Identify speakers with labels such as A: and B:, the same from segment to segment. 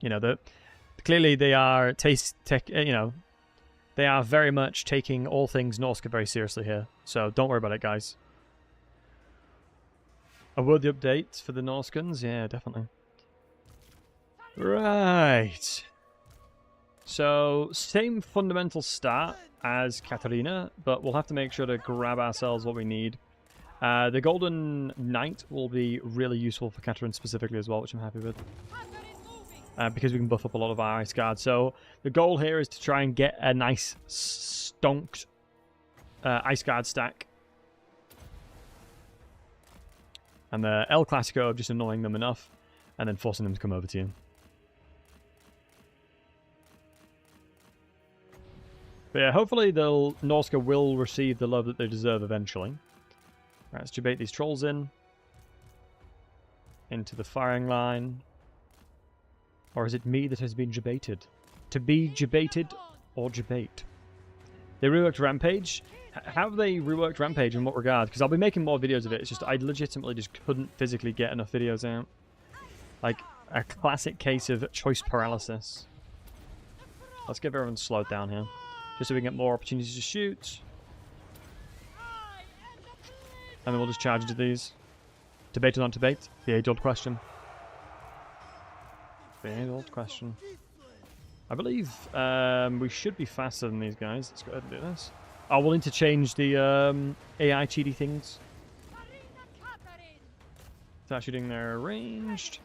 A: You know, clearly they are they are very much taking all things Norska very seriously here. So don't worry about it, guys. A worthy update for the Norskans? Yeah, definitely. Right. So, same fundamental start as Katarina, but we'll have to make sure to grab ourselves what we need. The Golden Knight will be really useful for Katarina specifically as well, which I'm happy with. Because we can buff up a lot of our Ice Guard. So, the goal here is to try and get a nice stonked Ice Guard stack. And the El Clasico of just annoying them enough, and then forcing them to come over to you. But yeah, hopefully the Norska will receive the love that they deserve eventually. Right, let's debate these trolls in. Into the firing line. Or is it me that has been debated? To be debated or debate? They reworked Rampage. How have they reworked Rampage, in what regard? Because I'll be making more videos of it. It's just I legitimately just couldn't physically get enough videos out. Like a classic case of choice paralysis. Let's get everyone slowed down here. Just so we can get more opportunities to shoot. And then we'll just charge into these. Debate or not debate? The age-old question. The age-old question. I believe we should be faster than these guys. Let's go ahead and do this. Oh, we'll need to change the AI cheaty things. Start shooting their ranged.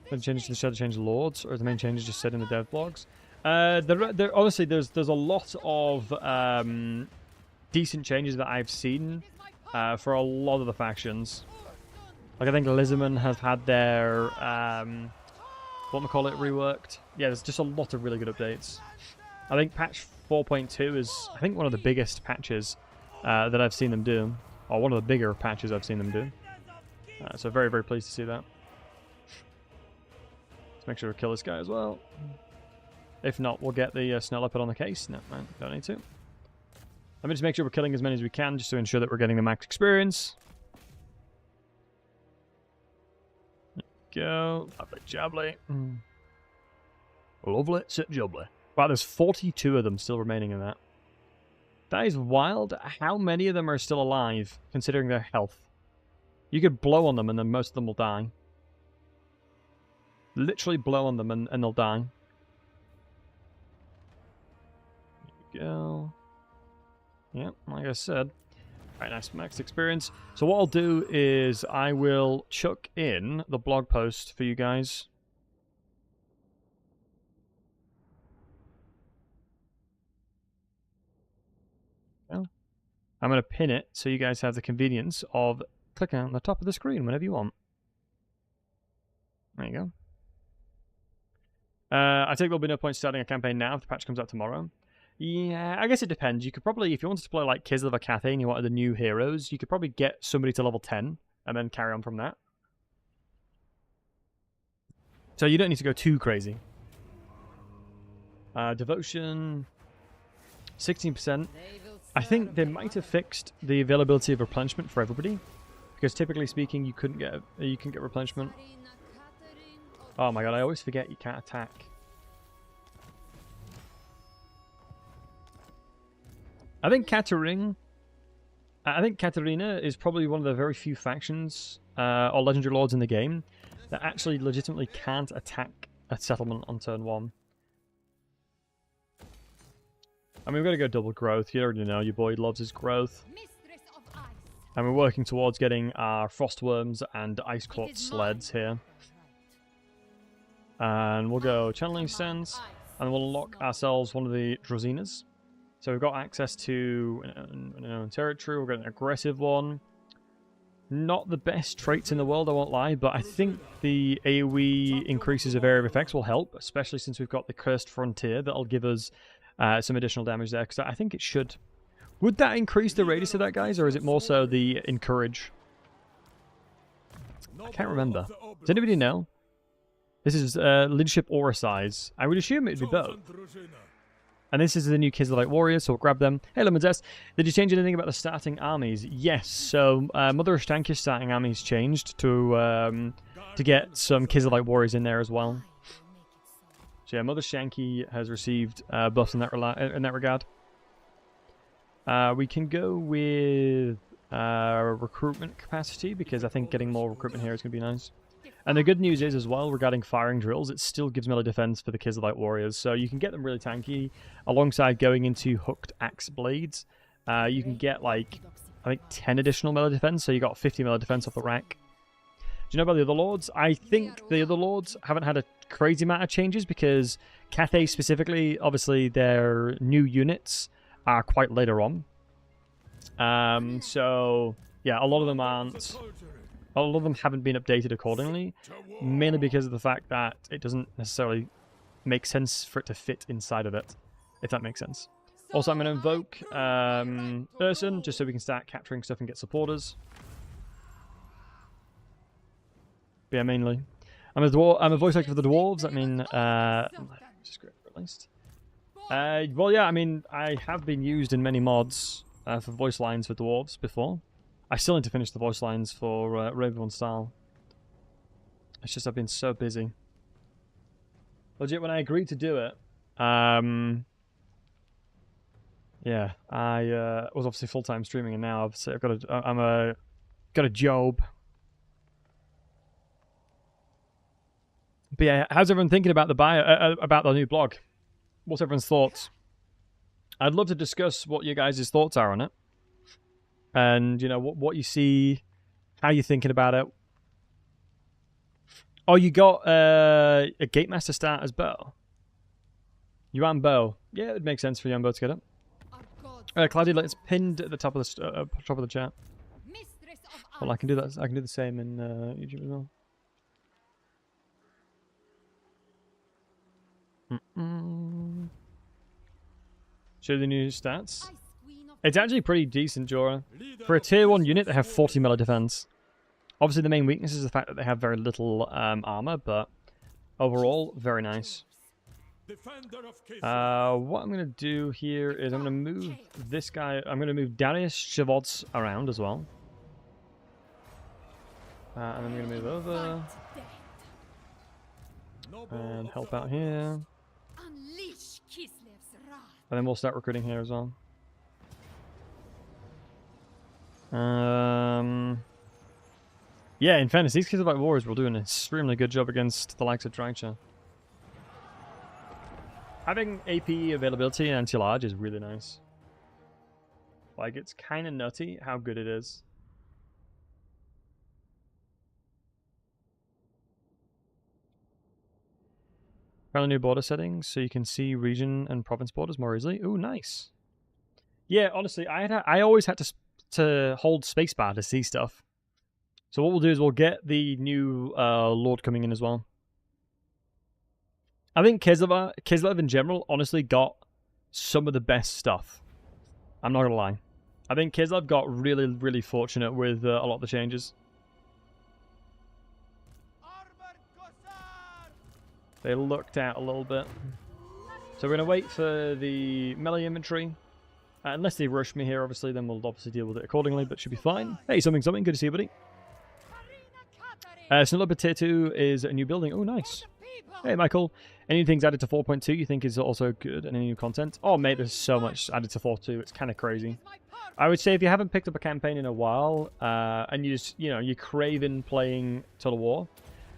A: The changes to the shadow change lords, or the main changes just said in the dev blogs. Honestly, there's a lot of decent changes that I've seen for a lot of the factions. Like I think Lizardmen have had their reworked. Yeah, there's just a lot of really good updates. I think patch 4.2 is one of the biggest patches that I've seen them do, or one of the bigger patches I've seen them do. So very, very pleased to see that. Let's make sure to kill this guy as well. If not, we'll get the snow leopard on the case. No, man, don't need to. Let me just make sure we're killing as many as we can, just to ensure that we're getting the max experience. Go. Lovely jubbly. Lovely, sit jubbly. Wow, there's 42 of them still remaining in that. That is wild. How many of them are still alive, considering their health? You could blow on them and then most of them will die. Literally blow on them and they'll die. There you go. Yep, like I said. Alright, nice max experience. So what I'll do is I will chuck in the blog post for you guys. I'm going to pin it so you guys have the convenience of clicking on the top of the screen whenever you want. There you go. I think there'll be no point starting a campaign now if the patch comes out tomorrow. Yeah, I guess it depends. You could probably, if you wanted to play like Kislev or Cathay and you wanted the new heroes, you could probably get somebody to level 10 and then carry on from that. So you don't need to go too crazy. Devotion, 16%. I think they might have fixed the availability of replenishment for everybody, because typically speaking, you couldn't get replenishment. Oh my god, I always forget you can't attack. I think Katarina is probably one of the very few factions or legendary lords in the game that actually legitimately can't attack a settlement on turn 1. I mean, we've got to go double growth. You already know your boy loves his growth. And we're working towards getting our Frostworms and Ice Clot sleds here. And we'll go Channeling Sense, and we'll unlock ourselves one of the Drozinas. So we've got access to territory. We've got an aggressive one. Not the best traits in the world, I won't lie, but I think the AoE increases of area of effects will help, especially since we've got the Cursed Frontier that'll give us some additional damage there, because I think it should. Would that increase the radius of that, guys, or is it more so the encourage? I can't remember. Does anybody know? This is leadership aura size. I would assume it'd be both. And this is the new Kislev Warriors, so we'll grab them. Hey, Lemons, did you change anything about the starting armies? Yes, so Mother Ashtanki's starting armies changed to get some Kislev Warriors in there as well. So yeah, Mother Shanky has received buffs in that regard. We can go with recruitment capacity, because I think getting more recruitment here is going to be nice. And the good news is, as well, regarding firing drills, it still gives melee defense for the Kislev Warriors. So you can get them really tanky, alongside going into hooked axe blades. You can get, like, I think 10 additional melee defense, so you got 50 melee defense off the rack. Do you know about the other lords? I think the other lords haven't had a crazy amount of changes, because Cathay specifically, obviously, their new units are quite later on. So, yeah, a lot of them aren't... A lot of them haven't been updated accordingly, mainly because of the fact that it doesn't necessarily make sense for it to fit inside of it, if that makes sense. Also, I'm going to invoke Urson, just so we can start capturing stuff and get supporters. But yeah, mainly. I'm a voice actor for the dwarves. I mean, just grab it at least. Well, yeah, I mean, I have been used in many mods for voice lines for dwarves before. I still need to finish the voice lines for Ravenborn Style. It's just I've been so busy. Legit, when I agreed to do it, yeah, I was obviously full-time streaming, and now I've got a job. But yeah, how's everyone thinking about the about the new blog? What's everyone's thoughts? I'd love to discuss what your guys' thoughts are on it. And, you know, what you see, how you're thinking about it. Oh, you got a Gatemaster start as Bo. Yuan Bo. Yeah, it makes sense for Yuan Bo to get it. Claudia, it's pinned at the top of the chat. Well, I can do that. I can do the same in YouTube as well. Show the new stats. It's actually pretty decent, Jorah. For a tier 1 unit, they have 40 melee defense. Obviously, the main weakness is the fact that they have very little armor, but overall, very nice. What I'm going to do here is I'm going to move this guy. I'm going to move Darius Shavods around as well. And I'm going to move over. And help out here. And then we'll start recruiting here as well. Yeah, in fairness, these Kislev Warriors will do an extremely good job against the likes of Dragcha. Having AP availability and anti-large is really nice. Like, it's kind of nutty how good it is. Found a new border settings, so you can see region and province borders more easily. Ooh, nice. Yeah, honestly, I always had to hold spacebar to see stuff. So what we'll do is we'll get the new Lord coming in as well. I think Kislev in general honestly got some of the best stuff. I'm not gonna lie. I think Kislev got really, really fortunate with a lot of the changes. They lucked out a little bit. So we're gonna wait for the melee inventory. Unless they rush me here, obviously, then we'll obviously deal with it accordingly, but should be fine. Hey, something. Good to see you, buddy. Snowlopper Tier 2 is a new building. Oh, nice. Hey, Michael. Anything's added to 4.2 you think is also good, and any new content? Oh, mate, there's so much added to 4.2. It's kind of crazy. I would say if you haven't picked up a campaign in a while, and you just, you're craving playing Total War,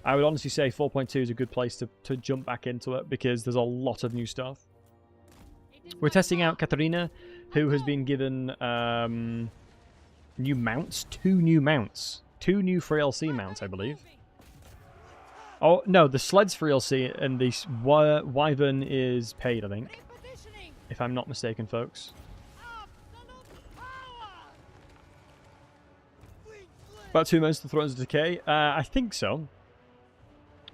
A: I would honestly say 4.2 is a good place to jump back into it, because there's a lot of new stuff. We're testing out Katarina, who has been given new mounts. 2 new mounts. 2 new free LC mounts, I believe. Oh, no, the sled's free LC, and the Wyvern is paid, I think. If I'm not mistaken, folks. About 2 months to Thrones of Decay? I think so.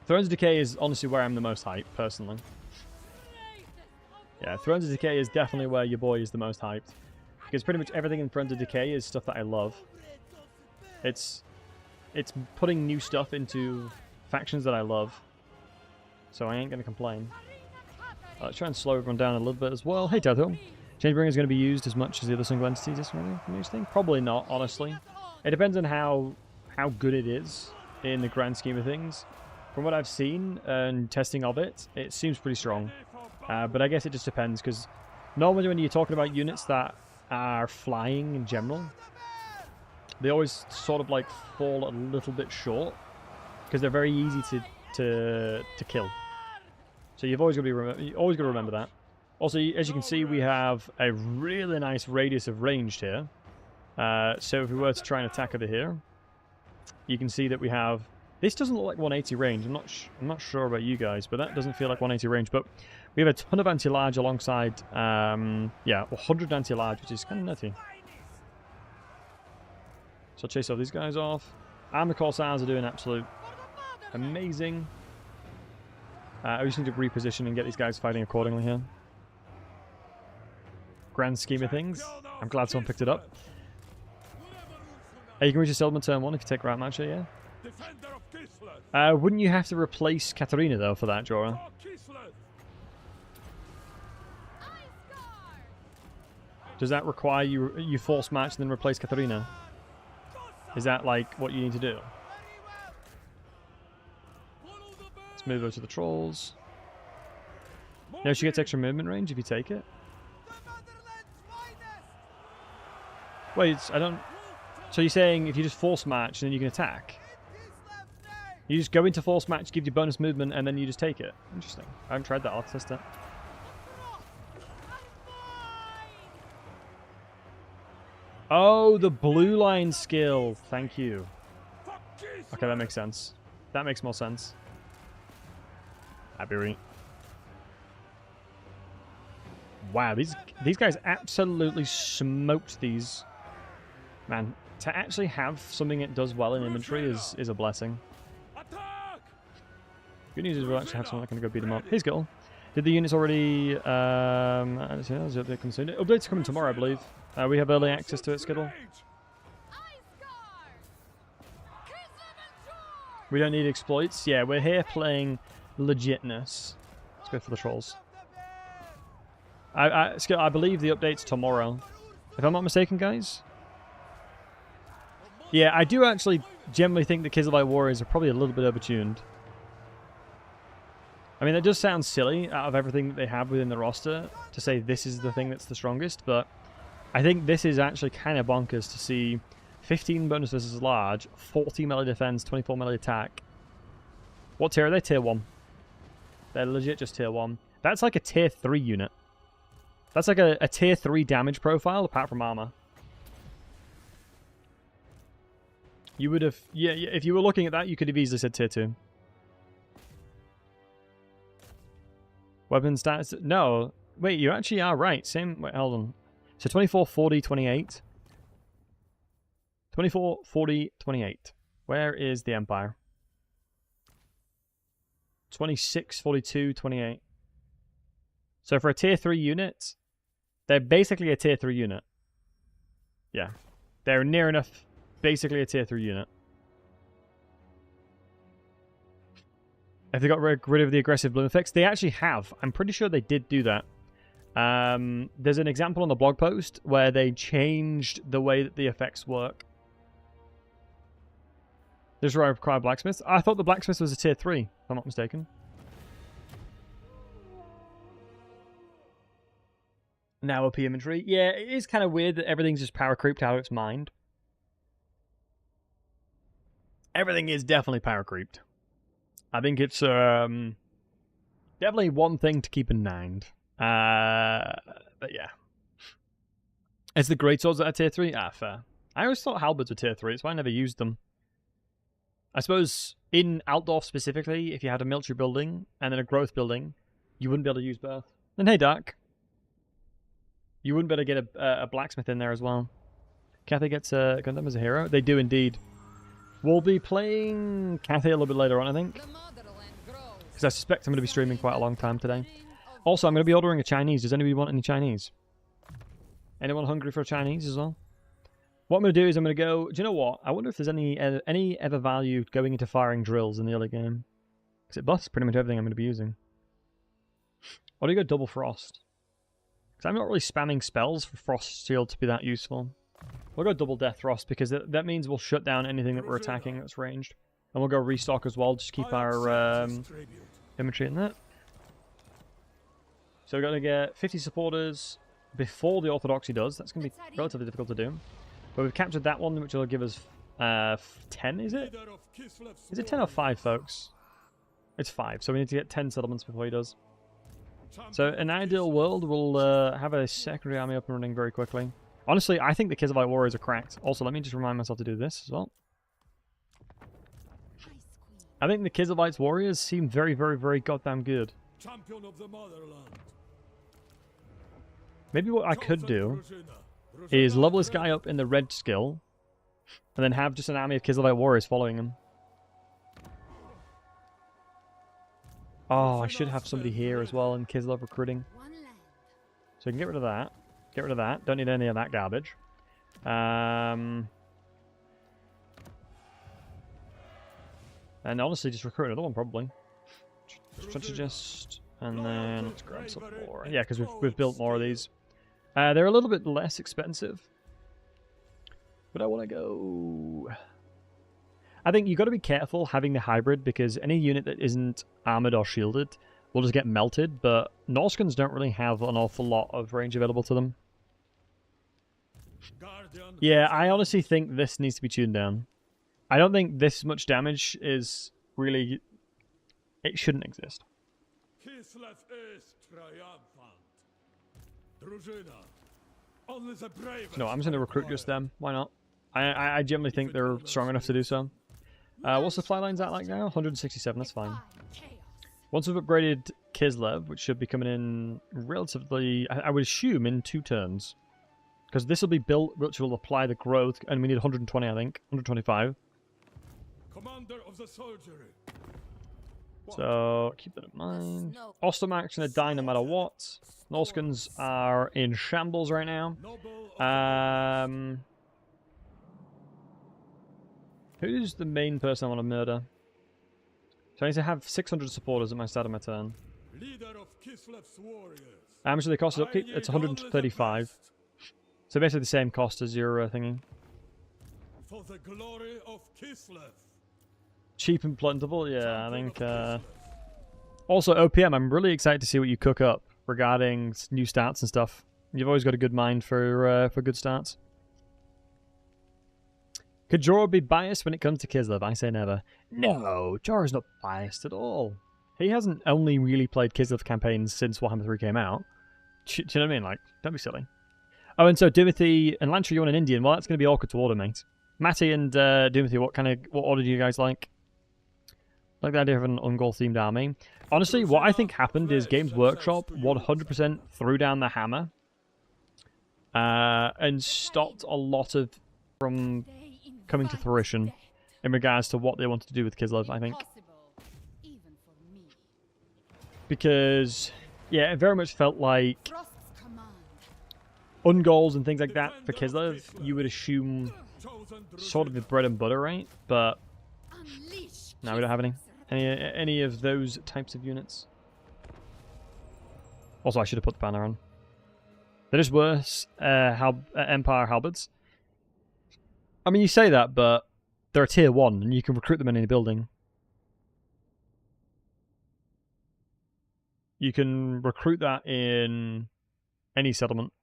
A: Thrones of Decay is honestly where I'm the most hyped, personally. Yeah, Thrones of Decay is definitely where your boy is the most hyped. Because pretty much everything in Thrones of Decay is stuff that I love. It's putting new stuff into factions that I love. So I ain't gonna complain. Let's try and slow everyone down a little bit as well. Hey, Tethel. Changebringer is going to be used as much as the other single entities this thing? Probably not, honestly. It depends on how good it is in the grand scheme of things. From what I've seen and testing of it, it seems pretty strong. But I guess it just depends, because normally when you're talking about units that are flying in general, they always sort of like fall a little bit short, because they're very easy to kill. So you've always got to remember that. Also, as you can see, we have a really nice radius of range here. So if we were to try and attack over here, you can see that we have... This doesn't look like 180 range. I'm not sure about you guys, but that doesn't feel like 180 range. But we have a ton of anti-large alongside, yeah, 100 anti-large, which is kind of nutty. So I'll chase all these guys off. And the Corsairs are doing absolute amazing. I just need to reposition and get these guys fighting accordingly here. Grand scheme of things. I'm glad someone picked it up. You can reach a settlement turn 1 if you take Rat Matcher, yeah? Wouldn't you have to replace Katarina, though, for that, Jorah? Does that require you force match and then replace Katarina? Is that, like, what you need to do? Let's move over to the trolls. Now she gets extra movement range if you take it. Wait, I don't... So you're saying if you just force match, then you can attack? You just go into force match, give you bonus movement, and then you just take it? Interesting. I haven't tried that. I'll test it. Oh, the blue line skill. Thank you. Okay, that makes sense. That makes more sense. Happy. Wow, these guys absolutely smoked these. Man, to actually have something that does well in inventory is a blessing. Good news is we'll actually have someone that can go beat them up. Here's Gittle. Did the units already... is the update coming soon? Update's coming tomorrow, I believe. We have early access to it, Skittle. We don't need exploits. Yeah, we're here playing legitness. Let's go for the trolls. I believe the update's tomorrow. If I'm not mistaken, guys. Yeah, I do actually generally think the Kizilite Warriors are probably a little bit overtuned. I mean, it does sound silly out of everything that they have within the roster to say this is the thing that's the strongest, but I think this is actually kind of bonkers to see 15 bonus versus large, 40 melee defense, 24 melee attack. What tier are they? Tier 1. They're legit just tier 1. That's like a tier 3 unit. That's like a tier 3 damage profile apart from armor. You would have... Yeah, if you were looking at that, you could have easily said tier 2. Weapon stats... No. Wait, you actually are right. Same... Wait, hold on. So 24, 40, 28. 24, 40, 28. Where is the Empire? 26, 42, 28. So for a tier 3 unit, they're basically a tier 3 unit. Yeah. They're near enough basically a tier 3 unit. Have they got rid of the aggressive bloom effects? They actually have. I'm pretty sure they did do that. There's an example on the blog post where they changed the way that the effects work. Does it require blacksmith? I thought the blacksmith was a tier 3, if I'm not mistaken. Now OP inventory. Yeah, it is kind of weird that everything's just power creeped out of its mind. Everything is definitely power creeped. I think it's definitely one thing to keep in mind. But yeah. It's the greatswords that are tier 3? Ah, fair. I always thought halberds were tier 3, that's why I never used them. I suppose in Altdorf specifically, if you had a military building and then a growth building, you wouldn't be able to use both. And hey, Dark. You wouldn't be able to get a blacksmith in there as well. Cathay gets Gundam as a hero? They do indeed. We'll be playing Cathay a little bit later on, I think. Because I suspect I'm going to be streaming quite a long time today. Also, I'm going to be ordering a Chinese. Does anybody want any Chinese? Anyone hungry for a Chinese as well? What I'm going to do is I'm going to go... Do you know what? I wonder if there's any ever value going into firing drills in the early game. Because it buffs pretty much everything I'm going to be using. Or do you go double frost? Because I'm not really spamming spells for Frost Shield to be that useful. We'll go double Death Frost because that means we'll shut down anything that we're attacking that's ranged. And we'll go restock as well, just keep our inventory in that. So we're going to get 50 supporters before the Orthodoxy does. That's going to be relatively difficult to do. But we've captured that one, which will give us 10, is it? Is it 10 or 5, folks? It's 5, so we need to get 10 settlements before he does. So in an ideal world, we'll have a secondary army up and running very quickly. Honestly, I think the Kizilite warriors are cracked. Also, let me just remind myself to do this as well. I think the Kizilite warriors seem very, very, very goddamn good.
B: Champion of the motherland.
A: Maybe what I could do is level this guy up in the red skill, and then have just an army of Kizilite warriors following him. Oh, I should have somebody here as well in Kislev recruiting. So we can get rid of that. Get rid of that. Don't need any of that garbage. And honestly, just recruit another one probably. Just and then let's grab some more. Yeah, because we've built more of these. They're a little bit less expensive, but I want to go. I think you've got to be careful having the hybrid because any unit that isn't armored or shielded will just get melted. But Norskins don't really have an awful lot of range available to them. Yeah, I honestly think this needs to be tuned down. I don't think this much damage is really... It shouldn't exist. No, I'm just going to recruit just them. Why not? I generally think they're strong enough to do so. What's the fly lines at like now? 167, that's fine. Once we've upgraded Kislev, which should be coming in relatively... I would assume in 2 turns. Because this will be built, which will apply the growth, and we need 120, I think. 125.
B: Commander of the soldiery.
A: So, keep that in mind. Ostermark's going to die no matter what. Norskins are in shambles right now. Who's the main person I want to murder? So I need to have 600 supporters at my start of my turn.
B: Leader of Kislev's warriors.
A: How much do they cost? It's 135. So basically the same cost as your thingy.
B: For the glory of Kislev.
A: Cheap and plentiful, yeah, I think. Also, OPM, I'm really excited to see what you cook up regarding new stats and stuff. You've always got a good mind for good stats. Could Jorah be biased when it comes to Kislev? I say never. No, Jorah's not biased at all. He hasn't only really played Kislev campaigns since Warhammer 3 came out. Do you know what I mean? Like, don't be silly. Oh, and so Dimothy and Lantry, you want an Indian? Well, that's going to be awkward to order, mate. Matty and Dimothy, what order do you guys like? Like the idea of an Ungol-themed army. Honestly, what I think happened is Games Workshop 100% threw down the hammer and stopped a lot of from coming to fruition in regards to what they wanted to do with Kislev, I think. Because, yeah, it very much felt like Ungols and things like that for Kislev, you would assume sort of the bread and butter, right? But no, we don't have any of those types of units. Also, I should have put the banner on. They're just worse Empire halberds. I mean, you say that, but they're a tier 1, and you can recruit them in any building. You can recruit that in any settlement.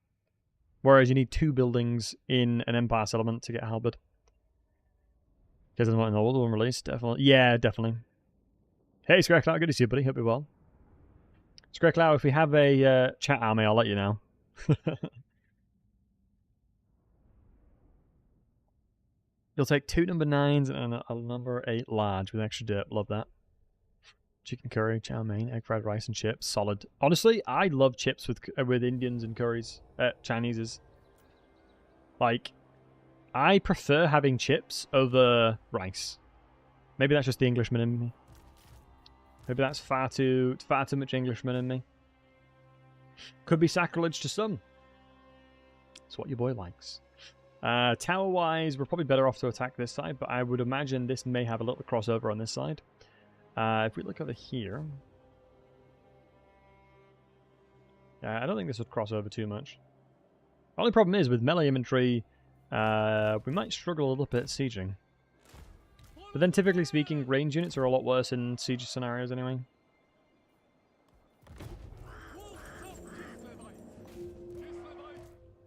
A: Whereas you need 2 buildings in an Empire settlement to get a halberd. Because there's not an old one released, definitely. Yeah, definitely. Hey, Scraycloud, good to see you, buddy. Hope you're well. Scraycloud, if we have a chat army, I'll let you know. You'll take 2 number 9s and a number 8 large with extra dip. Love that. Chicken curry, chow mein, egg fried rice and chips. Solid. Honestly, I love chips with Indians and curries. Chinese's. Like, I prefer having chips over rice. Maybe that's just the Englishman in me. Maybe that's far too much Englishman in me. Could be sacrilege to some. It's what your boy likes. Tower-wise, we're probably better off to attack this side, but I would imagine this may have a little crossover on this side. If we look over here... I don't think this would cross over too much. Only problem is, with melee infantry, we might struggle a little bit sieging. But then, typically speaking, range units are a lot worse in siege scenarios anyway.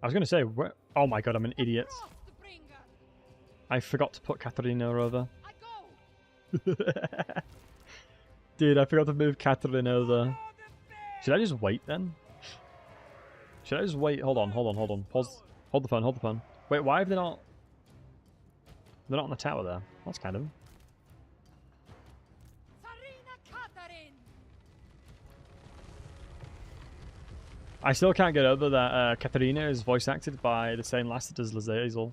A: I was going to say, oh my god, I'm an idiot. I forgot to put Katarina over. Dude, I forgot to move Katarina over. Should I just wait then? Should I just wait? Hold on. Pause. Hold the phone. Wait, why have they not... They're not on the tower there. That's kind of... I still can't get over that Katarina is voice acted by the same lass that does Lazazel.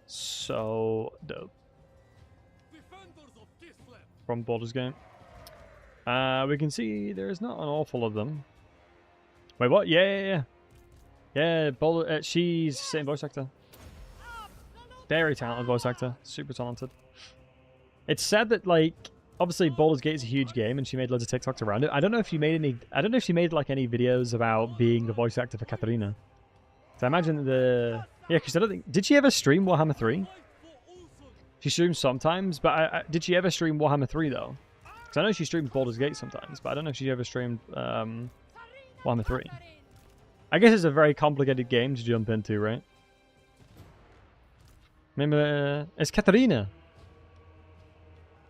A: So dope. From Baldur's Gate. We can see there's not an awful of them. Wait, what? Yeah. Yeah, she's the same voice actor. Very talented voice actor. Super talented. It's sad that, like, obviously Baldur's Gate is a huge game and she made loads of TikToks around it. I don't know if she made any... I don't know if she made, like, any videos about being the voice actor for Katarina. So I imagine the... Yeah, because I don't think... Did she ever stream Warhammer 3? She streams sometimes, but did she ever stream Warhammer 3, though? Because I know she streams Baldur's Gate sometimes, but I don't know if she ever streamed Warhammer 3. I guess it's a very complicated game to jump into, right? Maybe it's Katarina.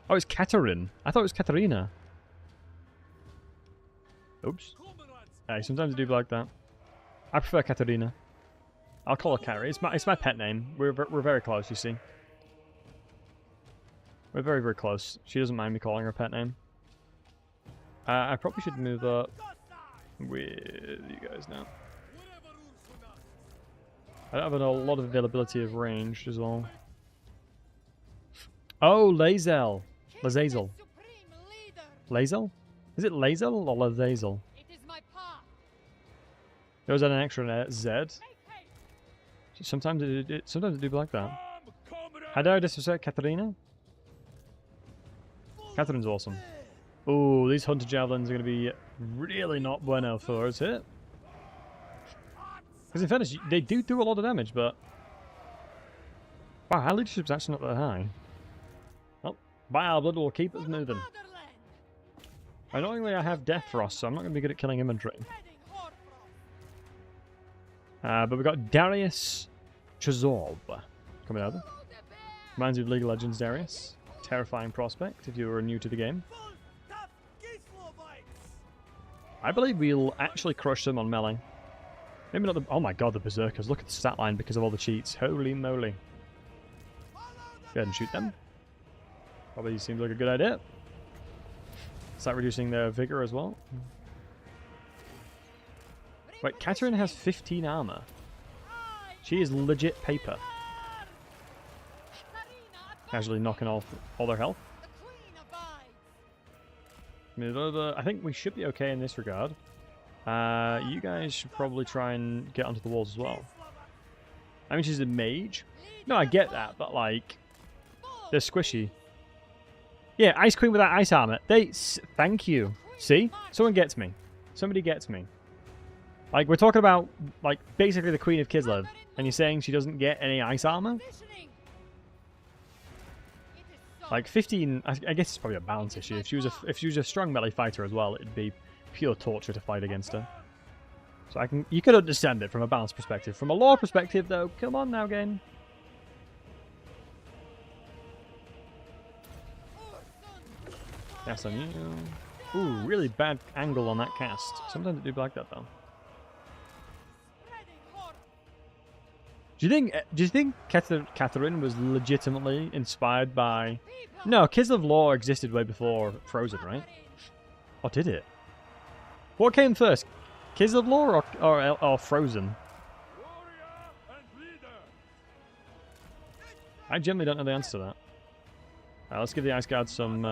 A: Oh, it's Katarina. I thought it was Katarina. Oops. Hey, sometimes I do like that. I prefer Katarina. I'll call her Carrie. It's my pet name. We're very close, you see. We're very, very close. She doesn't mind me calling her pet name. I probably should move up with you guys now. I don't have a lot of availability of range as well. Oh, Lazel. Lazazel. Lazel? Is it Lazel or Lazazel? There was an extra Z. Sometimes it do like that. How do I disrespect Katarina? Catherine's awesome. Oh, these hunter javelins are going to be really not bueno for us here. Because in fairness, they do a lot of damage, but... Wow, our leadership's actually not that high. Well, by our blood, we'll keep us moving. Annoyingly, I have Death Frost, so I'm not going to be good at killing infantry. But we've got Darius Chazov coming over. Reminds me of League of Legends Darius. Terrifying prospect if you were new to the game. I believe we'll actually crush them on melee. Maybe not the... Oh my god, the Berserkers. Look at the stat line because of all the cheats. Holy moly. Go ahead and shoot them. Probably seems like a good idea. Start reducing their vigor as well. Wait, Katarina has 15 armor. She is legit paper. Casually knocking off all their health. Move over. I think we should be okay in this regard. You guys should probably try and get onto the walls as well. I mean, she's a mage. No, I get that, but like, they're squishy. Yeah, Ice Queen without ice armor. Thank you. See? Someone gets me. Somebody gets me. Like, we're talking about, like, basically the Queen of Kislev, and you're saying she doesn't get any ice armor? Like 15, I guess it's probably a balance issue. If she was a strong melee fighter as well, it'd be pure torture to fight against her. So you could understand it from a balance perspective. From a lore perspective, though, come on now, game. That's on you. Ooh, really bad angle on that cast. Sometimes it do like that though. Do you think Catherine was legitimately inspired by... No, Kislev lore existed way before Frozen, right? Or did it? What came first? Kislev lore or Frozen? I generally don't know the answer to that. Let's give the Ice Guard some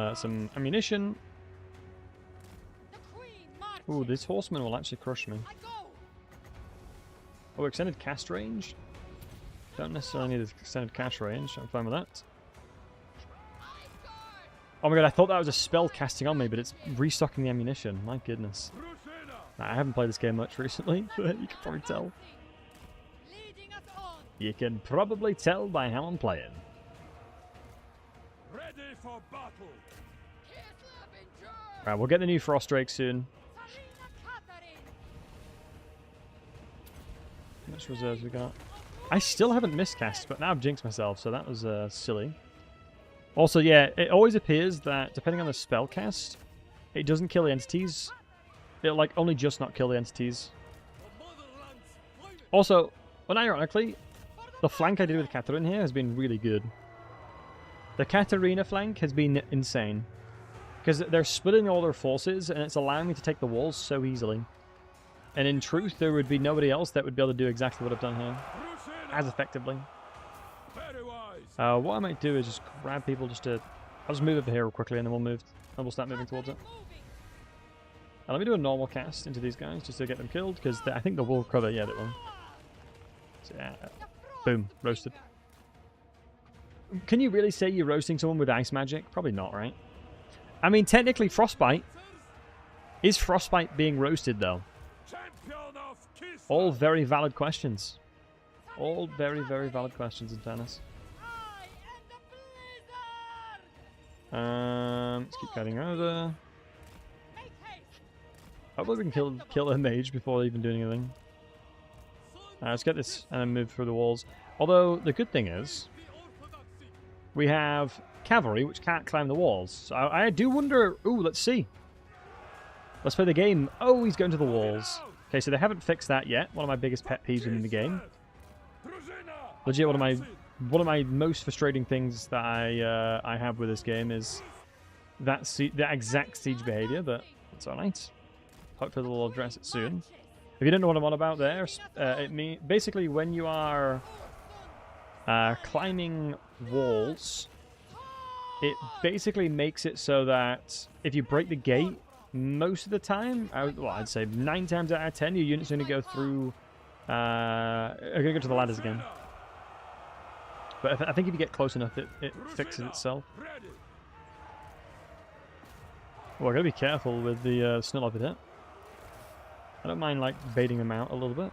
A: ammunition. Ooh, this horseman will actually crush me. Oh, extended cast range? Don't necessarily need extended cast range. I'm fine with that. Oh my god, I thought that was a spell casting on me, but it's restocking the ammunition. My goodness. I haven't played this game much recently, but you can probably tell. You can probably tell by how I'm playing.
B: Ready for battle.
A: Right, we'll get the new Frost Drake soon. How much reserves we got? I still haven't miscast, but now I've jinxed myself, so that was silly. Also, yeah, it always appears that depending on the spell cast, it doesn't kill the entities. It'll like only just not kill the entities. Also, unironically, the flank I did with Katarina here has been really good. The Katarina flank has been insane. Because they're splitting all their forces, and it's allowing me to take the walls so easily. And in truth, there would be nobody else that would be able to do exactly what I've done here. As effectively. What I might do is just grab people just to... I'll just move over here real quickly, and then we'll move. And we'll start moving towards it. Now, let me do a normal cast into these guys, just to get them killed, because I think they will recover. Yeah, they will. So, yeah. Boom. Roasted. Can you really say you're roasting someone with ice magic? Probably not, right? I mean, technically, Frostbite. Is Frostbite being roasted, though? All very valid questions. All very, very valid questions, in fairness. Let's keep cutting over. Hopefully we can kill a mage before even doing anything. Let's get this and then move through the walls. Although, the good thing is, we have cavalry, which can't climb the walls. So I do wonder... Ooh, let's see. Let's play the game. Oh, he's going to the walls. Okay, so they haven't fixed that yet. One of my biggest pet peeves in the game. Legit, one of my most frustrating things that I have with this game is that exact siege behavior, but it's alright. Hopefully they'll address it soon. If you don't know what I'm on about there, basically when you are climbing walls, it basically makes it so that if you break the gate, most of the time, I'd say 9 times out of 10, your unit's going to go through, are going to go to the ladders again. But I think if you get close enough, it fixes itself. Well, I gotta be careful with the snow leopard hit. I don't mind like baiting them out a little bit.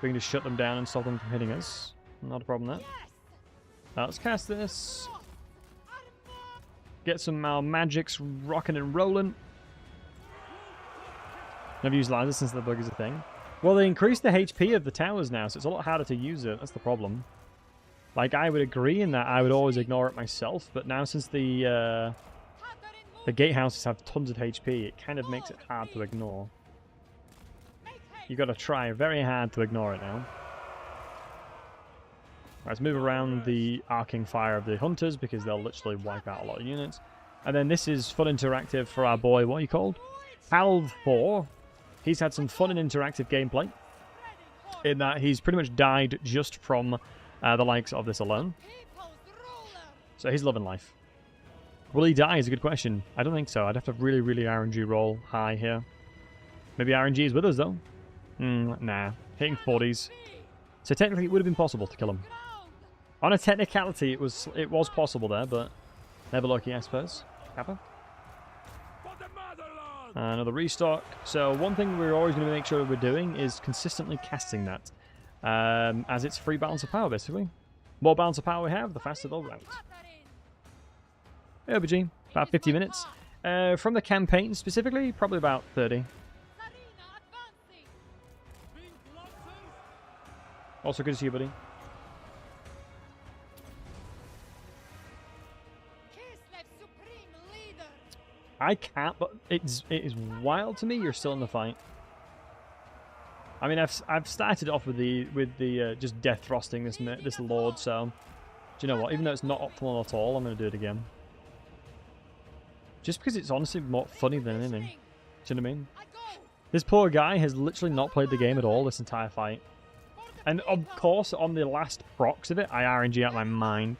A: We can just shut them down and stop them from hitting us. Not a problem there. Now let's cast this. Get some magics rocking and rolling. Never used lasers since the bug is a thing. Well, they increased the HP of the towers now, so it's a lot harder to use it. That's the problem. Like, I would agree in that I would always ignore it myself, but now since the gatehouses have tons of HP, it kind of makes it hard to ignore. You got to try very hard to ignore it now. Right, let's move around the arcing fire of the hunters, because they'll literally wipe out a lot of units. And then this is fun interactive for our boy, what are you called? Halv 4. He's had some fun and interactive gameplay, in that he's pretty much died just from the likes of this alone. So he's loving life. Will he die is a good question. I don't think so. I'd have to really, really RNG roll high here. Maybe RNG is with us, though. Nah. Hitting 40s. So technically it would have been possible to kill him. On a technicality, it was possible there, but never lucky, I suppose. Kappa. Another restock. So one thing we're always going to make sure we're doing is consistently casting that. As it's free balance of power, basically. More balance of power we have, the faster they'll route. OBG, about 50 minutes. From the campaign specifically, probably about 30. Also good to see you, buddy. I can't, but it is wild to me you're still in the fight. I mean, I've started off with the just death thrusting this lord, so do you know what? Even though it's not optimal at all, I'm going to do it again. Just because it's honestly more funny than anything. Do you know what I mean? This poor guy has literally not played the game at all this entire fight. And of course, on the last procs of it, I RNG out my mind.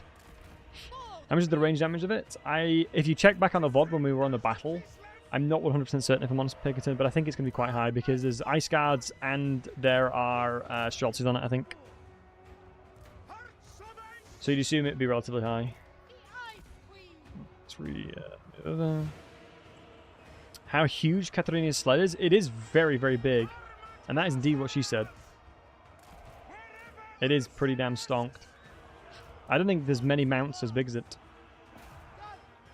A: How much is the range damage of it? If you check back on the VOD when we were on the battle, I'm not 100% certain if I'm honest, Pinkerton, but I think it's going to be quite high because there's ice guards and there are Streltsies on it, I think. So you'd assume it'd be relatively high. Let's over. how huge Katarina's sled is. It is very, very big. And that is indeed what she said. It is pretty damn stonked. I don't think there's many mounts as big as it.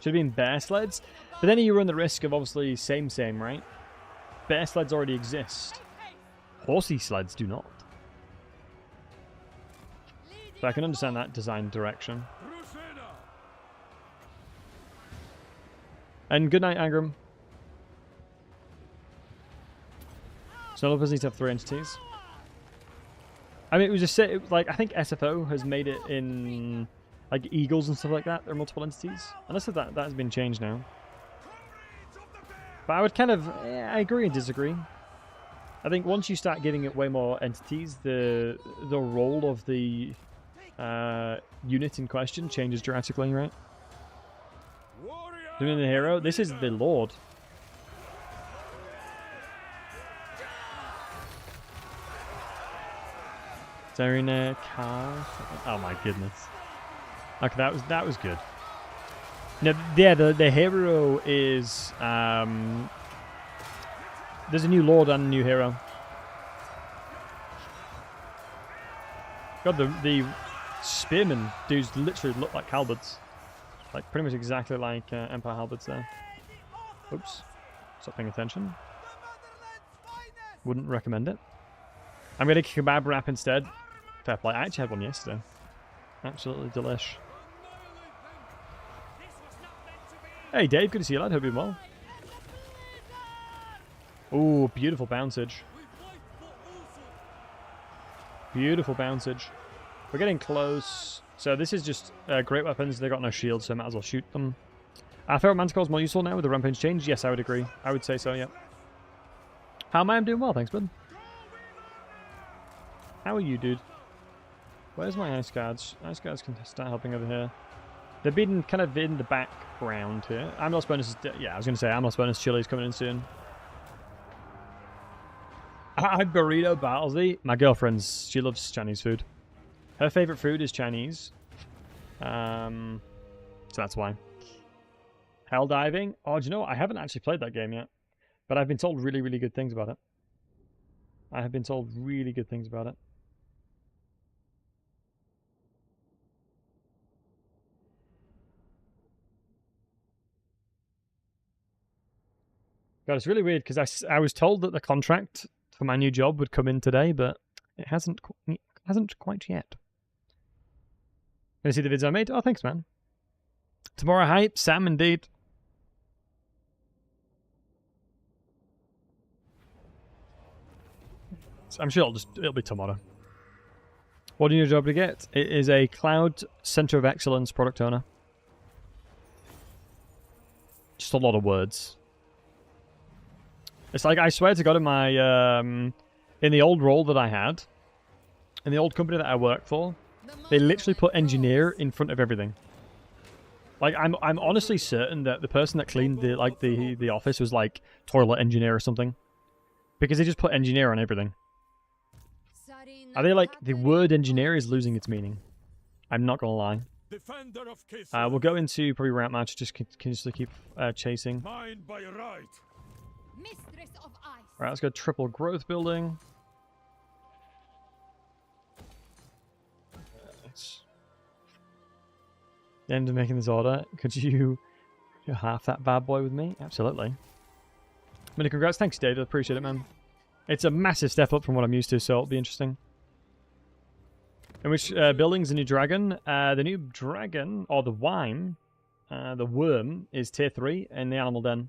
A: Should have been bear sleds. But then you run the risk of obviously same, right? Bear sleds already exist. Horsey sleds do not. So I can understand that design direction. And good night, Angram. So all of us need to have 3 entities. I mean, it was just like, I think SFO has made it in like Eagles and stuff like that. There are multiple entities. Unless that has been changed now. But I would kind of, I agree and disagree. I think once you start giving it way more entities, the role of the unit in question changes drastically, right? Doing the hero, this is the Lord. Katarina, oh my goodness. Okay, that was good. Now, yeah, the hero is there's a new Lord and a new hero. God, the spearmen dudes literally look like halberds. Like, pretty much exactly like Empire halberds there. Oops. Stop paying attention. Wouldn't recommend it. I'm going to kebab wrap instead. Fair play. I actually had one yesterday. Absolutely delish. Hey Dave, good to see you lad. Hope you're well. Ooh, beautiful bouncage. Beautiful bouncage. We're getting close. So this is just great weapons. They've got no shield, so I might as well shoot them. Feral Manticore is more useful now with the rampage change. Yes, I would agree. I would say so, yeah. How am I? I'm doing well, thanks, bud. How are you, dude? Where's my ice guards? Ice guards can start helping over here. They've been kind of in the background here. Amlos bonus, yeah, I was going to say Amlos bonus chili's coming in soon. Hi, Burrito Battlesey. My girlfriend's, she loves Chinese food. Her favorite food is Chinese. So that's why. Hell diving. Oh, do you know what? I haven't actually played that game yet. But I've been told really, really good things about it. I have been told really good things about it. God, it's really weird because I was told that the contract for my new job would come in today, but it hasn't quite yet. Gonna see the vids I made? Oh, thanks, man. Tomorrow hype, Sam, indeed. I'm sure it'll be tomorrow. What do you need your job to get? It is a Cloud Center of Excellence product owner. Just a lot of words. It's like, I swear to God, in my in the old role that I had, in the old company that I worked for, they literally put engineer in front of everything. Like, I'm honestly certain that the person that cleaned the office was like toilet engineer or something, because they just put engineer on everything. Are they like, the word engineer is losing its meaning? I'm not gonna lie. We'll go into probably ramp match, just continuously keep chasing.
B: Mine by right.
A: Alright, let's go triple growth building. The end of making this order. Could you half that bad boy with me? Absolutely. Many congrats. Thanks, David. Appreciate it, man. It's a massive step up from what I'm used to, so it'll be interesting. In which building's the new dragon? The new dragon, or the wine, the worm, is tier 3 in the animal den.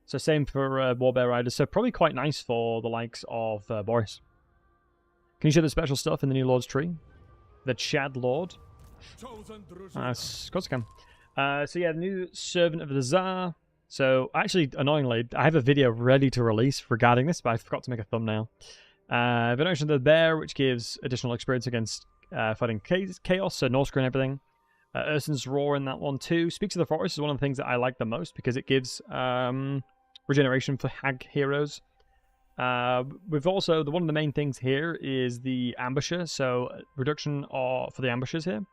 A: So same for Warbear Riders. So probably quite nice for the likes of Boris. Can you show the special stuff in the new Lord's tree? The Chad Lord. Of course I can. So yeah, the new Servant of the Tsar. So actually, annoyingly, I have a video ready to release regarding this, but I forgot to make a thumbnail. Veneration of the Bear, which gives additional experience against fighting chaos, so Norscreen and everything. Ursun's Roar in that one too. Speaks of the Forest is one of the things that I like the most because it gives regeneration for Hag heroes. We've also, one of the main things here is the Ambusher, so reduction for the Ambushers here,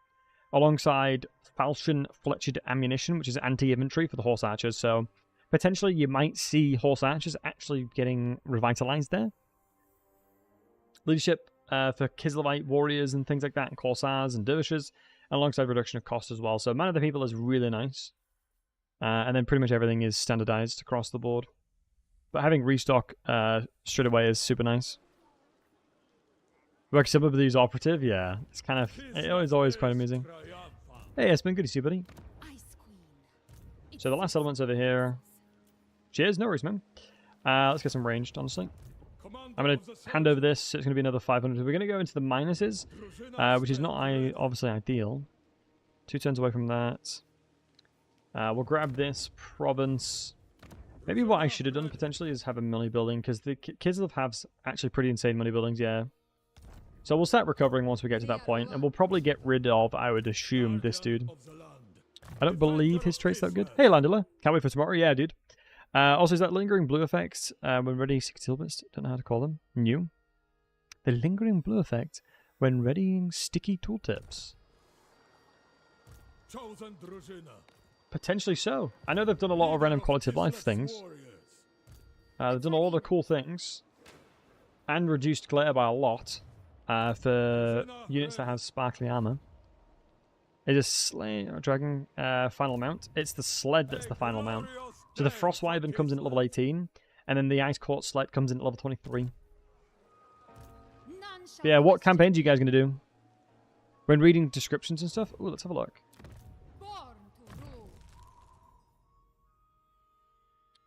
A: alongside Falchion Fletched Ammunition, which is anti-infantry for the Horse Archers. So potentially you might see horse archers actually getting revitalized there. Leadership for Kislev warriors and things like that, and corsairs and dervishes, alongside reduction of cost as well. So Man of the People is really nice. And then pretty much everything is standardized across the board. But having restock straight away is super nice. Like some of these operative, yeah, it's kind of, it's always quite amusing. Hey, it's been good to see you, buddy. So the last element's over here. Cheers, no worries, man. Let's get some ranged, honestly. I'm going to hand over this. It's going to be another 500. We're going to go into the minuses, which is not obviously ideal. 2 turns away from that. We'll grab this province. Maybe what I should have done potentially is have a money building, because the Kislev have actually pretty insane money buildings, yeah. So we'll start recovering once we get to that point, and we'll probably get rid of, I would assume, this dude. I don't believe his trait's that good. Hey, Landula. Can't wait for tomorrow. Yeah, dude. Also, is that lingering blue effect when ready 60 tilbits? Don't know how to call them. New. The lingering blue effect when readying sticky tooltips. Potentially so. I know they've done a lot of random quality of life things. They've done all the cool things. And reduced glitter by a lot for units that have sparkly armor. It is Slay or Dragon final mount. It's the sled that's the final mount. So the Frost Wyvern comes in at level 18, and then the Ice Court sled comes in at level 23. But yeah, what campaigns are you guys going to do? When reading descriptions and stuff? Ooh, let's have a look.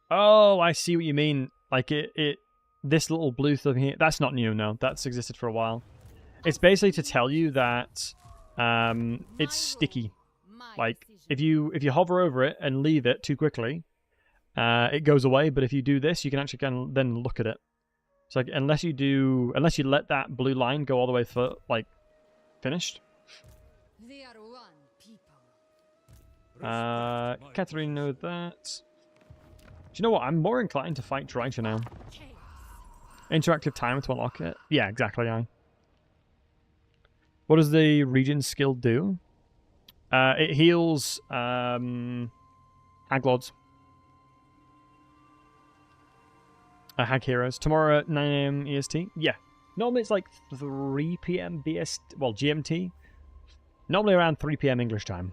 A: Oh, I see what you mean. Like this little blue thing here, that's not new, no. That's existed for a while. It's basically to tell you that it's sticky. Like if you hover over it and leave it too quickly, it goes away. But if you do this, you can actually then look at it. So like, unless you let that blue line go all the way for like finished. Katarina know that. Do you know what? I'm more inclined to fight Drycha now. Interactive timer to unlock it. Yeah, exactly. What does the region skill do? It heals Haglords. Hag Heroes. Tomorrow at 9 AM EST? Yeah. Normally it's like 3 PM BST, well, GMT. Normally around 3 PM English time.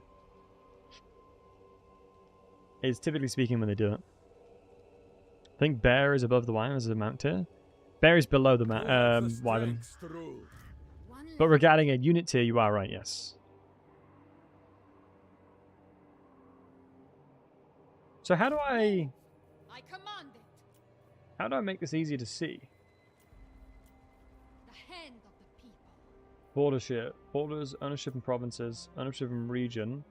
A: It's typically speaking when they do it. I think Bear is above the Wyvern as a mount tier. Bear is below the Wyvern. But regarding a unit tier, you are right, yes. So how do I make this easier to see?
C: The hand of the people.
A: Bordership. Borders, ownership and provinces. Ownership and region.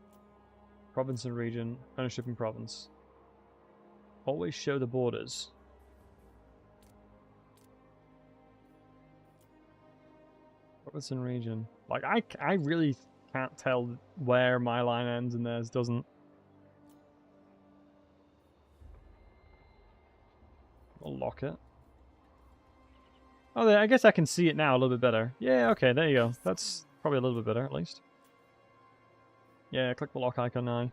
A: Province and region. Ownership and province. Always show the borders. Province and region. Like, I really can't tell where my line ends and theirs doesn't. I'll lock it. Oh, I guess I can see it now a little bit better. Yeah, okay, there you go. That's probably a little bit better, at least. Yeah, click the lock icon now.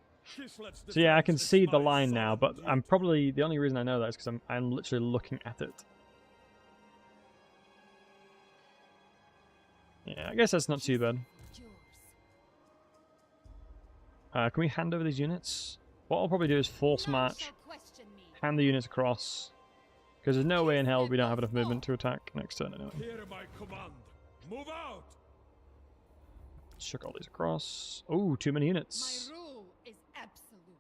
A: So yeah, I can see the line now, but I'm probably... The only reason I know that is because I'm literally looking at it. Yeah, I guess that's not too bad. Can we hand over these units? What I'll probably do is force march, hand the units across, because there's no way in hell we don't have enough movement to attack next turn anyway.
B: Hear my command. Move out.
A: Chuck all these across. Oh, too many units.
C: My rule is absolute.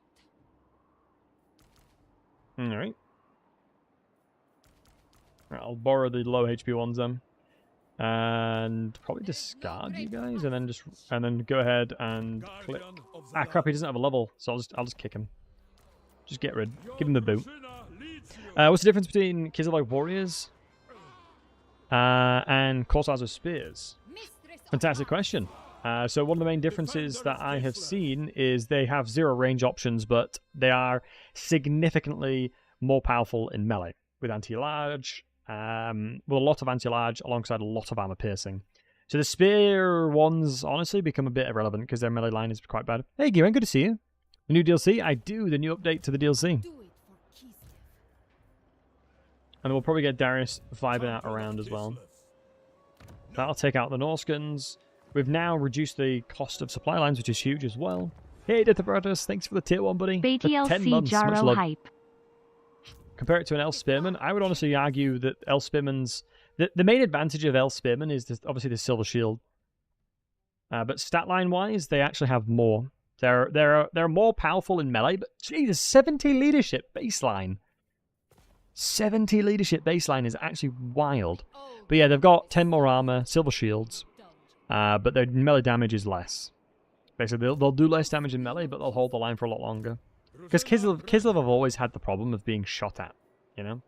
A: Alright. I'll borrow the low HP ones then. And probably discard you guys, and then go ahead and click. Ah, crap! He doesn't have a level, so I'll just kick him. Just get rid. Give him the boot. What's the difference between Kislev warriors and corsairs with spears? Fantastic question. So one of the main differences that I have seen is they have 0 range options, but they are significantly more powerful in melee with anti-large. With a lot of anti-large alongside a lot of armor piercing. So the spear ones honestly become a bit irrelevant because their melee line is quite bad. Hey Garen, good to see you. The new DLC? I do, the new update to the DLC.
C: Do it for
A: And we'll probably get Darius vibing out around as well. That'll take out the Norskins. We've now reduced the cost of supply lines, which is huge as well. Hey, Deathbrothers, thanks for the tier 1, buddy. For 10
D: BTLC
A: months, much
D: Jaro
A: love.
D: hype.
A: Compare it to an Elf Spearman, I would honestly argue that Elf Spearman's... The main advantage of Elf Spearman is obviously the Silver Shield. But stat line-wise, they actually have more. They're more powerful in melee, but Jesus, 70 leadership baseline. 70 leadership baseline is actually wild. But yeah, they've got 10 more armor, silver shields, but their melee damage is less. Basically, they'll do less damage in melee, but they'll hold the line for a lot longer. Because Kislev have always had the problem of being shot at, you know?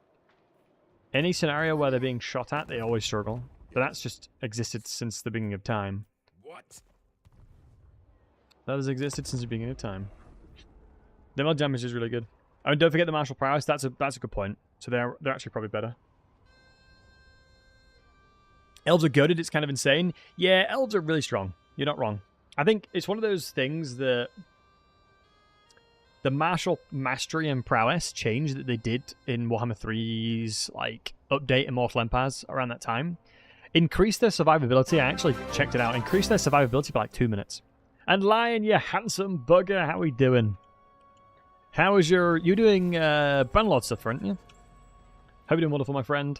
A: Any scenario where they're being shot at, they always struggle. But that's just existed since the beginning of time.
B: What?
A: That has existed since the beginning of time. The melee damage is really good. I mean, don't forget the martial prowess. That's a good point. So they're actually probably better. Elves are goated. It's kind of insane. Yeah, elves are really strong. You're not wrong. I think it's one of those things that the martial mastery and prowess change that they did in Warhammer 3's like update Immortal Empires around that time increased their survivability. I actually checked it out. Increased their survivability by like 2 minutes. And Lion, you handsome bugger, how are we doing? How is you doing Brandlord stuff, aren't you? Hope you're doing wonderful, my friend.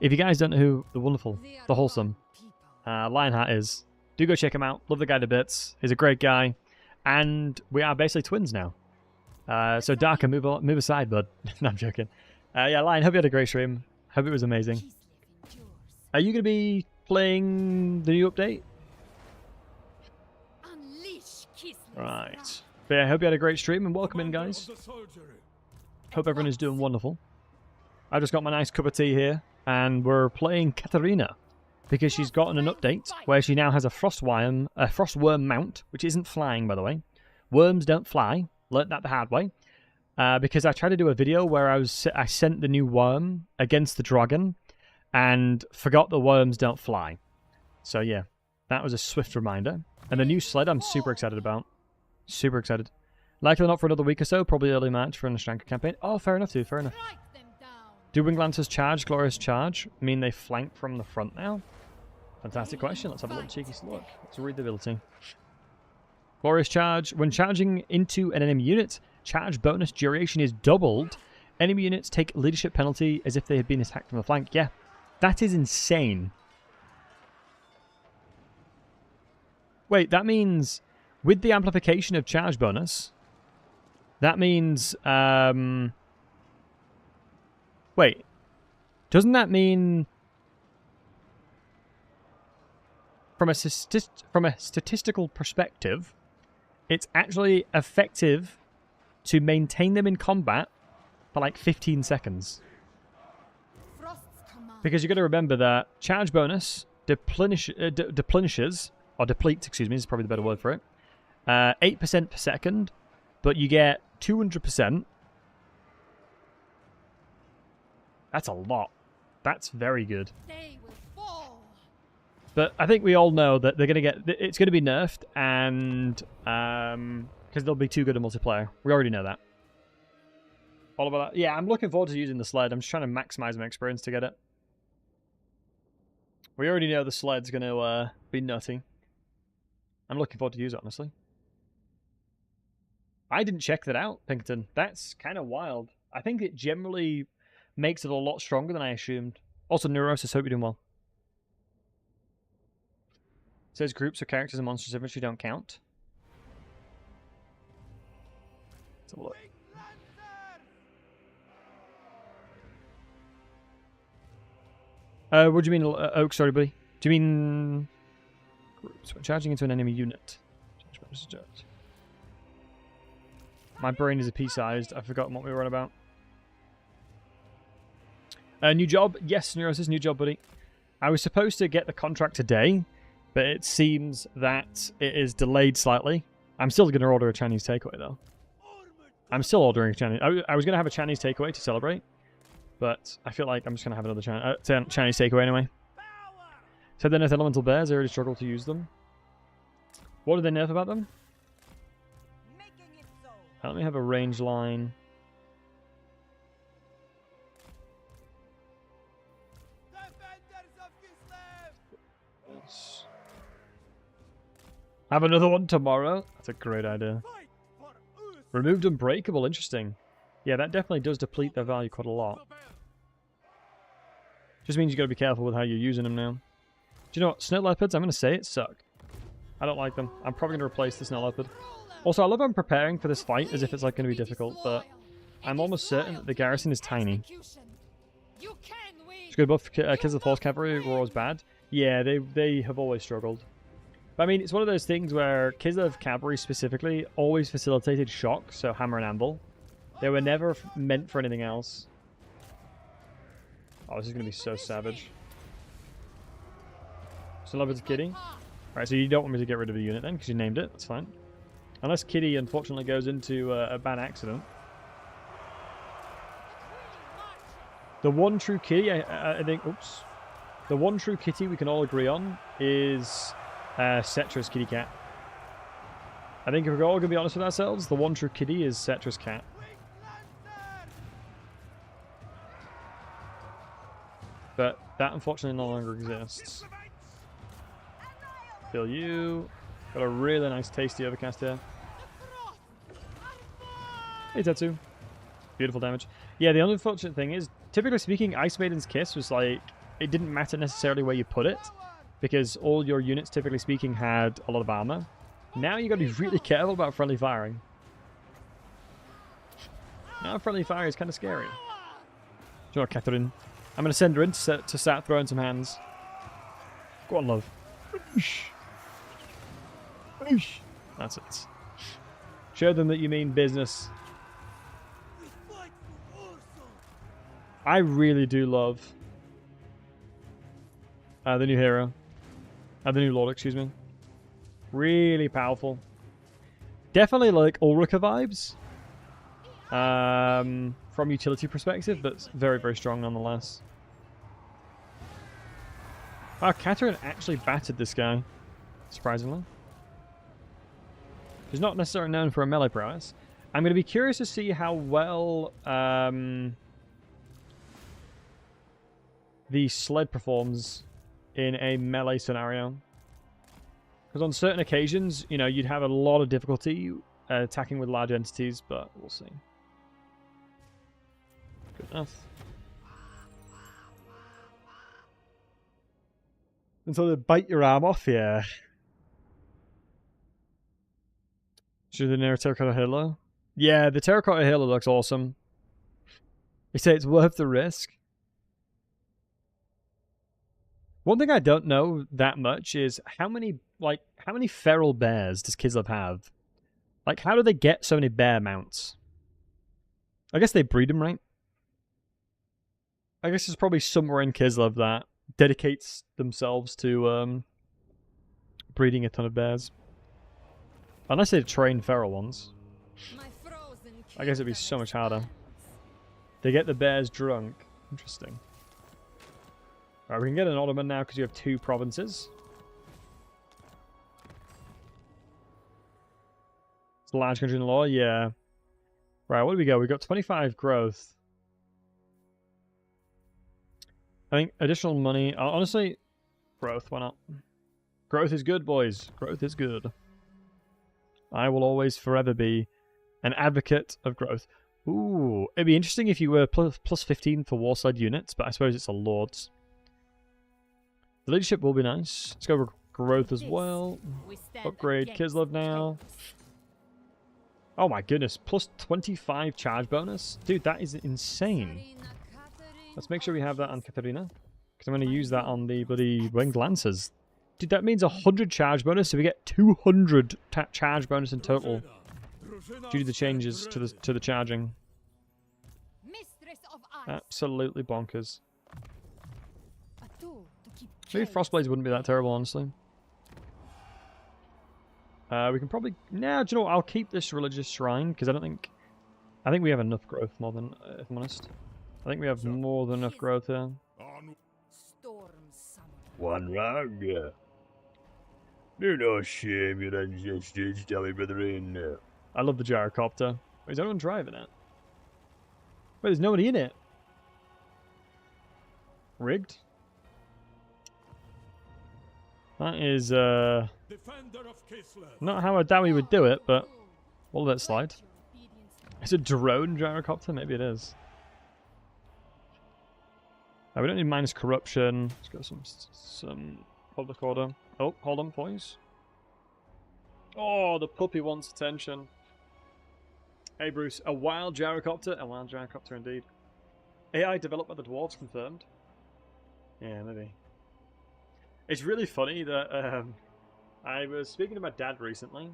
A: If you guys don't know who the wonderful, the wholesome Lionheart is, do go check him out. Love the guy to bits. He's a great guy. And we are basically twins now. So Darker, move aside, bud. No, I'm joking. Yeah, Lion, hope you had a great stream. Hope it was amazing. Are you going to be playing the new update? Right. But yeah, I hope you had a great stream and welcome in, guys. Hope everyone is doing wonderful. I just got my nice cup of tea here, and we're playing Katarina because she's gotten an update where she now has a frostworm mount, which isn't flying, by the way. Worms don't fly. Learned that the hard way. Because I tried to do a video where I sent the new worm against the dragon and forgot the worms don't fly. So yeah, that was a swift reminder. And the new sled I'm super excited about. Super excited. Likely not for another week or so, probably early March for an Astranka campaign. Oh, fair enough, dude, fair enough. Do Wing Lancers charge, Glorious Charge, mean they flank from the front now? Fantastic question. Let's have a little cheeky look. Let's read the ability. Glorious Charge. When charging into an enemy unit, charge bonus duration is doubled. Enemy units take leadership penalty as if they had been attacked from the flank. Yeah, that is insane. Wait, that means with the amplification of charge bonus, that means... Wait, doesn't that mean... From a statistical perspective, it's actually effective to maintain them in combat for like 15 seconds. Because you've got to remember that charge bonus deplenishes, or depletes, excuse me, is probably the better word for it, 8% per second, but you get 200%. That's a lot. That's very good. But I think we all know that they're gonna it's gonna be nerfed, and because they'll be too good at multiplayer. We already know that. All about that. Yeah, I'm looking forward to using the sled. I'm just trying to maximize my experience to get it. We already know the sled's gonna be nutty. I'm looking forward to use it, honestly. I didn't check that out, Pinkerton. That's kind of wild. I think it generally makes it a lot stronger than I assumed. Also, Neurosis, hope you're doing well. Says groups or characters and monsters inventory don't count. Let's have a look. What do you mean, Oak? Sorry, buddy. Do you mean groups when charging into an enemy unit? My brain is a pea-sized. I've forgotten what we were on about. New job? Yes, Neurosis, new job, buddy. I was supposed to get the contract today, but it seems that it is delayed slightly. I'm still going to order a Chinese takeaway, though. I'm still ordering a Chinese... I was going to have a Chinese takeaway to celebrate, but I feel like I'm just going to have another Chinese takeaway anyway. So they nerf elemental bears. I already struggle to use them. What do they nerf about them? Let me have a range line. Have another one tomorrow. That's a great idea. Removed unbreakable. Interesting. Yeah, that definitely does deplete their value quite a lot. Just means you got to be careful with how you're using them now. Do you know what? Snow leopards, I'm going to say it, suck. I don't like them. I'm probably going to replace the snow leopard. Also, I love how I'm preparing for this fight as if it's like going to be difficult, but I'm almost certain that the garrison is tiny. It's good buff. Kids of the Force Cavalry were always bad. Yeah, they have always struggled. But I mean, it's one of those things where Kislev Cavalry specifically always facilitated shock, so hammer and anvil. They were never meant for anything else. Oh, this is going to be so savage. So Leopard's Kitty. Alright, so you don't want me to get rid of the unit then, because you named it. That's fine. Unless Kitty, unfortunately, goes into a bad accident. The one true Kitty, I think... Oops. The one true Kitty we can all agree on is Cetra's Kitty Cat. I think if we're all going to be honest with ourselves, the one true Kitty is Cetra's cat. But that unfortunately no longer exists. Kill you. Got a really nice tasty overcast here. Hey Tetsu. Beautiful damage. Yeah, the unfortunate thing is, typically speaking, Ice Maiden's Kiss was like, it didn't matter necessarily where you put it, because all your units, typically speaking, had a lot of armor. Now you got to be really careful about friendly firing. Now friendly fire is kind of scary. Do you know what, Katarina? I'm going to send her in to start throwing some hands. Go on, love. That's it. Show them that you mean business. I really do love the new hero. The new lord, excuse me. Really powerful. Definitely like Ulrika vibes. From utility perspective, but very, very strong nonetheless. Wow, Katarina actually battered this guy. Surprisingly. She's not necessarily known for a melee prowess. I'm going to be curious to see how well the sled performs in a melee scenario. Because on certain occasions, you know, you'd have a lot of difficulty attacking with large entities, but we'll see. Good enough. Until they bite your arm off, yeah. Should the near terracotta halo? Yeah, the terracotta halo looks awesome. They say it's worth the risk. One thing I don't know that much is how many feral bears does Kislev have? Like, how do they get so many bear mounts? I guess they breed them, right? I guess there's probably somewhere in Kislev that dedicates themselves to breeding a ton of bears. Unless they train feral ones. I guess it'd be so much harder. They get the bears drunk. Interesting. Alright, we can get an Ottoman now because you have 2 provinces. It's a large country in law, yeah. Right, what do we go? We got 25 growth. I think additional money. Honestly, growth, why not? Growth is good, boys. Growth is good. I will always forever be an advocate of growth. Ooh, it'd be interesting if you were plus 15 for war sled units, but I suppose it's a lord's. The leadership will be nice. Let's go with growth as well. Upgrade Kislev now. Oh my goodness, plus 25 charge bonus? Dude, that is insane. Let's make sure we have that on Katarina, because I'm going to use that on the bloody winged lancers. Dude, that means 100 charge bonus, so we get 200 charge bonus in total due to the changes to the charging. Absolutely bonkers. Maybe Frostblades wouldn't be that terrible, honestly. We can probably... Nah, do you know what? I'll keep this religious shrine, because I think we have enough growth, more than... if I'm honest. I think we have more than enough growth here.
D: One wrong. Do no shame your ancestors, tell me, brethren.
A: I love the gyrocopter. Wait, is anyone driving it? Wait, there's nobody in it. Rigged? That is
B: Defender of Kislev.
A: not how I doubt we would do it, but we'll let it slide. Is it drone gyrocopter? Maybe it is. We don't need minus corruption. Let's go some public order. Oh, hold on, boys. Oh, the puppy wants attention. Hey, Bruce. A wild gyrocopter? A wild gyrocopter indeed. AI developed by the dwarves confirmed. Yeah, maybe. It's really funny that I was speaking to my dad recently,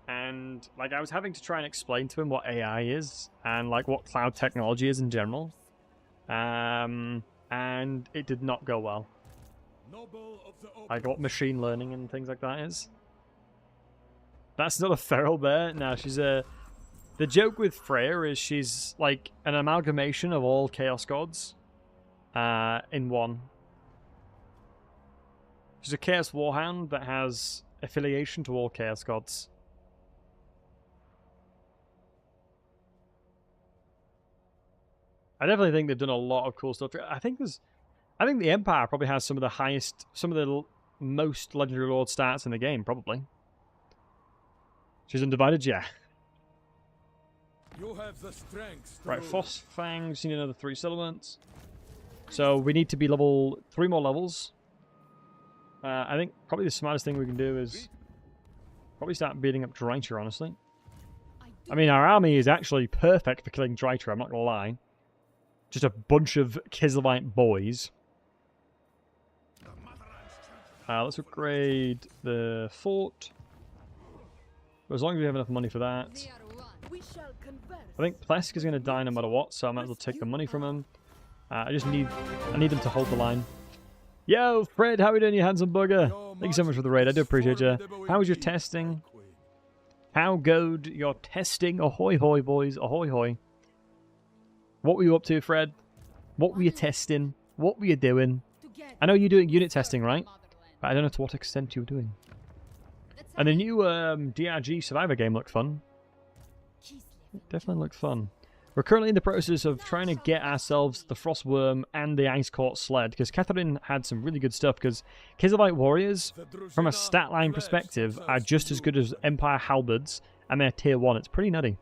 A: and like I was having to try and explain to him what AI is and like what cloud technology is in general. And it did not go well. Like what machine learning and things like that is. That's not a feral bear. No, she's a... The joke with Freya is she's like an amalgamation of all Chaos Gods in one. She's a Chaos Warhound that has affiliation to all Chaos Gods. I definitely think they've done a lot of cool stuff. I think the Empire probably has some of the most Legendary Lord stats in the game, probably. She's undivided, yeah.
B: You have the strength.
A: Right, Fang, just need another 3 settlements. So we need to be level 3 more levels. I think probably the smartest thing we can do is probably start beating up Dryter, honestly. I mean, our army is actually perfect for killing Dryter, I'm not going to lie. Just a bunch of Kislev boys. Let's upgrade the fort. But as long as we have enough money for that. I think Plesk is going to die no matter what, so I might as well take the money from him. I need them to hold the line. Yo, Fred, how are we doing, you handsome bugger? Thank you so much for the raid, I do appreciate you. How was your testing? How good your testing? Ahoy hoy, boys, ahoy hoy. What were you up to, Fred? What were you testing? What were you doing? I know you're doing unit testing, right? But I don't know to what extent you were doing. And the new DRG Survivor game looked fun. It definitely looked fun. We're currently in the process of trying to get ourselves the Frostworm and the Ice Court Sled, because Katarina had some really good stuff, because Kislev Warriors, from a stat line perspective, are just as good as Empire Halberds, and they're tier 1. It's pretty nutty.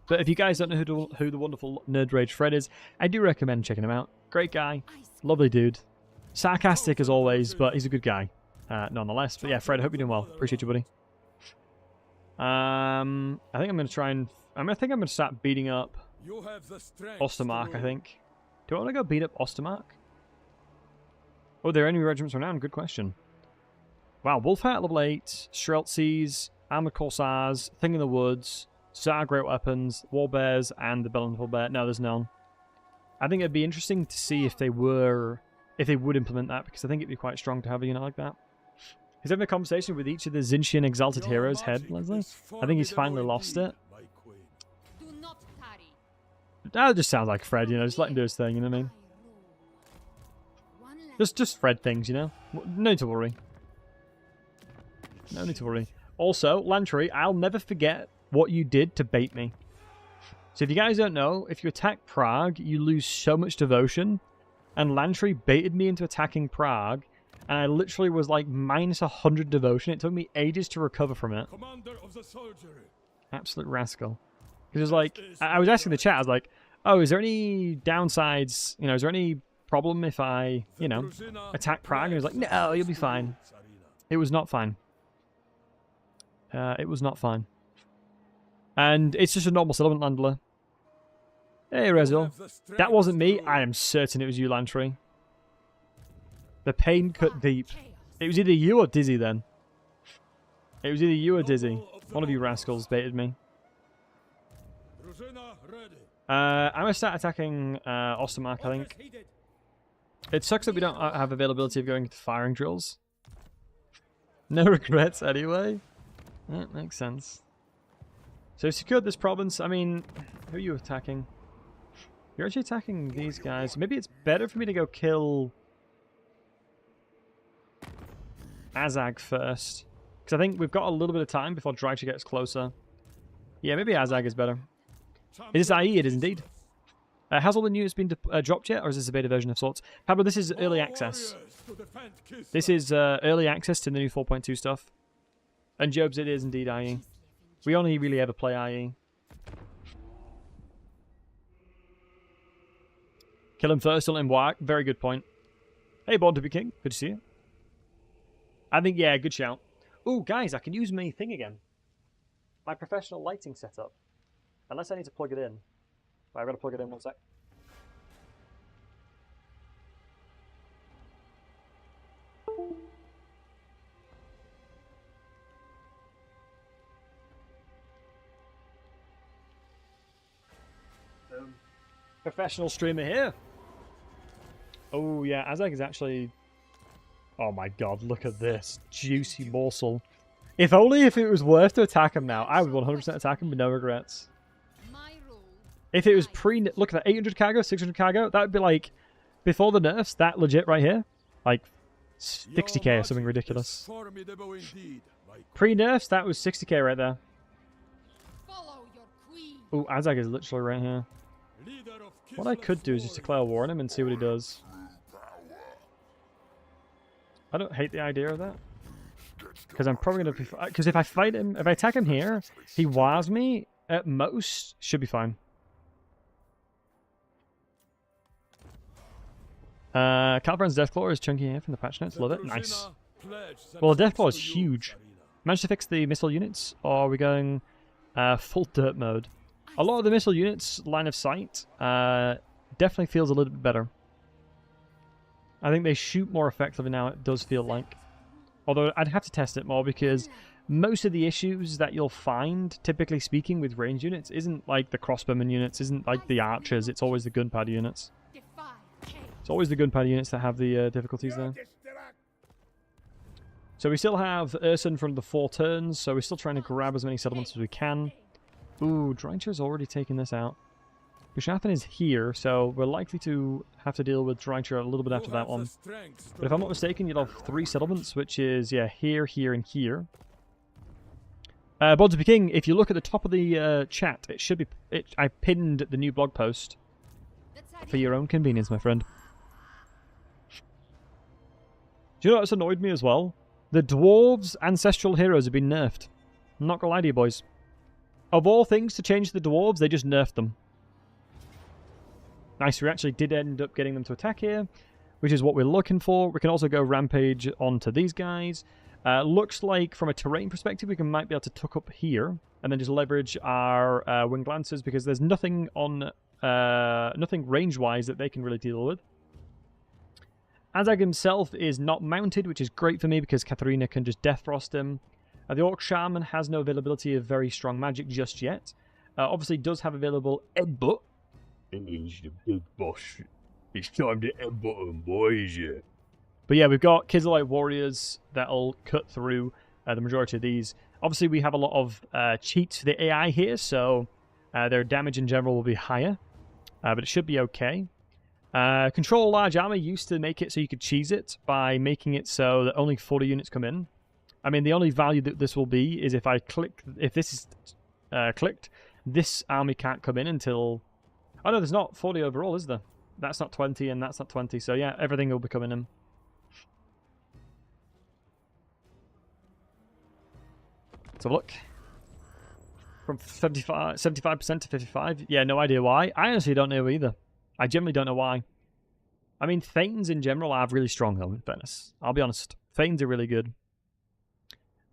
A: But if you guys don't know who the wonderful Nerd Rage Fred is, I do recommend checking him out. Great guy, lovely dude. Sarcastic as always, but he's a good guy, nonetheless. But yeah, Fred, I hope you're doing well. Appreciate you, buddy. I think I'm going to try and... I think I'm going to start beating up Ostermark, I think. Do I want to go beat up Ostermark? Oh, are there any regiments renowned? Good question. Wow, Wolfheart level 8, Streltsies, Armored Corsairs, Thing in the Woods, Tsar Great Weapons, War Bears, and the Bountiful Bear. No, there's none. I think it'd be interesting to see if they would implement that, because I think it'd be quite strong to have a unit like that. He's having a conversation with each of the Zinchian Exalted Heroes' head, Leslie. I think he's finally lost it. That just sounds like Fred, you know, just let him do his thing, you know what I mean? Just Fred things, you know? No need to worry. No need to worry. Also, Lantry, I'll never forget what you did to bait me. So if you guys don't know, if you attack Prague, you lose so much devotion. And Lantry baited me into attacking Prague, and I literally was like minus 100 devotion. It took me ages to recover from it.
B: Commander of the soldiery.
A: Absolute rascal. Because it was like, I was asking the chat, I was like, oh, is there any downsides, you know, is there any problem if I, you know, attack Prague? And he was like, no, you'll be fine. It was not fine. It was not fine. And it's just a normal settlement landler. Hey, Rezil. That wasn't me. I am certain it was you, Lantry. The pain cut deep. It was either you or Dizzy then. It was either you or Dizzy. One of you rascals baited me. I'm going to start attacking Ostermark, I think. It sucks that we don't have availability of going to firing drills. No regrets anyway. That makes sense. So we've secured this province. I mean, who are you attacking? You're actually attacking these guys. Maybe it's better for me to go kill Azag first. Because I think we've got a little bit of time before Drycher gets closer. Yeah, maybe Azag is better. Is this IE? It is indeed. Has all the news been dropped yet, or is this a beta version of sorts? However, this is early access. This is early access to the new 4.2 stuff. And Jobs, it is indeed IE. We only really ever play IE. Kill him first, don't let him whack. Very good point. Hey, Born to be King. Good to see you. I think, yeah, good shout. Ooh, guys, I can use my thing again. My professional lighting setup. Unless I need to plug it in. Right, I've got to plug it in 1 sec. Professional streamer here. Oh yeah, Azag is actually... Oh my god, look at this. Juicy morsel. If only if it was worth to attack him now, I would 100% attack him with no regrets. If it was pre... Look at that, 800 cargo, 600 cargo, that would be like... Before the nerfs, that legit right here. Like, 60k or something ridiculous. Pre-nerfs, that was 60k right there. Oh, Azag is literally right here. What I could do is just declare war on him and see what he does. I don't hate the idea of that. Because I'm probably going to be... Because if I fight him... If I attack him here, he wars me, at most, should be fine. Calverin's Deathclaw is chunky here from the patch notes. Love it. Nice. Well, the Deathclaw is huge. Managed to fix the missile units, or are we going full dirt mode? A lot of the missile units, line of sight, definitely feels a little bit better. I think they shoot more effectively now, it does feel like. Although I'd have to test it more because most of the issues that you'll find, typically speaking, with range units isn't like the crossbowman units, isn't like the archers, it's always the gunpowder units. It's always the gunpowder units that have the difficulties there. So we still have Urson from the 4 turns, so we're still trying to grab as many settlements as we can. Ooh, Drycher's already taken this out. Bishathan is here, so we're likely to have to deal with Drycher a little bit after that one. But if I'm not mistaken, you'll have 3 settlements, which is, yeah, here, here, and here. Bods of King, if you look at the top of the chat, it should be... I pinned the new blog post for your own convenience, my friend. Do you know what's annoyed me as well? The Dwarves' ancestral heroes have been nerfed. I'm not gonna lie to you, boys. Of all things to change the Dwarves, they just nerfed them. Nice, we actually did end up getting them to attack here, which is what we're looking for. We can also go rampage onto these guys. Looks like, from a terrain perspective, we might be able to tuck up here, and then just leverage our winged lancers, because there's nothing on... nothing range-wise that they can really deal with. Azag himself is not mounted, which is great for me, because Katarina can just Death Frost him. The Orc Shaman has no availability of very strong magic just yet. Obviously does have available Headbutt.
D: He's the big boss. It's time to headbutt him, boys, yeah.
A: But yeah, we've got Kizilite Warriors that'll cut through the majority of these. Obviously, we have a lot of cheats for the AI here, so their damage in general will be higher. But it should be okay. Control a large army used to make it so you could cheese it by making it so that only 40 units come in. I mean, the only value that this will be is if I click... If this is clicked, this army can't come in until... Oh no, there's not 40 overall, is there? That's not 20 and that's not 20, so yeah, everything will be coming in. Let's have a look. From 75% to 55. Yeah, no idea why. I honestly don't know either. I generally don't know why. I mean, Thanes in general are really strong, though, in fairness. I'll be honest. Thanes are really good.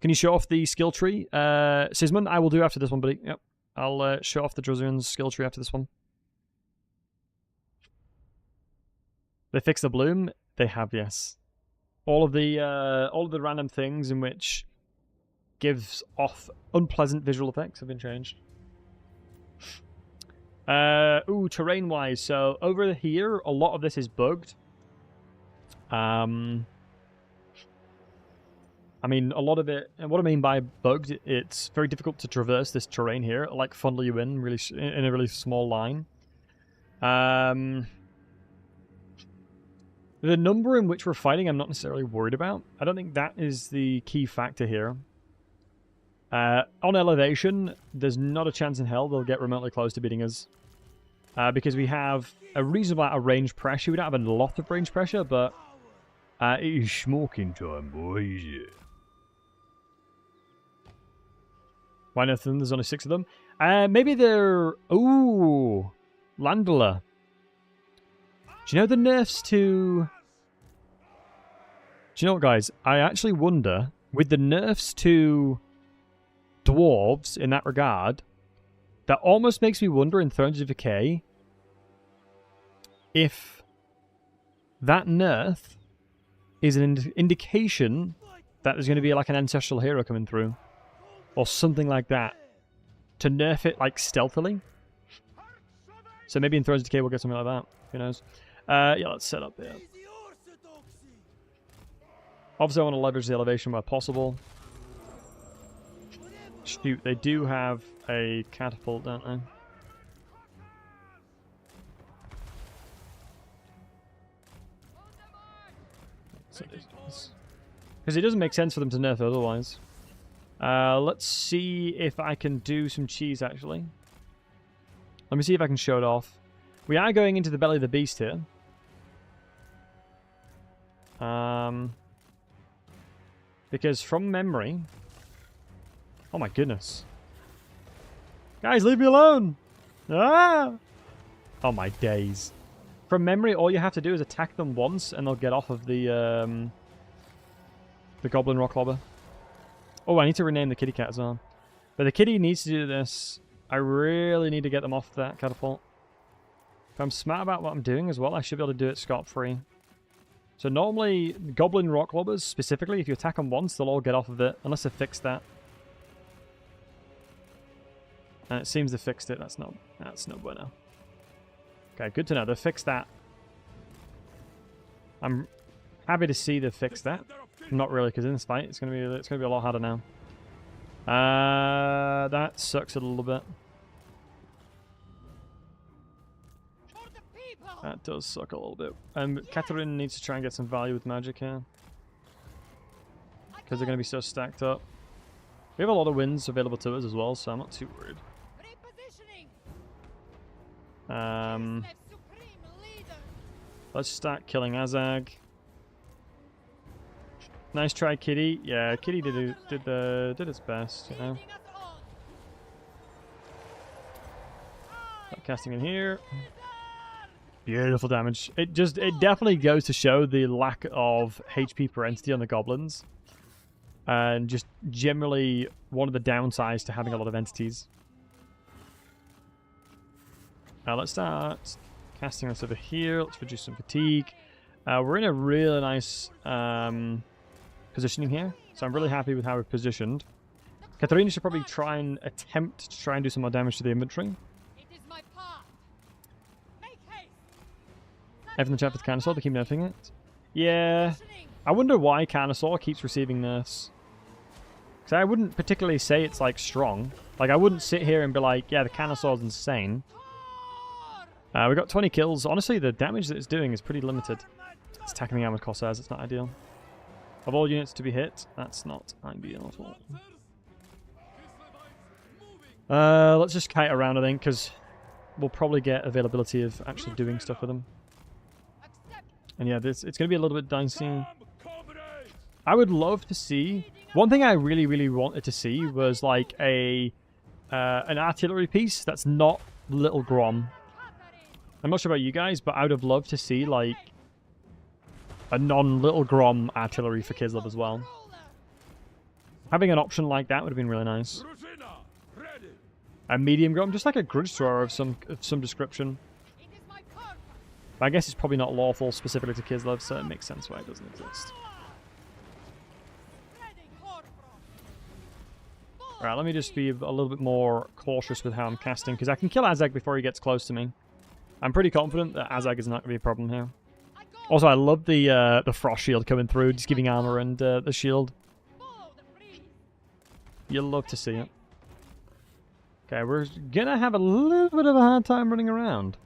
A: Can you show off the skill tree? Sisman, I will do after this one, buddy. Yep. I'll show off the Drazian's skill tree after this one. They fixed the bloom? They have, yes. All of the random things in which gives off unpleasant visual effects have been changed. Ooh, terrain-wise. So, over here, a lot of this is bugged. I mean, a lot of it... And what I mean by bugged, it's very difficult to traverse this terrain here. Like, funnel you in really in a really small line. The number in which we're fighting, I'm not necessarily worried about. I don't think that is the key factor here. On elevation, there's not a chance in hell they'll get remotely close to beating us. because we have a reasonable amount of range pressure. We don't have a lot of range pressure, but it is smoking time, boys. Yeah. Why nothing? There's only 6 of them. Maybe they're... Ooh! Landler. Do you know the nerfs to... Do you know what, guys? I actually wonder, with the nerfs to dwarves in that regard, that almost makes me wonder in Thrones of Decay if that nerf is an indication that there's going to be like an ancestral hero coming through. Or something like that. To nerf it like stealthily. So maybe in Thrones of Decay we'll get something like that. Who knows? Yeah, let's set up here. Obviously I want to leverage the elevation where possible. Shoot, they do have a catapult, don't they? Because it doesn't make sense for them to nerf it otherwise. Let's see if I can do some cheese, actually. Let me see if I can show it off. We are going into the belly of the beast here. Because from memory... Oh my goodness. Guys, leave me alone! Ah! Oh my days. From memory, all you have to do is attack them once and they'll get off of the Goblin Rock Lobber. Oh, I need to rename the kitty cat as well. But the kitty needs to do this. I really need to get them off that catapult. If I'm smart about what I'm doing as well, I should be able to do it scot-free. So normally, Goblin Rock Lobbers, specifically, if you attack them once, they'll all get off of it. Unless they fixed that. And it seems they fixed it. That's no bueno. Okay, good to know. They fixed that. I'm happy to see they fixed that. Not really, because in this fight, it's gonna be a lot harder now. That sucks a little bit. That does suck a little bit. Katarina needs to try and get some value with magic here. Because they're going to be so stacked up. We have a lot of wins available to us as well, so I'm not too worried. Let's start killing Azag. Nice try, Kitty. Yeah, Kitty did its best, you know. Start casting in here. Beautiful damage. It definitely goes to show the lack of HP per entity on the goblins. And just generally one of the downsides to having a lot of entities. Now let's start casting this over here. Let's reduce some fatigue. We're in a really nice positioning here. So I'm really happy with how we're positioned. Katarina should probably try and attempt to try and do some more damage to the inventory. Everything in the chat for the Carnosaur, they keep nerfing it. Yeah. I wonder why Carnosaur keeps receiving nerfs. Because I wouldn't particularly say it's, like, strong. Like, I wouldn't sit here and be like, yeah, the Carnosaur's insane. We got 20 kills. Honestly, the damage that it's doing is pretty limited. It's attacking the armored Corsairs. It's not ideal. Of all units to be hit, that's not ideal at all. Let's just kite around, I think, because we'll probably get availability of actually doing stuff with them. And yeah, it's going to be a little bit dicey. I would love to see... One thing I really, really wanted to see was like an artillery piece that's not Little Grom. I'm not sure about you guys, but I would have loved to see like a non-Little Grom artillery for Kislev as well. Having an option like that would have been really nice. A medium Grom, just like a grudge thrower of some description. But I guess it's probably not lawful specifically to Kislev, so it makes sense why it doesn't exist. Alright, let me just be a little bit more cautious with how I'm casting, because I can kill Azag before he gets close to me. I'm pretty confident that Azag is not going to be a problem here. Also, I love the frost shield coming through, just giving armor and the shield. You'll love to see it. Okay, we're going to have a little bit of a hard time running around.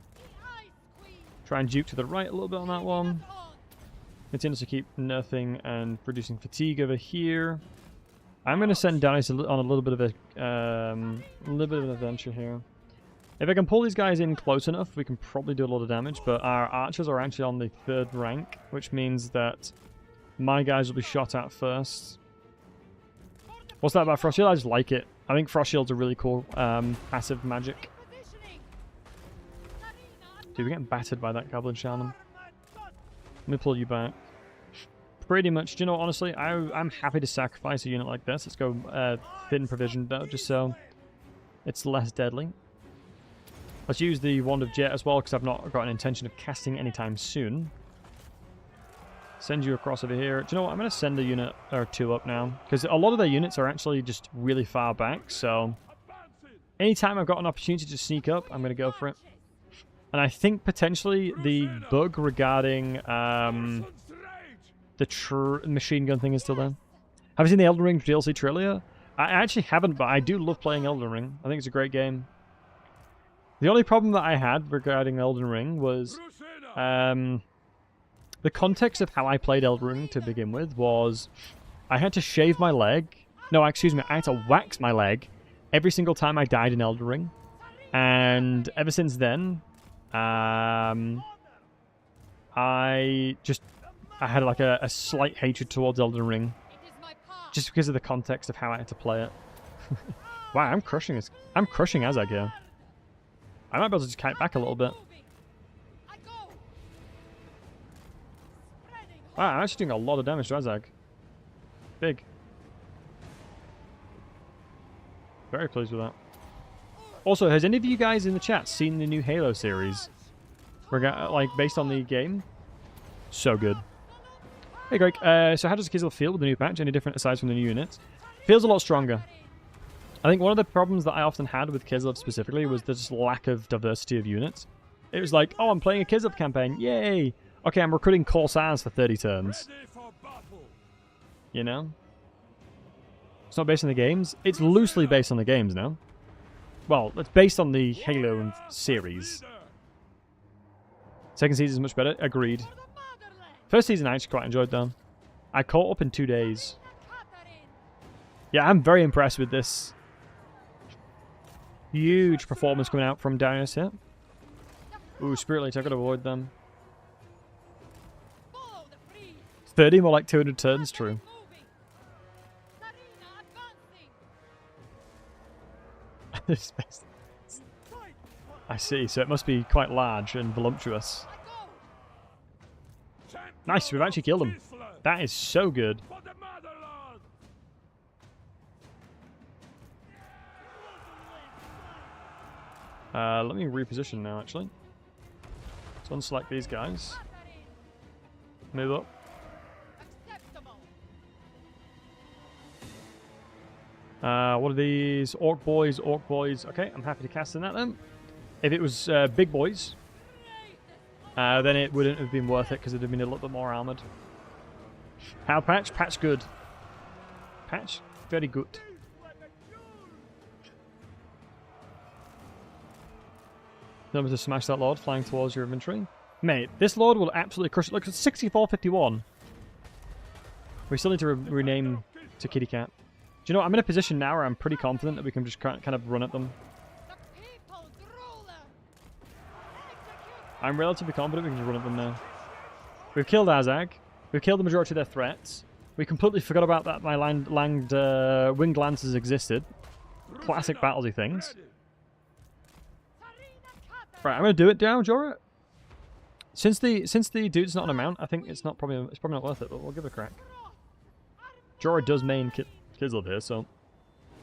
A: Try and juke to the right a little bit on that one. Continue to keep nerfing and reducing fatigue over here. I'm going to send Dice on a little bit of an adventure here. If I can pull these guys in close enough, we can probably do a lot of damage, but our archers are actually on the 3rd rank, which means that my guys will be shot at first. What's that about Frost Shield? I just like it. I think Frost Shield's a really cool passive magic. Dude, we're getting battered by that Goblin Shaman. Let me pull you back. Pretty much, do you know what, honestly, I'm happy to sacrifice a unit like this. Let's go thin provision though, just so it's less deadly. Let's use the Wand of Jet as well, because I've not got an intention of casting anytime soon. Send you across over here. Do you know what? I'm going to send a unit or 2 up now, because a lot of their units are actually just really far back, so anytime I've got an opportunity to sneak up, I'm going to go for it. And I think potentially the bug regarding the machine gun thing is still there. Have you seen the Elden Ring DLC trailer? I actually haven't, but I do love playing Elden Ring. I think it's a great game. The only problem that I had regarding Elden Ring was the context of how I played Elden Ring to begin with was I had to shave my leg. No, excuse me, I had to wax my leg every single time I died in Elden Ring. And ever since then, I had like a slight hatred towards Elden Ring. Just because of the context of how I had to play it. Wow, I'm crushing Azag here. I might be able to just kite back a little bit. Wow, I'm actually doing a lot of damage to Azag. Big. Very pleased with that. Also, has any of you guys in the chat seen the new Halo series? Like, based on the game? So good. Hey Greg, so how does Kislev feel with the new patch? Any different aside from the new units? Feels a lot stronger. I think one of the problems that I often had with Kislev specifically was the just lack of diversity of units. It was like, oh, I'm playing a Kislev campaign, yay! Okay, I'm recruiting Corsairs for 30 turns. You know? It's not based on the games. It's loosely based on the games now. Well, it's based on the Halo series. Second season is much better. Agreed. First season I actually quite enjoyed though. I caught up in 2 days. Yeah, I'm very impressed with this. Huge performance coming out from Darius here. Ooh, Spirit Lights, I've got to avoid them. 30, more like 200 turns, true. I see, so it must be quite large and voluptuous. Nice, we've actually killed him. That is so good. Let me reposition now, actually. Let's unselect these guys. Move up. What are these? Orc boys, Orc boys. Okay, I'm happy to cast in that then. If it was big boys, then it wouldn't have been worth it because it'd have been a little bit more armored. How patch? Patch good. Patch very good. Number to smash that lord flying towards your inventory. Mate, this lord will absolutely crush it. Look, it's 6451. We still need to rename to Kitty Cat. Do you know what? I'm in a position now where I'm pretty confident that we can just kind of run at them. I'm relatively confident we can just run at them now. We've killed Azag. We've killed the majority of their threats. We completely forgot about that my winged lances existed. Classic Battlesey things. Right, I'm gonna do it down, Jorah. Since the dude's not on a mount, I think it's probably not worth it, but we'll give it a crack. Jorah does main Kislev here, so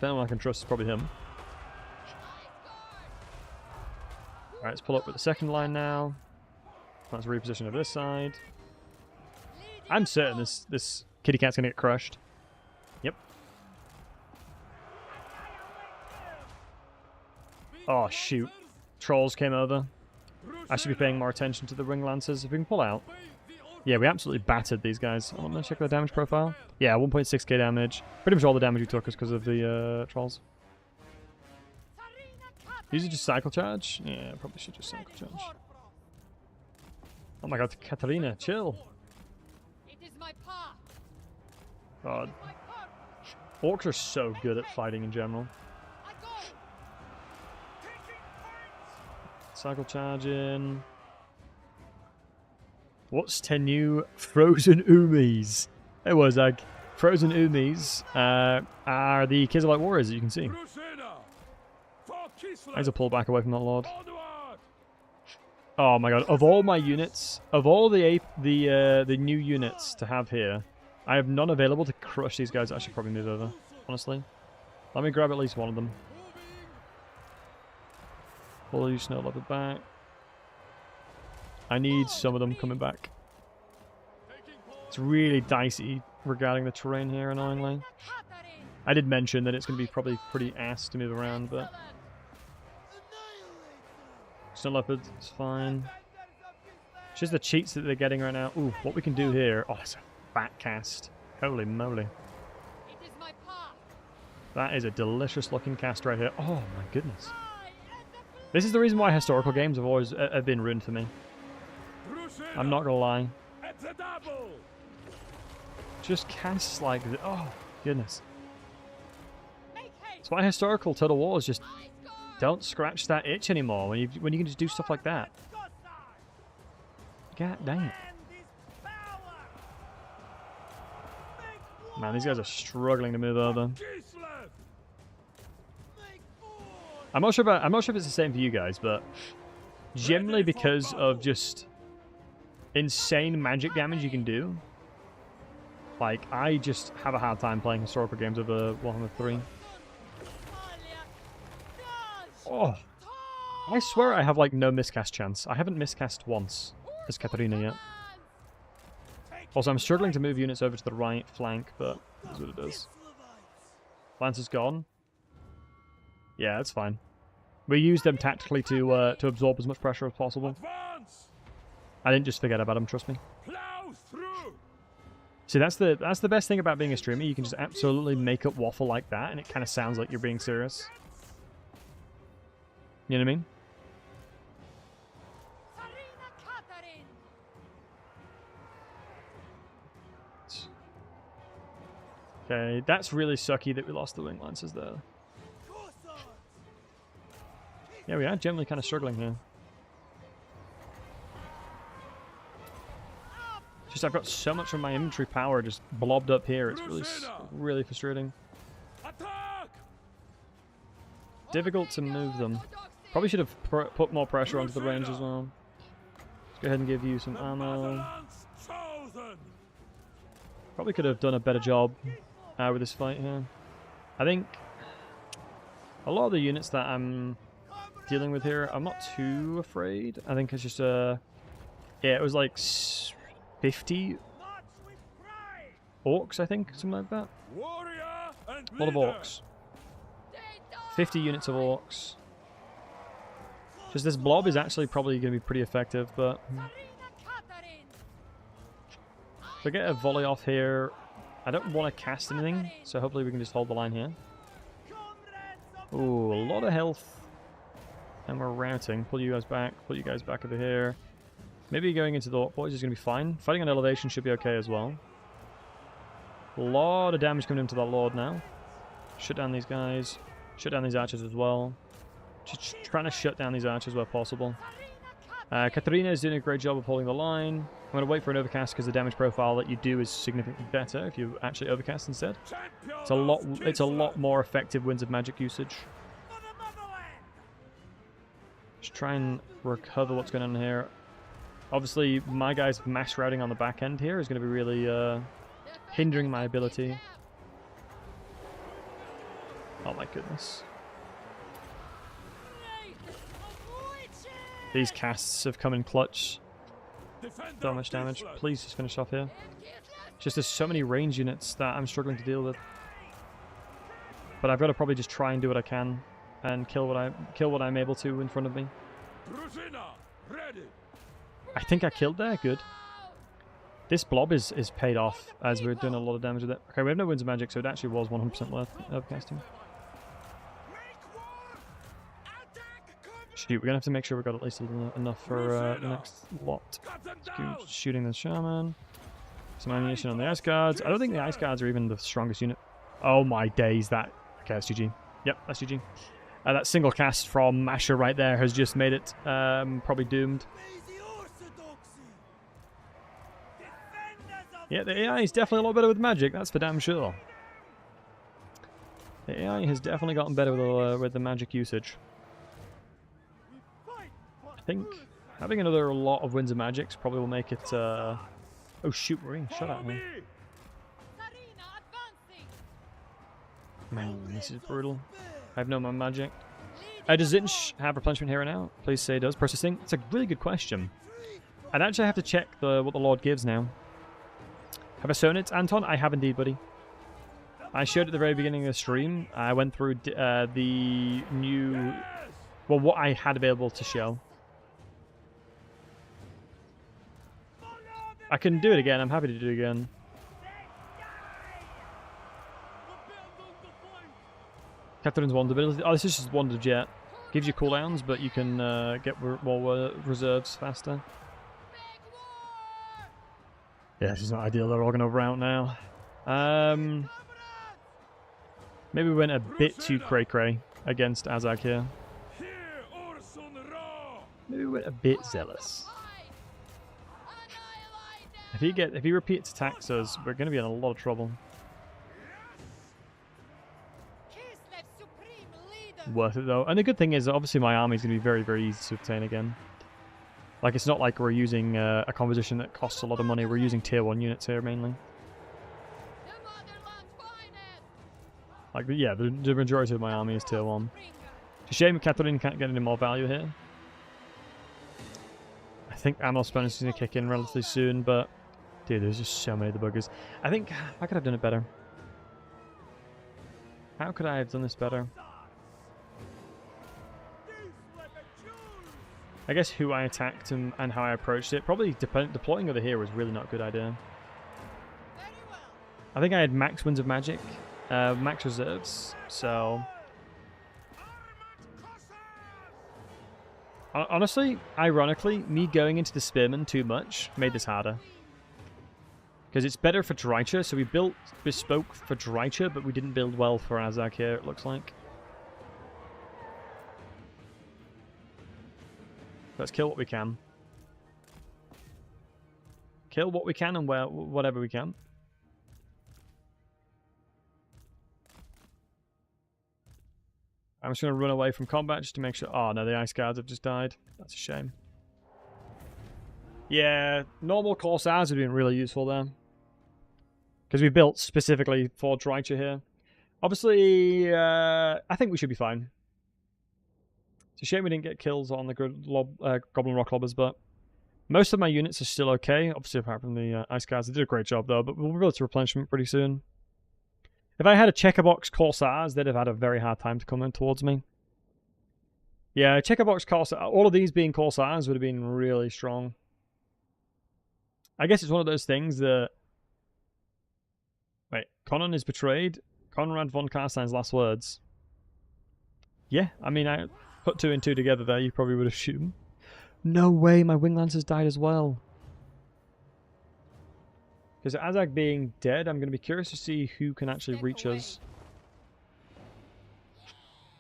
A: the only one I can trust is probably him. Alright, let's pull up with the second line now. Let's reposition over this side. I'm certain this kitty cat's gonna get crushed. Yep. Oh shoot. Trolls came over. I should be paying more attention to the ring lancers if we can pull out. Yeah, we absolutely battered these guys. I'm gonna check their damage profile. Yeah, 1.6k damage. Pretty much all the damage we took is because of the trolls. Use it just cycle charge? Yeah, probably should just cycle charge. Oh my god, Katarina, chill. God. Orcs are so good at fighting in general. Cycle charging. What's 10 new frozen umis? It was like frozen umis are the Kizilite warriors that you can see.
B: Crusader! For Kislev!
A: I need to pull back away from that lord.
B: Onward!
A: Oh my god! Of all my units, of all the new units to have here, I have none available to crush these guys. I should probably move over. Honestly, let me grab at least one of them. Pull you snow leopard back. I need some of them coming back. It's really dicey regarding the terrain here, annoyingly. I did mention that it's going to be probably pretty ass to move around, but snow leopard is fine. It's just the cheats that they're getting right now. Ooh, what we can do here. Oh, it's a fat cast. Holy moly.
C: It is my path.
A: That is a delicious looking cast right here. Oh my goodness. This is the reason why historical games have always been ruined for me.
B: Crusader!
A: I'm not gonna lie.
B: At the double!
A: Just casts like this. Oh goodness.
C: Make haste.
A: That's why historical Total War is just
C: I score.
A: don't scratch that itch anymore when you can just do stuff like that. God dang it. Man, these guys are struggling to move over.
B: Kislev!
A: I'm not sure if it's the same for you guys, but generally because of just insane magic damage you can do, like I just have a hard time playing historical games over Warhammer 3. Oh, I swear I have like no miscast chance. I haven't miscast once as Katarina yet. Also, I'm struggling to move units over to the right flank, but that's what it is. Lance is gone. Yeah, that's fine. We use them tactically to absorb as much pressure as possible.
B: Advance!
A: I didn't just forget about them, trust me.
B: Plow through!
A: See, that's the best thing about being a streamer. You can just absolutely make up waffle like that, and it kind of sounds like you're being serious. You know what I mean? Okay, that's really sucky that we lost the wing lancers there. Yeah, we are generally kind of struggling here. Just I've got so much of my inventory power just blobbed up here. It's really frustrating.
B: Attack!
A: Difficult to move them. Probably should have put more pressure onto the range as well. Let's go ahead and give you some ammo. Probably could have done a better job with this fight here. I think a lot of the units that I'm dealing with here, I'm not too afraid. I think it's just yeah, it was like 50 orcs, I think, something like that. A lot of orcs. 50 units of orcs. Just this blob is actually probably going to be pretty effective, but if I get a volley off here, I don't want to cast anything, so hopefully we can just hold the line here. Ooh, a lot of health. And we're routing. Pull you guys back. Pull you guys back over here. Maybe going into the Orc Boys is going to be fine. Fighting on elevation should be okay as well. A lot of damage coming into that Lord now. Shut down these guys. Shut down these archers as well. Just trying to shut down these archers where possible. Katarina is doing a great job of holding the line. I'm going to wait for an overcast because the damage profile that you do is significantly better if you actually overcast instead. It's a lot more effective Winds of Magic usage. Just try and recover what's going on here. Obviously, my guys mass routing on the back end here is going to be really hindering my ability. Oh my goodness. These casts have come in clutch. So much damage. Please just finish off here. Just there's so many range units that I'm struggling to deal with. But I've got to probably just try and do what I can and kill what I'm able to in front of me. I think I killed there. Good. This blob is paid off as we're doing a lot of damage with it. Okay, we have no Winds of Magic, so it actually was 100% worth overcasting. Shoot, we're gonna have to make sure we've got at least enough for the next lot. Shooting the shaman. Some ammunition on the ice guards. I don't think the ice guards are even the strongest unit. Oh my days, that... Okay, that's GG. Yep, that's GG. That single cast from Masher right there has just made it probably doomed. Yeah, the AI is definitely a lot better with magic, that's for damn sure. The AI has definitely gotten better with the magic usage. I think having another lot of Winds of Magics probably will make it... Oh shoot, we're being shot at me.
C: Katarina advancing.
A: Man, this is brutal. I have no more magic. Does Zinch have replenishment here and now? Please say it does. Processing? It's a really good question. I'd actually have to check what the Lord gives now. Have I shown it, Anton? I have indeed, buddy. I showed at the very beginning of the stream. I went through the new... Well, what I had available to show. I can do it again. I'm happy to do it again. Katarina's Wonder ability. Oh, this is just Wonder Jet. Gives you cooldowns, but you can get more reserves faster. Yeah, this is not ideal. They're all going to rout now. Maybe we went a bit too cray-cray against Azag here. Maybe we went a bit zealous. If he repeats attacks us, we're going to be in a lot of trouble. Worth it though. And the good thing is, obviously, my army is going to be very, very easy to obtain again. Like, it's not like we're using a composition that costs a lot of money. We're using tier 1 units here mainly. Like, yeah, the majority of my army is tier 1. It's a shame Katarina can't get any more value here. I think ammo bonus is going to kick in relatively soon, but... Dude, there's just so many of the buggers. I think... I could have done it better. How could I have done this better? I guess who I attacked and how I approached it. Probably deploying over here was really not a good idea. I think I had max Winds of Magic, max reserves, so... Honestly, ironically, me going into the Spearman too much made this harder. Because it's better for Dreicher, so we built bespoke for Dreicher, but we didn't build well for Azag here, it looks like. Let's kill what we can. Kill what we can and whatever we can. I'm just going to run away from combat just to make sure... Oh, no, the Ice Guards have just died. That's a shame. Yeah, normal Corsairs would have been really useful there. Because we built specifically for Dreicher here. Obviously, I think we should be fine. It's a shame we didn't get kills on the Goblin Rock Lobbers, but most of my units are still okay. Obviously, apart from the Ice Guards. They did a great job, though, but we'll be able to replenishment pretty soon. If I had a Checkerbox Corsairs, they'd have had a very hard time to come in towards me. Yeah, Checkerbox Corsairs, all of these being Corsairs would have been really strong. I guess it's one of those things that... Wait, Conan is betrayed? Conrad von Karstein's last words. Yeah, I mean, I put 2 and 2 together there, you probably would assume. No way, my Wing Lancers died as well. Because Azag being dead, I'm going to be curious to see who can actually reach us.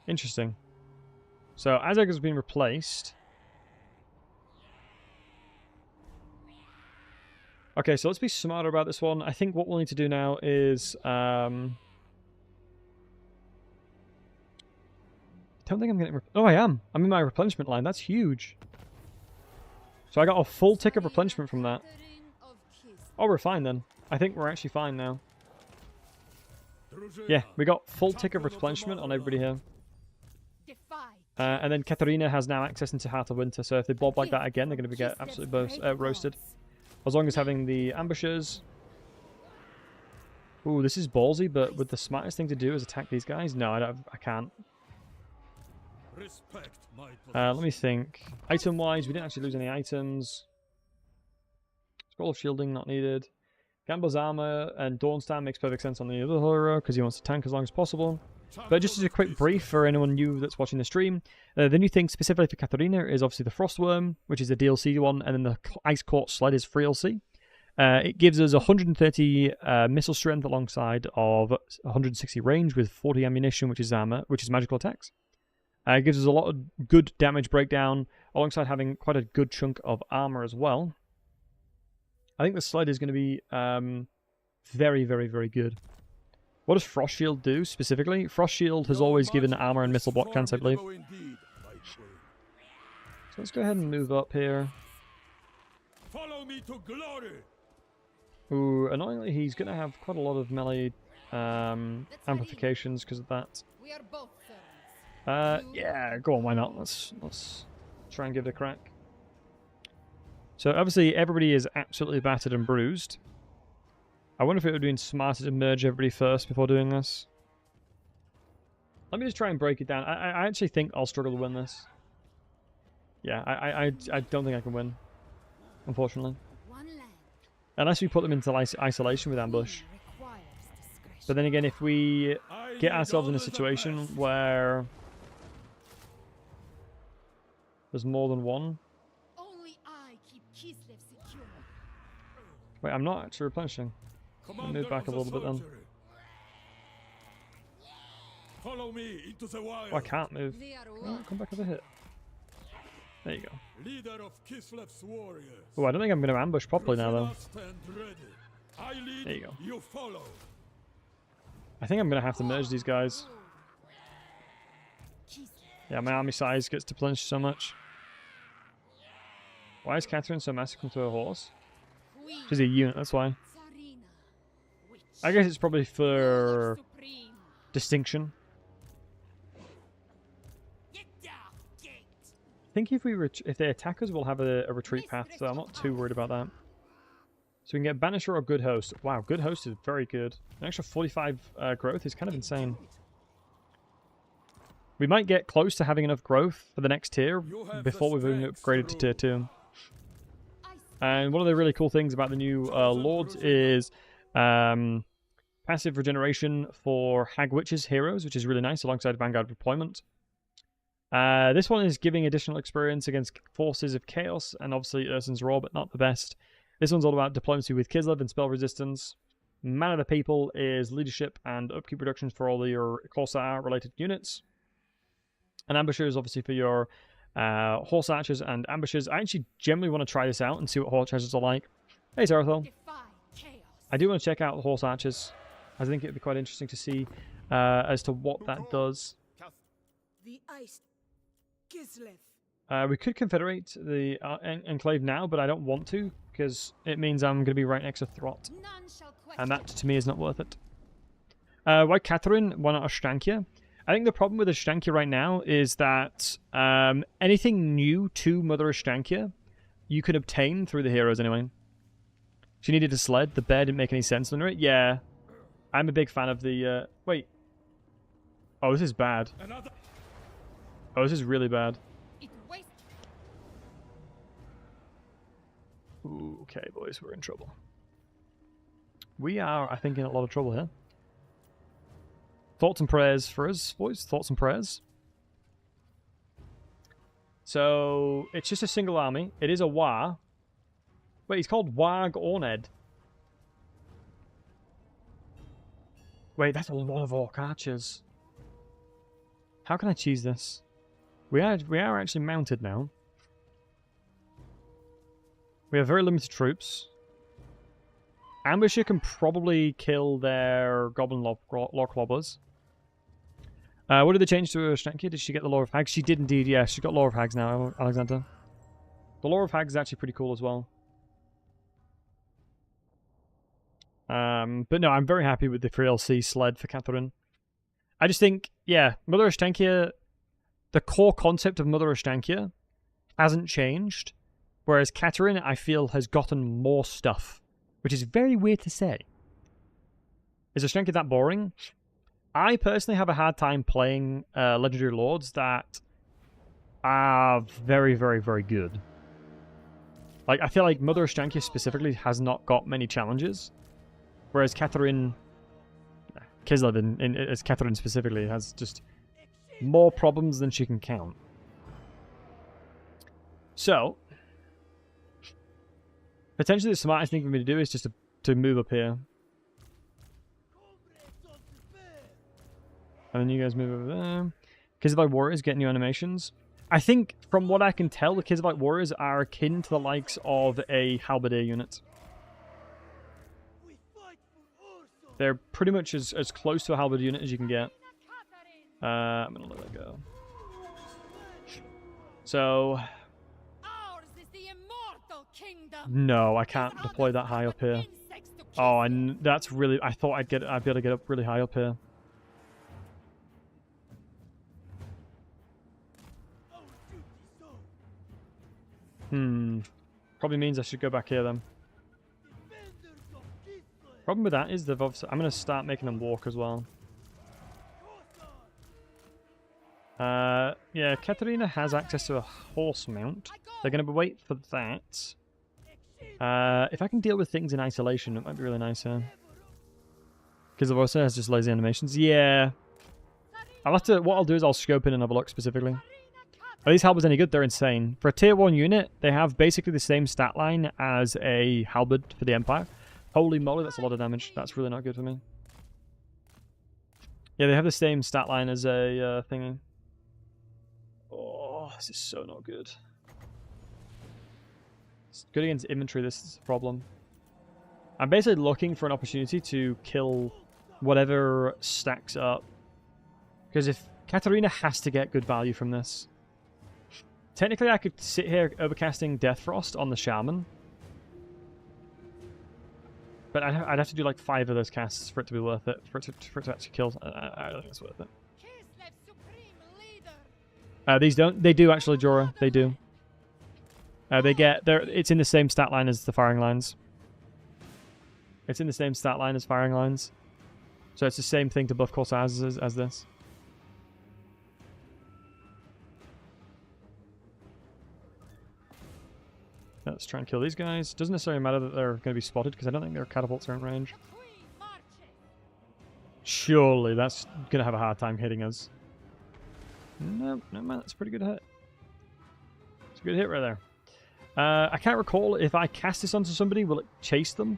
A: Interesting. So Azag has been replaced. Okay, so let's be smarter about this one. I think what we'll need to do now is... don't think I'm getting... Oh, I am. I'm in my replenishment line. That's huge. So I got a full tick of replenishment from that. Oh, we're fine then. I think we're actually fine now. Yeah, we got full tick of replenishment on everybody here. And then Katarina has now access into Heart of Winter, so if they blob like that again, they're going to get absolutely roasted. As long as having the ambushers. Ooh, this is ballsy, but would the smartest thing to do is attack these guys? No, I can't. Let me think. Item-wise, we didn't actually lose any items. Scroll of Shielding, not needed. Gambler's Armor and Dawnstar makes perfect sense on the other hero because he wants to tank as long as possible. But just as a quick brief for anyone new that's watching the stream, the new thing specifically for Katarina is obviously the Frostworm, which is the DLC one, and then the Ice Court Sled is free DLC. It gives us 130 missile strength alongside of 160 range with 40 ammunition, which is armor, which is magical attacks. It gives us a lot of good damage breakdown, alongside having quite a good chunk of armor as well. I think the sled is going to be very, very, very good. What does Frost Shield do specifically? Frost Shield has always given armor and missile block chance, I believe. So let's go ahead and move up here.
B: Follow me to glory.
A: Ooh, annoyingly, he's going to have quite a lot of melee amplifications because of that.
C: We are both servants.
A: Yeah, go on, why not? Let's try and give it a crack. So obviously everybody is absolutely battered and bruised. I wonder if it would have been smarter to merge everybody first before doing this. Let me just try and break it down. I actually think I'll struggle to win this. Yeah, I don't think I can win, unfortunately. Unless we put them into isolation with ambush. But then again, if we get ourselves in a situation where there's more than one.
C: Only I keep Kislev secure.
A: Wait, I'm not actually replenishing. I'll move back a little bit then.
B: Follow me into the wild.
A: Oh, I can't move. Oh, come back over here. There you go.
B: Leader of Kislev's warriors.
A: Oh, I don't think I'm going to ambush properly now, though.
B: Stand ready. I lead,
A: There you go.
B: you follow.
A: I think I'm going to have to merge these guys. Yeah, my army size gets deplenished so much. Why is Katarina so massive to her horse? She's a unit, that's why. I guess it's probably for distinction. I think if they attack us, we'll have a retreat path, so I'm not too worried about that. So we can get Banisher or Good Host. Wow, Good Host is very good. An extra 45 growth is kind of insane. We might get close to having enough growth for the next tier before we've even upgraded to tier 2. And one of the really cool things about the new Lords is passive regeneration for Hag Witches heroes, which is really nice alongside Vanguard deployment. This one is giving additional experience against forces of chaos, and obviously Ursun's Roar, but not the best. This one's all about diplomacy with Kislev and spell resistance. Man of the People is leadership and upkeep reductions for all your Corsair-related units. And Ambusher is obviously for your Horse Archers and Ambushers. I actually generally want to try this out and see what Horse Archers are like. Hey, Zerathol. I do want to check out the Horse Archers. I think it would be quite interesting to see as to what that does.
E: The ice Kislev.
A: We could confederate the enclave now, but I don't want to, because it means I'm going to be right next to Throt. And that, to me, is not worth it. Why Katarina? Why not Ashtankia? I think the problem with Ashtankia right now is that anything new to Mother Ashtankia, you can obtain through the heroes anyway. She needed a sled. The bear didn't make any sense under it. Yeah. I'm a big fan of the... Wait. Oh, this is bad. Oh, this is really bad. Ooh, okay, boys, we're in trouble. We are, I think, in a lot of trouble here. Thoughts and prayers for us, boys. Thoughts and prayers. So, it's just a single army. It is a War. Wait, he's called Warg Orned. Wait, that's a lot of Orc Archers. How can I cheese this? We are actually mounted now. We have very limited troops. Ambusher can probably kill their Goblin Lore-Clobbers. What did they change to Ashtankia? Did she get the Lore of Hags? She did indeed, yeah. She got Lore of Hags now, Alexander. The Lore of Hags is actually pretty cool as well. But no, I'm very happy with the 3LC sled for Katarina. I just think, yeah, Mother Ashtankia, the core concept of Mother Ashtankia hasn't changed. Whereas Katarina, I feel, has gotten more stuff. Which is very weird to say. Is Ashtankia that boring? I personally have a hard time playing Legendary Lords that are very, very, very good. Like, I feel like Mother Ashtankia specifically has not got many challenges. Whereas Katarina... Kislev, as Katarina specifically, has just more problems than she can count. So... potentially the smartest thing for me to do is just to move up here. And then you guys move over there. Kizilite Warriors get new animations. I think, from what I can tell, the Kizilite Warriors are akin to the likes of a Halberdier unit. They're pretty much as close to a Halberd unit as you can get. I'm going to let that go. So... No, I can't deploy that high up here. Oh, and that's really... I thought I'd be able to get up really high up here. Probably means I should go back here then. Problem with that is they've obviously... I'm going to start making them walk as well. Yeah, Katarina has access to a horse mount. They're going to wait for that. If I can deal with things in isolation, it might be really nice here. Because Vosa has just lazy animations. Yeah. I'll have to... What I'll do is I'll scope in and have a look specifically. Are these halberds any good? They're insane. For a tier 1 unit, they have basically the same stat line as a halberd for the Empire. Holy moly, that's a lot of damage. That's really not good for me. Yeah, they have the same stat line as a thingy. Oh, this is so not good. It's good against infantry, this is a problem. I'm basically looking for an opportunity to kill whatever stacks up. Because if Katarina has to get good value from this. Technically, I could sit here overcasting Death Frost on the Shaman. But I'd have to do like 5 of those casts for it to be worth it. For it to actually kill. I don't think it's worth it. These don't. They do actually, Jorah. They do. It's in the same stat line as the firing lines. It's in the same stat line as firing lines. So it's the same thing to buff Corsairs as this. Let's try and kill these guys. Doesn't necessarily matter that they're going to be spotted because I don't think their catapults are in range. Surely that's going to have a hard time hitting us. No, man, that's a pretty good hit. It's a good hit right there. I can't recall if I cast this onto somebody, will it chase them?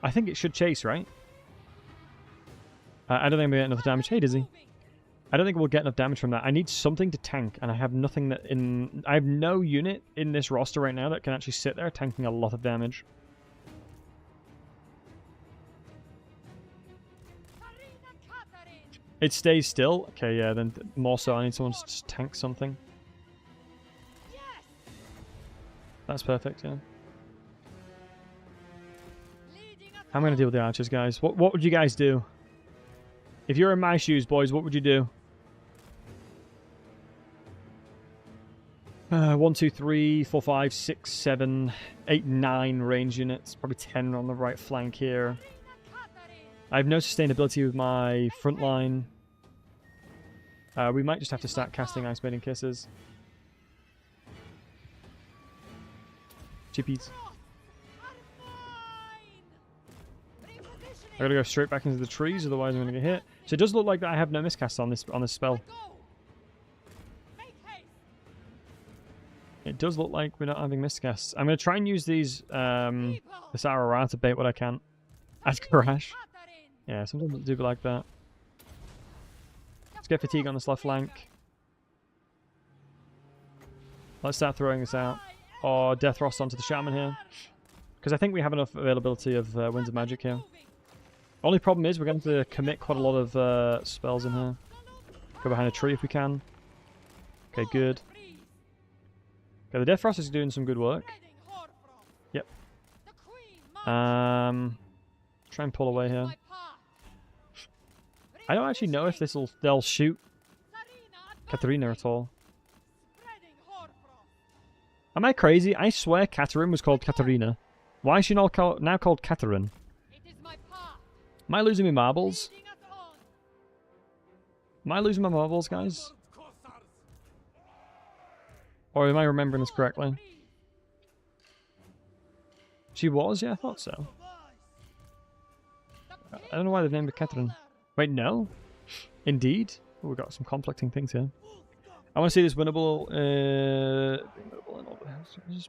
A: I think it should chase, right? I don't think I'm going to get enough damage. Hey, Dizzy. I don't think we'll get enough damage from that. I need something to tank, and I have nothing that in... I have no unit in this roster right now that can actually sit there tanking a lot of damage. It stays still? Okay, yeah, then more so I need someone to just tank something. That's perfect, yeah. I'm going to deal with the archers, guys. What would you guys do? If you're in my shoes, boys, what would you do? 1, 2, 3, 4, 5, 6, 7, 8, 9 range units. Probably 10 on the right flank here. I have no sustainability with my front line. We might just have to start casting Ice Maiden Kisses. Chippies. I gotta go straight back into the trees, otherwise I'm gonna get hit. So it does look like that I have no miscasts on this spell. It does look like we're not having miscasts. I'm gonna try and use these this Arara to bait what I can. As Crash. Yeah, sometimes it do be like that. Let's get fatigue on this left flank. Let's start throwing this out. Or Death Frost onto the Shaman here. Because I think we have enough availability of Winds of Magic here. Only problem is we're going to commit quite a lot of spells in here. Go behind a tree if we can. Okay, good. Okay, the Death Frost is doing some good work. Yep. Try and pull away here. I don't actually know if they'll shoot Katarina at all. Am I crazy? I swear Katarina was called Katarina. Why is she now called Katarina? Am I losing my marbles? Am I losing my marbles, guys? Or am I remembering this correctly? She was? Yeah, I thought so. I don't know why they've named her Katarina. Wait, no? Indeed? Oh, we've got some conflicting things here. I want to see this winnable.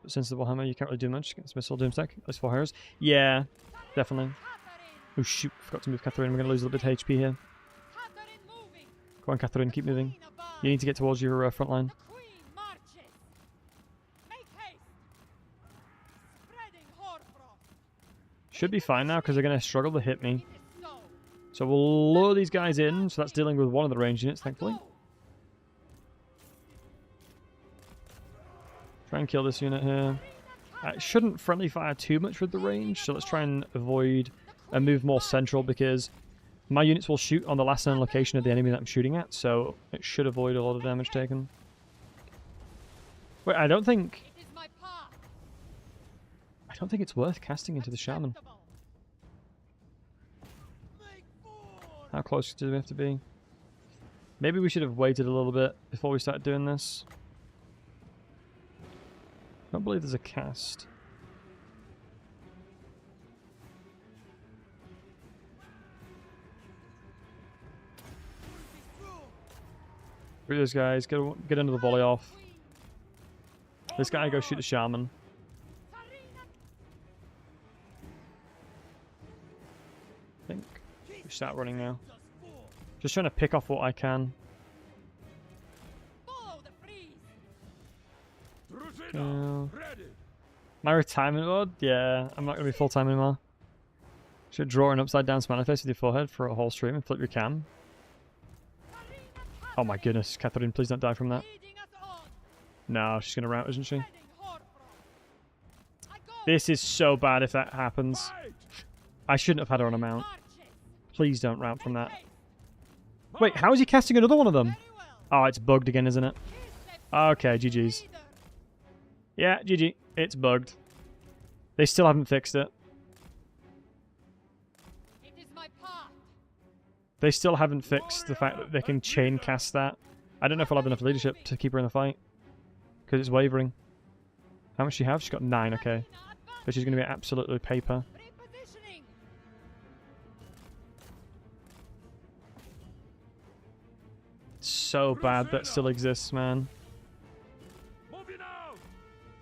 A: Since the warhammer, you can't really do much against Missile Doomstack. At least 4 heroes. Yeah, definitely. Oh shoot, forgot to move Katarina. We're going to lose a little bit of HP here. Go on, Katarina, keep moving. You need to get towards your front line.
C: The queen marches. Make haste. Spreading hoarfrost.
A: Should be fine now, because they're going to struggle to hit me.
C: It is so.
A: So we'll lure these guys in, so that's dealing with one of the range units, thankfully. Try and kill this unit here. It shouldn't friendly fire too much with the range, so let's try and avoid and move more central, because my units will shoot on the last known location of the enemy that I'm shooting at, so it should avoid a lot of damage taken. Wait, I don't think
C: It is my path.
A: it's worth casting into the shaman.
C: Acceptable.
A: How close do we have to be? Maybe we should have waited a little bit before we started doing this. I don't believe there's a cast. Through those guys, get under the volley off. This guy go shoot the shaman. I think we start running now. Just trying to pick off what I can.
C: Follow the freeze.
B: Druzina, ready.
A: My retirement mode? Yeah, I'm not going to be full-time anymore. Should draw an upside-down smiley face with your forehead for a whole stream and flip your cam. Oh my goodness, Katarina, please don't die from that.
C: Leading us on.
A: No, she's going to rout, isn't she?
C: Spreading hoarfrost. I go.
A: This is so bad if that happens.
B: Fight.
A: I shouldn't have had her on a mount.
C: Marches.
A: Please don't rout from that.
C: Haste.
A: Wait, how is he casting another one of them?
C: Very well.
A: Oh, it's bugged again, isn't it?
C: Kislev
A: Okay, GG's.
C: leader.
A: Yeah, GG. It's bugged. They still haven't fixed it.
C: It is my path.
A: They still haven't fixed the fact that they can chain cast that. I don't know if I'll have enough leadership to keep her in the fight. Because it's wavering. How much does she have? She's got 9, okay.
C: Katarina,
A: But she's going to be absolutely paper.
C: repositioning.
A: It's so bad that still exists, man.
B: Moving out.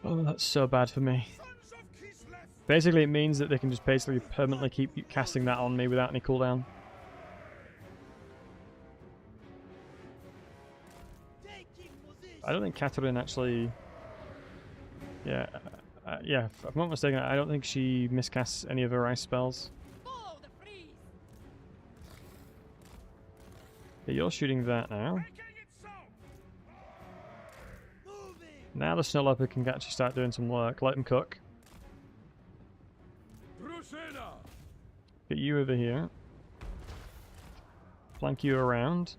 A: Oh, that's so bad for me.
B: Sons of Kislev.
A: Basically, it means that they can just basically permanently keep casting that on me without any cooldown. I don't think Katarina actually... Yeah, yeah, if I'm not mistaken, I don't think she miscasts any of her ice spells.
C: Follow the freeze.
A: Yeah, you're shooting that now.
B: Making it so.
A: Now the snow leopard can actually start doing some work. Let him cook.
B: Druzina.
A: Get you over here. Flank you around.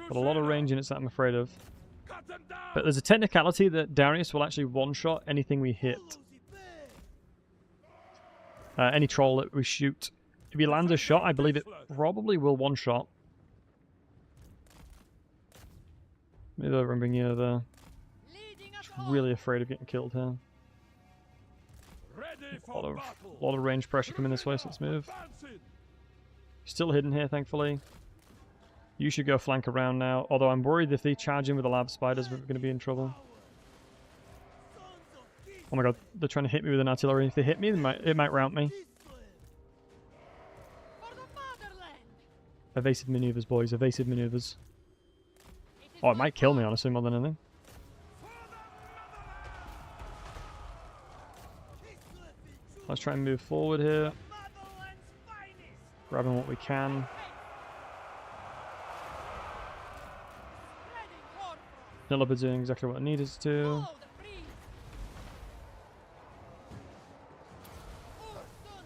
A: Got a lot of range units that I'm afraid of.
B: Cut them down.
A: But there's a technicality that Darius will actually one-shot anything we hit. Any troll that we shoot. If he lands a shot, I believe it probably will one-shot. Move over and bring you over.
C: Leading us
A: Just
C: on.
A: really afraid of getting killed here.
B: Ready
A: A lot
B: for
A: of,
B: battle.
A: lot of range pressure coming this way, so let's move.
B: Advancing.
A: Still hidden here, thankfully. You should go flank around now, although I'm worried if they charge in with the lab spiders, we're going to be in trouble. Oh my god, they're trying to hit me with an artillery. If they hit me, it might rout me.
C: For the motherland.
A: Evasive maneuvers, boys, evasive maneuvers.
C: It is
A: Oh, it
C: my
A: might kill me,
C: path.
A: honestly, more than anything. Let's try and move forward here,
B: Motherland's finest.
A: grabbing what we can.
C: Spreading hoarfrost.
A: The leopard's doing exactly what it needed to.
C: Follow the freeze. Ursun.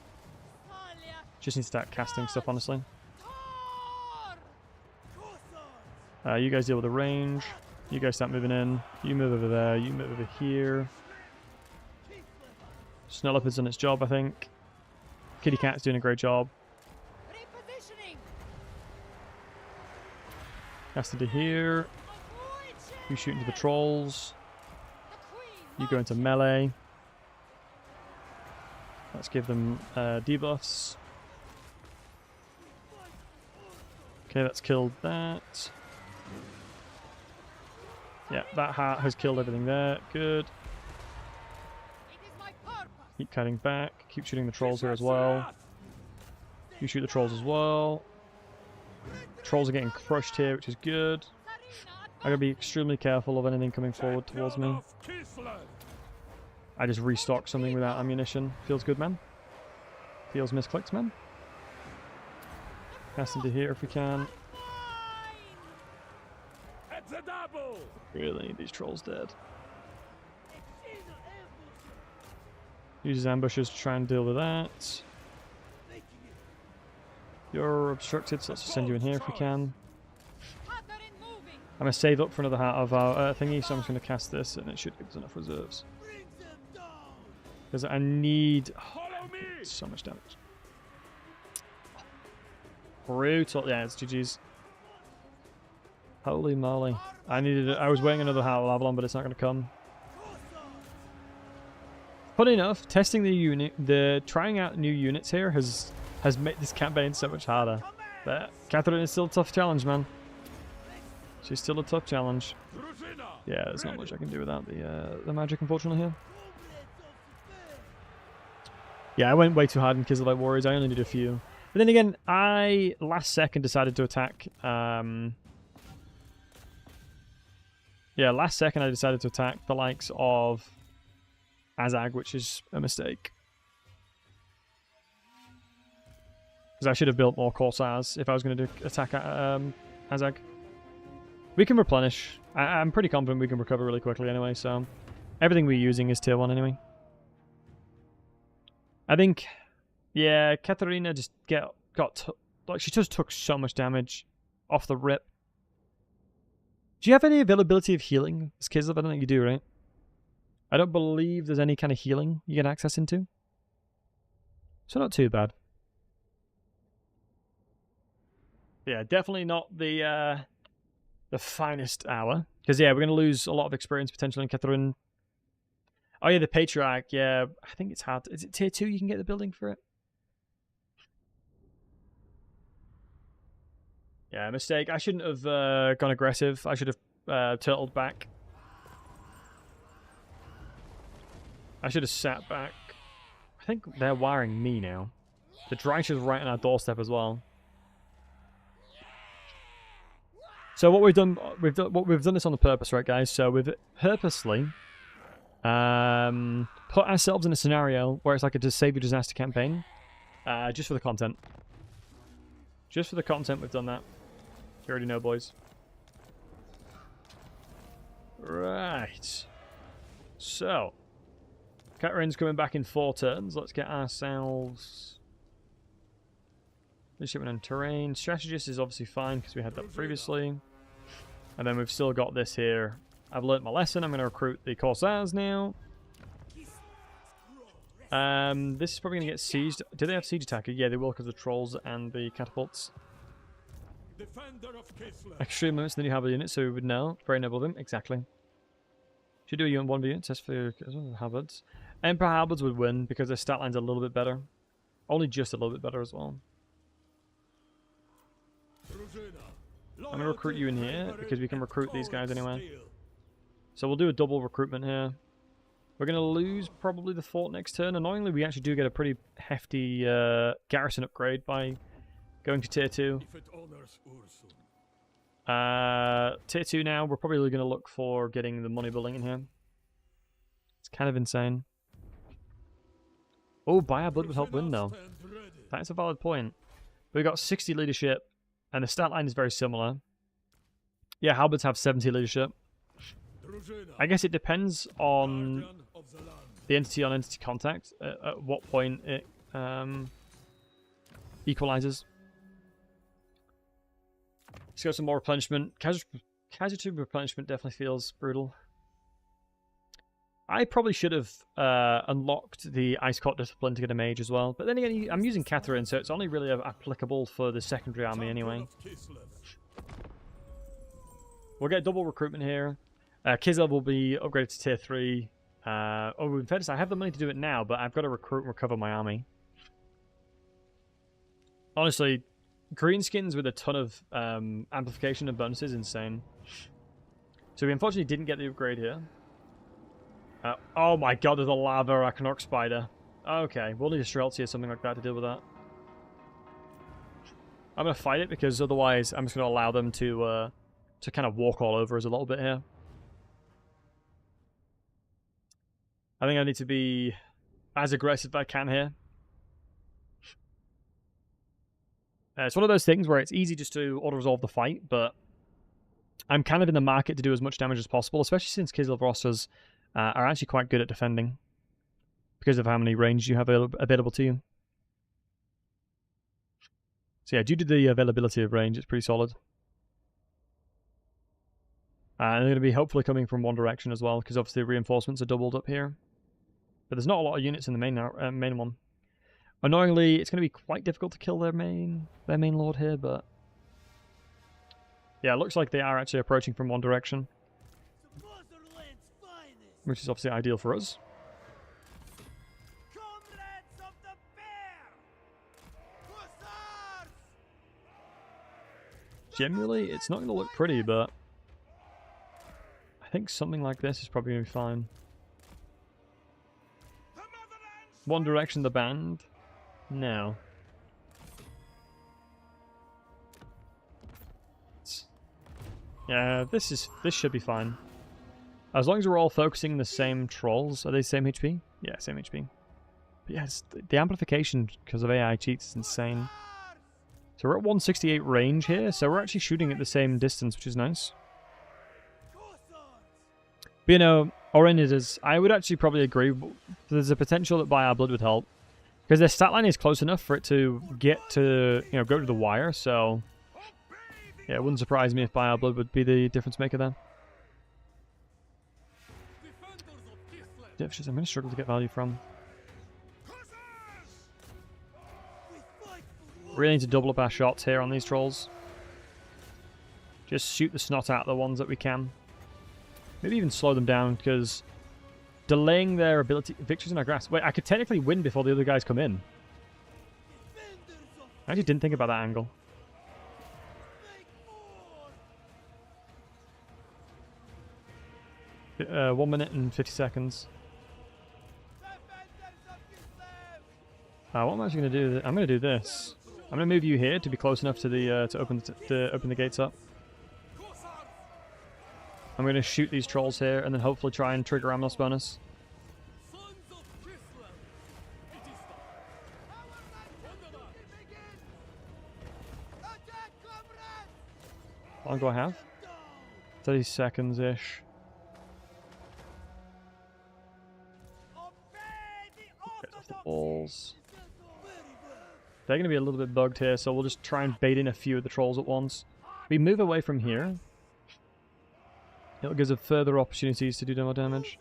C: Salia.
A: Just need to start casting stuff, honestly.
C: Tor.
A: You guys deal with the range. You guys start moving in. You move over there. You move over here. Snow leopard's done its job, I think. Kitty cat's doing a great job.
C: Repositioning.
A: Cast into here.
C: Avoid
A: You shoot into the trolls.
C: The queen
A: You go into melee. Let's give them debuffs. Okay, that's killed that. Yeah, that hat has killed everything there. Good.
C: It is my purpose.
A: Keep cutting back. Keep shooting the trolls here as well. You shoot the trolls as well. Trolls are getting crushed here, which is good. I gotta be extremely careful of anything coming forward towards me.
B: Champion of Kislev.
A: I just restocked something without ammunition. Feels good, man. Feels misclicked, man. Cast into here if we can.
B: At the double.
A: Really, these trolls dead. Uses ambushes to try and deal with that. You're obstructed, so let's just send you in here if we can. I'm going to save up for another heart of our thingy, so I'm just going to cast this, and it should give us enough reserves. Because I need...
B: Follow me.
A: so much damage. Brutal. Yeah, it's GG's. Holy moly. I was waiting another heart of Avalon, but it's not going to come. Funny enough, testing trying out new units here has made this campaign so much harder. But Katarina is still a tough challenge, man. She's still a tough challenge. Yeah, there's not much I can do without the magic, unfortunately, here. Yeah, I went way too hard in Kislev Warriors. I only did a few. But then again, I last second decided to attack. Yeah, last second I decided to attack the likes of Azag, which is a mistake. Because I should have built more Corsairs if I was going to attack Azag. We can replenish. I'm pretty confident we can recover really quickly anyway, so everything we're using is tier 1 anyway. I think, yeah, Katarina just she just took so much damage off the rip. Do you have any availability of healing as Kislev? I don't think you do, right? I don't believe there's any kind of healing you get access into. So not too bad. Yeah, definitely not the finest hour. Because, yeah, we're going to lose a lot of experience potentially in Katarina. Oh, yeah, the Patriarch. Yeah, I think it's hard. Is it tier 2 you can get the building for it? Yeah, mistake. I shouldn't have gone aggressive. I should have turtled back. I should have sat back. I think they're wiring me now. The Dreicher's right on our doorstep as well. So what we've done this on the purpose, right, guys? So we've purposely put ourselves in a scenario where it's like a save your disaster campaign, just for the content. Just for the content, we've done that. You already know, boys. Right. So, Katarina's coming back in 4 turns. Let's get ourselves... Leadership and terrain. Strategist is obviously fine because we had that previously. And then we've still got this here. I've learnt my lesson. I'm going to recruit the Corsairs now. This is probably going to get sieged. Do they have siege attacker? Yeah, they will because of the trolls and the catapults.
B: Defender of Kislev.
A: Extreme limits, then you have a unit, so we would know. Very noble of him, exactly. Should do a unit 1v unit test for halberds. Emperor halberds would win because their stat line's a little bit better. Only just a little bit better as well. I'm going to recruit you in here because we can recruit these guys anyway. So we'll do a double recruitment here. We're going to lose probably the fort next turn. Annoyingly, we actually do get a pretty hefty garrison upgrade by going to tier 2. Tier 2 now, we're probably going to look for getting the money building in here. It's kind of insane. Oh, buy our blood would help win though. That's a valid point. We've got 60 leadership, and the stat line is very similar. Yeah, halberds have 70 leadership. I guess it depends on the entity-on-entity contact, at what point it equalizes. Let's go some more replenishment. Casualty replenishment definitely feels brutal. I probably should have unlocked the Ice Court Discipline to get a mage as well. But then again, I'm using Katarina, so it's only really applicable for the secondary army anyway. We'll get double recruitment here. Kislev will be upgraded to tier 3. In fairness, I have the money to do it now, but I've got to recruit and recover my army. Honestly, greenskins with a ton of amplification and bonuses is insane. So we unfortunately didn't get the upgrade here. Oh my god, there's a lava Arachnork spider. Okay, we'll need a Streltsy or something like that to deal with that. I'm going to fight it because otherwise I'm just going to allow them to kind of walk all over us a little bit here. I think I need to be as aggressive as I can here. It's one of those things where it's easy just to auto-resolve the fight, but I'm kind of in the market to do as much damage as possible, especially since Kislev rosters are actually quite good at defending because of how many range you have available to you. So yeah, due to the availability of range, it's pretty solid. And they're going to be hopefully coming from one direction as well, because obviously reinforcements are doubled up here. But there's not a lot of units in the main one. Annoyingly, it's going to be quite difficult to kill their main lord here, but yeah, it looks like they are actually approaching from one direction, which is obviously ideal for us. Generally, it's not going to look pretty, but I think something like this is probably going to be fine. One Direction the band? No. Yeah, this should be fine. As long as we're all focusing the same trolls. Are they same HP? Yeah, same HP. But yeah, the amplification because of AI cheats is insane. So we're at 168 range here, so we're actually shooting at the same distance, which is nice. But you know, Oriniders, I would actually probably agree. There's a potential that By Our Blood would help. Because their stat line is close enough for it to get to, you know, go to the wire, so yeah, it wouldn't surprise me if By Our Blood would be the difference maker there. I'm going to struggle to get value from. Really need to double up our shots here on these trolls. Just shoot the snot out of the ones that we can. Maybe even slow them down, because delaying their ability... Victories in our grasp. Wait, I could technically win before the other guys come in. I actually didn't think about that angle. Uh, 1 minute and 50 seconds. What am I actually going to do? I'm going to do this. I'm going to move you here to be close enough to the to open the gates up. I'm going to shoot these trolls here and then hopefully try and trigger Amnos bonus. How long do I have? 30 seconds-ish. Get off the walls. They're going to be a little bit bugged here, so we'll just try and bait in a few of the trolls at once. We move away from here. It'll give us further opportunities to do more damage.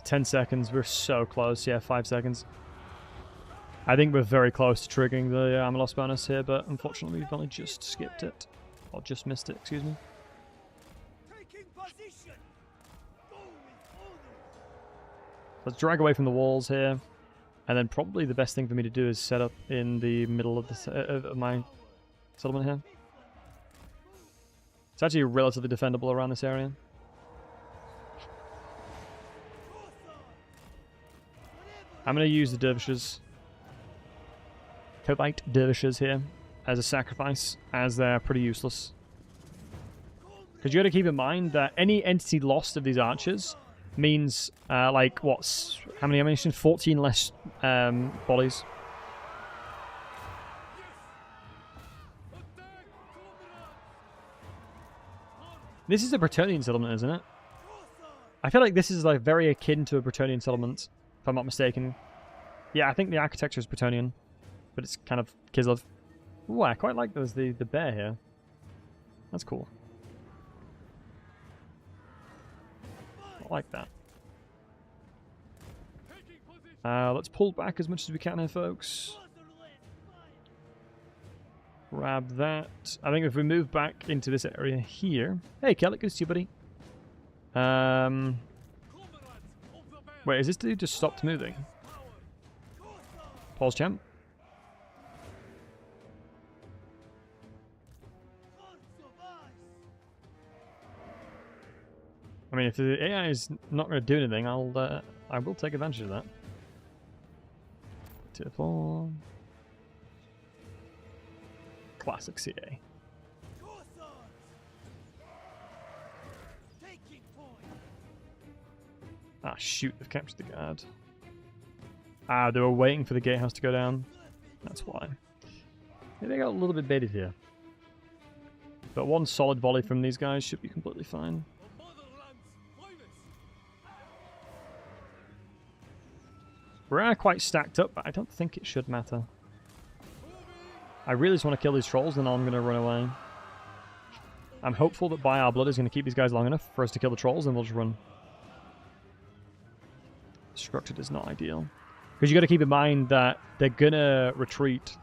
A: 10 seconds. We're so close. Yeah, 5 seconds. I think we're very close to triggering the armor loss bonus here, but unfortunately we've only just skipped it. Or just missed it, excuse me. Let's drag away from the walls here. And then probably the best thing for me to do is set up in the middle of the my settlement here. It's actually relatively defendable around this area. I'm going to use the dervishes, Cobite dervishes here, as a sacrifice, as they're pretty useless. Because you got to keep in mind that any entity lost of these archers means, like, what's... How many ammunition? 14 less bodies. This is a Bretonnian settlement, isn't it? I feel like this is like very akin to a Bretonnian settlement, if I'm not mistaken. Yeah, I think the architecture is Bretonnian, but it's kind of Kislev. Ooh, I quite like the bear here. That's cool. I like that. Let's pull back as much as we can here, folks. Grab that. I think if we move back into this area here... Hey, Kellic, good to see you, buddy. Wait, is this dude just stopped moving? Pause, champ. I mean, if the AI is not going to do anything, I will take advantage of that. Tier 4. Classic CA. Ah, shoot, they've captured the guard. Ah, they were waiting for the gatehouse to go down. That's why. Maybe they got a little bit baited here. But one solid volley from these guys should be completely fine. We're quite stacked up, but I don't think it should matter. I really just want to kill these trolls, then I'm going to run away. I'm hopeful that By Our Blood is going to keep these guys long enough for us to kill the trolls, and we'll just run. Structured is not ideal. Because you got to keep in mind that they're going to retreat.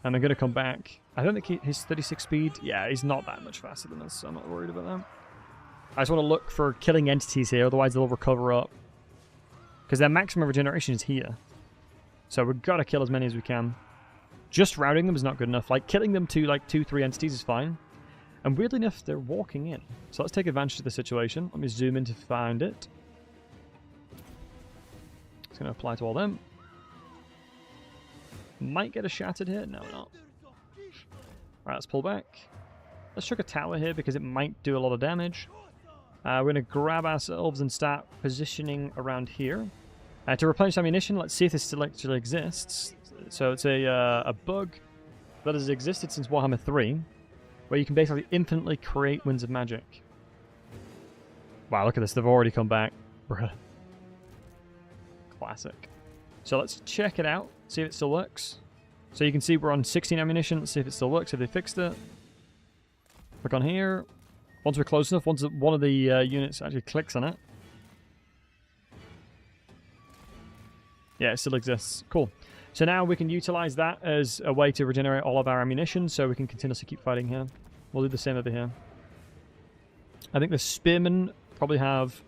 A: And they're going to come back. I don't think his 36 speed... Yeah, he's not that much faster than us, so I'm not worried about that. I just want to look for killing entities here, otherwise they'll recover up. Because their maximum regeneration is here. So we've got to kill as many as we can. Just routing them is not good enough. Like, killing them to, like, 2-3 entities is fine. And weirdly enough, they're walking in. So let's take advantage of the situation. Let me zoom in to find it. It's going to apply to all them. Might get a shattered here. No, not. Alright, let's pull back. Let's chuck a tower here because it might do a lot of damage. We're going to grab ourselves and start positioning around here. To replenish ammunition, let's see if this still actually exists. So it's a bug that has existed since Warhammer 3, where you can basically infinitely create winds of magic. Wow, look at this. They've already come back. Bruh. Classic. So let's check it out, see if it still works. So you can see we're on 16 ammunition. Let's see if it still works, if they fixed it. Click on here. Once we're close enough, once one of the units actually clicks on it. Yeah, it still exists. Cool. So now we can utilize that as a way to regenerate all of our ammunition, so we can continuously keep fighting here. We'll do the same over here. I think the spearmen probably have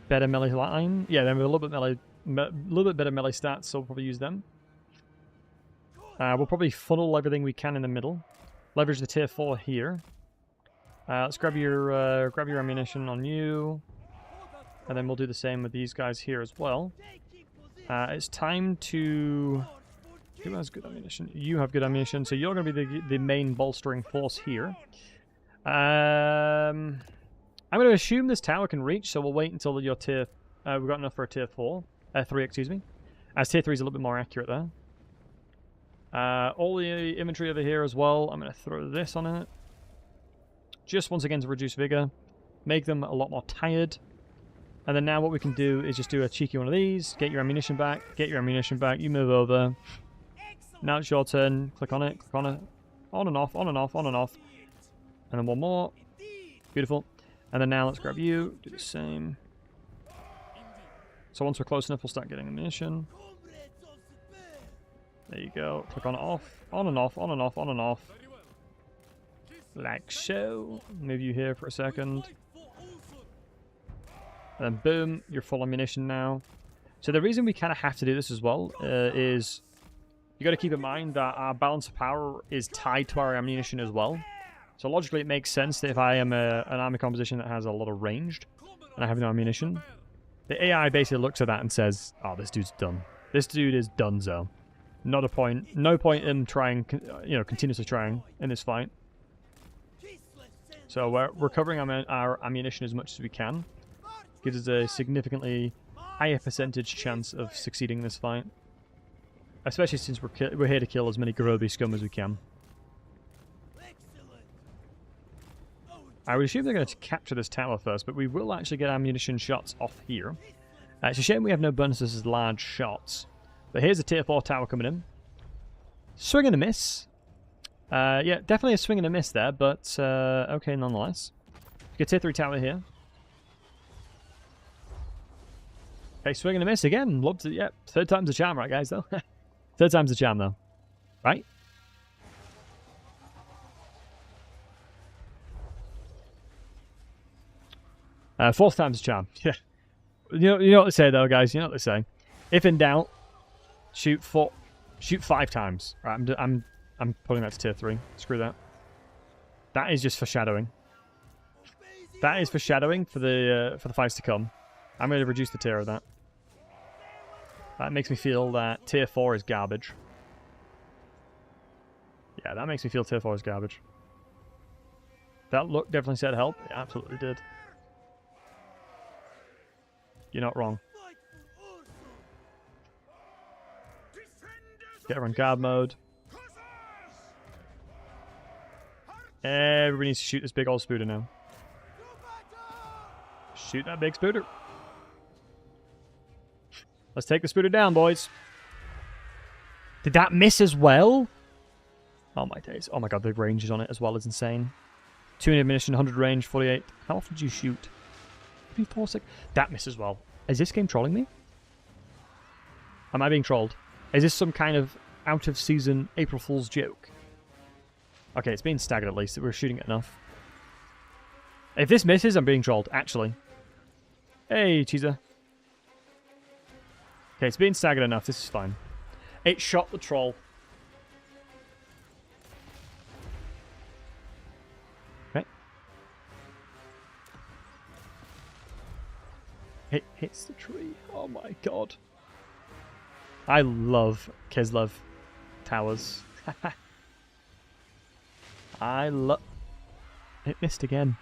A: better melee line. Yeah, they have a little bit better melee stats, so we'll probably use them. We'll probably funnel everything we can in the middle. Leverage the tier 4 here. Let's grab your ammunition on you, and then we'll do the same with these guys here as well. It's time to... Who has good ammunition? You have good ammunition, so you're going to be the main bolstering force here. I'm going to assume this tower can reach, so we'll wait until your tier... we've got enough for a tier 3, excuse me. As tier 3 is a little bit more accurate there. All the infantry over here as well, I'm going to throw this on it. Just once again to reduce vigor. Make them a lot more tired. And then now what we can do is just do a cheeky one of these. Get your ammunition back. Get your ammunition back. You move over. Now it's your turn. Click on it. Click on it. On and off. On and off. On and off. And then one more. Beautiful. And then now let's grab you. Do the same. So once we're close enough, we'll start getting ammunition. There you go. Click on it off. On and off. On and off. On and off. Like so. Move you here for a second. And then boom, you're full ammunition now. So the reason we kind of have to do this as well is you got to keep in mind that our balance of power is tied to our ammunition as well. So logically it makes sense that if I am an army composition that has a lot of ranged and I have no ammunition, the AI basically looks at that and says, oh, this dude's done. This dude is donezo. Not a point. No point in trying, continuously trying in this fight. So we're recovering our ammunition as much as we can. Gives us a significantly higher percentage chance of succeeding in this fight. Especially since we're here to kill as many Groby scum as we can. I would assume they're going to capture this tower first, but we will actually get ammunition shots off here. It's a shame we have no bonuses as large shots. But here's a tier 4 tower coming in. Swing and a miss. Yeah, definitely a swing and a miss there, but okay nonetheless. Get tier 3 tower here. Okay, swing and a miss again. Love to, yeah, third time's the charm, right, guys, though? Third time's the charm, though. Right? Fourth time's the charm. Yeah. You know what they say, though, guys. You know what they say. If in doubt, shoot 5 times. Right, I'm putting that to tier 3. Screw that. That is just foreshadowing. That is foreshadowing for the fights to come. I'm going to reduce the tier of that. That makes me feel that tier 4 is garbage. Yeah, that makes me feel tier 4 is garbage. That look definitely said help. It absolutely did. You're not wrong. Get her on guard mode. Everybody needs to shoot this big old spooter now. Shoot that big spooter. Let's take the spooter down, boys. Did that miss as well? Oh my days. Oh my god, the range on it as well is insane. 200 ammunition, 100 range, 48. How often do you shoot? 4 6. That missed as well. Is this game trolling me? Am I being trolled? Is this some kind of out-of-season April Fool's joke? Okay, it's being staggered at least. We're shooting it enough. If this misses, I'm being trolled, actually. Hey, cheeser. Okay, it's being staggered enough. This is fine. It shot the troll. Okay. It hits the tree. Oh my god. I love Kislev towers. I love... It missed again.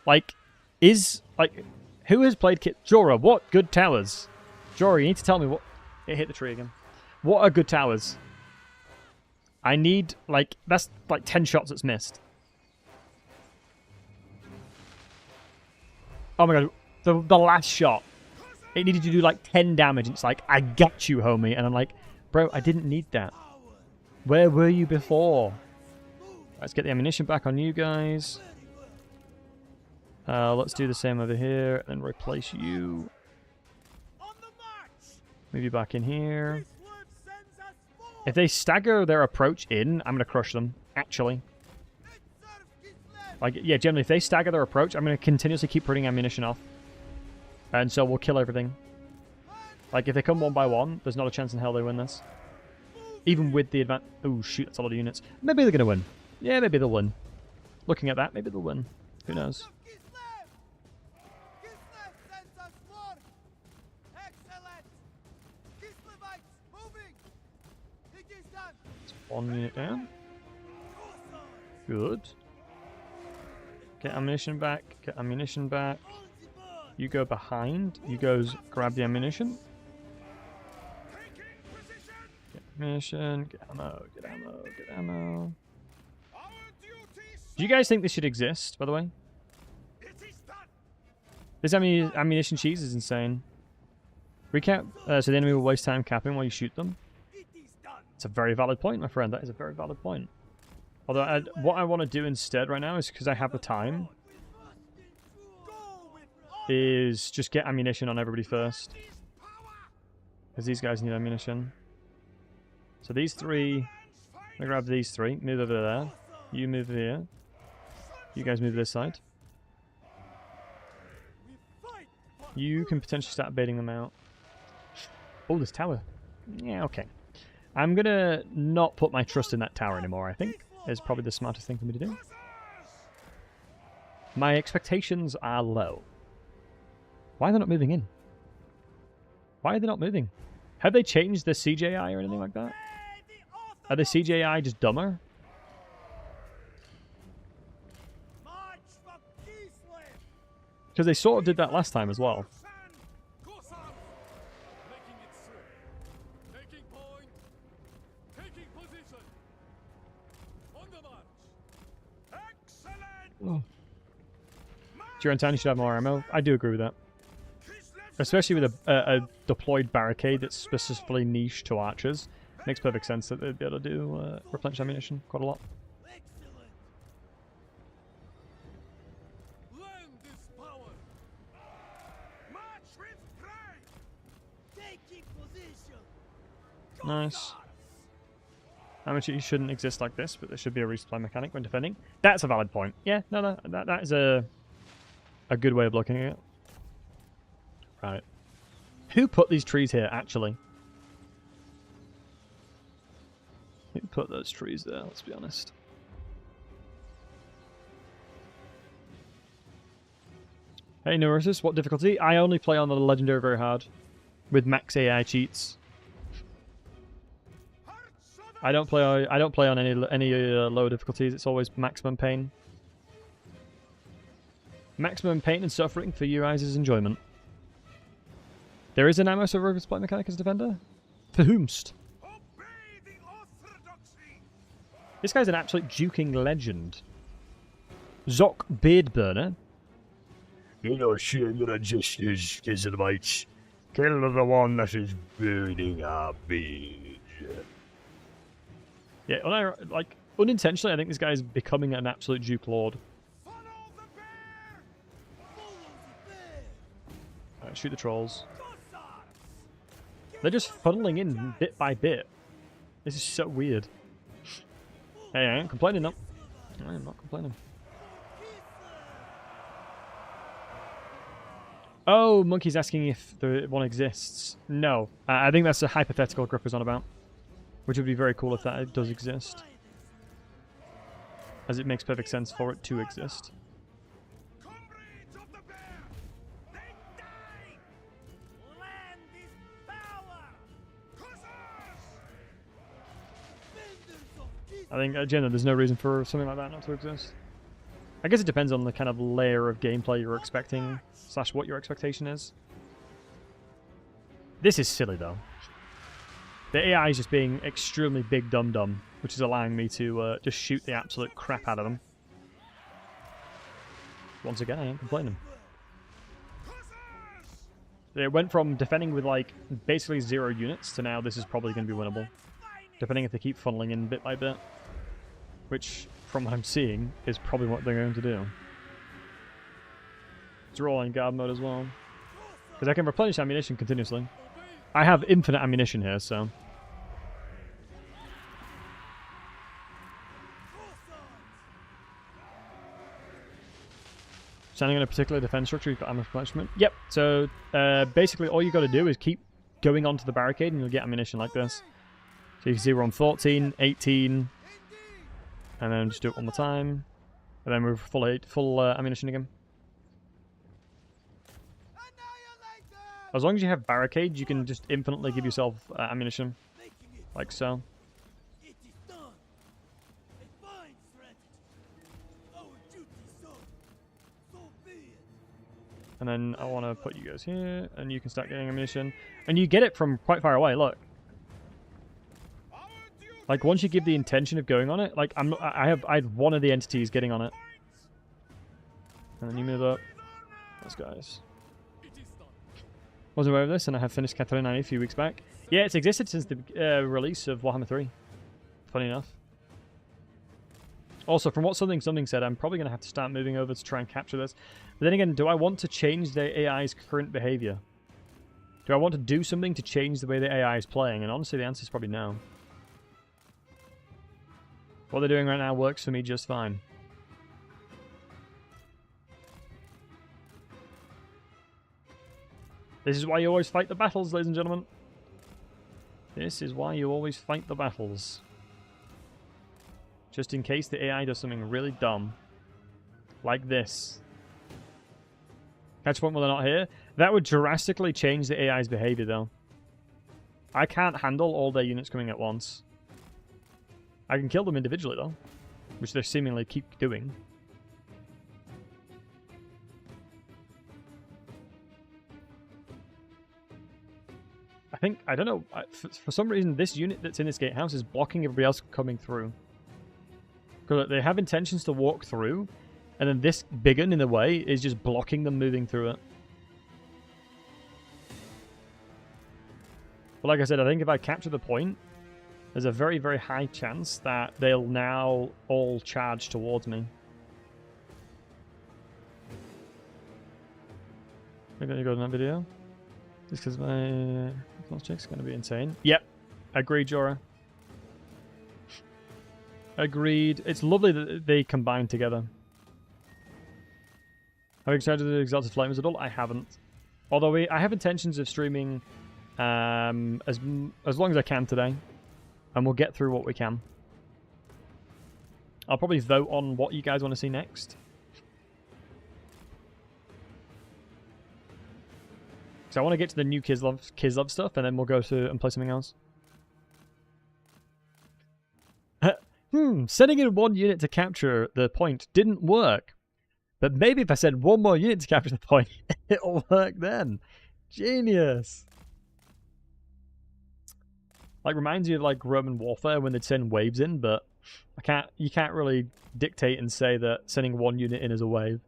A: Like, who has played Jorah, what good towers? Jorah, you need to tell me what... It hit the tree again. What are good towers? I need, like, that's like 10 shots it's missed. Oh my god, the last shot. It needed to do like 10 damage. It's like, I got you, homie. And I'm like, bro, I didn't need that. Where were you before? Let's get the ammunition back on you guys. Let's do the same over here and replace you. Move you back in here. If they stagger their approach in, I'm going to crush them, actually. Like, yeah, generally, if they stagger their approach, I'm going to continuously keep putting ammunition off. And so we'll kill everything. Like, if they come one by one, there's not a chance in hell they win this. Even with the advance... Oh, shoot, that's a lot of units. Maybe they're going to win. Yeah, maybe they'll win. Looking at that, maybe they'll win. Who knows? One unit down. Good. Get ammunition back. Get ammunition back. You go behind. You guys grab the ammunition. Get ammunition. Get ammo. Get ammo. Get ammo. Do you guys think this should exist, by the way? This ammunition cheese is insane. Recap. So the enemy will waste time capping while you shoot them. It's a very valid point, my friend. That is a very valid point. Although, what I want to do instead right now is, because I have the time, is just get ammunition on everybody first. Because these guys need ammunition. So these three, I'm going to grab these three, move over there. You move here. You guys move this side. You can potentially start baiting them out. Oh, this tower. Yeah, okay. I'm going to not put my trust in that tower anymore, I think. Is probably the smartest thing for me to do. My expectations are low. Why are they not moving in? Why are they not moving? Have they changed the CJI or anything like that? Are the CJI just dumber? Because they sort of did that last time as well. Oh. Durantan, you should have more ammo. I do agree with that. Especially with a deployed barricade that's specifically niche to archers. Makes perfect sense that they'd be able to do replenish ammunition quite a lot. Nice. Ammunition shouldn't exist like this, but there should be a resupply mechanic when defending. That's a valid point. Yeah, no, that is a good way of looking at it. Right. Who put these trees here, actually? Who put those trees there, let's be honest. Hey, Neurosis, what difficulty? I only play on the Legendary very hard. With max AI cheats. I don't play on any low difficulties. It's always maximum pain. Maximum pain and suffering for you guys' enjoyment. There is an ammo server supply mechanic as defender? For whomst? This guy's an absolute duking legend. Zoc Beardburner.
D: You know, shame your ancestors, Kislevites. Kill the one that is burning our beards.
A: Yeah, like, unintentionally, I think this guy is becoming an absolute Duke Lord. Alright, shoot the trolls. They're just funneling in bit by bit. This is so weird. Hey, I ain't complaining, though. I am not complaining. Oh, Monkey's asking if the one exists. No. I think that's a hypothetical Gripper's on about. Which would be very cool if that does exist. As it makes perfect sense for it to exist. I think, generally, there's no reason for something like that not to exist. I guess it depends on the kind of layer of gameplay you're expecting, / what your expectation is. This is silly, though. The AI is just being extremely big dum-dum, which is allowing me to just shoot the absolute crap out of them. Once again, I ain't complaining. It went from defending with, like, basically 0 units to now this is probably going to be winnable. Depending if they keep funneling in bit by bit. Which, from what I'm seeing, is probably what they're going to do. It's all in guard mode as well. Because I can replenish ammunition continuously. I have infinite ammunition here, so... Standing on a particular defense structure, you've got ammo replenishment. Yep, so basically all you got to do is keep going onto the barricade and you'll get ammunition like this. So you can see we're on 14, 18, and then just do it one more time. And then we're full ammunition again. As long as you have barricades, you can just infinitely give yourself ammunition. Like so. And then I want to put you guys here, and you can start getting ammunition. And you get it from quite far away, look. Like, once you give the intention of going on it, like, I had one of the entities getting on it. And then you move up. Those guys. Wasn't aware of this, and I have finished Katarina a few weeks back. Yeah, it's existed since the release of Warhammer 3. Funny enough. Also, from what something said, I'm probably going to have to start moving over to try and capture this. But then again, do I want to change the AI's current behavior? Do I want to do something to change the way the AI is playing? And honestly, the answer is probably no. What they're doing right now works for me just fine. This is why you always fight the battles, ladies and gentlemen. This is why you always fight the battles. Just in case the AI does something really dumb. Like this. Catch point while they're not here. That would drastically change the AI's behavior, though. I can't handle all their units coming at once. I can kill them individually, though. Which they seemingly keep doing. I don't know, for some reason this unit that's in this gatehouse is blocking everybody else coming through. Because they have intentions to walk through, and then this big one in the way is just blocking them moving through it. But like I said, I think if I capture the point, there's a very, very high chance that they'll now all charge towards me. I'm going to go to that video. Just because my close check's going to be insane. Yep. Agreed, Jorah. Agreed. It's lovely that they combine together. Have you excited the Exalted Flame as adult? I haven't. Although I have intentions of streaming as long as I can today. And we'll get through what we can. I'll probably vote on what you guys want to see next. So I want to get to the new Kislev stuff, and then we'll go to and play something else. Sending in one unit to capture the point didn't work. But maybe if I send one more unit to capture the point, it'll work then. Genius. Like, reminds you of like Roman warfare when they'd send waves in, but you can't really dictate and say that sending one unit in is a wave.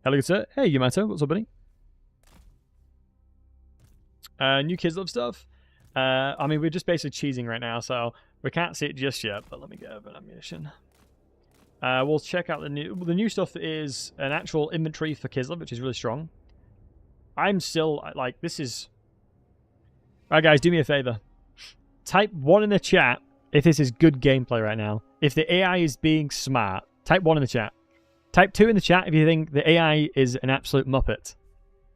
A: Hello, good sir. Hey, Yamato. What's up, buddy? New Kislev stuff. I mean, we're just basically cheesing right now, so we can't see it just yet, but let me get over an ammunition. We'll check out the new stuff is an actual inventory for Kislev, which is really strong. I'm still, like, this is... Alright, guys, do me a favor. Type 1 in the chat if this is good gameplay right now. If the AI is being smart, type 1 in the chat. Type 2 in the chat if you think the AI is an absolute muppet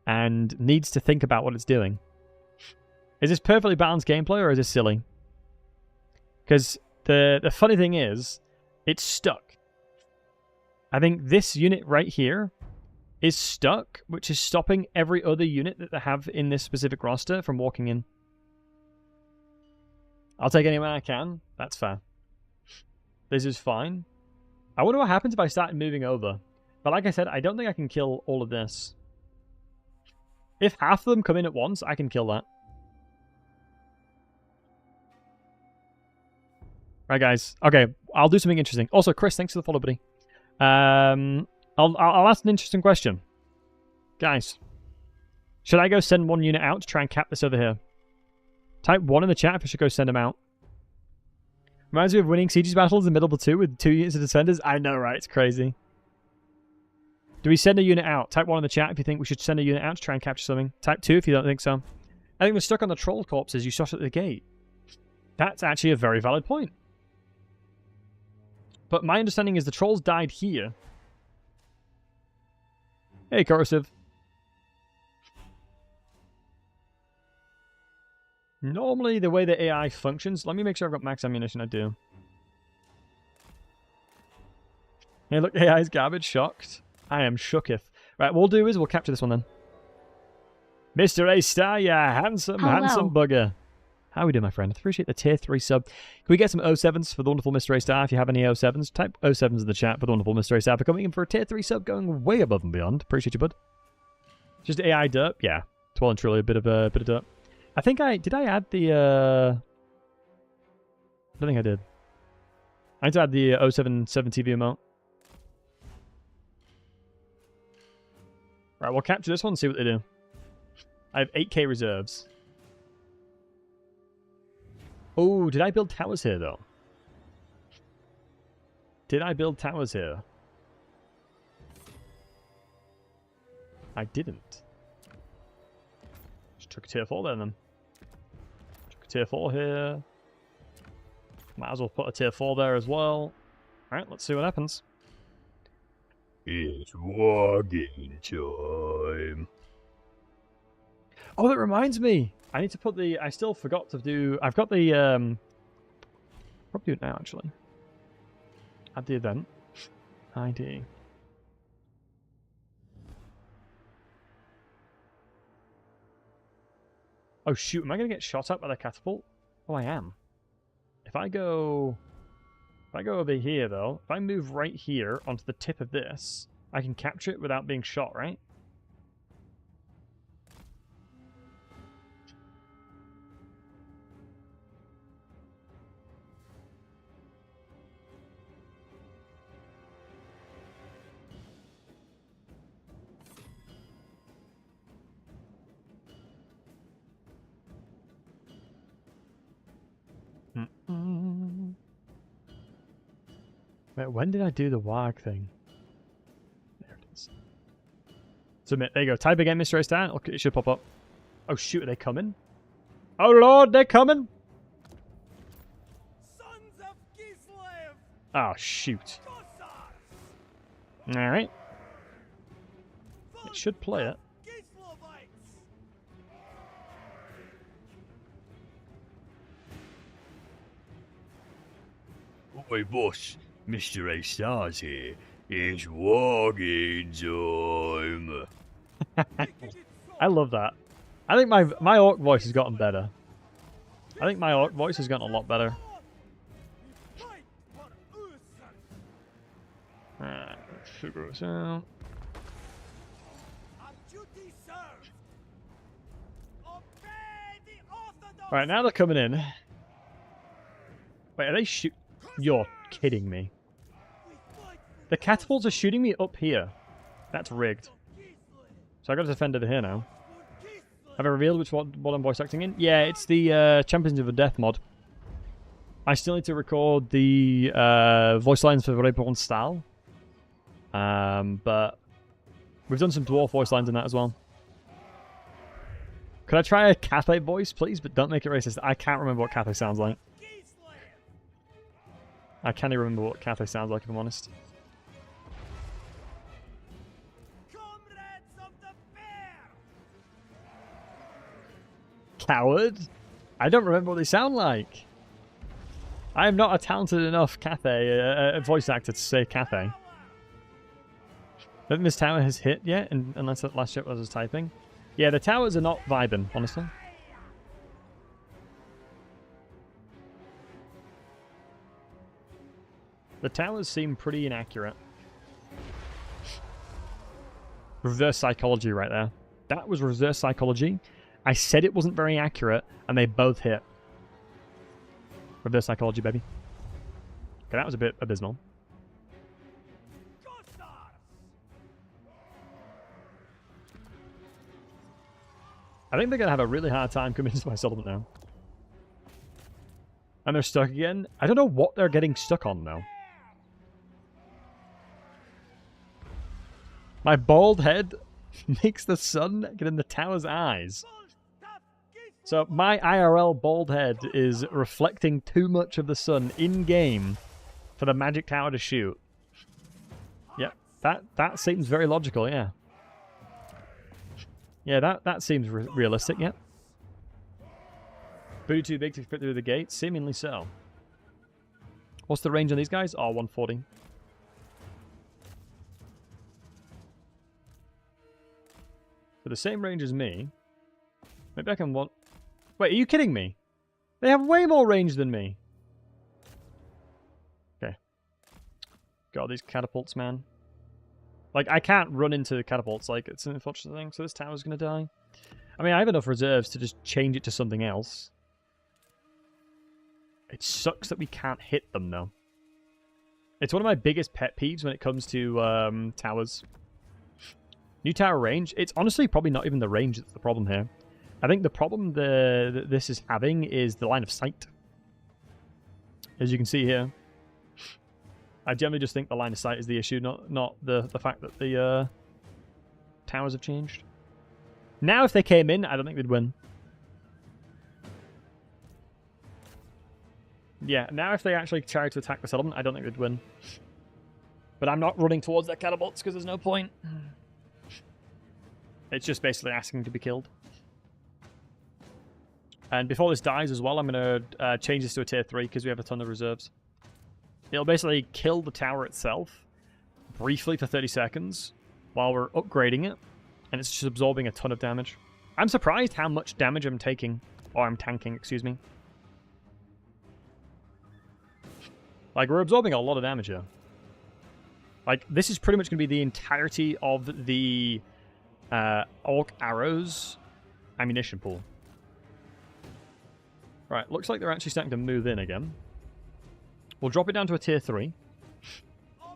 A: and needs to think about what it's doing. Is this perfectly balanced gameplay or is this silly? Because the funny thing is, it's stuck. I think this unit right here is stuck, which is stopping every other unit that they have in this specific roster from walking in. I'll take any way I can. That's fair. This is fine. I wonder what happens if I start moving over. But like I said, I don't think I can kill all of this. If half of them come in at once, I can kill that. Right, guys. Okay, I'll do something interesting. Also, Chris, thanks for the follow, buddy. I'll ask an interesting question. Guys, should I go send one unit out to try and cap this over here? Type 1 in the chat if I should go send them out. Reminds me of winning Sieges battles in Middle 2 with 2 units of defenders. I know, right? It's crazy. Do we send a unit out? Type 1 in the chat if you think we should send a unit out to try and capture something. Type 2 if you don't think so. I think we're stuck on the troll corpses you shot at the gate. That's actually a very valid point. But my understanding is the trolls died here. Hey, Corrosive. Normally, the way the AI functions... Let me make sure I've got max ammunition. I do. Hey, look, AI's garbage. Shocked. I am shooketh. Right, what we'll do is we'll capture this one then. Mr. A-Star, yeah, handsome bugger. How are we doing, my friend? I appreciate the tier 3 sub. Can we get some 07s for the wonderful Mr. A-Star? If you have any 07s, type 07s in the chat for the wonderful Mr. A-Star for coming in for a tier 3 sub, going way above and beyond. Appreciate you, bud. Just AI derp? Yeah. It's well and truly a bit of derp. I think did I add the, I don't think I did. I need to add the 077 TV emote. Right, we'll capture this one and see what they do. I have 8k reserves. Oh, did I build towers here, though? Did I build towers here? I didn't. Just took a tier 4 there, then. Took a tier 4 here. Might as well put a tier 4 there as well. Alright, let's see what happens.
D: It's walking time.
A: Oh, that reminds me. I need to put the... I still forgot to do... I've got the... Probably do it now, actually. Add the event. ID. Oh, shoot. Am I going to get shot at by the catapult? Oh, I am. If I go over here, though, if I move right here onto the tip of this, I can capture it without being shot, right? Wait, when did I do the WAG thing? There it is. Submit. There you go. Type again, Mr. A-Star. Okay, it should pop up. Oh, shoot. Are they coming? Oh, Lord. They're coming.
B: Sons of Kislev!
A: Oh, shoot.
B: Cossacks!
A: Alright. It should play it.
B: Kislevites!
D: Oi, boss. Mr. A-Star's here. It's walking time.
A: I love that. I think my orc voice has gotten better. I think my orc voice has gotten a lot better. Alright, figure this out. Alright, now they're coming in. Wait, are they shoot? You're kidding me. The catapults are shooting me up here. That's rigged. So I got to defend over here now. Have I revealed which what I'm voice acting in? Yeah, it's the Champions of the Death mod. I still need to record the voice lines for Reborn Stahl. But we've done some dwarf voice lines in that as well. Could I try a Cathay voice, please? But don't make it racist. I can't remember what Cathay sounds like. I can't even remember what Cathay sounds like, if I'm honest. Coward? I don't remember what they sound like. I am not a talented enough Cathay voice actor to say Cathay. I don't think this tower has hit yet, unless that last shot was typing. Yeah, the towers are not vibing, honestly. The towers seem pretty inaccurate. Reverse psychology right there. That was reverse psychology. I said it wasn't very accurate, and they both hit. Reverse psychology, baby. Okay, that was a bit abysmal. I think they're going to have a really hard time coming into my settlement now. And they're stuck again. I don't know what they're getting stuck on, though. My bald head makes the sun get in the tower's eyes. So my IRL bald head is reflecting too much of the sun in-game for the magic tower to shoot. Yep, that seems very logical, yeah. Yeah, that seems realistic, yeah. Booty too big to fit through the gate? Seemingly so. What's the range on these guys? Oh, 140. For the same range as me. Maybe I can want... Wait, are you kidding me? They have way more range than me. Okay. God, these catapults, man. Like, I can't run into catapults. Like, it's an unfortunate thing. So this tower's going to die. I mean, I have enough reserves to just change it to something else. It sucks that we can't hit them, though. It's one of my biggest pet peeves when it comes to towers. New tower range. It's honestly probably not even the range that's the problem here. I think the problem this is having is the line of sight. As you can see here. I generally just think the line of sight is the issue, not the fact that the towers have changed. Now if they came in, I don't think they'd win. Yeah, now if they actually tried to attack the settlement, I don't think they'd win. But I'm not running towards their catapults because there's no point. It's just basically asking to be killed. And before this dies as well, I'm going to change this to a tier 3 because we have a ton of reserves. It'll basically kill the tower itself briefly for 30 seconds while we're upgrading it. And it's just absorbing a ton of damage. I'm surprised how much damage I'm taking. Or I'm tanking, excuse me. Like, we're absorbing a lot of damage here. Like, this is pretty much going to be the entirety of the Orc Arrows ammunition pool. Right, looks like they're actually starting to move in again. We'll drop it down to a tier 3.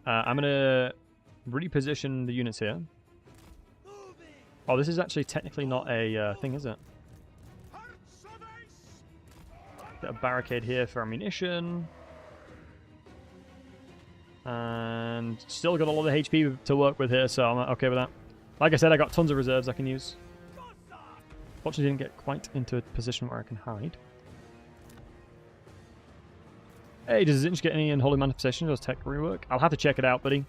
A: I'm going to reposition the units here. Oh, this is actually technically not a thing, is it? Get a barricade here for ammunition. And still got a lot of HP to work with here, so I'm okay with that. Like I said, I got tons of reserves I can use. Fortunately, didn't get quite into a position where I can hide. Hey, does Zinch get any Unholy Manifestation or tech rework? I'll have to check it out, buddy.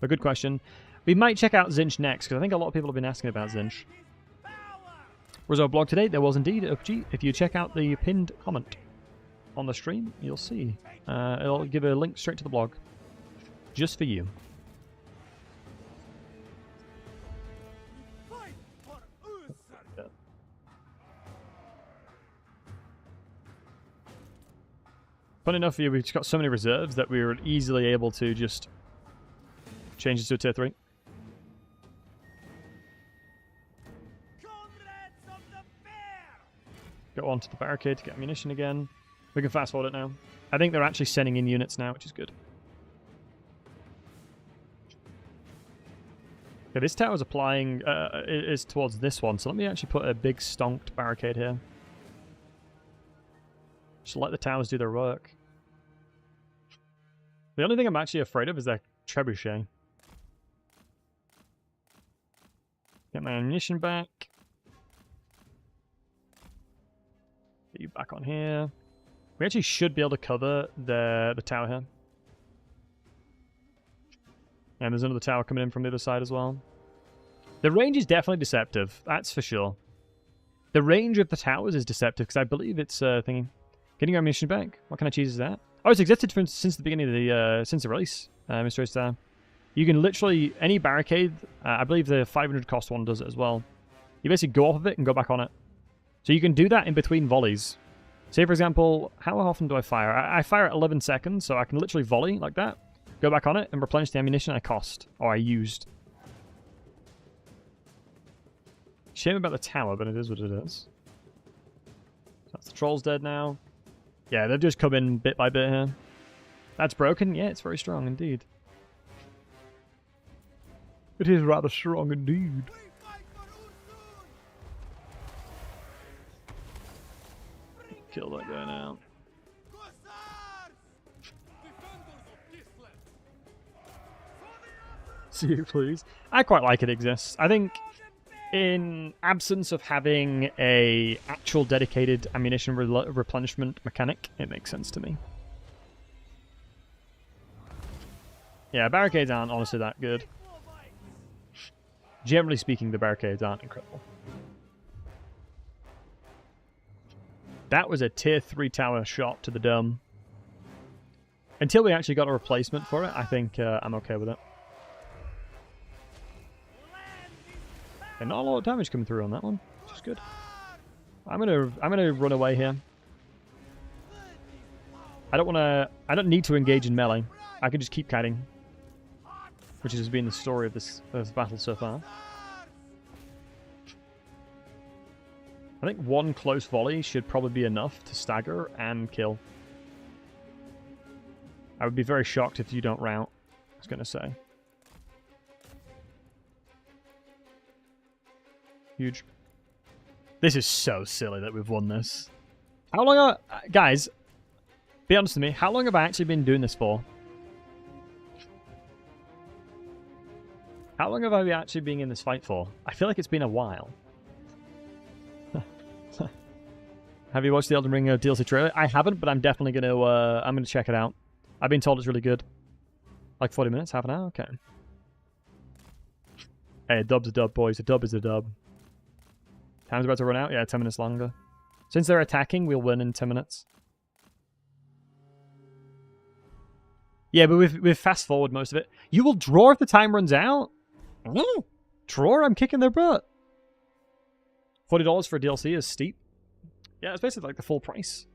A: A good question. We might check out Zinch next, because I think a lot of people have been asking about Zinch. Was our blog today? There was indeed. If you check out the pinned comment on the stream, you'll see. It'll give a link straight to the blog. Just for you. Fun enough for you, we've just got so many reserves that we were easily able to just Changes to a tier 3. Go onto the barricade to get ammunition again. We can fast forward it now. I think they're actually sending in units now, which is good. Okay, this tower's applying is towards this one, so let me actually put a big stonked barricade here. Just let the towers do their work. The only thing I'm actually afraid of is their trebuchet. Get my ammunition back. Get you back on here. We actually should be able to cover the tower here. And there's another tower coming in from the other side as well. The range is definitely deceptive, that's for sure. The range of the towers is deceptive because I believe it's thingy. Getting your ammunition back. What kind of cheese is that? Oh, it's existed since the beginning of the since the release, Mr. Star. You can literally any barricade. I believe the 500 cost one does it as well. You basically go off of it and go back on it. So you can do that in between volleys. Say for example, how often do I fire? I fire at 11 seconds, so I can literally volley like that. Go back on it and replenish the ammunition I cost, or I used. Shame about the tower, but it is what it is. So that's the trolls dead now. Yeah, they've just come in bit by bit here. That's broken? Yeah, it's very strong indeed. It is rather strong indeed. Kill that guy now. See you, please. I quite like it exists. I think in absence of having a actual dedicated ammunition replenishment mechanic, it makes sense to me. Yeah, barricades aren't honestly that good. Generally speaking, the barricades aren't incredible. That was a tier 3 tower shot to the dome. Until we actually got a replacement for it, I think I'm okay with it. And not a lot of damage coming through on that one, which is good. I'm gonna run away here. I don't need to engage in melee. I can just keep kiting, which has been the story of this battle so far. I think one close volley should probably be enough to stagger and kill. I would be very shocked if you don't rout, I was going to say. Huge. This is so silly that we've won this. How long guys, be honest with me, how long have I actually been doing this for? How long have I actually been in this fight for? I feel like it's been a while. Have you watched the Elden Ring DLC trailer? I haven't, but I'm definitely going to I'm going to check it out. I've been told it's really good. Like 40 minutes, half an hour? Okay. Hey, a dub's a dub, boys. A dub is a dub. Time's about to run out? Yeah, 10 minutes longer. Since they're attacking, we'll win in 10 minutes. Yeah, but we've fast forward most of it. You will draw if the time runs out? Draw? I'm kicking their butt. $40 for a DLC is steep. Yeah, it's basically like the full price.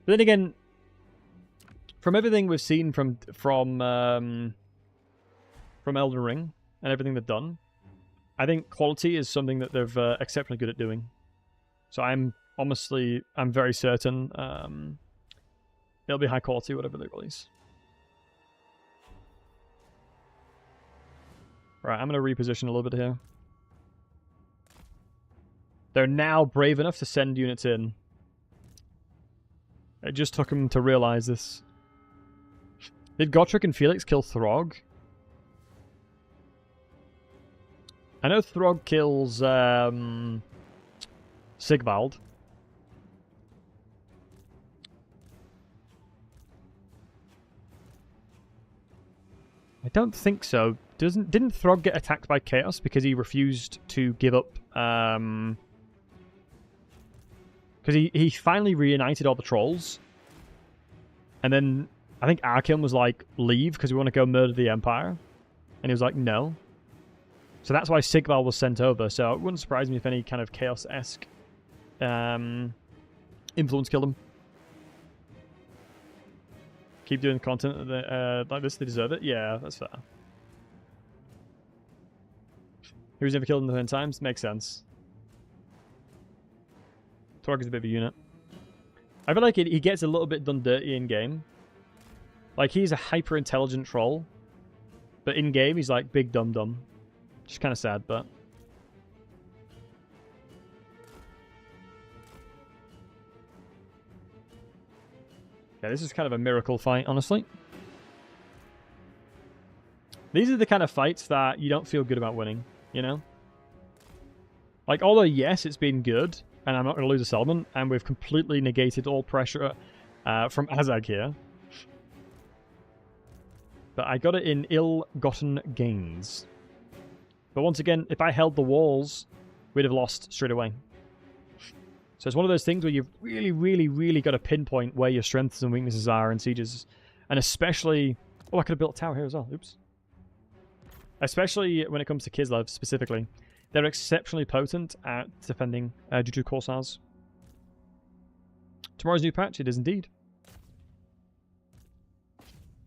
A: But then again, from everything we've seen from Elden Ring and everything they've done, I think quality is something that they're exceptionally good at doing. So I'm very certain it'll be high quality whatever they release. Right, I'm going to reposition a little bit here. They're now brave enough to send units in. It just took them to realize this. Did Gotrek and Felix kill Throg? I know Throg kills Sigvald. I don't think so. Didn't Throg get attacked by Chaos because he refused to give up? Because he finally reunited all the trolls, and then I think Arkham was like, "Leave, because we want to go murder the Empire," and he was like, "No." So that's why Sigvald was sent over. So it wouldn't surprise me if any kind of Chaos-esque influence killed him. Keep doing content like this, they deserve it. Yeah, that's fair. He was never killed in the 10 times. Makes sense. Torg is a bit of a unit. I feel like he gets a little bit done dirty in game. Like, he's a hyper intelligent troll, but in game he's like big dum dum. Just kind of sad, but. Yeah, this is kind of a miracle fight, honestly. These are the kind of fights that you don't feel good about winning, you know? Like, although, yes, it's been good, and I'm not going to lose a settlement, and we've completely negated all pressure from Azag here. But I got it in ill-gotten gains. But once again, if I held the walls, we'd have lost straight away. So it's one of those things where you've really, really, really got to pinpoint where your strengths and weaknesses are in sieges. And especially... Oh, I could have built a tower here as well. Oops. Especially when it comes to Kislev specifically. They're exceptionally potent at defending due to Corsairs. Tomorrow's new patch? It is indeed.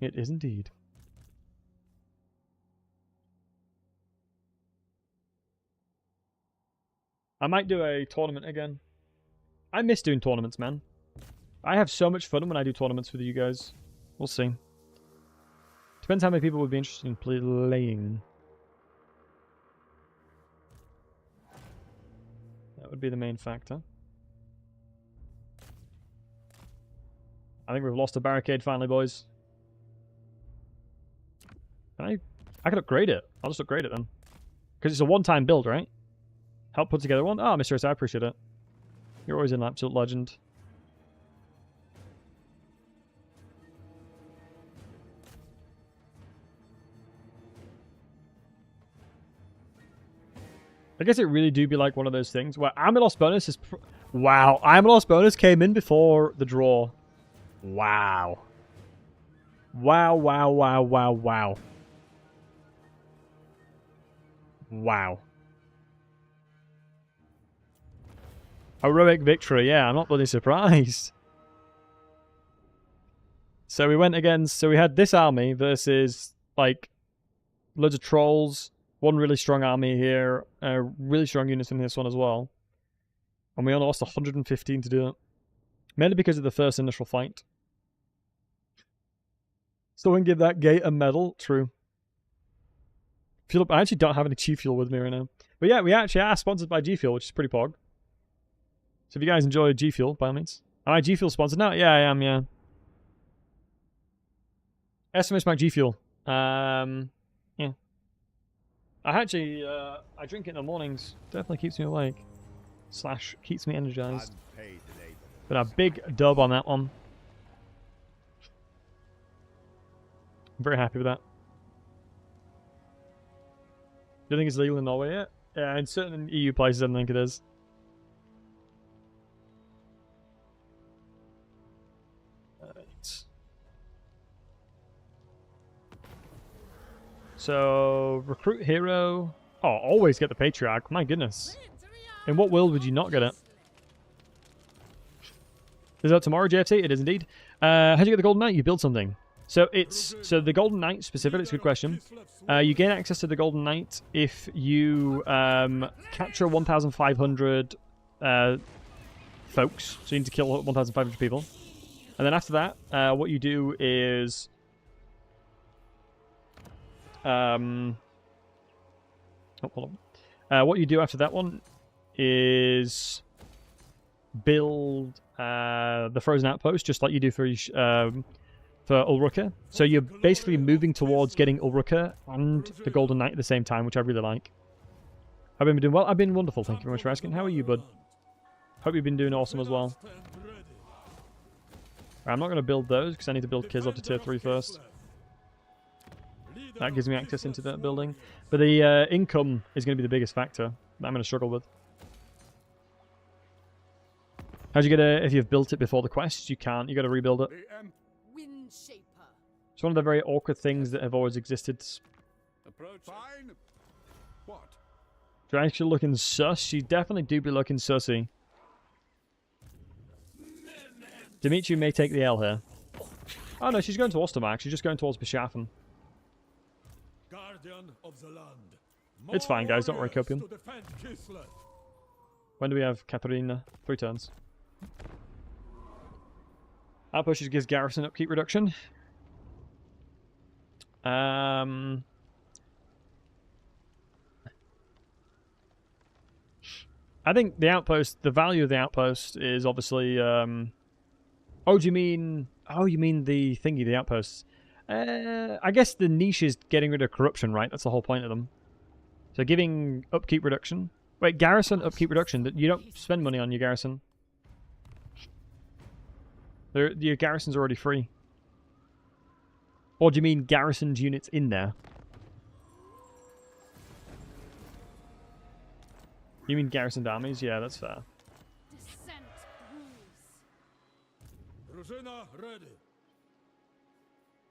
A: It is indeed. I might do a tournament again. I miss doing tournaments, man. I have so much fun when I do tournaments with you guys. We'll see. Depends how many people would be interested in playing. That would be the main factor. I think we've lost a barricade finally, boys. I could upgrade it. I'll just upgrade it then. Because it's a one-time build, right? Help put together one? Oh, Mr. S, I appreciate it. You're always an absolute legend. I guess it really do be like one of those things where Amelos bonus is... Wow, Amelos bonus came in before the draw. Wow. Wow, wow, wow, wow, wow. Wow. Heroic victory, yeah, I'm not bloody surprised. So we went against... So we had this army versus, like, loads of trolls. One really strong army here. Really strong units in this one as well. And we only lost 115 to do it. Mainly because of the first initial fight. So we can give that gate a medal. True. Fuel up. I actually don't have any G Fuel with me right now. But yeah, we actually are sponsored by G Fuel, which is pretty pog. So if you guys enjoy G Fuel, by all means. Am I G Fuel sponsored now? Yeah, I am, yeah. SMS my G Fuel. Yeah. I actually, I drink it in the mornings. Definitely keeps me awake. / keeps me energized. But a big dub on that one. I'm very happy with that. Do you think it's legal in Norway yet? Yeah, in certain EU places I don't think it is. Right. So, recruit hero. Oh, always get the Patriarch. My goodness. In what world would you not get it? Is that tomorrow, JFT? It is indeed. How'd you get the Golden Knight? You build something. So the Golden Knight specifically, it's a good question. You gain access to the Golden Knight if you capture 1,500 folks. So you need to kill 1,500 people. And then after that, what you do is... oh, hold on. What you do after that one is build the Frozen Outpost, just like you do for Ulruka. So you're basically moving towards getting Ulruka and the Golden Knight at the same time, which I really like. Have you been doing well? I've been wonderful, thank you very much for asking. How are you, bud? Hope you've been doing awesome as well. I'm not going to build those, because I need to build Kislev to tier 3 first. That gives me access into that building. But the income is going to be the biggest factor that I'm going to struggle with. How'd you get it? If you've built it before the quest, you can't. You got to rebuild it. It's one of the very awkward things that have always existed.
B: Fine. What?
A: Do I actually looking sus? She definitely do be looking sussy. Dimitri may take the L here. Oh no, she's going to Ostermark. She's just going towards Beschaffen.
B: Guardian of the land.
A: It's fine, guys. Don't worry, Copium.
B: To defend Kislev.
A: When do we have Katarina? 3 turns. Outpost gives garrison upkeep reduction. I think the outpost, the value of the outpost is obviously. Oh, do you mean? Oh, you mean the thingy, the outposts? I guess the niche is getting rid of corruption, right? That's the whole point of them. So giving upkeep reduction. Wait, garrison upkeep reduction. You don't spend money on your garrison. Your garrison's already free. Or do you mean garrisoned units in there? You mean garrisoned armies? Yeah, that's fair.
C: Descent rules.
B: Drużyna ready.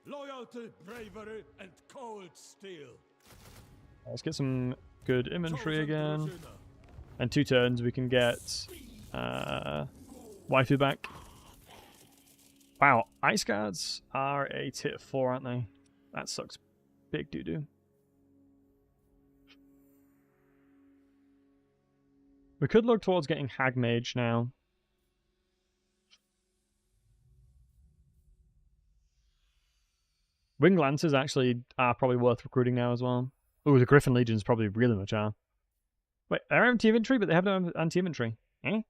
B: Loyalty, bravery, and cold steel.
A: Let's get some good inventory
B: Chosen
A: again.
B: drużyna.
A: And 2 turns we can get waifu back. Wow, ice guards are a tier 4, aren't they? That sucks big doo-doo. We could look towards getting Hag Mage now. Wing Lancers actually are probably worth recruiting now as well. Oh, the Griffin Legions probably really much are. Wait, they're anti-infantry, but they have no anti-infantry. Eh?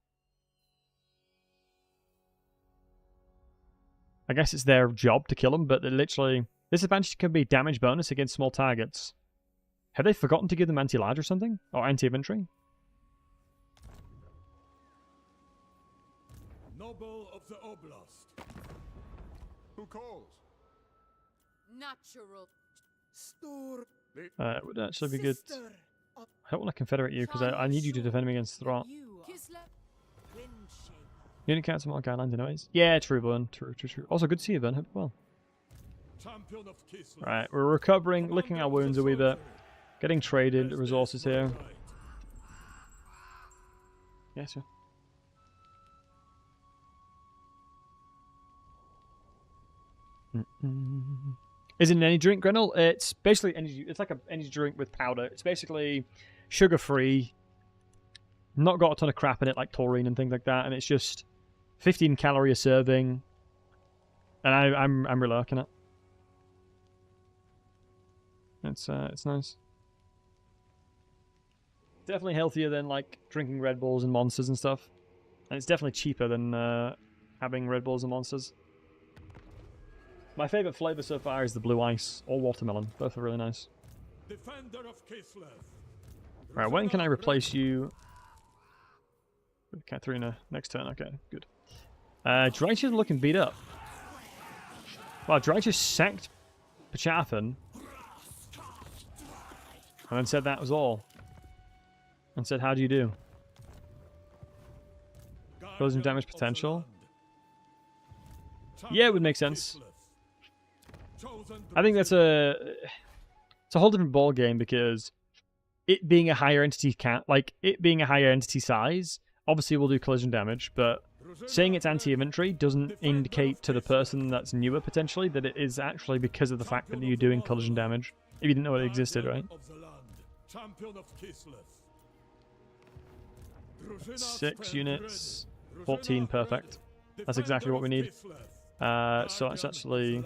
A: I guess it's their job to kill them, but they literally... Disadvantage can be damage bonus against small targets. Have they forgotten to give them anti-large or something? Or anti-infantry?
B: Noble of the Oblast. Who calls?
C: Natural.
E: Stor
A: It would actually be good.
E: sister of
A: I don't want to confederate you, because I need you to defend me against Throt.
E: you are
C: Kislev.
E: Windshape.
A: Unit counts more guidelines anyways. Yeah, true, Burn. True. Also, good to see you, Burn. Hope you're well.
B: Champion of Kislev.
A: Right, we're recovering, licking our wounds a wee bit. Getting traded resources here. Yeah, sure. Is it an energy drink, Grenell? It's basically energy. It's like an energy drink with powder. It's basically sugar-free. Not got a ton of crap in it like taurine and things like that, and it's just 15 calorie a serving. And I'm really liking it. It's nice. Definitely healthier than like drinking Red Bulls and Monsters and stuff. And it's definitely cheaper than having Red Bulls and Monsters. My favourite flavour so far is the blue ice or watermelon. Both are really nice.
B: Defender of Kislev.
A: Right, when can I replace you with Katarina? Next turn, okay, good. Dreicher's looking beat up. Wow, Dreicher sacked Pachafen and then said that was all. And said, how do you do? Closing damage potential. Yeah, it would make sense. I think that's it's a whole different ball game because it being a higher entity it being a higher entity size, obviously will do collision damage, but saying it's anti-infantry doesn't indicate to the person that's newer potentially that it is actually because of the fact that you're doing collision damage. If you didn't know it existed, right?
B: Champion of Kislev.
A: 6 units, 14, perfect. That's exactly what we need. So that's actually...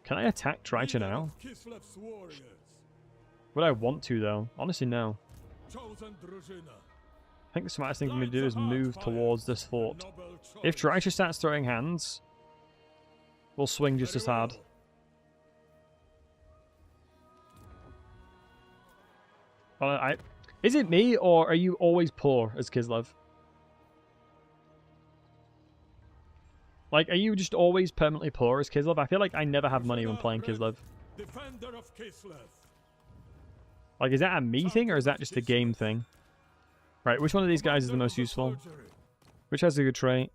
A: Can I attack Dreicher now? Would I want to, though? Honestly, no. I think the smartest thing for me to do is move towards this fort. If Dreicher starts throwing hands, we'll swing just as hard. Is it me, or are you always poor as Kislev? Like, are you just always permanently poor as Kislev? I feel like I never have money when playing Kislev.
B: Defender of Kislev.
A: Like, is that a me thing, or is that just a game thing? Right, which one of these guys is the most useful? Which has a good trait?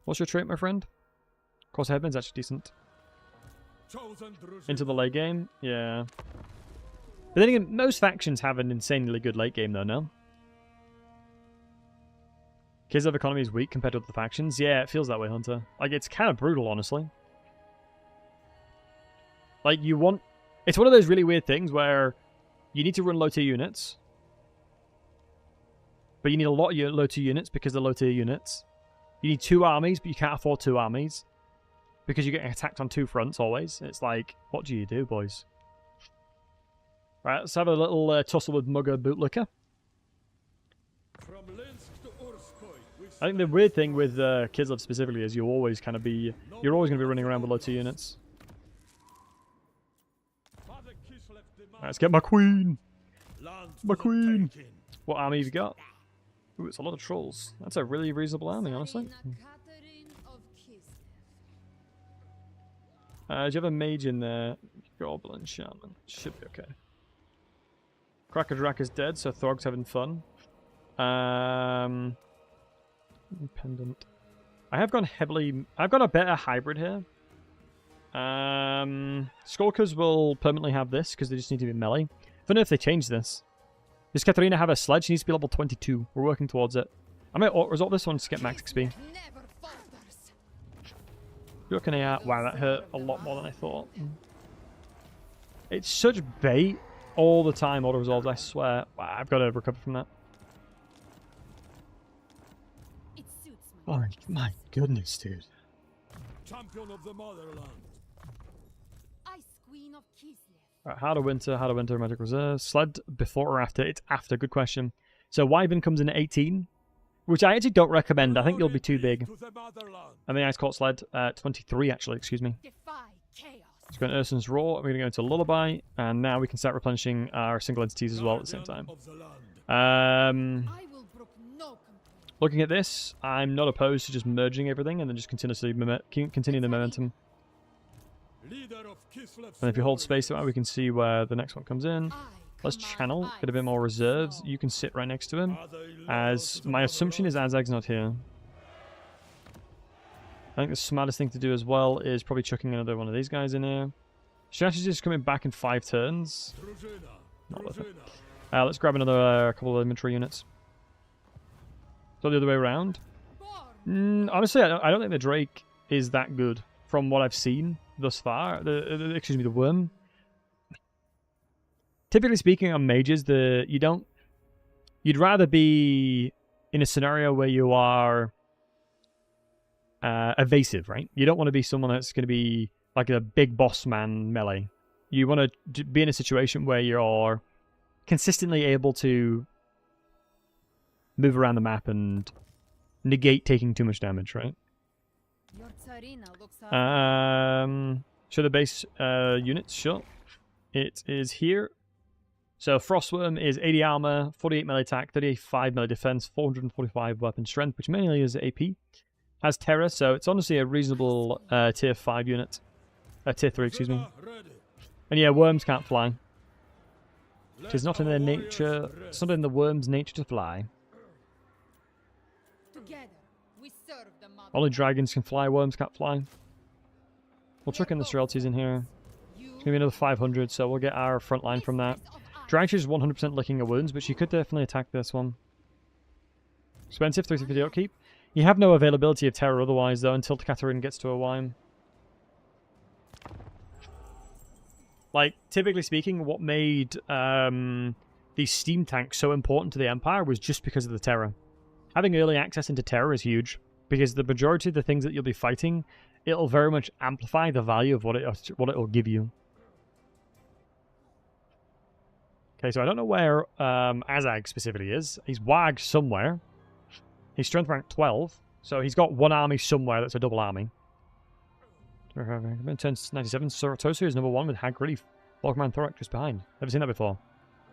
A: What's your trait, my friend? Of course, Headman's actually decent. Into the late game? Yeah. But then again, most factions have an insanely good late game, though, no? Kislev economy is weak compared to other factions. Yeah, it feels that way, Hunter. Like, it's kind of brutal, honestly. Like, you want... It's one of those really weird things where You need to run low tier units. But you need a lot of low tier units because they're low tier units. You need 2 armies, but you can't afford 2 armies. Because you're getting attacked on 2 fronts always. It's like, what do you do, boys? Right, let's have a little tussle with Mugger Bootlicker.
B: From Linsk to Urskoy, we
A: I think the weird thing with Kislev specifically is you're always going to be running around with low tier units.
B: Father Kislev demands
A: Right, let's get my queen.
B: land
A: My
B: for the
A: queen.
B: taking.
A: What army have you got? Ooh, it's a lot of trolls. That's a really reasonable army, honestly.
C: Katarina of Kislev.
A: Do you have a mage in there? Goblin shaman. Should be okay. Krakadrak is dead, so Throg's having fun. Independent. I've gone a better hybrid here. Skulkers will permanently have this because they just need to be melee. I don't know if they change this. Does Katarina have a sled? She needs to be level 22. We're working towards it. I might result this one to get max XP.
C: Never falters.
A: Looking at wow, that hurt a lot more than I thought. It's such bait all the time. Auto resolves. I swear. Wow, I've got to recover from that.
C: It suits my
A: Oh my goodness, dude.
B: Champion of the motherland.
C: Ice Queen of Kislev.
A: Right, Harder Winter, Magic Reserve. Sled before or after? It's after. Good question. So Wyvern comes in at 18, which I actually don't recommend. I think you'll be too big.
B: To the motherland.
A: And the Ice Court Sled, 23 actually, excuse me.
C: Defy chaos.
A: Let's go into Urson's Roar. We're going to go into Lullaby, and now we can start replenishing our single entities as well at the same time.
B: Guardian of the land.
C: I will brook no complaint.
A: Looking at this, I'm not opposed to just merging everything and then just continuously continue the momentum.
B: Leader of Kislev's
A: And if you hold
B: warriors.
A: space, we can see where the next one comes in.
C: I
A: Let's
C: command
A: channel, get a bit
C: ice
A: more reserves.
C: snow.
A: You can sit right next to him,
B: Are they loyal
A: as
B: to the
A: my assumption is
B: motherland?
A: Azag's not here. I think the smartest thing to do as well is probably chucking another one of these guys in here. Strategy is coming back in 5 turns.
B: Drużyna.
A: Not worth it.
B: Drużyna.
A: Let's grab another couple of inventory units. So the other way around.
C: Born.
A: Honestly, I don't think the Drake is that good from what I've seen thus far. Excuse me, the Worm. Typically speaking, on mages, you'd rather be in a scenario where you are evasive, right? You don't want to be someone that's going to be like a big boss man melee. You want to be in a situation where you're consistently able to move around the map and negate taking too much damage, right?
C: Your Tsarina looks up.
A: Show the base units, sure. It is here. So Frostworm is 80 armor, 48 melee attack, 35 melee defense, 445 weapon strength, which mainly is AP. Has Terror, so it's honestly a reasonable tier 5 unit. Tier 3, excuse me.
B: Drużyna ready.
A: And yeah, worms can't fly. It
B: Let
A: is not in
B: our
A: their
B: warriors
A: nature. It's
B: rest.
A: not in the worm's nature to fly.
C: Together, we serve the mother.
A: Only dragons can fly, worms can't fly. We'll chuck in the royalties in here.
C: You
A: It's gonna be another 500, so we'll get our front line from that. Dragfish is 100% licking her wounds, but she could definitely attack this one. Expensive, 350 upkeep. You have no availability of terror otherwise, though, until Katarina gets to a Wime. Like, typically speaking, what made these steam tanks so important to the Empire was just because of the terror. Having early access into terror is huge, because the majority of the things that you'll be fighting, it'll very much amplify the value of what it'll give you. Okay, so I don't know where Azag specifically is. He's WAG somewhere. He's strength rank 12, so he's got one army somewhere that's a double army. Turn 97. Saratosa is number 1 with Hag Relief. Volkman Thorak just behind. Never seen that before.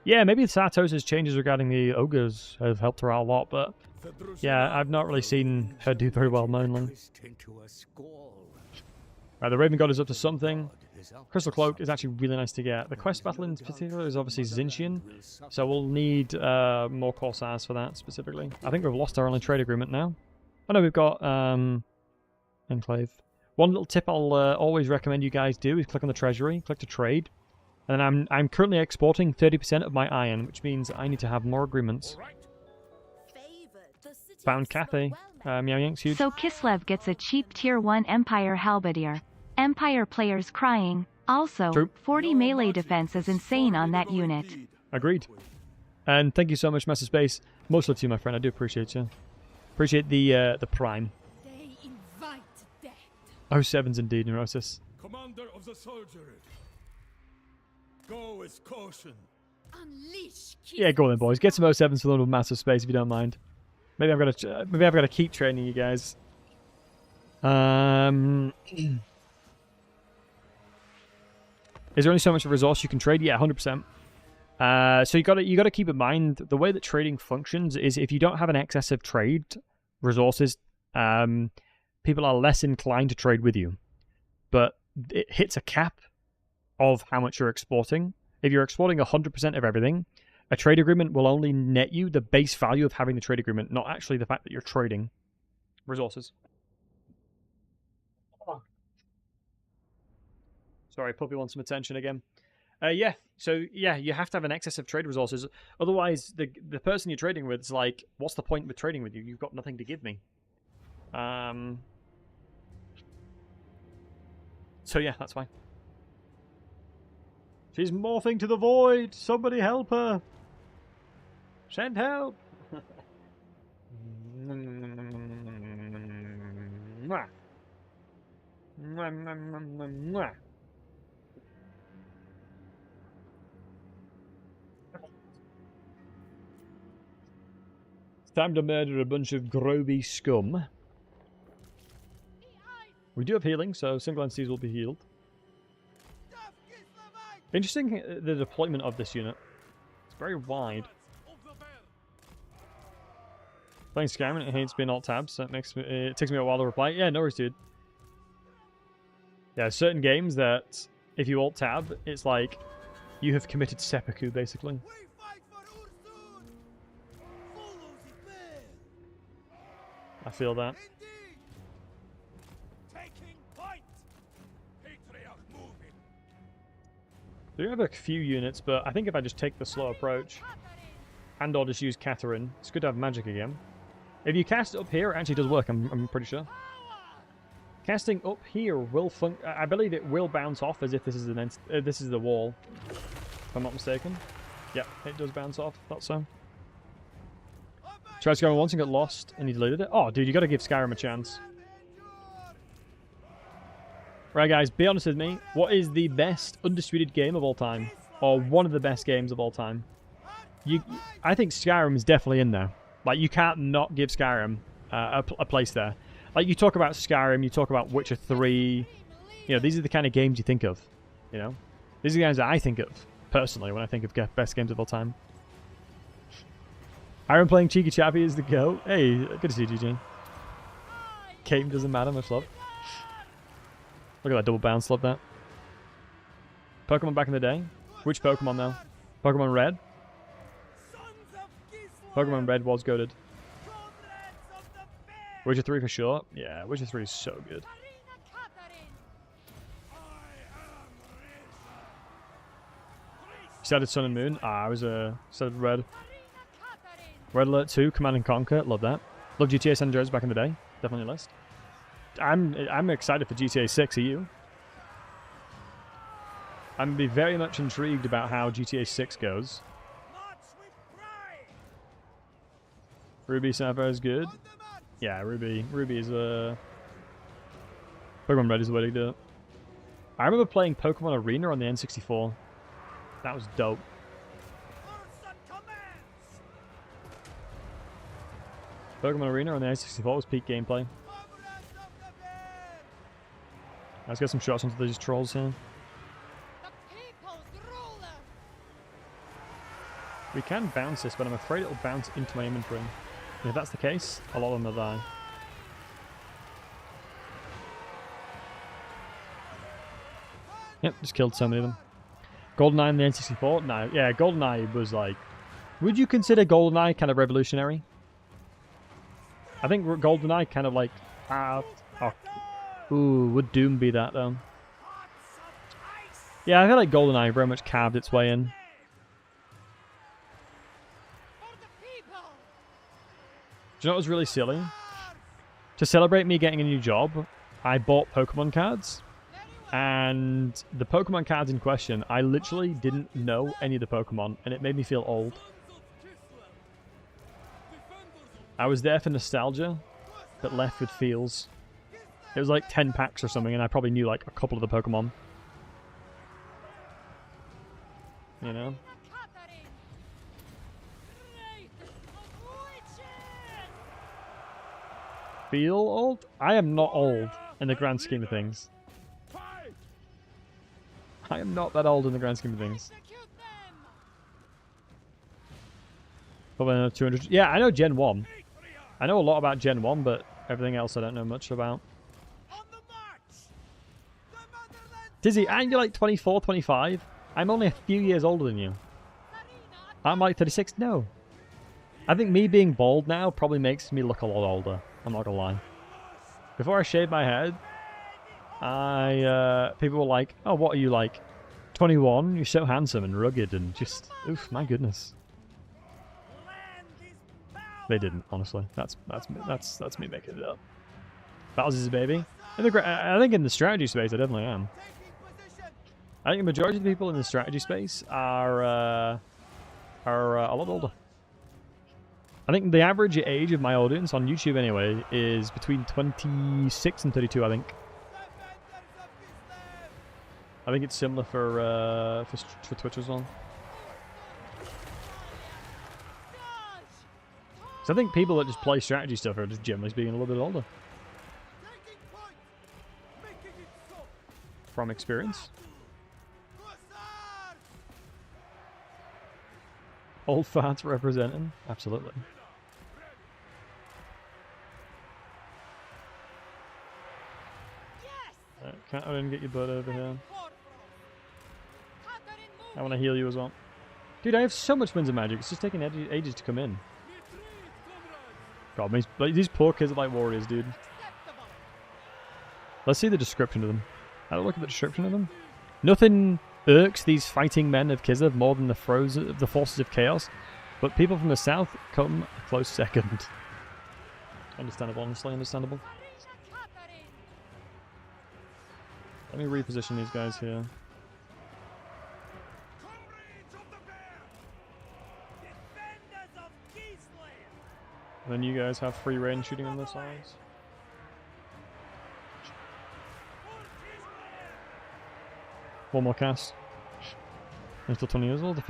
A: Yeah, maybe Saratosa's changes regarding the ogres have helped her out a lot, but
B: The drużyna
A: yeah, I've not really seen her do very well mainly.
E: Into a skull.
A: Right, the Raven God is up to something.
E: God is up
A: Crystal
E: to
A: Cloak is
E: something.
A: actually really nice to get. The quest battle in particular is obviously Zinchian,
E: Will suffer.
A: so we'll need more Corsairs for that specifically. I think we've lost our only trade agreement now. I know we've got Enclave. One little tip I'll always recommend you guys do is click on the treasury, click to trade, and then I'm currently exporting 30% of my iron, which means I need to have more agreements. Found Cathay. Meow Yank's huge.
F: So Kislev gets a cheap tier 1 Empire Halberdier. Empire players crying. Also,
A: True.
F: 40 melee defense is insane on that unit.
A: Agreed. And thank you so much, Master Space. Most love to you, my friend. I do appreciate you. Appreciate the prime.
C: They invite death.
A: 07's indeed, Neurosis.
B: Commander of the soldiery. Go with caution.
C: Unleash
A: Yeah, go on then, boys. Get some 07s for the little Massive Space if you don't mind. Maybe I've got to keep training you guys. Is there only so much resource you can trade? Yeah, 100%. So you got to keep in mind the way that trading functions is if you don't have an excess of trade resources, people are less inclined to trade with you. But it hits a cap of how much you're exporting. If you're exporting 100% of everything, a trade agreement will only net you the base value of having the trade agreement, not actually the fact that you're trading resources. Sorry, puppy wants some attention again. Yeah, so yeah, you have to have an excess of trade resources. Otherwise, the person you're trading with is like, what's the point with trading with you? You've got nothing to give me. So yeah, that's why. She's morphing to the void. Somebody help her. Send help. Mwah. Mwah. It's time to murder a bunch of groby scum. We do have healing, so single entities will be healed. Interesting the deployment of this unit. It's very wide. Playing Skyrim, it hates being alt tabs, so it takes me a while to reply. Yeah, no worries, dude. Yeah, certain games that if you alt tab, it's like you have committed seppuku, basically. I feel that. We have a few units, but I think if I just take the slow approach and or just use Katarina, it's good to have magic again. If you cast it up here, it actually does work, I'm pretty sure. Casting up here will I believe it will bounce off as if this is this is the wall, if I'm not mistaken. Yep, it does bounce off, thought so. Tried Skyrim once and got lost, and you deleted it. Oh, dude, you got to give Skyrim a chance. Right, guys, be honest with me. What is the best undisputed game of all time? Or one of the best games of all time? I think Skyrim is definitely in there. Like, you can't not give Skyrim a place there. Like, you talk about Skyrim, you talk about Witcher 3. You know, these are the kind of games you think of. You know? These are the games that I think of, personally, when I think of best games of all time. Iron playing Cheeky Chappy is the GOAT. Hey, good to see you, GG. Game doesn't matter, much love. Look at that double bounce, love that. Pokemon back in the day. Which Pokemon now? Pokemon Red? Pokemon Red was goated. Witcher 3 for sure. Yeah, Witcher 3 is so good. Started Sun and Moon. I was started Red. Red Alert 2, Command and Conquer. Love that. Love GTA San Andreas back in the day. Definitely a list. I'm excited for GTA 6. Are you? I'm be very much intrigued about how GTA 6 goes. Ruby Sapphire is good. Yeah, Ruby is Pokemon Red is the way to do it. I remember playing Pokemon Arena on the N64. That was dope. Pokemon Arena on the N64 was peak gameplay. Let's get some shots onto these trolls here. We can bounce this, but I'm afraid it'll bounce into my inventory. And if that's the case, a lot of them will die. Yep, just killed so many of them. GoldenEye on the N64? No, yeah, GoldenEye was like... Would you consider GoldenEye kind of revolutionary? I think GoldenEye kind of like... Ooh, would Doom be that though? Yeah, I feel like GoldenEye very much carved its way in. Do you know what was really silly? To celebrate me getting a new job, I bought Pokemon cards. And the Pokemon cards in question, I literally didn't know any of the Pokemon, and it made me feel old. I was there for nostalgia, but left with feels. It was like 10 packs or something, and I probably knew like a couple of the Pokemon. You know? Feel old? I am not old in the grand scheme of things. I am not that old in the grand scheme of things. Probably another 200. Yeah, I know Gen 1. I know a lot about Gen 1, but everything else I don't know much about. Dizzy, aren't you like 24, 25? I'm only a few years older than you. I'm like 36? No. I think me being bald now probably makes me look a lot older. I'm not gonna lie. Before I shaved my head, people were like, oh, what are you like? 21? You're so handsome and rugged and just, oof, my goodness. They didn't, honestly. That's me making it up. Battlesey's a baby. I think in the strategy space, I definitely am. I think the majority of the people in the strategy space are a lot older. I think the average age of my audience on YouTube, anyway, is between 26 and 32. I think it's similar for Twitch as well. So I think people that just play strategy stuff are just generally speaking a little bit older. From experience. Old farts representing? Absolutely. Can't I get your butt over here? I want to heal you as well. Dude, I have so much Winds of Magic. It's just taking ages to come in. God, these poor kids are like warriors, dude. Let's see the description of them. Have a look at the description of them. Nothing irks these fighting men of Kislev more than the forces of chaos, but people from the south come a close second. Understandable, honestly, understandable. Let me reposition these guys here. And then you guys have free range shooting on the sides. One more cast. I'm still 20 years old. I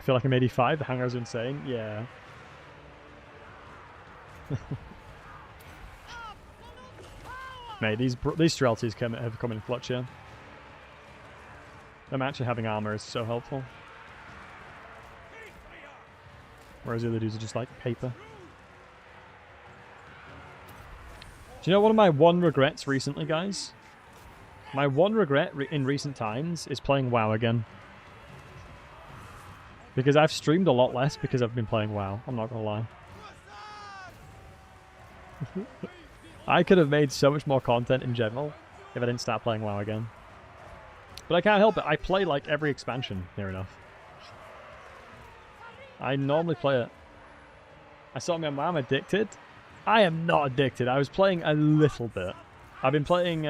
A: feel like I'm 85. The hangers are insane. Yeah. Mate, these Streltsies have come in clutch here. Them actually having armor is so helpful. Whereas the other dudes are just like paper. Do you know one of my regrets recently, guys? My one regret in recent times is playing WoW again. Because I've streamed a lot less because I've been playing WoW. I'm not gonna lie. I could have made so much more content in general if I didn't start playing WoW again. But I can't help it. I play like every expansion, near enough. I normally play it. I saw my mom addicted. I am not addicted. I was playing a little bit. I've been playing,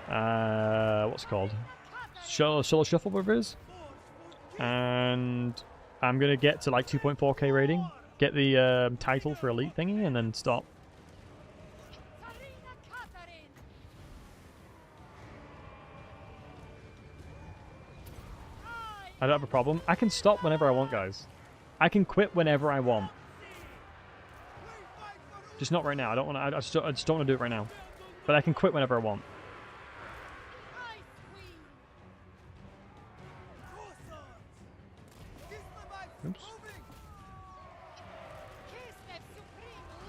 A: what's it called? Solo Shuffle Brothers. And I'm going to get to like 2.4k rating. Get the title for Elite thingy and then stop. I don't have a problem. I can stop whenever I want, guys. I can quit whenever I want. Just not right now. I don't want to. I just don't want to do it right now. But I can quit whenever I want. Oops.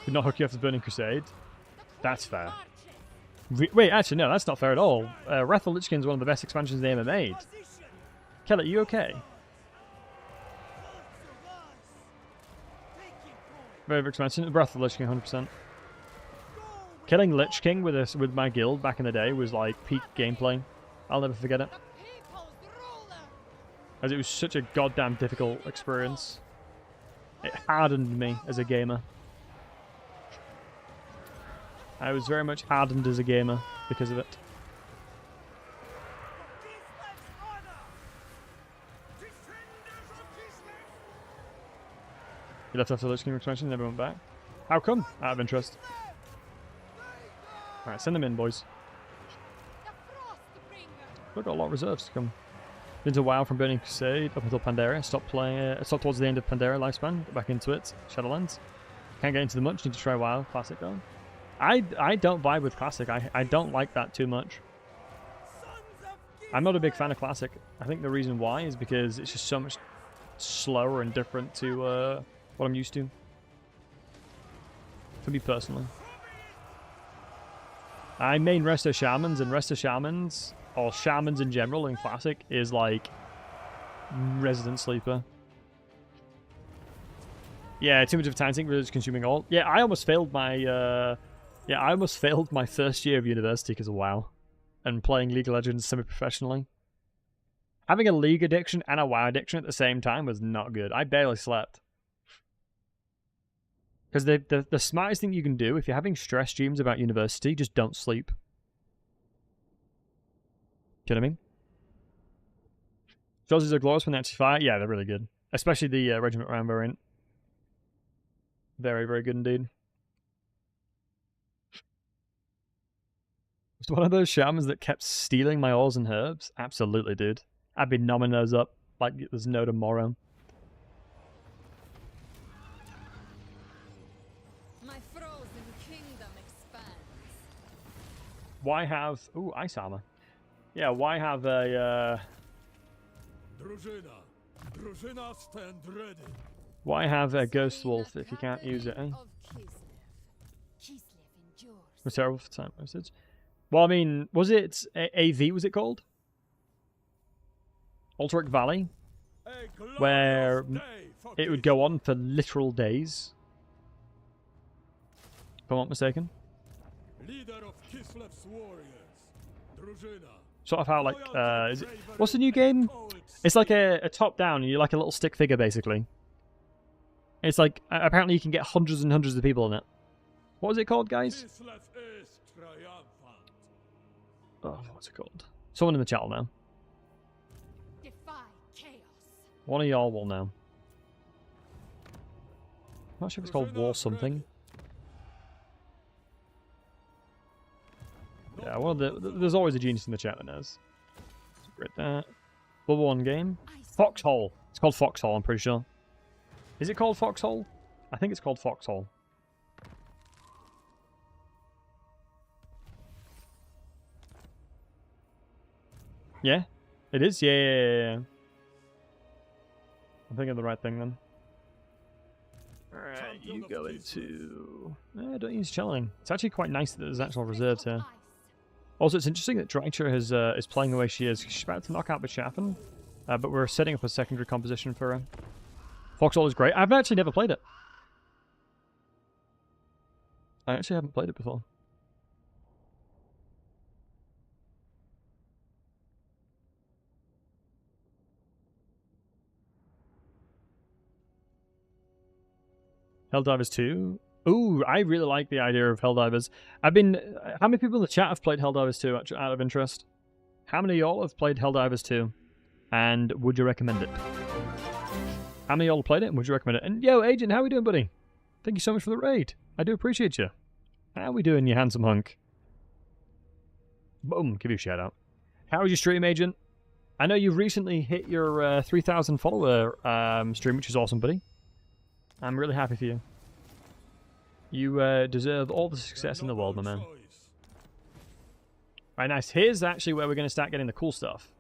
A: Did not hook you after Burning Crusade. That's fair. Wait, actually, no, that's not fair at all. Wrath of Lich King is one of the best expansions they ever made. Kelly, you okay? Very expansion. Wrath of Lich King, 100%. Killing Lich King with my guild back in the day was like peak gameplay. I'll never forget it. As it was such a goddamn difficult experience. It hardened me as a gamer. I was very much hardened as a gamer because of it. He left after the Lich King expansion and never went back. How come? Out of interest. Alright, send them in, boys. We've got a lot of reserves to come. Been to WoW from Burning Crusade up until Pandaria. Stopped towards the end of Pandaria lifespan. Got back into it. Shadowlands. Can't get into the much. Need to try WoW Classic though. I don't vibe with Classic. I don't like that too much. I'm not a big fan of Classic. I think the reason why is because it's just so much slower and different to what I'm used to. For me personally. I main Resto Shamans, and Resto Shamans, or Shamans in general in Classic, is like Resident Sleeper. Yeah, too much of a time sink, really just consuming all. Yeah, I almost failed my first year of university because of WoW. And playing League of Legends semi-professionally. Having a League addiction and a WoW addiction at the same time was not good. I barely slept. Because the smartest thing you can do, if you're having stress dreams about university, just don't sleep. Do you know what I mean? Jozzies are glorious when they actually fire. Yeah, they're really good. Especially the Regiment Round variant. Very, very good indeed. Was one of those shamans that kept stealing my ores and herbs? Absolutely, dude. I'd be nomming those up like there's no tomorrow.
C: My frozen kingdom expands.
A: Why have... Ooh, ice armor. Yeah, why have a...
B: Drużyna stand ready.
A: Why have a ghost wolf if you can't use it, eh? Was terrible for time message. Well, I mean, was it AV? Was it called Alterac Valley, where it would go on for literal days? If I'm not mistaken.
B: Leader of Kislev's warriors. Drużyna.
A: Sort of how like is it, what's the new game? It's like a top down. You're like a little stick figure basically. It's like apparently you can get hundreds and hundreds of people in it. What was it called, guys? Oh, what's it called? Someone in the chat will know.
C: Defy chaos.
A: One of y'all will know. I'm not sure if it's called War something. Yeah, well, there's always a genius in the chat that knows. Great that. Bubble One game. Foxhole. It's called Foxhole, I'm pretty sure. Is it called Foxhole? I think it's called Foxhole. Yeah, it is. Yeah. I'm thinking of the right thing then. Alright, you go into... don't use Chelling. It's actually quite nice that there's actual reserves here. Also, it's interesting that Drycha is playing the way she is. She's about to knock out B'Chafen, but we're setting up a secondary composition for her. Foxhole is great. I've actually never played it. I actually haven't played it before. Helldivers 2? Ooh, I really like the idea of Helldivers. How many people in the chat have played Helldivers 2 out of interest? How many of y'all have played Helldivers 2? And would you recommend it? How many of y'all have played it and would you recommend it? And yo, Agent, how are we doing, buddy? Thank you so much for the raid. I do appreciate you. How are we doing, you handsome hunk? Boom, give you a shout out. How is your stream, Agent? I know you've recently hit your 3,000 follower stream, which is awesome, buddy. I'm really happy for you. You deserve all the success in the world, my man. Right, nice. Here's actually where we're going to start getting the cool stuff.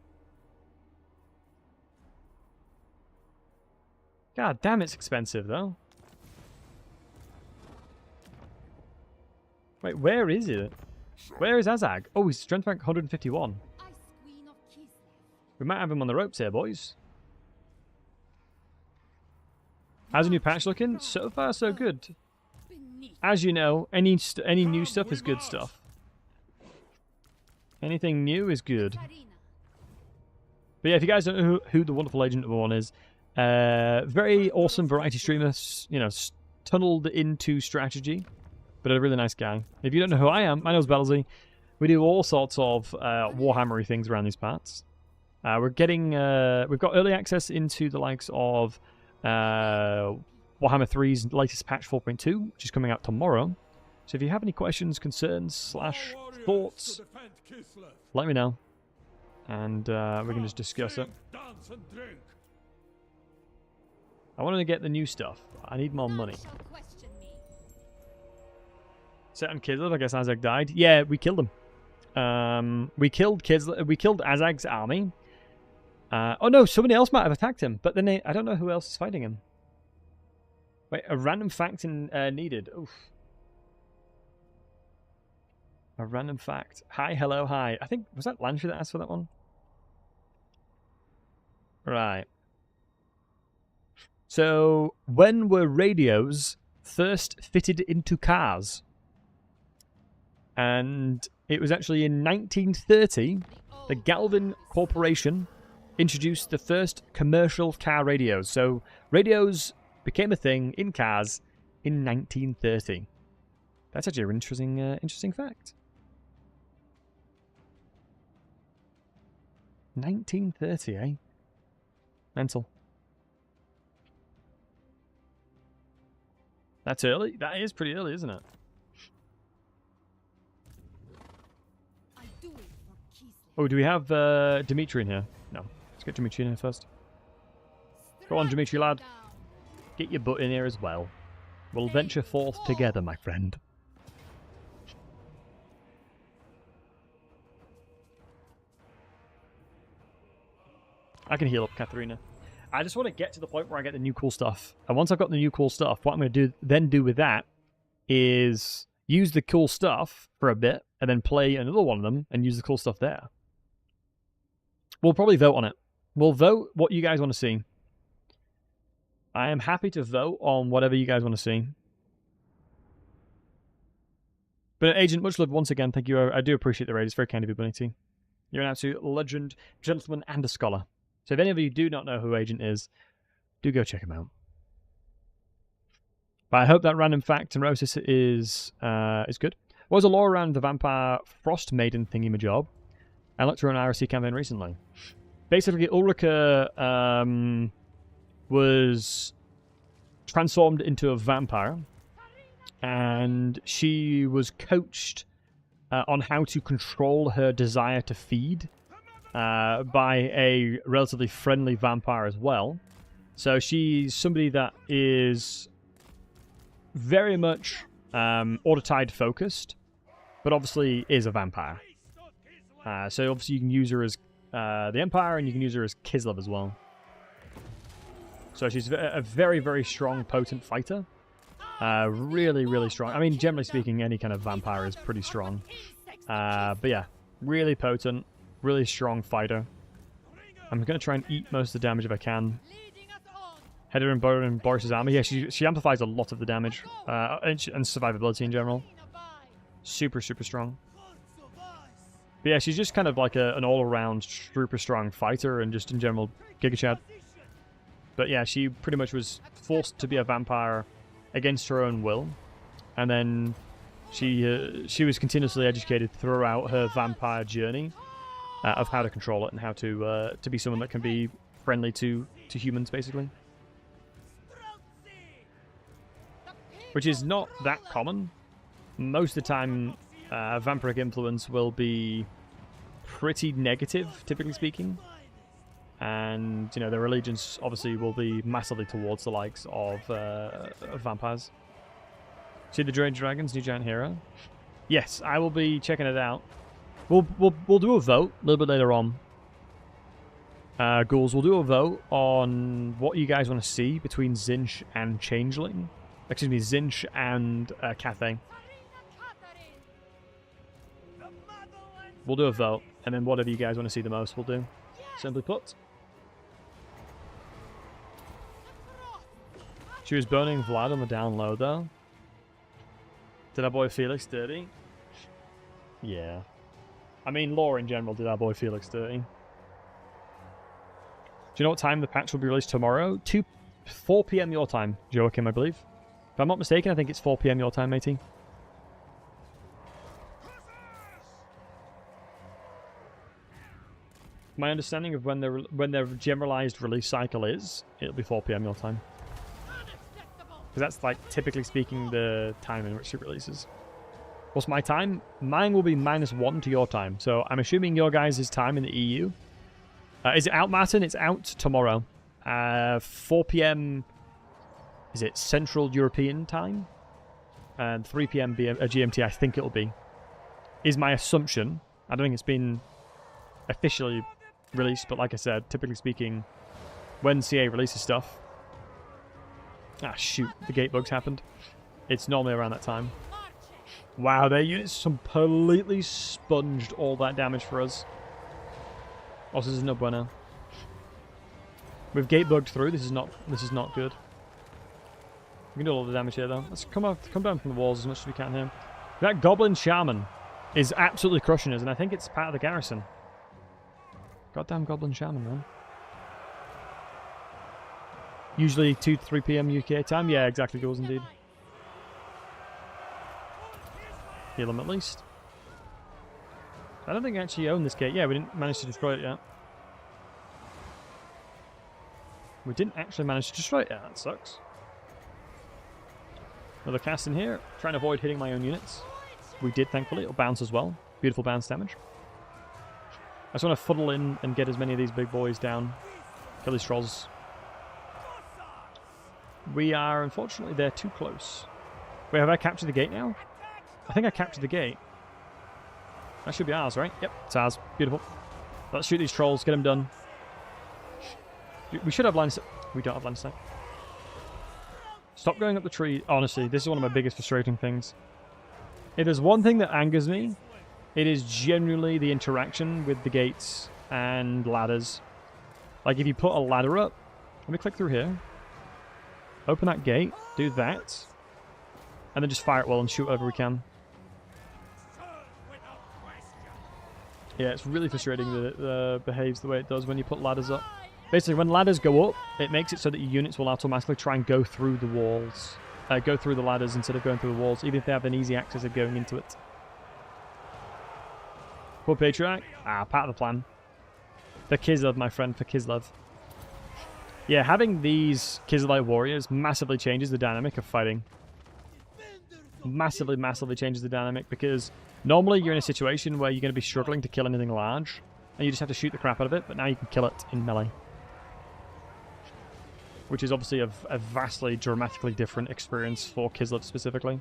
A: God damn, it's expensive, though. Wait, where is it? Where is Azag? Oh, he's strength rank 151. We might have him on the ropes here, boys. How's the new patch looking? So far, so good. As you know, any new stuff is good stuff. Anything new is good. But yeah, if you guys don't know who the wonderful Agent number 1 is, very awesome variety streamer, you know, tunneled into strategy, but a really nice guy. If you don't know who I am, my name's Battlesey. We do all sorts of Warhammery things around these parts. We've got early access into the likes of Warhammer 3's latest patch 4.2, which is coming out tomorrow. So if you have any questions, concerns, / thoughts, let me know. And we can just discuss it.
B: Dance and drink.
A: I wanted to get the new stuff. I need more money.
C: None shall question me.
A: Set on Kislev, I guess Azag died. Yeah, we killed him. We killed Kislev. We killed Azag's army. Oh no, somebody else might have attacked him, but then I don't know who else is fighting him. Wait, a random fact needed. Oof. A random fact. Hi, hello, hi. I think, was that Landry that asked for that one? Right. So, when were radios first fitted into cars? And it was actually in 1930, the Galvin Corporation introduced the first commercial car radios. So, radios became a thing in cars in 1930. That's actually an interesting fact. 1930, eh? Mental. That's early? That is pretty early, isn't it?
C: I do it for Kislev.
A: Oh, do we have Dimitri in here? No. Let's get Dimitri in here first. Go on, Dimitri, lad.
C: Down.
A: Get your butt in here as well. We'll venture forth together, my friend. I can heal up Katarina. I just want to get to the point where I get the new cool stuff. And once I've got the new cool stuff, what I'm going to do with that is use the cool stuff for a bit and then play another one of them and use the cool stuff there. We'll probably vote on it. We'll vote what you guys want to see. I am happy to vote on whatever you guys want to see. But Agent, much love once again. Thank you. I do appreciate the raid. It's very kind of you, Bunny T. You're an absolute legend, gentleman, and a scholar. So if any of you do not know who Agent is, do go check him out. But I hope that random fact and Neurosis is good. What was the lore around the vampire Frost Maiden thingy-majob? I looked through an IRC campaign recently. Basically, Ulrika was transformed into a vampire, and she was coached on how to control her desire to feed by a relatively friendly vampire as well. So she's somebody that is very much Autotide focused, but obviously is a vampire. So obviously you can use her as the Empire, and you can use her as Kislev as well. So she's a very, very strong, potent fighter. Really, really strong. I mean, generally speaking, any kind of vampire is pretty strong. But yeah, really potent, really strong fighter. I'm going to try and eat most of the damage if I can. Header and Bow and Boris's armor. Yeah, she amplifies a lot of the damage and survivability in general. Super, super strong. But yeah, she's just kind of like an all-around super strong fighter and just in general Giga Chad. But yeah, she pretty much was forced to be a vampire against her own will, and then she was continuously educated throughout her vampire journey of how to control it and how to be someone that can be friendly to humans, basically. Which is not that common. Most of the time, vampiric influence will be pretty negative, typically speaking. And, you know, their allegiance obviously will be massively towards the likes of vampires. See the Strange Dragons, new giant hero? Yes, I will be checking it out. We'll do a vote a little bit later on. Ghouls, we'll do a vote on what you guys want to see between Zinch and Changeling. Excuse me, Zinch and Cathay. We'll do a vote, and then whatever you guys want to see the most, we'll do. Simply put. She was burning Vlad on the down low, though. Did our boy Felix dirty? Yeah. I mean, lore in general did our boy Felix dirty. Do you know what time the patch will be released tomorrow? 4 PM your time, Joachim, I believe. If I'm not mistaken, I think it's 4 PM your time, matey. My understanding of when their generalized release cycle is, it'll be 4 PM your time. Because that's, like, typically speaking, the time in which it releases. What's my time? Mine will be -1 to your time. So I'm assuming your guys' time in the EU. Is it out, Martin? It's out tomorrow. 4 p.m. Is it Central European time? And 3 p.m. GMT, I think it'll be. Is my assumption. I don't think it's been officially released, but like I said, typically speaking, when CA releases stuff... Ah, shoot. The gate bugs happened. It's normally around that time. Wow, their units completely sponged all that damage for us. Oh, this is no bueno. We've gate bugged through. This is not good. We can do all the damage here though. Let's come down from the walls as much as we can here. That Goblin Shaman is absolutely crushing us, and I think it's part of the garrison. Goddamn Goblin Shaman, man. Usually 2 to 3 p.m. UK time. Yeah, exactly, goes indeed. Heal them at least. I don't think I actually own this gate. Yeah, we didn't manage to destroy it yet. We didn't actually manage to destroy it yet. That sucks. Another cast in here. Trying to avoid hitting my own units. We did, thankfully. It'll bounce as well. Beautiful bounce damage. I just want to fuddle in and get as many of these big boys down. Kill these trolls. We are, unfortunately, they're too close. Wait, have I captured the gate now? I think I captured the gate. That should be ours, right? Yep, it's ours. Beautiful. Let's shoot these trolls, get them done. We should have line of sight. We don't have line of sight. Stop going up the tree. Honestly, this is one of my biggest frustrating things. If there's one thing that angers me, it is generally the interaction with the gates and ladders. Like, if you put a ladder up... Let me click through here. Open that gate. Do that. And then just fire it well and shoot whatever we can. Yeah, it's really frustrating that it behaves the way it does when you put ladders up. Basically, when ladders go up, it makes it so that your units will automatically try and go through the walls. Go through the ladders instead of going through the walls, even if they have an easy access of going into it. Poor Patriarch. Ah, part of the plan. For Kislev, my friend, for Kislev. Yeah, having these Kislev warriors massively changes the dynamic of fighting. Massively, massively changes the dynamic, because normally you're in a situation where you're going to be struggling to kill anything large, and you just have to shoot the crap out of it, but now you can kill it in melee. Which is obviously a vastly, dramatically different experience for Kislev specifically.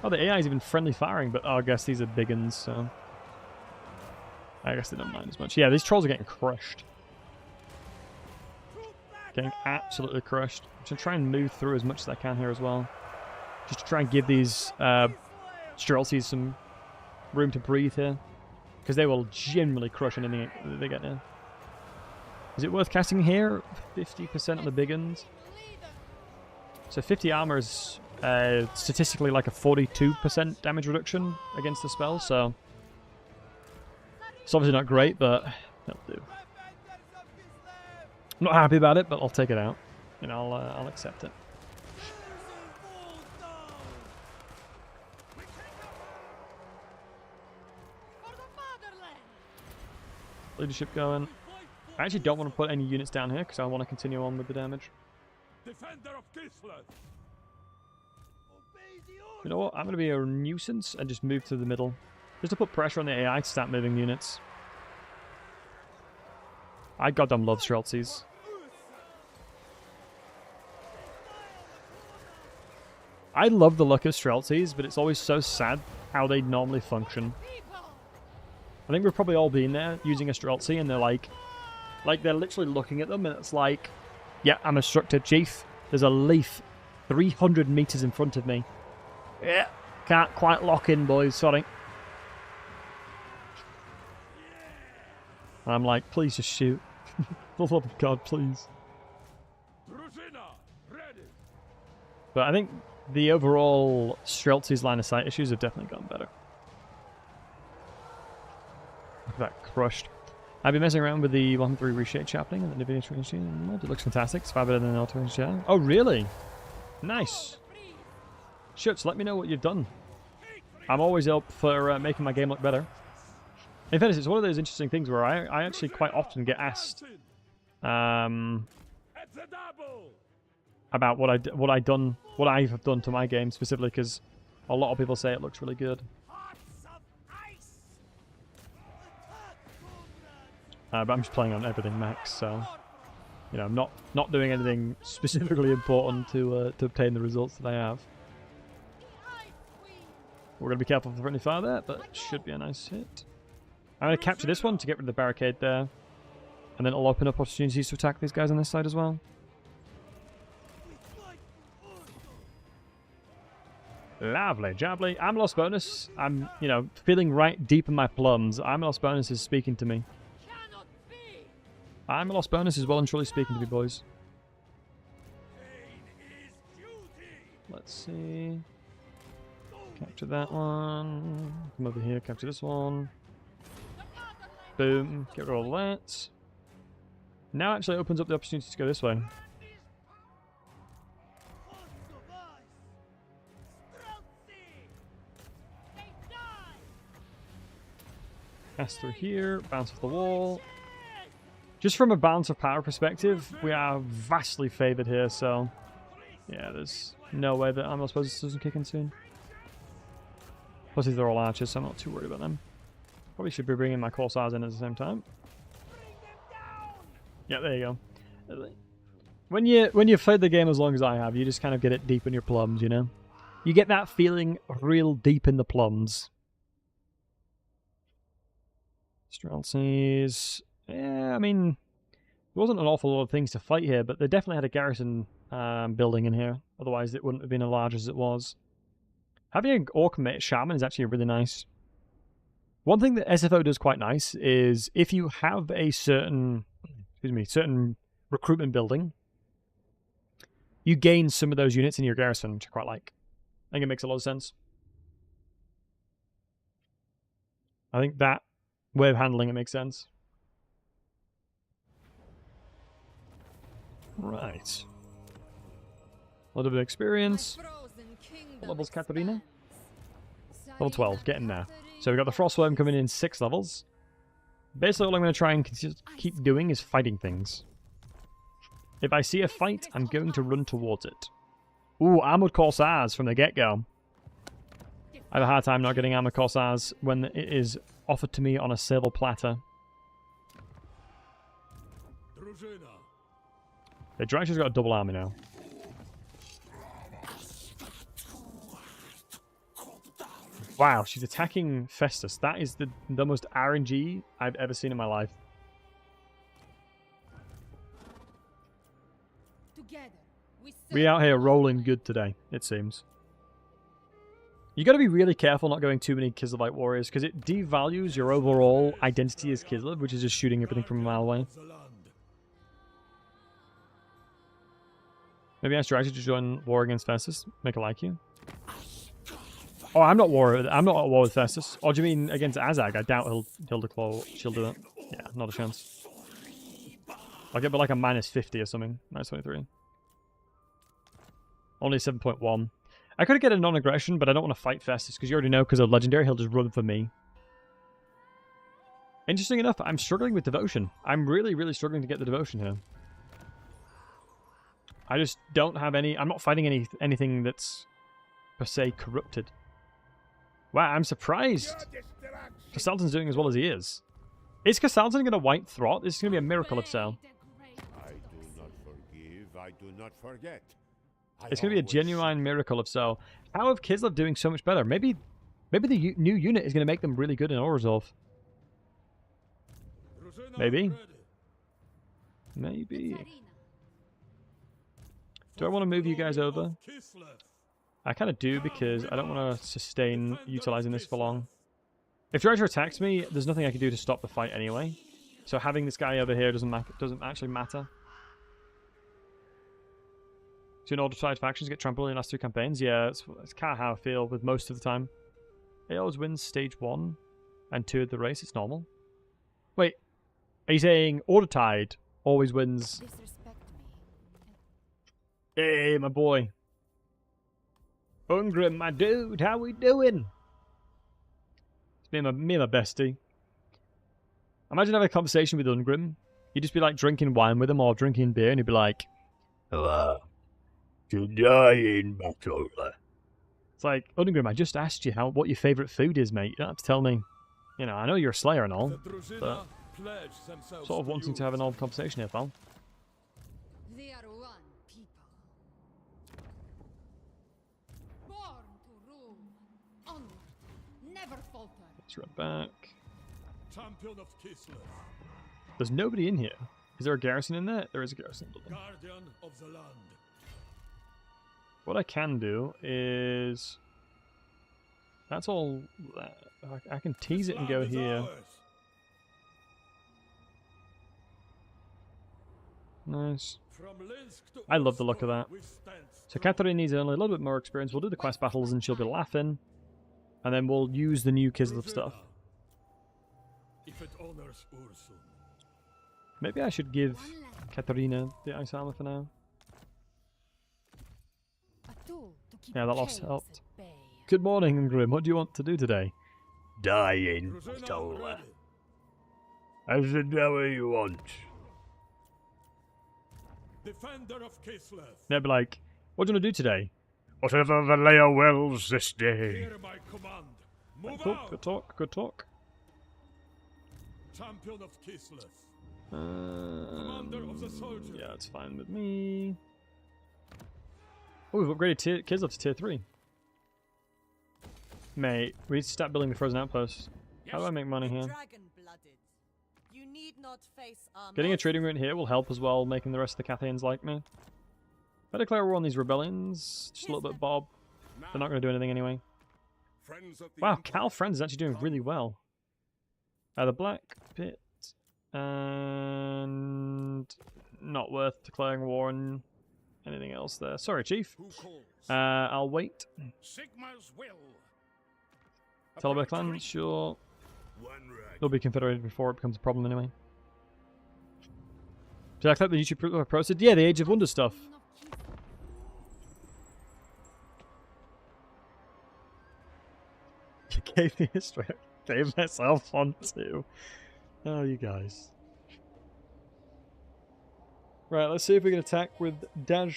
A: Oh, the AI is even friendly firing, but oh, I guess these are big uns, so... I guess they don't mind as much. Yeah, these trolls are getting crushed. Getting absolutely crushed. I'm going to try and move through as much as I can here as well. Just to try and give these Streltsies some room to breathe here. Because they will genuinely crush anything that they get near. Is it worth casting here? 50% on the big uns. So 50 armor is statistically like a 42% damage reduction against the spell, so... It's obviously not great, but that'll do. I'm not happy about it, but I'll take it out. And I'll accept it. Leadership going. I actually don't want to put any units down here because I want to continue on with the damage.
B: Defender of Kislev.
A: You know what? I'm going to be a nuisance and just move to the middle. Just to put pressure on the AI to start moving units. I goddamn love Streltsies. I love the look of Streltsies, but it's always so sad how they normally function. I think we've probably all been there using a Streltsy and they're like they're literally looking at them and it's like, yeah, I'm a structure chief. There's a leaf 300 meters in front of me. Yeah, can't quite lock in, boys, sorry. I'm like, please just shoot. For the love of God, please. But I think the overall Streltsies line of sight issues have definitely gotten better. Look at that crushed. I've been messing around with the 1.3 reshade sharpening and the NVIDIA training mod. It looks fantastic. It's far better than the auto share. Oh, really? Nice. Shoots, let me know what you've done. I'm always up for making my game look better. In fairness, it's one of those interesting things where I actually quite often get asked
B: The double.
A: about what I have done to my game specifically, because a lot of people say it looks really good. But I'm just playing on everything max, so you know, I'm not doing anything specifically important to obtain the results that I have. We're gonna be careful for any fire there, but it should be a nice hit. I'm gonna capture this one to get rid of the barricade there, and then it'll open up opportunities to attack these guys on this side as well. Lovely, jabbly. Amelos bonus. I'm, you know, feeling right deep in my plums. Amelos bonus is speaking to me. Amelos bonus is well and truly speaking to me, boys. Let's see. Capture that one. Come over here, capture this one. Boom. Get rid of all that. Now actually opens up the opportunity to go this way. Pass through here, bounce off the wall. Just from a balance of power perspective, we are vastly favoured here, so yeah, there's no way that Amelos bonus doesn't kick in soon. Plus these are all archers, so I'm not too worried about them. Probably should be bringing my Corsairs in at the same time. Yeah, there you go. When you've played the game as long as I have, you just kind of get it deep in your plums, you know? You get that feeling real deep in the plums. Streltsies. Yeah, I mean, there wasn't an awful lot of things to fight here, but they definitely had a garrison building in here. Otherwise, it wouldn't have been as large as it was. Having an orc shaman is actually really nice. One thing that SFO does quite nice is if you have a certain recruitment building, you gain some of those units in your garrison, which I quite like. I think it makes a lot of sense. I think that way of handling it makes sense. Right. A little bit of experience. What level's Katarina? Level 12, getting there. So we've got the Frostworm coming in 6 levels. Basically all I'm going to try and keep doing is fighting things. If I see a fight, I'm going to run towards it. Ooh, Armored Corsairs from the get-go. I have a hard time not getting Armored Corsairs when it is offered to me on a silver platter. The Drax's got a double army now. Wow, she's attacking Festus. That is the most RNG I've ever seen in my life. We out here rolling good today, it seems. You got to be really careful not going too many Kislev warriors, because it devalues your overall identity as Kislev, which is just shooting everything from a mile away. Maybe I strategy to join war against Festus, make her like you. Oh, I'm not at war with Festus. Oh, do you mean against Azag? I doubt she'll do it. Yeah, not a chance. I'll get like a minus 50 or something. Minus 23. Only 7.1. I could get a non-aggression, but I don't want to fight Festus, because you already know, because of Legendary, he'll just run for me. Interesting enough, I'm struggling with Devotion. I'm really, really struggling to get the Devotion here. I just don't have any... I'm not fighting anything that's, per se, corrupted. Wow, I'm surprised Casalton's doing as well as he is. Is Casalton going to wipe Throt? This is going to be a miracle if so.
B: I do not forgive, I do not forget.
A: It's going to be a genuine miracle if so. How have Kislev doing so much better? Maybe the new unit is going to make them really good in Orzhov. Maybe. Maybe. Do I want to move you guys over? I kind of do, because I don't want to sustain utilizing this for long. If Treasure attacks me, there's nothing I can do to stop the fight anyway. So having this guy over here doesn't actually matter. So in order to fight factions get trampled in the last 2 campaigns, yeah, it's kind of how I feel with most of the time. It always wins stage 1 and 2 of the race, it's normal. Wait, are you saying Ordertide always wins? Hey, my boy. Ungrim, my dude, how we doing? It's me and my bestie. Imagine having a conversation with Ungrim. You'd just be like drinking wine with him or drinking beer, and he'd be like,
D: To die in battle.
A: It's like, Ungrim, I just asked you what your favourite food is, mate. You don't have to tell me. You know, I know you're a slayer and all,
B: The
A: but
B: Druzina pledge themselves
A: sort of wanting
B: you,
A: to have an old conversation here, pal.
C: They are one people. Born to rule. Onward. Never falter.
A: Let's run back.
B: Champion of Kislev,
A: There's nobody in here. Is there a garrison in there? There is a garrison.
B: guardian of the land.
A: What I can do is... That's all... I can tease it and go
B: Land is
A: here.
B: ours.
A: Nice.
B: From Linsk to
A: I love the look of
B: Ostrov,
A: that.
B: we stand
A: So
B: strong.
A: Katarina needs only a little bit more experience. We'll do the quest battles and she'll be laughing. And then we'll use the new Kislev stuff.
B: If it honors Ursun.
A: Maybe I should give
C: One left.
A: Katarina the ice armor for now.
C: A tool to keep
A: Yeah, that loss
C: chaos
A: helped.
C: at bay.
A: Good morning, Grim. What do you want to do today?
D: Die in
B: Druzina
D: battle.
B: ready.
D: As the devil you want.
B: Defender of Kislev.
A: They'd be like, what do you want to do today?
D: Whatever the layer wills this day.
B: Hear my command. Move
A: Cool,
B: out.
A: good talk, good talk.
B: Champion of Kislev. Commander of the soldier.
A: Yeah, it's fine with me. Oh, we've upgraded Kislev to tier 3. Mate, we need to start building the frozen outpost. How do I make money here?
G: Dragon-blooded. You need not face our
A: Getting a
G: mercy.
A: trading route here will help as well, making the rest of the Cathaeans like me. I declare war on these rebellions. Just a little bit Bob. They're not going to do anything anyway.
B: Friends of the
A: Wow,
B: Empire.
A: Cal Friends is actually doing really well. The Black Pit. And... not worth declaring war on anything else there. Sorry, Chief.
B: Who calls?
A: I'll wait.
B: Sigma's will.
A: Taliban clan, sure.
B: One rag.
A: They'll be confederated before it becomes a problem anyway. Did I click the YouTube posted? Yeah, the Age of Wonder stuff.
C: Queen of Kislev.
A: You gave me a straight. Gave myself one too. Oh, you guys. Right, let's see if we can attack with Daj.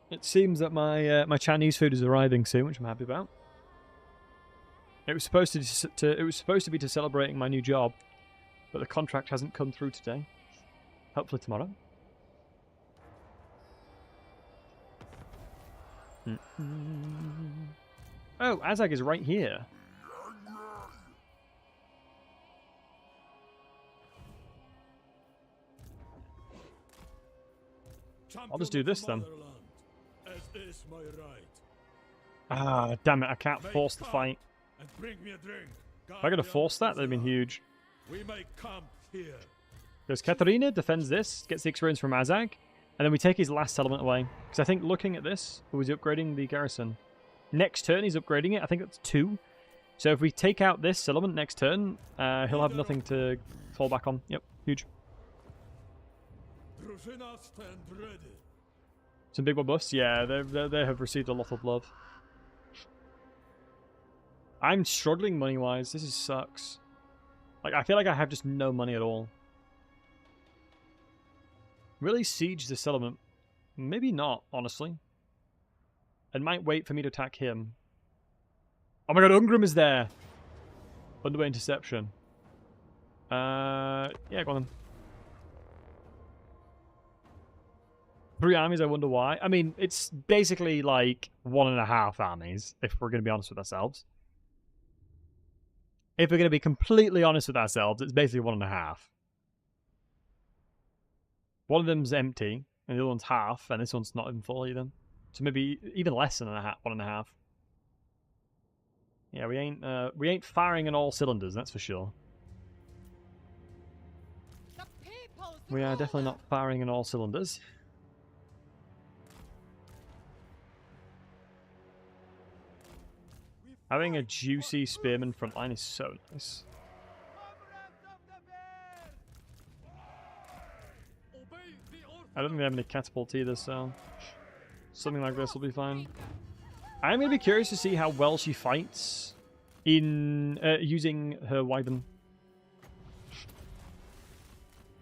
A: It seems that my my Chinese food is arriving soon, which I'm happy about. It was supposed to be to celebrating my new job, but the contract hasn't come through today. Hopefully tomorrow. Oh, Azag is right here. I'll just do this then.
B: As is my right.
A: Ah, damn it, I can't
B: Make
A: force the
B: camp
A: fight.
B: And bring me a drink.
A: If I could have forced that, that'd have been huge.
B: We make camp here.
A: Because Katarina defends this, gets the experience from Azag, and then we take his last settlement away. Because I think looking at this, who is upgrading the garrison? Next turn he's upgrading it, I think that's 2. So if we take out this settlement next turn, he'll have nothing to fall back on. Yep, huge.
B: Druzina stand ready.
A: Some big one buffs? Yeah, they have received a lot of love. I'm struggling money-wise. This sucks. Like, I feel like I have just no money at all. Really siege the settlement? Maybe not, honestly. It might wait for me to attack him. Oh my god, Ungrim is there! Underway interception. Yeah, go on then. 3 armies, I wonder why. I mean, it's basically like 1.5 armies, if we're going to be honest with ourselves. If we're going to be completely honest with ourselves, it's basically 1.5. One of them's empty, and the other one's half, and this one's not even full either. So maybe even less than 1.5. Yeah, we ain't firing on all cylinders, that's for sure.
C: The people's
A: We are definitely
C: ruler.
A: not firing on all cylinders. Having a juicy spearman frontline is so nice. I don't think they have any catapult either, so something like this will be fine. I'm going to be curious to see how well she fights In using her wyvern.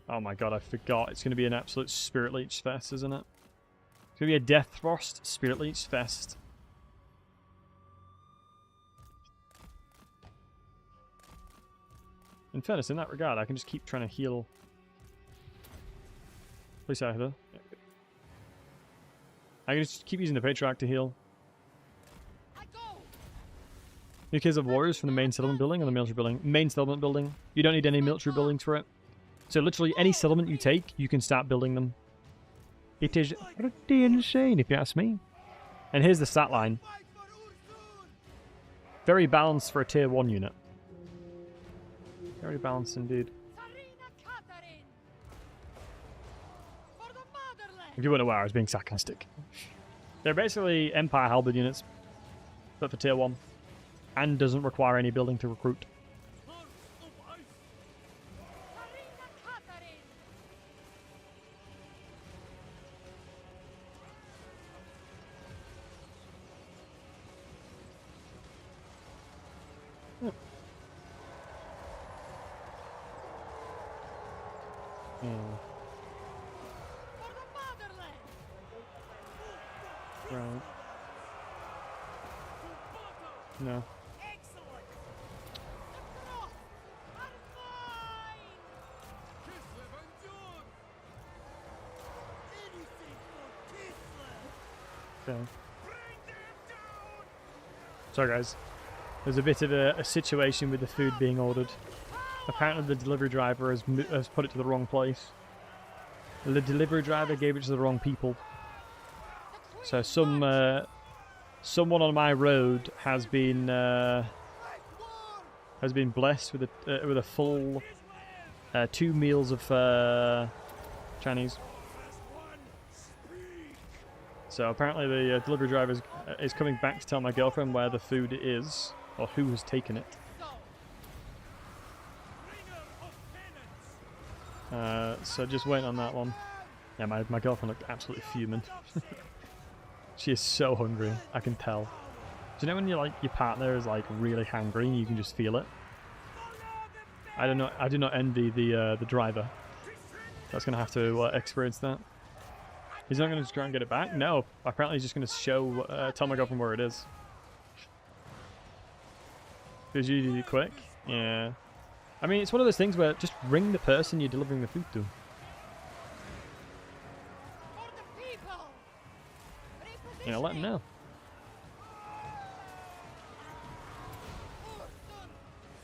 A: Oh my god, I forgot. It's going to be an absolute Spirit Leech fest, isn't it? It's going to be a Death Frost Spirit Leech fest. In fairness, in that regard, I can just keep trying to heal. Please either. I can just keep using the Patriarch to heal. Because of warriors from the main settlement building and the military building. Main settlement building. You don't need any military buildings for it. So literally any settlement you take, you can start building them. It is pretty insane if you ask me. And here's the stat line. Very balanced for a tier 1 unit. Very balanced indeed. If you weren't aware, I was being sarcastic. They're basically Empire Halberd units, but for tier 1. And doesn't require any building to recruit. Right. No. Okay. Sorry guys, there's a bit of a situation with the food being ordered. Apparently the delivery driver has put it to the wrong place. The delivery driver gave it to the wrong people. So someone on my road has been blessed with a full 2 meals of Chinese. So apparently the delivery driver is coming back to tell my girlfriend where the food is, or who has taken it. So just waiting on that one. Yeah, my girlfriend looked absolutely fuming. She is so hungry, I can tell. Do you know when your partner is like really hungry and you can just feel it? I do not envy the driver. That's gonna have to experience that. He's not going to try and get it back? No. Apparently he's just going to tell my girlfriend where it is. It's usually quick. Yeah. I mean, it's one of those things where just ring the person you're delivering the food to. You know, let them know.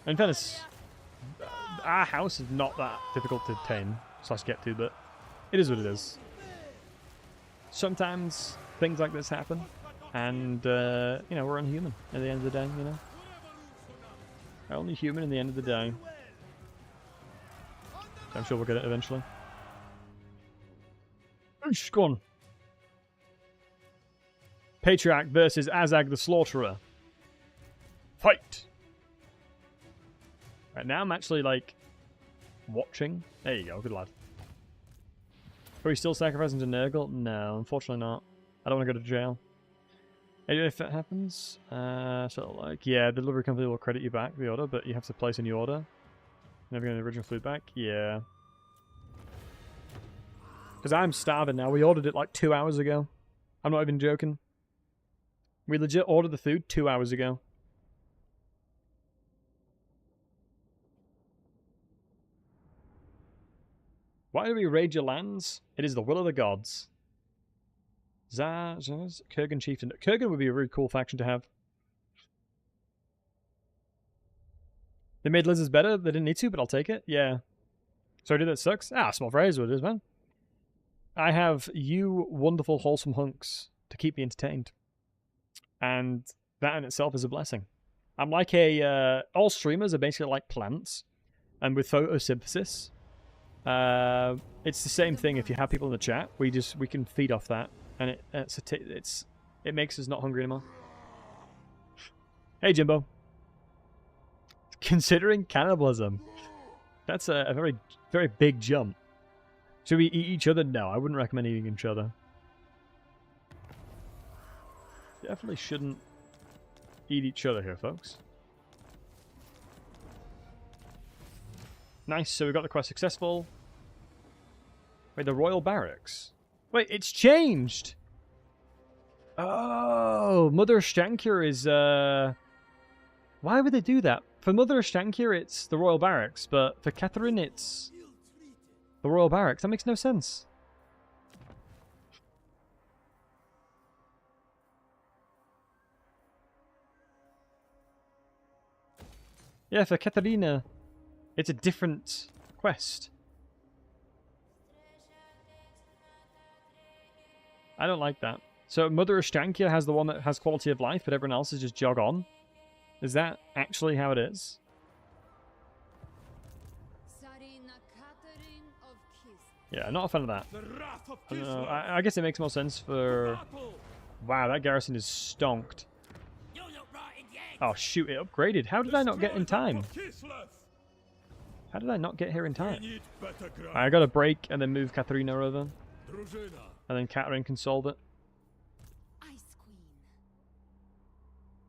A: In fairness, our house is not that difficult to obtain / get to, but it is what it is. Sometimes things like this happen, and you know, we're only human at the end of the day. You know, we're only human at the end of the day. So I'm sure we'll get it eventually. Go on. Patriarch versus Azag the Slaughterer. Fight! Right now, I'm actually like watching. There you go, good lad. Are we still sacrificing to Nurgle? No, unfortunately not. I don't want to go to jail. If that happens, yeah, the delivery company will credit you back the order, but you have to place a new order. Never getting the original food back? Yeah. Because I'm starving now. We ordered it like 2 hours ago. I'm not even joking. We legit ordered the food 2 hours ago. Why do we raid your lands? It is the will of the gods. Kurgan Chieftain. Kurgan would be a really cool faction to have. They made lizards better? They didn't need to, but I'll take it. Yeah. Sorry, dude, that sucks. Ah, small fry is what it is, man. I have you wonderful, wholesome hunks to keep me entertained. And that in itself is a blessing. I'm like a... all streamers are basically like plants. And with photosynthesis... it's the same thing. If you have people in the chat, we can feed off that, and it makes us not hungry anymore. Hey Jimbo, considering cannibalism, that's a very, very big jump. Should we eat each other? No, I wouldn't recommend eating each other. Definitely shouldn't eat each other here, folks. Nice, so we got the quest successful. Wait, the Royal Barracks. Wait, it's changed! Oh, Mother Stankyr is, Why would they do that? For Mother Stankyr, it's the Royal Barracks, but for Katarina, it's the Royal Barracks. That makes no sense. Yeah, for Katarina, it's a different quest. I don't like that. So Mother Stankyr has the one that has quality of life, but everyone else is just jog on. Is that actually how it is? Yeah, not a fan of that. I don't know. I guess it makes more sense for... Wow, that garrison is stonked. Oh shoot, it upgraded. How did I not get in time? How did I not get here in time? I gotta break and then move Katarina over. And then Katarina can solve it.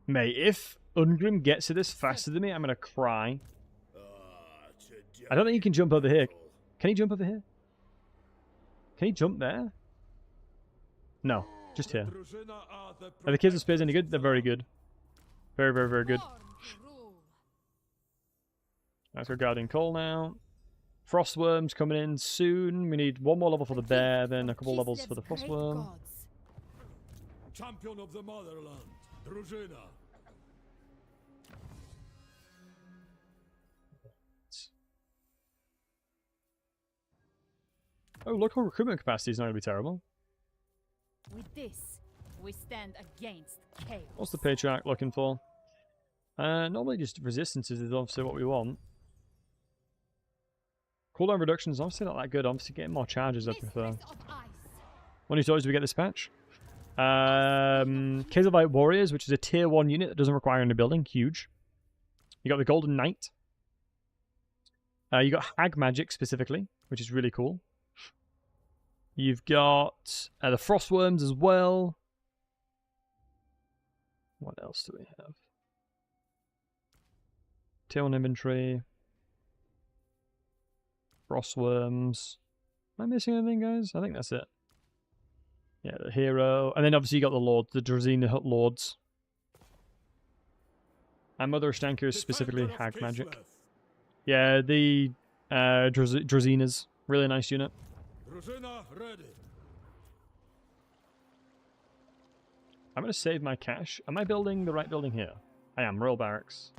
A: Mate, if Ungrim gets to this faster than me, I'm gonna cry. I don't think you can jump over here. Can he jump over here? Can he jump there? No, just here. Are the kids of Spears any good? They're very good. Very, very, very good. Let's go Guardian Call now. Frostworm's coming in soon. We need one more level for the bear, then a couple levels for the Frostworm.
B: Champion of the motherland, Drużyna.
A: Oh, local recruitment capacity is not going to be terrible.
C: With this, we stand against chaos.
A: What's the Patriarch looking for? Normally just resistances is obviously what we want. Cooldown reduction is obviously not that good. Obviously getting more charges I prefer. When new toys do we get this patch? Kazelite Warriors, which is a tier 1 unit that doesn't require any building. Huge. You got the Golden Knight. You got Hag Magic specifically, which is really cool. You've got the Frostworms as well. What else do we have? Tier 1 inventory. Frostworms. Am I missing anything, guys? I think that's it. Yeah, the hero. And then obviously you got the Lords, the Drazina Lords. And Mother Stankyr is specifically Hag Magic. Yeah, the Drazinas. Really nice unit.
B: Drużyna ready.
A: I'm going to save my cash. Am I building the right building here? I am. Royal Barracks.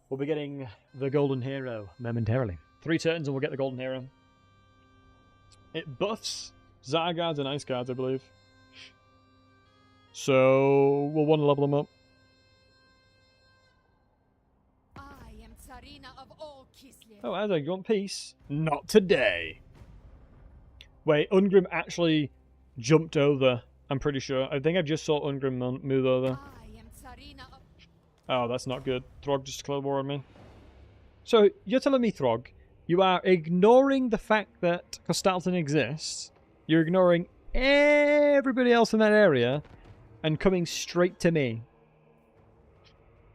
A: We'll be getting the Golden Hero momentarily. 3 turns and we'll get the Golden Hero. It buffs Zargards and Ice Guards, I believe. So we'll want to level them up.
C: I am Tsarina of all Kislev.
A: Oh, Azog, you want peace? Not today. Wait, Ungrim actually jumped over, I'm pretty sure. I think I just saw Ungrim move over.
C: I am Tsarina of...
A: Oh, that's not good. Throg just declared war on me. So, you're telling me, Throg, you are ignoring the fact that Kostalton exists, you're ignoring everybody else in that area, and coming straight to me.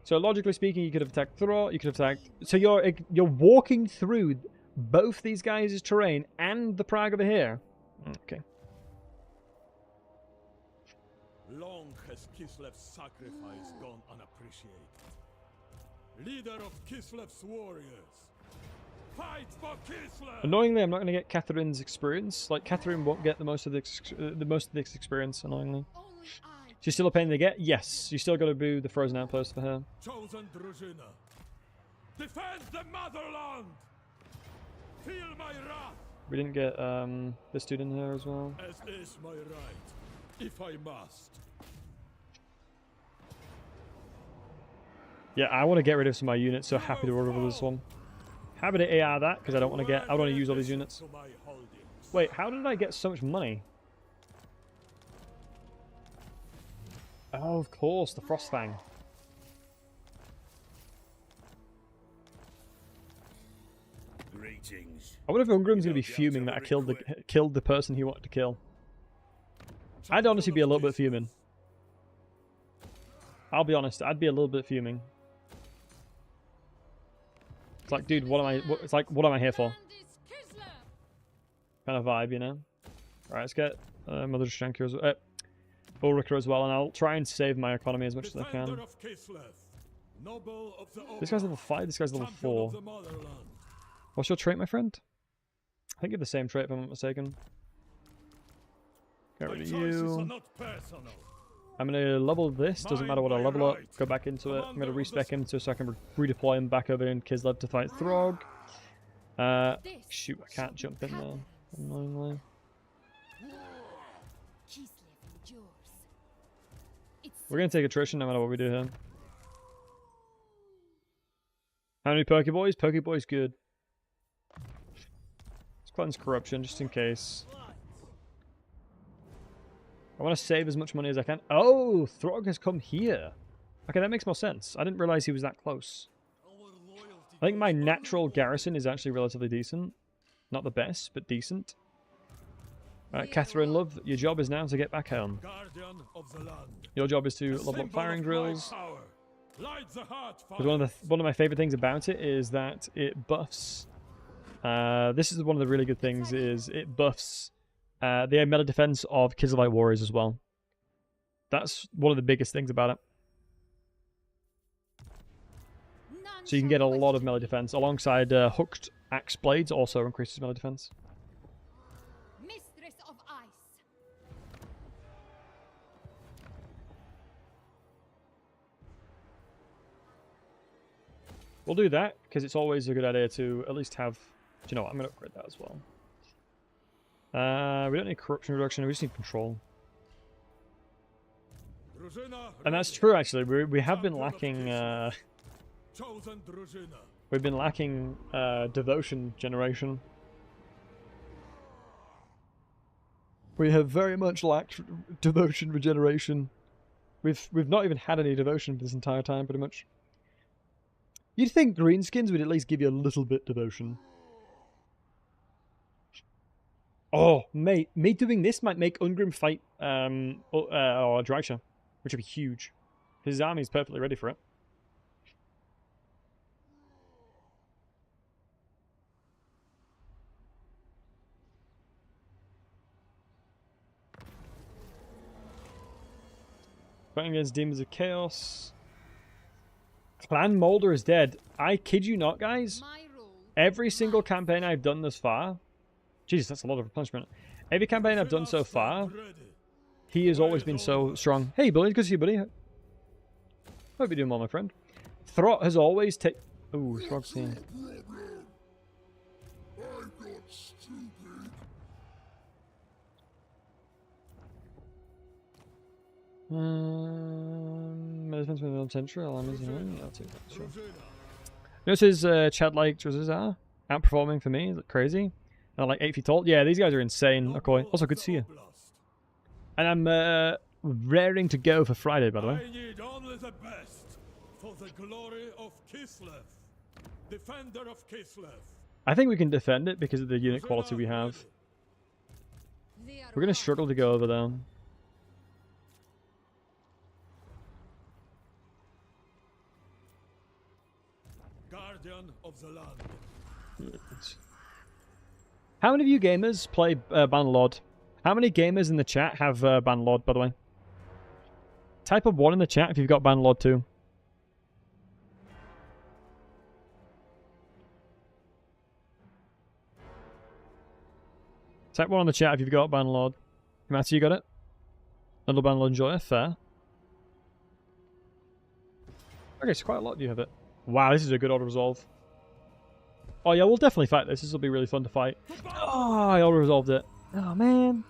A: So, logically speaking, you could have attacked Throg, you could have attacked... So, you're walking through both these guys' terrain and the Prague over here. Okay.
B: Long has Kislev's sacrifice gone unappreciated. Leader of Kislev's warriors. Fight for Kislev!
A: Annoyingly, I'm not going to get Catherine's experience. Like, Catherine won't get the most of this experience, annoyingly.
C: Only I...
A: She's still a pain to get? Yes. You still got to do the Frozen Outpost for her.
B: Chosen Drużyna. Defend the motherland! Feel my wrath!
A: We didn't get this dude in here as well.
B: As is my right, if I must.
A: Yeah, I want to get rid of some of my units, so happy to run over this one. Happy to AR that, because I don't want to get... I don't want to use all these units. Wait, how did I get so much money? Oh, of course, the Frostfang.
D: Greetings.
A: I wonder if Ungrim's going to be fuming that I killed the person he wanted to kill. I'd honestly be a little bit fuming. I'll be honest, I'd be a little bit fuming. It's like, dude, what am I? It's like, what am I here for?
C: Land is Kislev.
A: Kind of vibe, you know. All right, let's get Mother Shanker as well, Ulrika as well, and I'll try and save my economy as much as I can.
B: Defender of Kislev, noble of the
A: This guy's
B: Oba,
A: level 5. This guy's level
B: champion
A: 4.
B: of the motherland.
A: What's your trait, my friend? I think you have the same trait, if I'm not mistaken. Get
B: My
A: rid of
B: choices are
A: you.
B: not personal.
A: I'm going to level this. Doesn't matter what I
B: Mine
A: level
B: by
A: up. Go back into it. I'm going to
B: Commander of the
A: respec him so I can redeploy him back over in Kislev to fight Throg. Shoot, I can't jump in there. Annoyingly.
C: Kislev endures. It's
A: We're going to take attrition no matter what we do here. How many Pokeboys? Pokeboy's good. Let's cleanse corruption just in case. I want to save as much money as I can. Oh, Throg has come here. Okay, that makes more sense. I didn't realize he was that close. I think my natural garrison is actually relatively decent. Not the best, but decent. Catherine, love, your job is now to get back home.
B: Guardian of the land.
A: Your job is to
B: The
A: level up
B: symbol
A: firing
B: of my
A: drills.
B: power. Light the heart
A: Because one of my favorite things about it is that it buffs. This is one of the really good things. Is it buffs the melee defense of Kislevite warriors as well. That's one of the biggest things about it.
C: none
A: So you can
C: shall
A: get a lot of
C: question
A: melee defense alongside hooked axe blades. Also increases melee defense.
C: Mistress of ice.
A: We'll do that because it's always a good idea to at least have. Do you know what? I'm going to upgrade that as well. We don't need corruption reduction. We just need control.
B: Drużyna
A: And that's
B: ready.
A: true, actually. We have been lacking.
B: Chosen drużyna.
A: We've been lacking devotion generation. We have very much lacked devotion regeneration. We've not even had any devotion for this entire time, pretty much. You'd think greenskins would at least give you a little bit devotion. Oh, mate, me doing this might make Ungrim fight or Dragsha, which would be huge. His army's perfectly ready for it. Fighting against Demons of Chaos. Clan Molder is dead. I kid you not, guys.
C: My rule.
A: Every single campaign I've done thus far... Jesus, that's a lot of replenishment. Every campaign I've done so far, he has always been so strong. Hey, Billy, good to see you, buddy. Hope you're doing well, my friend. Throt has always taken... Ooh, Throg's here. Defense with the century, I'll take that, sure. Notice Chad like Dresses are outperforming for me. Is it crazy? They're like 8 feet tall. Yeah, these guys are insane. Okay. Also, good to see you. And I'm raring to go for Friday, by the way.
B: I need only the best for the glory of Kislev. Defender of Kislev.
A: I think we can defend it because of the unit quality we have.
C: They are
A: We're going to struggle to go over there.
B: Guardian of the land.
A: How many of you gamers play Bannerlord? How many gamers in the chat have Bannerlord, by the way? Type of 1 in the chat if you've got Bannerlord 2. Type 1 in the chat if you've got Bannerlord. Matty, you got it? Little Bannerlord enjoyer, fair. Okay, so quite a lot do you have it. Wow, this is a good auto-resolve. Oh yeah, we'll definitely fight this. This will be really fun to fight. Oh, I auto-resolved it. Oh man.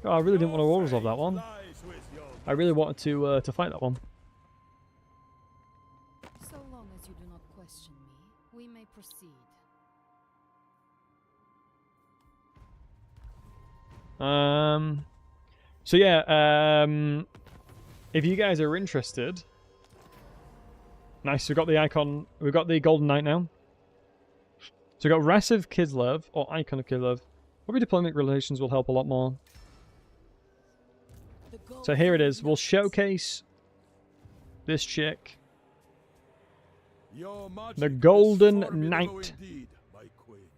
A: Oh, I really didn't want to auto-resolve that one.
B: Lies with your
A: I really wanted to fight that one.
C: So long as you do not question me, we may proceed.
A: So yeah, if you guys are interested, nice. We've got the icon. We've got the Golden Knight now. So we've got Rassive Kislev or Icon of Kislev. Probably diplomatic relations will help a lot more. So here it is. We'll showcase this chick.
B: Your magic
A: The
B: is
A: Golden
B: formidable
A: Knight.
B: indeed, my queen.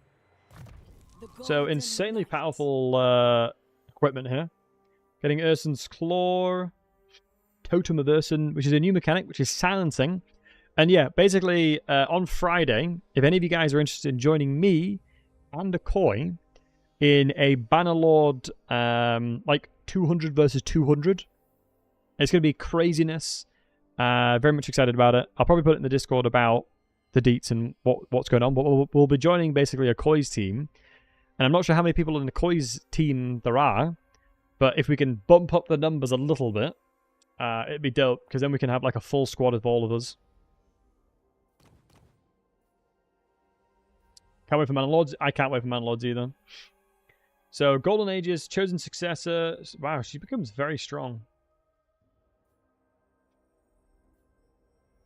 A: So insanely powerful equipment here. Getting Urson's Claw, Totem of Urson, which is a new mechanic, which is silencing. And yeah, basically on Friday, if any of you guys are interested in joining me and Akoi in a Bannerlord like 200 versus 200, it's going to be craziness. Very much excited about it. I'll probably put it in the Discord about the deets and what's going on. But we'll be joining basically Akoi's team. And I'm not sure how many people in Akoi's team there are. But if we can bump up the numbers a little bit, it'd be dope. Because then we can have like a full squad of all of us. Can't wait for Mana Lords. I can't wait for Mana Lords either. So Golden Ages, Chosen Successor. Wow, she becomes very strong.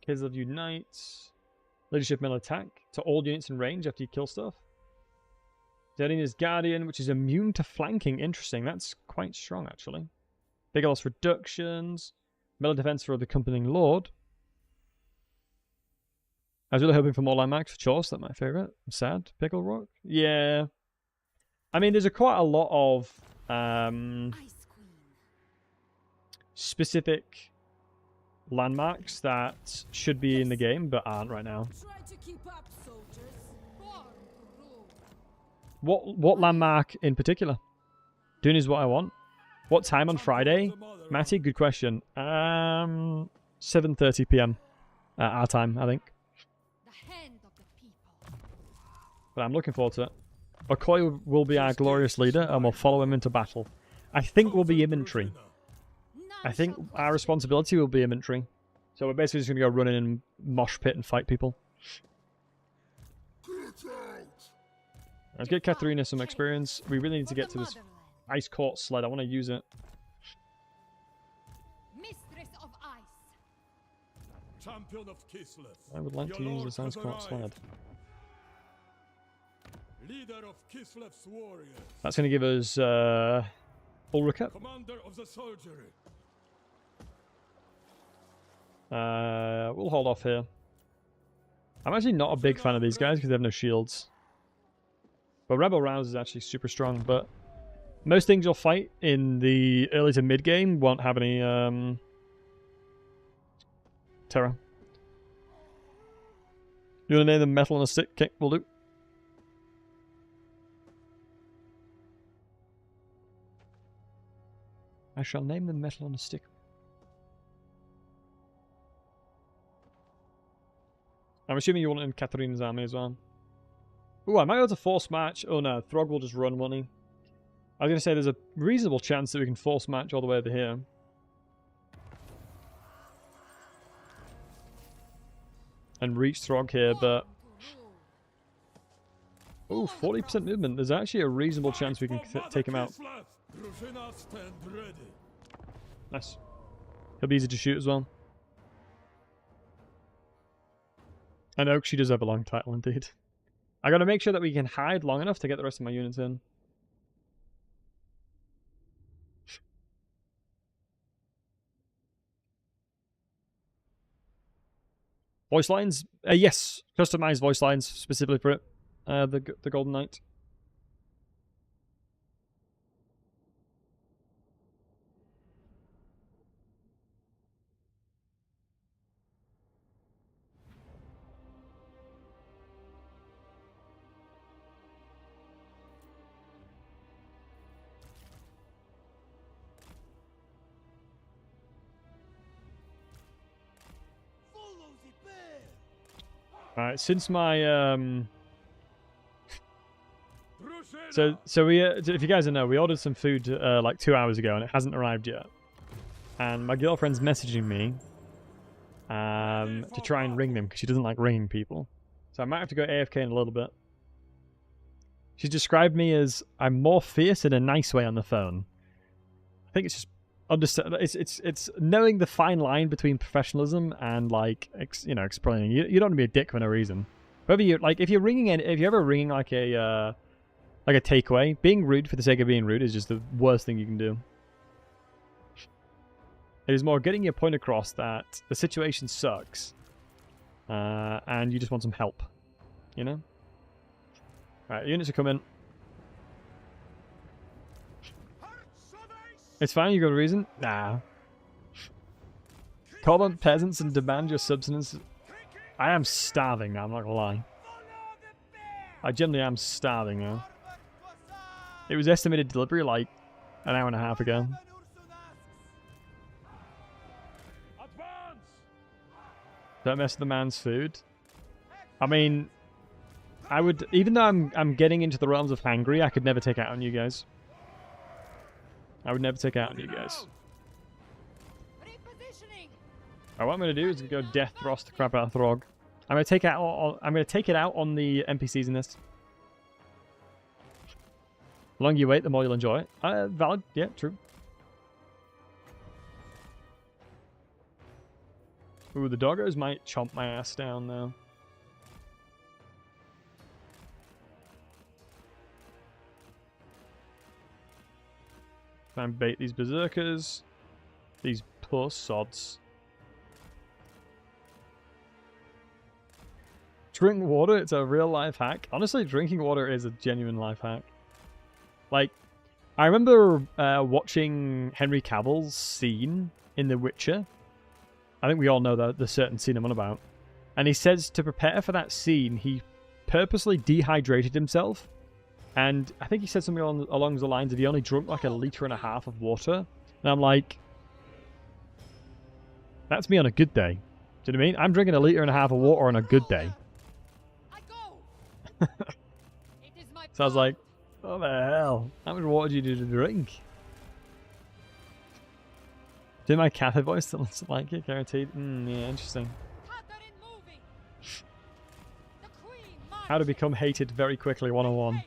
A: Kids of Unite. Leadership Mill Attack to all units in range after you kill stuff. Katarina's Guardian, which is immune to flanking. Interesting. That's quite strong, actually. Bigger loss reductions. Melee defense for the accompanying Lord. I was really hoping for more landmarks for Chorus. That's my favorite. I'm sad. Pickle Rock? Yeah. I mean, there's quite a lot of specific landmarks that should be in the game, but aren't right now.
C: Try to keep up, soldiers.
A: What landmark in particular? Dune is what I want. What time on Friday? Matty, good question. 7:30 p.m. Our time, I think.
C: The hand of the people.
A: But I'm looking forward to it. Okoye will be our glorious leader, and we'll follow him into battle. I think we'll be infantry. I think our responsibility will be infantry. So we're basically just going to go run in and mosh pit and fight people. Let's get Katarina some experience. We really need to get to this ice court sled. I want to use it.
C: Mistress of ice.
B: Champion of Kislev.
A: I would like to
B: Your
A: use
B: lord
A: this ice
B: has
A: court
B: arrived.
A: sled.
B: Leader of Kislev's warriors.
A: That's going to give us Ulrika.
B: Commander of the soldiery.
A: We'll hold off here. I'm actually not a big fan of these guys because they have no shields. But Rebel Rouse is actually super strong, but most things you'll fight in the early to mid game won't have any terror. You want to name them Metal on a Stick? Okay, we'll do. I shall name them Metal on a Stick. I'm assuming you want it in Katarina's army as well. Ooh, I might be able to force match. Oh no, Throg will just run money. I was going to say there's a reasonable chance that we can force match all the way over here. And reach Throg here, but... Ooh, 40% movement. There's actually a reasonable chance we can take him out. Nice. He'll be easy to shoot as well. I know she does have a long title indeed. I gotta make sure that we can hide long enough to get the rest of my units in. Voice lines? Yes. Customized voice lines specifically for it. The Golden Knight. Alright, since my so we if you guys don't know, we ordered some food like 2 hours ago and it hasn't arrived yet. And my girlfriend's messaging me to try and ring them because she doesn't like ringing people. So I might have to go AFK in a little bit. She's described me as I'm more fierce in a nice way on the phone. I think it's just understand. It's knowing the fine line between professionalism and like explaining. You don't want to be a dick for no reason. Whether you like, if you're ever ringing like a takeaway, being rude for the sake of being rude is just the worst thing you can do. It is more getting your point across that the situation sucks, and you just want some help, you know? Right, units are coming. It's fine, you got a reason? Nah. Call on peasants and demand your subsistence. I am starving now, I'm not gonna lie. I generally am starving now. It was estimated delivery like an hour and a half ago. Don't mess with the man's food. I mean, I would, even though I'm getting into the realms of hangry, I could never take out on you guys. I would never take out on you guys. Right, what I'm going to do is go death thrust the crap out of Throg. I'm going to take it out on the NPCs in this. The longer you wait, the more you'll enjoy it. Valid, yeah, true. Ooh, the doggos might chomp my ass down though. Try and bait these berserkers. These poor sods. Drink water, it's a real life hack. Honestly, drinking water is a genuine life hack. Like, I remember watching Henry Cavill's scene in The Witcher. I think we all know the certain scene I'm on about. And he says to prepare for that scene, he purposely dehydrated himself. And I think he said something along the lines of he only drunk like 1.5 liters of water. And I'm like, that's me on a good day. Do you know what I mean? I'm drinking 1.5 liters of water on a good day. So I was like, what the hell? How much water do you do to drink? Do my Cather voice that looks like it, guaranteed? Yeah, interesting. How to become hated very quickly, 101.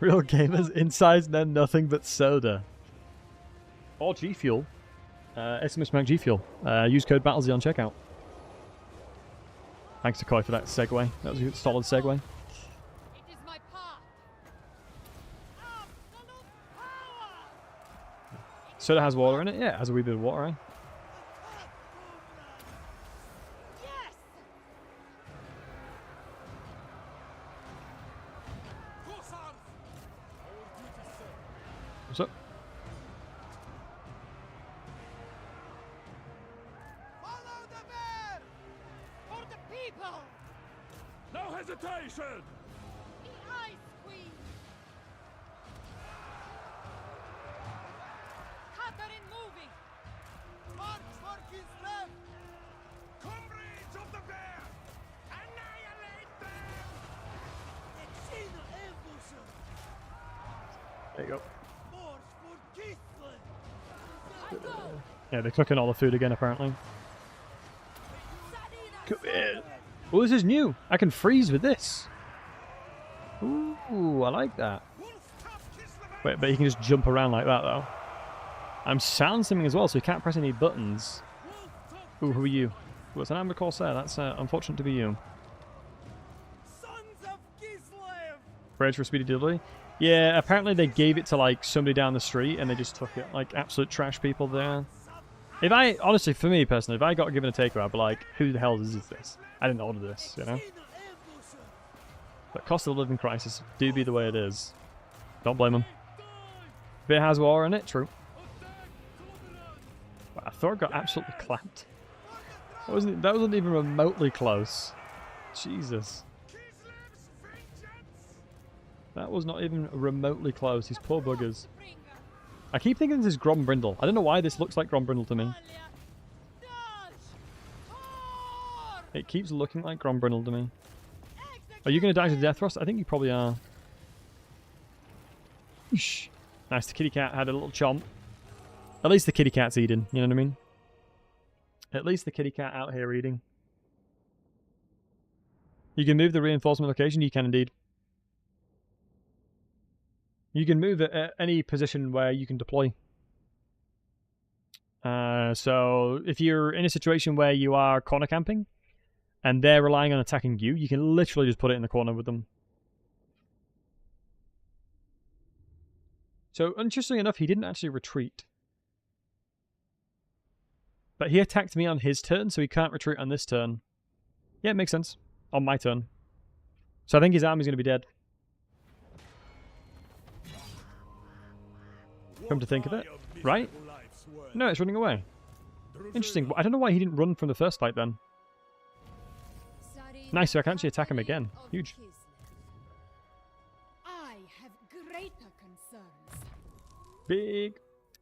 A: Real gamers, insides know nothing but soda. Or G Fuel. !G Fuel. Use code Battlesey on checkout. Thanks to Koi for that segue. That was a solid segue. Soda has water in it? Yeah, it has a wee bit of water, eh? What's up?
B: Follow the bear! For the people! No hesitation!
C: The Ice Queen! Katarina moving!
B: March for Kislev! Comrades of the bear! Annihilate them!
A: There you go.
B: March for Kislev!
A: Yeah, they're cooking all the food again, apparently. Come here. Oh, this is new. I can freeze with this. Ooh, I like that. Wait, but you can just jump around like that, though. I'm sound simming as well, so you can't press any buttons. Ooh, who are you? Ooh, it's an Amber Corsair. That's unfortunate to be you.
B: Sons of Kislev!
A: Rage for speedy delivery. Yeah, apparently they gave it to, like, somebody down the street, and they just took it. Like, absolute trash people there. If I, honestly, for me personally, if I got given a takeaway, I'd be like, who the hell is this? I didn't order this, you know? But cost of living crisis do be the way it is. Don't blame them. If it has war in it, true. Wow, I thought it got absolutely clapped. That wasn't even remotely close. Jesus. That was not even remotely close. These poor buggers. I keep thinking this is Grombrindle. I don't know why this looks like Grombrindle to me. It keeps looking like Grombrindle to me. Are you going to die to Death Thrust? I think you probably are. Eesh. Nice, the kitty cat had a little chomp. At least the kitty cat's eating, you know what I mean? At least the kitty cat out here eating. You can move the reinforcement location? You can indeed. You can move it at any position where you can deploy. So if you're in a situation where you are corner camping and they're relying on attacking you, you can literally just put it in the corner with them. So interestingly enough, he didn't actually retreat. But he attacked me on his turn, so he can't retreat on this turn. Yeah, it makes sense. On my turn. So I think his army's going to be dead. Come to think of it. Right? No, it's running away. Interesting. I don't know why he didn't run from the first fight then. Nice, so I can actually attack him again. Huge.
C: I have greater concerns.
A: Big.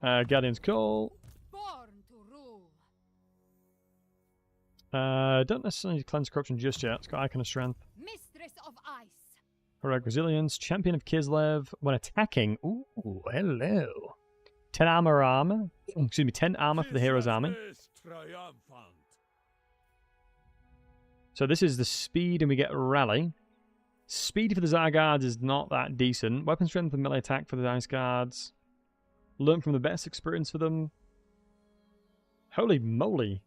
A: Guardian's Call.
C: Born to rule.
A: Don't necessarily need to cleanse corruption just yet. It's got Icon of Strength.
C: Mistress of ice.
A: Heroic Resilience. Champion of Kislev. When attacking. Ooh, hello. 10 armor. Excuse me, 10 armor for the hero's army. So this is the speed, and we get rally. Speed for the Tsar Guards is not that decent. Weapon strength and melee attack for the Ice Guards. Learn from the best experience for them. Holy moly.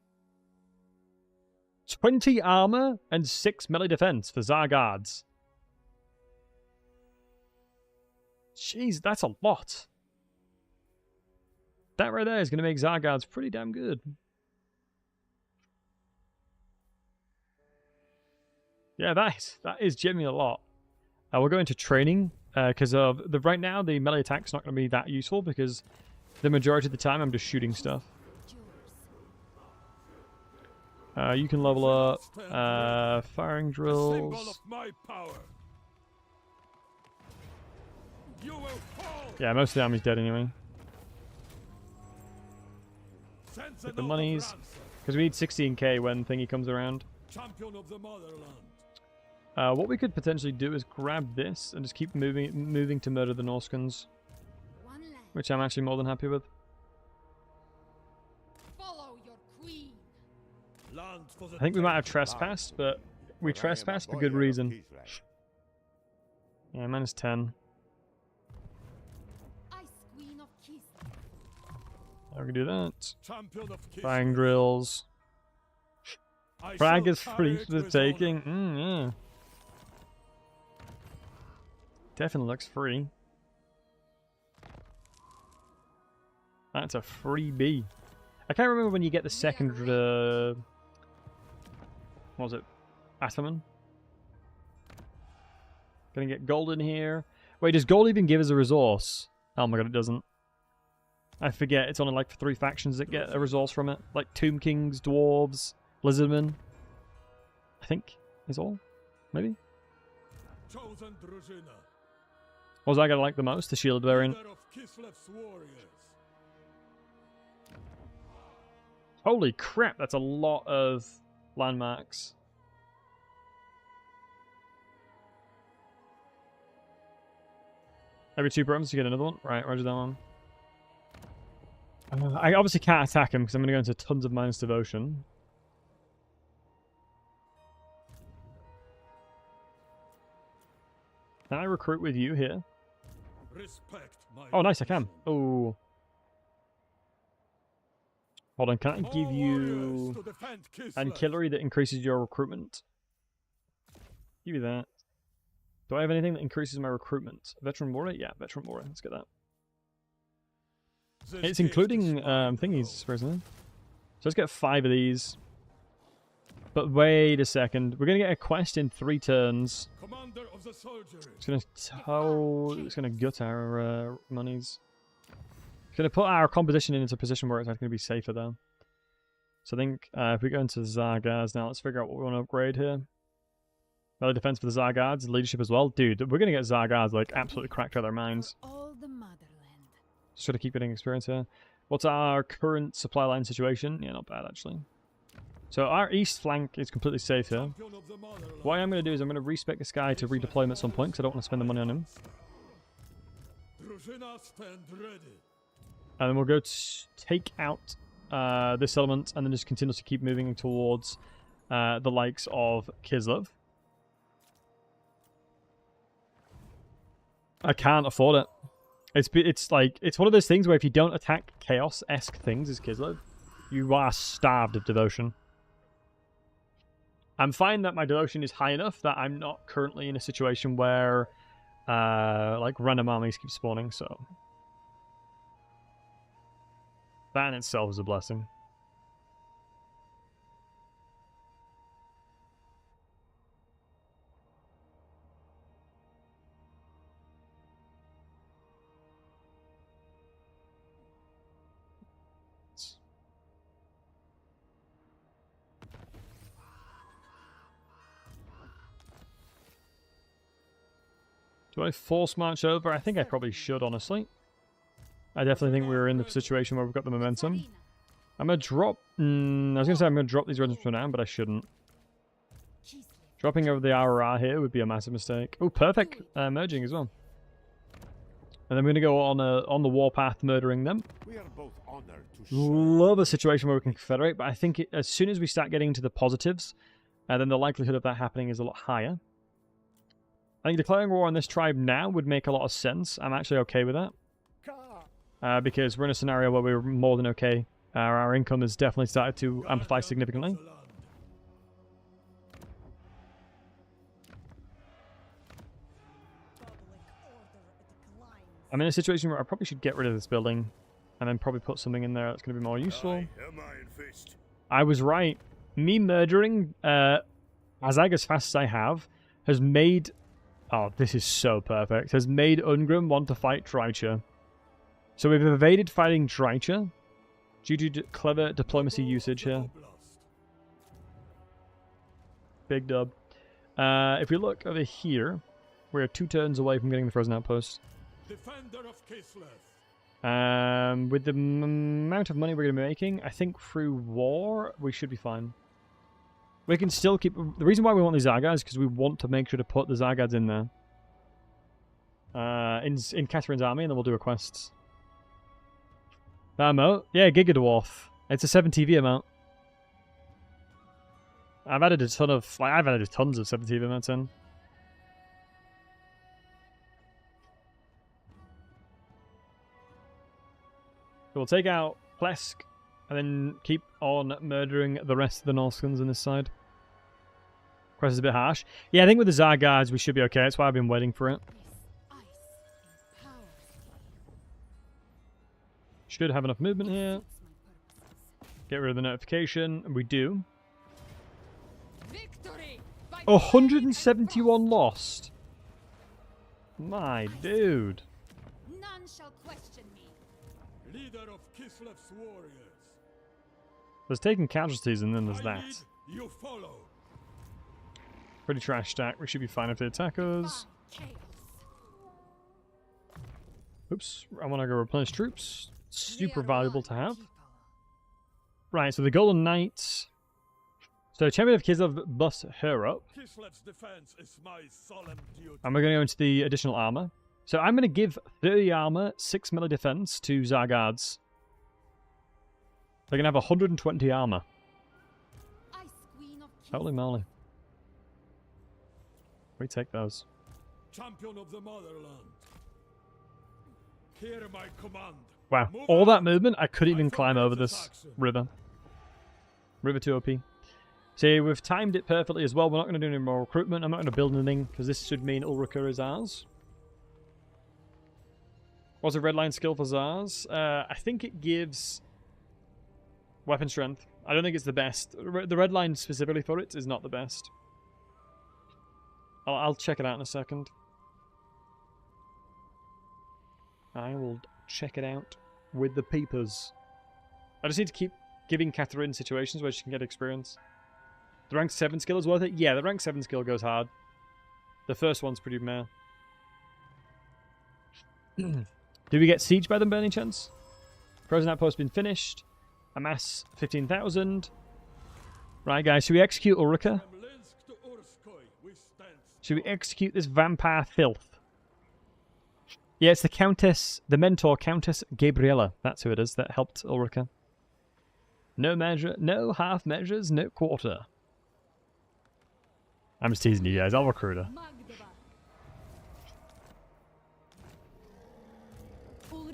A: 20 armor and 6 melee defense for Tsar Guards. Jeez, that's a lot. That right there is going to make Tsar Guards pretty damn good. Yeah, that is genuinely a lot. We'll go into training because of right now the melee attack's not going to be that useful because the majority of the time I'm just shooting stuff. You can level up firing drills. Yeah, most of the army's dead anyway. Get the monies because we need 16k when thingy comes around.
B: Champion of the motherland.
A: What we could potentially do is grab this and just keep moving to murder the Norskans, which I'm actually more than happy with.
C: Follow your queen.
A: I think we might have trespassed, but we trespassed for good reason. Yeah, minus 10.
C: Ice queen of Kislev.
A: We can do that.
B: Champion of Kislev.
A: Flying drills.
B: I
A: Frag
B: shall
A: is free
B: carry it
A: for the
B: with
A: taking.
B: honor.
A: Yeah. Definitely looks free. That's a freebie. I can't remember when you get the second. What was it? Ataman? Gonna get gold in here. Wait, does gold even give us a resource? Oh my god, it doesn't. I forget. It's only like 3 factions that get a resource from it. Like Tomb Kings, Dwarves, Lizardmen. I think is all. Maybe.
B: Chosen Druzhina.
A: What was I gonna like the most? The shield variant.
B: Leader of Kislev's warriors.
A: Holy crap, that's a lot of landmarks. Every 2 programs to get another one? Right, roger that one. I obviously can't attack him because I'm going to go into tons of minus devotion. Can I recruit with you here?
B: Respect my
A: Oh, nice, I can.
B: position.
A: Oh. Hold on, can I give
B: All
A: you
B: warriors to defend Kislev.
A: artillery that increases your recruitment? Give you that. Do I have anything that increases my recruitment? Veteran warrior? Yeah, veteran warrior. Let's get that.
B: This
A: It's
B: gift
A: including
B: is mine
A: thingies,
B: alone.
A: surprisingly. So let's get 5 of these. But wait a second. We're going to get a quest in 3 turns.
B: Commander of the soldiery.
A: It's going to gut our monies. It's going to put our composition into a position where it's going to be safer though. So I think if we go into Zargards now, let's figure out what we want to upgrade here. Melee defense for the Zargards, leadership as well. Dude, we're going to get Zargards like absolutely cracked out of their minds.
C: For all the motherland.
A: Just gotta keep getting experience here. What's our current supply line situation? Yeah, not bad actually. So our east flank is completely safe here.
B: Champion of the motherland.
A: What I'm going to do is I'm going to respec this guy to redeploy him at some point because I don't want to spend the money on him.
B: Druzhina stand ready.
A: And then we'll go take out this settlement and then just continue to keep moving towards the likes of Kislev. I can't afford it. It's one of those things where if you don't attack chaos-esque things as Kislev, you are starved of devotion. I'm fine that my devotion is high enough that I'm not currently in a situation where like random armies keep spawning, so that in itself is a blessing. Do I force march over? I think I probably should, honestly. I definitely think we're in the situation where we've got the momentum.
C: Katarina.
A: I'm going to drop... I was going to say I'm going to drop these regiments for now, but I shouldn't.
C: Kislev.
A: Dropping over the RR here would be a massive mistake. Oh, perfect. Merging as well. And then we're going to go on the warpath, murdering them.
B: We are both honored to
A: Love a situation where we can confederate, but I think as soon as we start getting into the positives, then the likelihood of that happening is a lot higher. I think declaring war on this tribe now would make a lot of sense. I'm actually okay with that. Because we're in a scenario where we're more than okay. Our income has definitely started to amplify significantly. I'm in a situation where I probably should get rid of this building and then probably put something in there that's going to be more useful. I was right. Me murdering Azag as fast as I have has made... Oh, this is so perfect. Has made Ungrim want to fight Drycha. So we've evaded fighting Drycha due to clever diplomacy usage here. Big dub. If we look over here, we're 2 turns away from getting the Frozen Outpost.
B: Defender of Kislev.
A: With the amount of money we're going to be making, I think through war, we should be fine. We can still keep... The reason why we want these Zargads is because we want to make sure to put the Zargads in there. In Katarina's army, and then we'll do requests. That emote? Yeah, Giga Dwarf. It's a 7 TV amount. I've added a ton of... Like, I've added tons of 7 TV amounts in. So we'll take out Plesk, and then keep on murdering the rest of the Norskins on this side. Quest is a bit harsh. Yeah, I think with the Zargads we should be okay. That's why I've been waiting for it.
C: This ice empowers
A: Should have enough movement here.
C: suits my purposes.
A: Get rid of the notification. And we do.
C: Victory! By
A: 171 lost. My dude.
C: none shall question me.
B: Leader of Kislev's warriors.
A: There's taking casualties and then there's
B: I
A: that.
B: lead, you follow.
A: Pretty trash stack. We should be fine if they attack us.
C: Chaos.
A: Oops. I want to go replenish troops. Super
C: We are
A: valuable
C: one
A: to have.
C: people.
A: Right, so the Golden Knights. So Champion of Kislev buffs her up.
B: Kislev's defense is my solemn duty.
A: And we're going to go into the additional armor. So I'm going to give 30 armor, 6 melee defense to Zargads. They're going to have 120 armor.
C: Ice Queen of
A: Holy
C: Kislev.
A: moly. We take those.
B: Champion of the motherland. Hear my command.
A: Wow,
B: Move
A: all
B: out.
A: that movement, I couldn't
B: I
A: even climb over
B: forbid
A: this
B: Saxon.
A: river. River 2 OP. See, we've timed it perfectly as well. We're not going to do any more recruitment. I'm not going to build anything, because this should mean Ulrika is ours. What's a red line skill for Zars? I think it gives weapon strength. I don't think it's the best. The red line specifically for it is not the best. I'll check it out in a second. I will check it out with the peepers. I just need to keep giving Katarina situations where she can get experience. The rank 7 skill is worth it? Yeah, the rank 7 skill goes hard. The first one's pretty meh. Do we get siege by them by any chance? Frozen Outpost been finished. Amass 15,000. Right, guys, should we execute Ulrika?
B: From Linsk to Urskoy, we stand
A: Should we execute this vampire filth? Yeah, it's the Countess, the mentor Countess Gabriella. That's who it is that helped Ulrika. No measure, no half measures, no quarter. I'm just teasing you guys. I'll recruit her.
C: Magdeburg.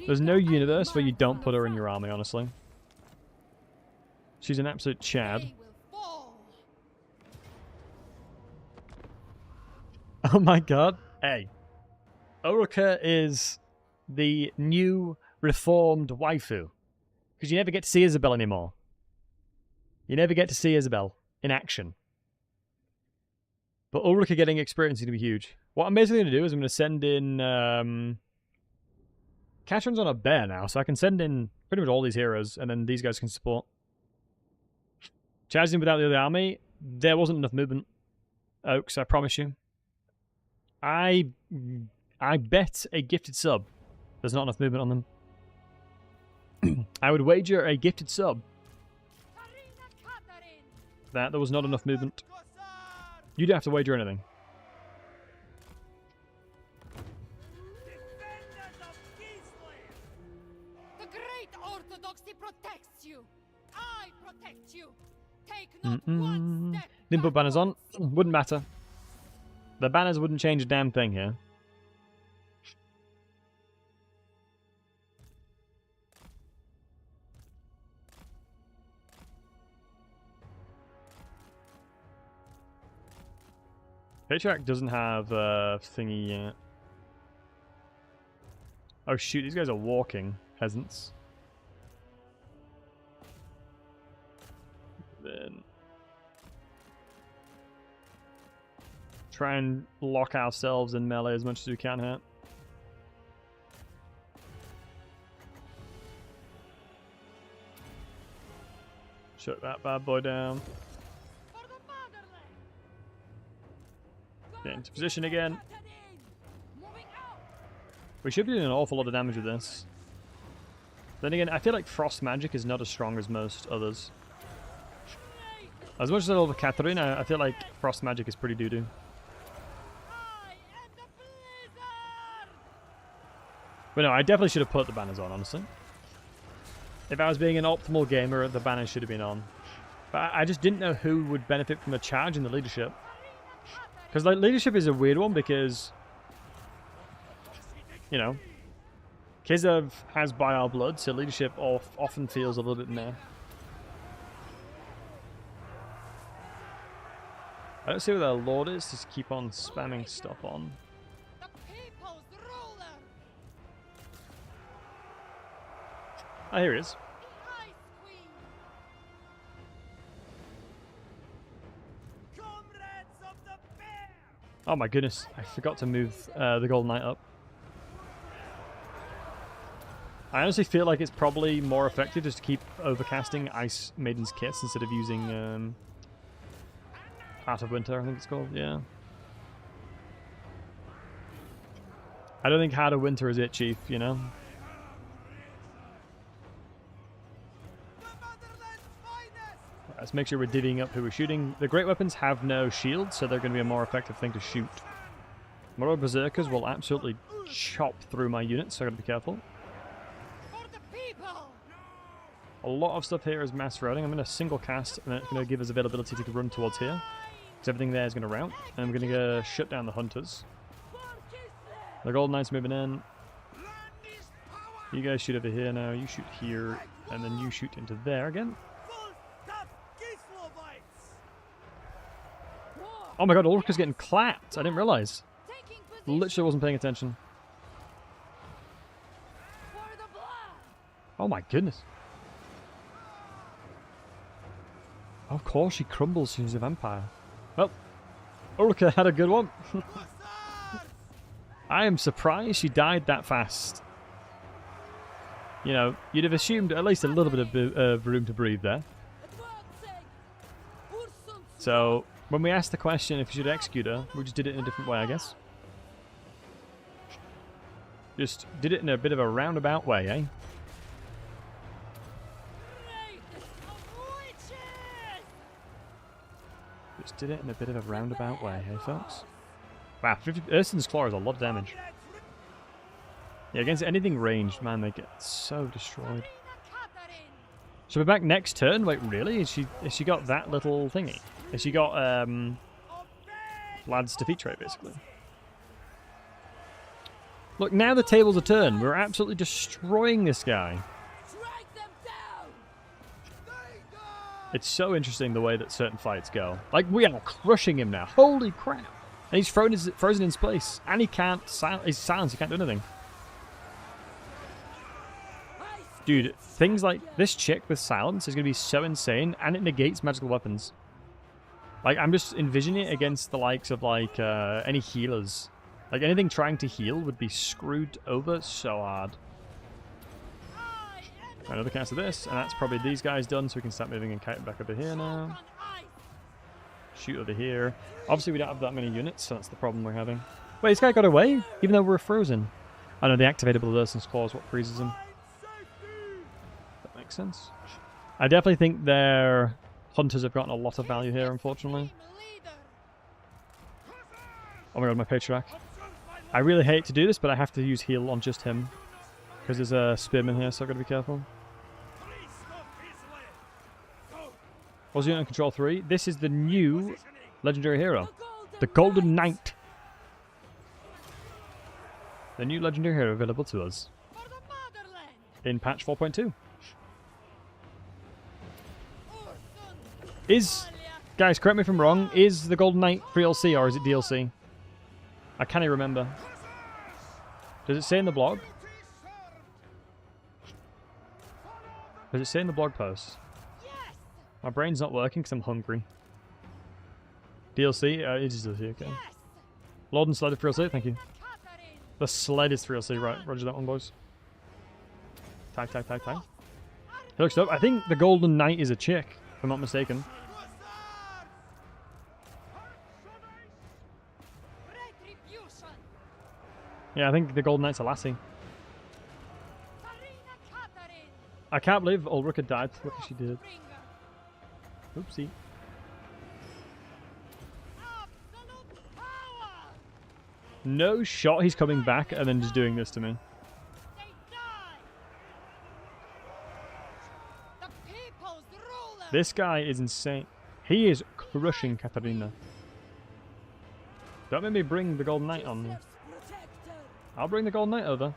A: There's no
C: Ulrika
A: universe where you don't
C: Almar
A: put her in
C: from
A: your army, honestly. She's an absolute Chad.
C: They will fall.
A: Oh my god. Hey. Ulrika is the new reformed waifu. Because you never get to see Isabel anymore. You never get to see Isabel in action. But Ulrika getting experience is going to be huge. What I'm basically going to do is I'm going to send in... Katrin's on a bear now, so I can send in pretty much all these heroes, and then these guys can support. Charging without the other army, there wasn't enough movement. Oaks, I promise you. I I bet a gifted sub. There's not enough movement on them. I would wager a gifted sub that there was not enough movement. You don't have to wager anything.
C: The great orthodoxy protects you. I protect you. Take not one step.
A: Didn't put banners on. Wouldn't matter. The banners wouldn't change a damn thing here. Patriarch doesn't have a thingy yet. Oh shoot, these guys are walking. Peasants. Then try and lock ourselves in melee as much as we can here. Shut that bad boy down.
C: For the motherland.
A: Get into position again.
C: Moving out.
A: We should be doing an awful lot of damage with this. Then again, I feel like frost magic is not as strong as most others. As much as I love Katarina, I feel like frost magic is pretty doo-doo.
C: I am the blizzard.
A: But no, I definitely should have put the banners on, honestly. If I was being an optimal gamer, the banners should have been on. But I just didn't know who would benefit from a charge in the leadership. Because like, leadership is a weird one because, you know, Kislev has by our blood, so leadership often feels a little bit meh. I don't see where their lord is, just keep on spamming stuff on.
C: The people's ruler.
A: Oh, here he is.
C: The Ice Queen.
E: Comrades of the bear!
A: Oh my goodness, I forgot to move the Golden Knight up. I honestly feel like it's probably more effective just to keep overcasting Ice Maiden's Kiss instead of using Heart of Winter, I think it's called, yeah. I don't think Heart of Winter is it, Chief, you know? Let's make sure we're divvying up who we're shooting. The great weapons have no shield, so they're going to be a more effective thing to shoot. Moro Berserkers will absolutely chop through my units, so I've got to be careful.
C: For the people.
A: A lot of stuff here is mass routing. I'm going to single cast, and it's going to give us availability to run towards here. Because everything there is going to rout. And I'm going to shut down the hunters. The Golden Knight's moving in. You guys shoot over here now. You shoot here, and then you shoot into there again. Oh my god, Ulrika's getting clapped. I didn't realize.
C: Taking position.
A: Literally wasn't paying attention.
C: For the blood.
A: Oh my goodness. Of course she crumbles. She's a vampire. Well, Ulrika had a good one. I am surprised she died that fast. You know, you'd have assumed at least a little bit of room to breathe there. So, when we asked the question if we should execute her, we just did it in a different way, I guess. Just did it in a bit of a roundabout way, eh? Just did it in a bit of a roundabout way, hey folks? Wow, Urson's Claw is a lot of damage. Yeah, against anything ranged, man, they get so destroyed. So we're back next turn? Wait, really? Has she got that little thingy? Has she got Lad's defeat trait, basically? Look, now the tables are turned. We're absolutely destroying this guy. It's so interesting the way that certain fights go. Like, we are crushing him now. Holy crap. And he's frozen in space. And he can't... he's silenced. He can't do anything. Dude, things like this chick with silence is going to be so insane. And it negates magical weapons. Like, I'm just envisioning it against the likes of, like, any healers. Like, anything trying to heal would be screwed over so hard. Another cast of this, and that's probably these guys done, so we can start moving and kiting back over here now. Shoot over here. Obviously, we don't have that many units, so that's the problem we're having. Wait, this guy got away? Even though we're frozen. I know the activated Balderson's Claw is what freezes him. That makes sense. I definitely think their hunters have gotten a lot of value here, unfortunately. Oh my god, my patriarch. I really hate to do this, but I have to use heal on just him. Because there's a spearman here, so I've got to be careful. Was unit on control 3? This is the new legendary hero. The Golden Knight. The new legendary hero available to us. In patch 4.2. Guys, correct me if I'm wrong, is the Golden Knight free DLC or is it DLC? I can't even remember. Does it say in the blog? Does it say in the blog post? My brain's not working because I'm hungry. DLC? It is DLC, okay. Lord and Sled is free DLC, thank you. The Sled is free DLC, right. Roger that one, boys. Tag. He looks dope. I think the Golden Knight is a chick, if I'm not mistaken. Yeah, I think the Golden Knight's a lassie. I can't believe Ulrich died. Look what she did. Oopsie. No shot he's coming back and then just doing this to me. This guy is insane. He is crushing Katarina. Don't make me bring the Golden Knight on me. I'll bring the Golden Knight over.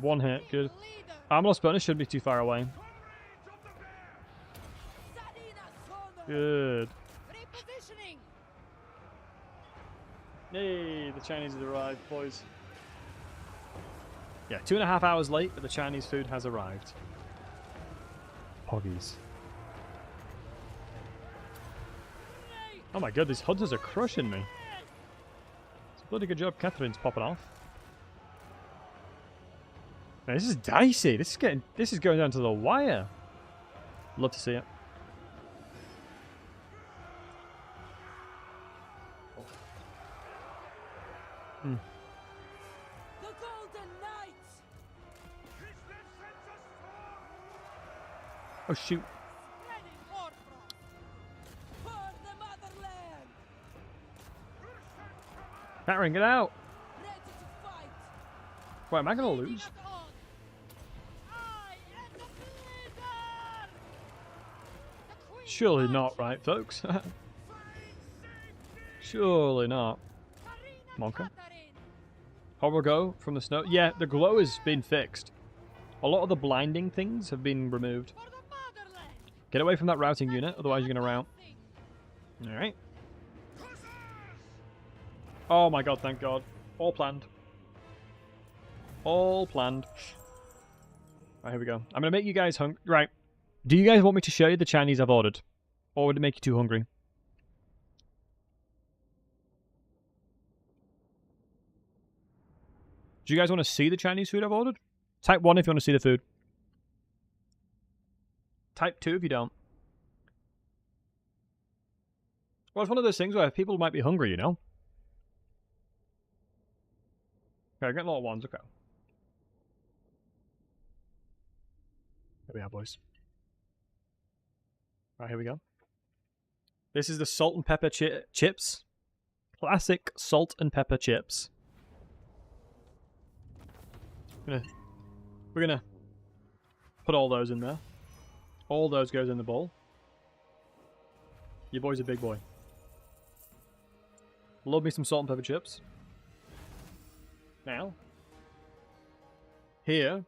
A: One hit, good. Armorless bonus shouldn't be too far away. Good. Hey, the Chinese has arrived, boys. Yeah, 2.5 hours late, but the Chinese food has arrived. Poggies. Oh my god, these hunters are crushing me. It's a bloody good job Catherine's popping off. Man, this is dicey. This is going down to the wire. Love to see it. Mm.
G: The Golden Knight!
A: Oh shoot.
G: For the motherland!
A: Catherine, get out!
G: Ready to fight!
A: Wait, am I gonna lose? Surely not, right, folks? Surely not. Monka. Horrible go from the snow. Yeah, the glow has been fixed. A lot of the blinding things have been removed. Get away from that routing unit, otherwise you're going to rout. Alright. Oh my god, thank god. All planned. All planned. Right, here we go. I'm going to make you guys hungry. Right. Do you guys want me to show you the Chinese I've ordered? Or would it make you too hungry? Do you guys want to see the Chinese food I've ordered? Type 1 if you want to see the food. Type 2 if you don't. Well, it's one of those things where people might be hungry, you know? Okay, get a lot of ones, okay. There we are, boys. Right, here we go. This is the salt and pepper chips. Classic salt and pepper chips. We're gonna put all those in there. All those goes in the bowl. Your boy's a big boy. Love me some salt and pepper chips. Now, here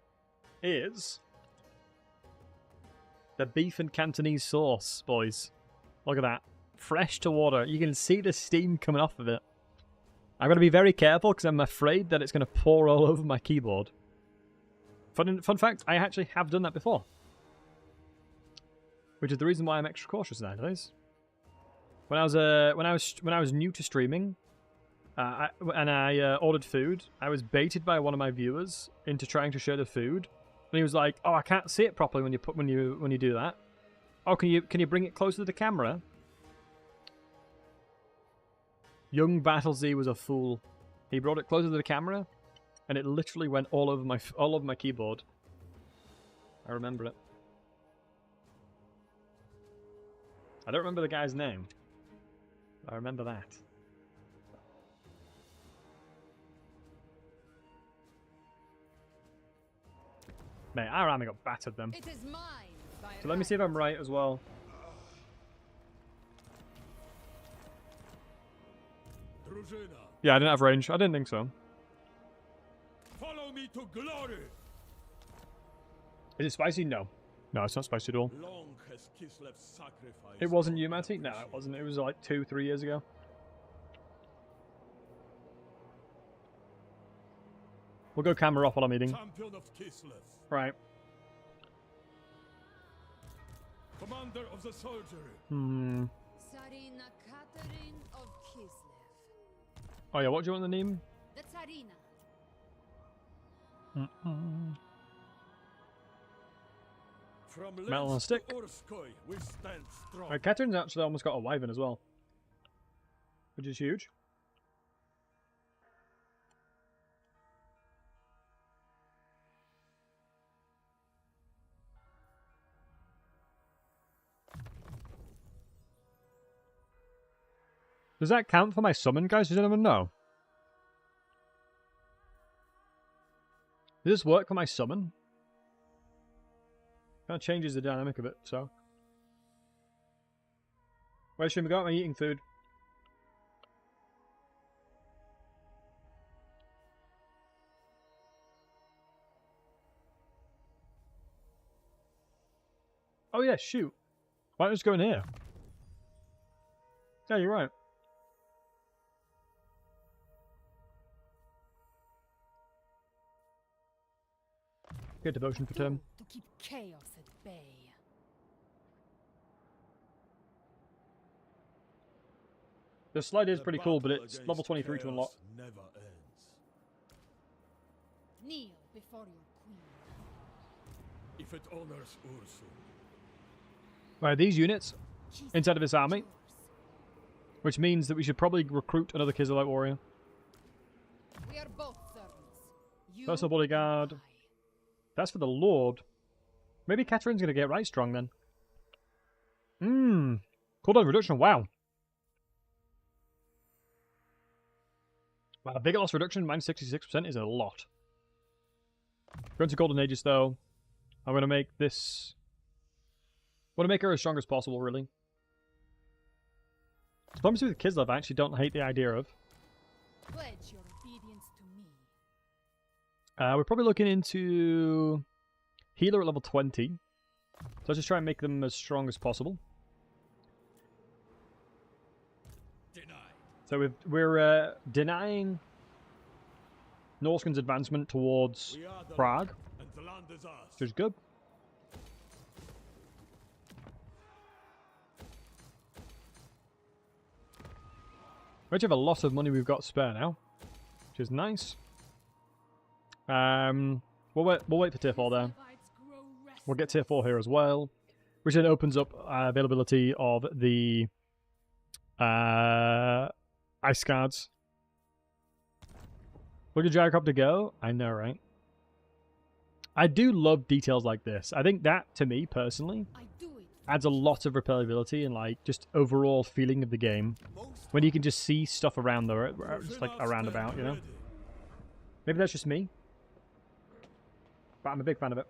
A: is the beef and Cantonese sauce, boys. Look at that. Fresh to water. You can see the steam coming off of it. I've got to be very careful because I'm afraid that it's going to pour all over my keyboard. Fun fact, I actually have done that before. Which is the reason why I'm extra cautious nowadays. When I was new to streaming, and I ordered food, I was baited by one of my viewers into trying to share the food And he was like, "Oh, I can't see it properly when you do that. Oh, can you bring it closer to the camera?" Young Battlesey was a fool. He brought it closer to the camera, and it literally went all over my keyboard. I remember it. I don't remember the guy's name. I remember that. Mate, our army got battered then.
C: It is mine.
A: So let me see if I'm right as well.
B: Drużyna,
A: Yeah, I didn't have range. I didn't think so.
B: follow me to glory.
A: Is it spicy? No. No, it's not spicy at all.
B: Long has Kislev sacrificed.
A: It wasn't you, Matty? No, it wasn't. It was like 2-3 years ago. We'll go camera off while I'm eating.
B: Champion of Kislev,
A: Right.
B: commander of the soldiery.
C: Tsarina Katarina of Kislev.
A: Oh yeah, what do you want the name?
C: The Tsarina.
B: From
A: Metal on
B: Lens
A: stick.
B: to Orskoy, we stand strong.
A: Right, Katerin's actually almost got a wyvern as well. Which is huge. Does that count for my summon, guys? Does anyone know? Does this work for my summon? Kind of changes the dynamic of it, so. Where should we go? Am I eating food? Oh yeah, shoot. Why don't we just go in here? Yeah, you're right. Get devotion for Tim.
C: To keep chaos at bay.
A: The slide is
B: The
A: pretty cool, but
B: battle
A: it's
B: against
A: level 23 to
B: chaos
A: unlock.
B: never ends.
C: Kneel before your queen.
B: If it honors Ursul,
A: Right, these units
C: Kislev
A: inside of this army,
C: yours.
A: which means that we should probably recruit another Kislev warrior.
C: We are both servants. You
A: Personal bodyguard.
C: and I.
A: That's for the Lord. Maybe Katerin's going to get right strong then. Cooldown reduction, wow. Wow, bigger loss reduction, minus 66% is a lot. Going to Golden Ages though. I'm going to make this... I want to make her as strong as possible, really. Diplomacy with Kislev I actually don't hate the idea of.
C: Pledge your obedience to me.
A: We're probably looking into healer at level 20. So let's just try and make them as strong as possible.
B: denied.
A: So we're denying Norskin's advancement towards
B: We are the
A: Prague,
B: land, and the land is ours.
A: which is good. We actually have a lot of money we've got spare now, which is nice. We'll wait for tier 4 there. We'll get tier 4 here as well, which then opens up availability of the ice cards. Look at Gyrocopter go. I know, right? I do love details like this. I think that, to me, personally,
C: I do it.
A: adds a lot of replayability and, like, just overall feeling of the game. When you can just see stuff around the, just, like, around about, you know? Maybe that's just me. But I'm a big fan of it.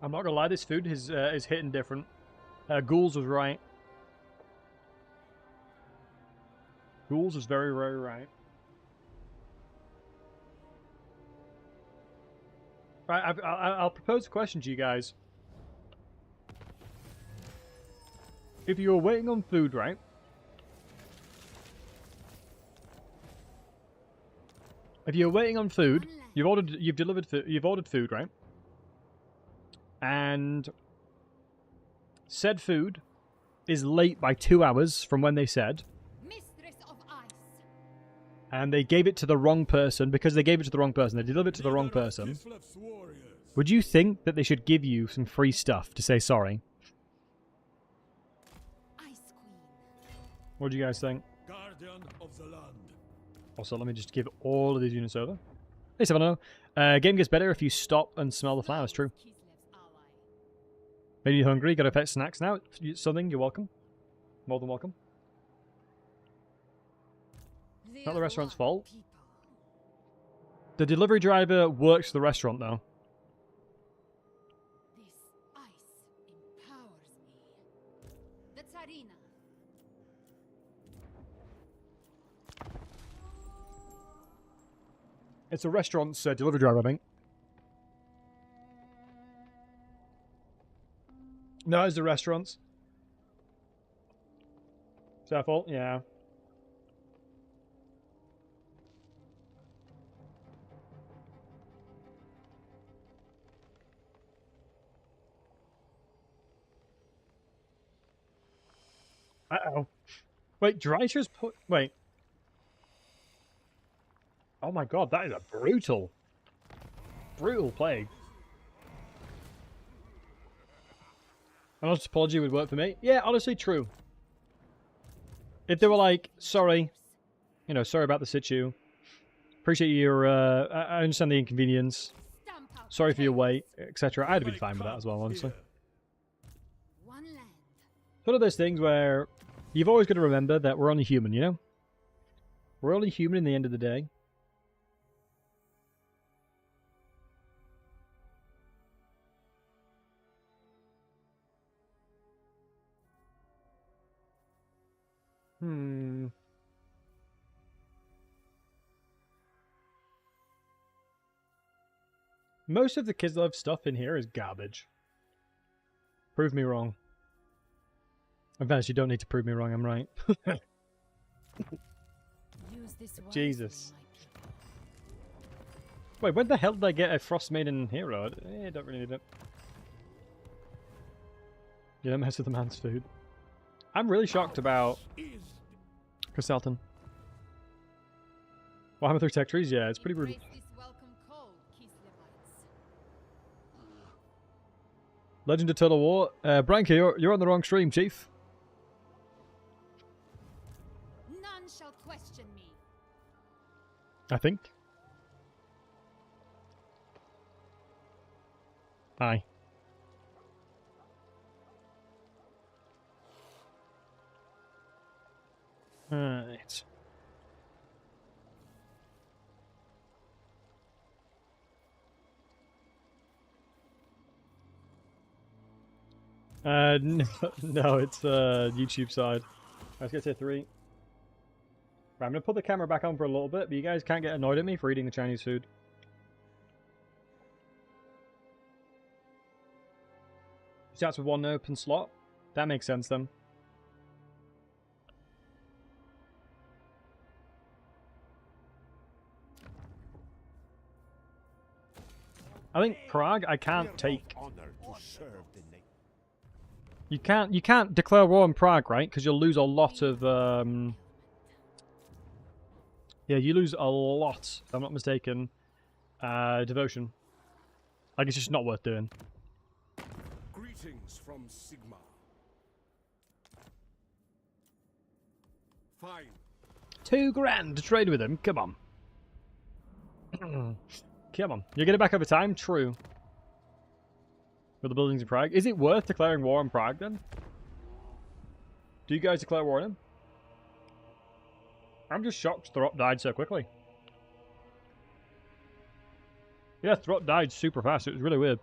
A: I'm not gonna lie, this food is hitting different. Ghouls was right. Ghouls was very, very right. Right, I'll propose a question to you guys. If you were waiting on food, right? If you're waiting on food, you've ordered food, right? And Said food is late by 2 hours from when they said,
C: Mistress of ice.
A: and they gave it to the wrong person because they gave it to the wrong person. They delivered it to the wrong
B: Leader of
A: person.
B: Kislev's warriors.
A: Would you think that they should give you some free stuff to say sorry?
C: Ice Queen.
A: What do you guys think?
B: Guardian of the land.
A: Also, let me just give all of these units over. Hey, Savannah. Game gets better if you stop and smell the flowers. True.
C: Kislev's ally.
A: Maybe you're hungry. Got to pet snacks now. Something. You're welcome. More than welcome. Not the restaurant's fault.
C: People.
A: The delivery driver works the restaurant, though.
C: This ice empowers me. The Katarina.
A: It's a restaurant's delivery driver, I think. No, it's the restaurant's. Is that our fault? Yeah. Uh-oh. Wait, Dreicher's put... Wait. Oh my god, that is a brutal... Brutal plague. An honest apology would work for me. Yeah, honestly, true. If they were like, sorry, you know, sorry about the situ. Appreciate your, I understand the inconvenience.
C: Stamp out
A: Sorry for your
C: chaos.
A: wait, etc. I'd have been
B: My
A: fine with that as well,
B: camp
A: honestly.
B: here.
C: One land.
A: It's one of those things where you've always got to remember that we're only human, you know? We're only human in the end of the day. Most of the Kislev stuff in here is garbage. Prove me wrong. In fact, you don't need to prove me wrong, I'm right.
C: Use this wisely,
A: Jesus.
C: my people.
A: Wait, when the hell did I get a Frost Maiden hero? I don't really need it. You don't mess with the man's food. I'm really shocked about
B: Is
A: Chrysalton. Warhammer 3 Tech Trees? Yeah, it's pretty brutal.
C: Embrace this welcome cold, Kislevites.
A: Legend of Total War. Branka, you're on the wrong stream, Chief.
C: None shall question me.
A: I think. Hi. Right. No, no, it's YouTube side. Let's get to 3. Right, I'm gonna put the camera back on for a little bit, but you guys can't get annoyed at me for eating the Chinese food. Starts with 1 open slot. That makes sense then. I think Prague I can't take. You can't declare war on Prague, right? Because you'll lose a lot of yeah, you lose a lot, if I'm not mistaken, devotion. Like, it's just not worth doing.
B: greetings from Sigma. Fine.
A: $2,000 to trade with him. Come on. Come on. You get it back over time? True. For the buildings in Prague. Is it worth declaring war on Prague then? Do you guys declare war on him? I'm just shocked Throp died so quickly. Yeah, Throp died super fast. It was really weird.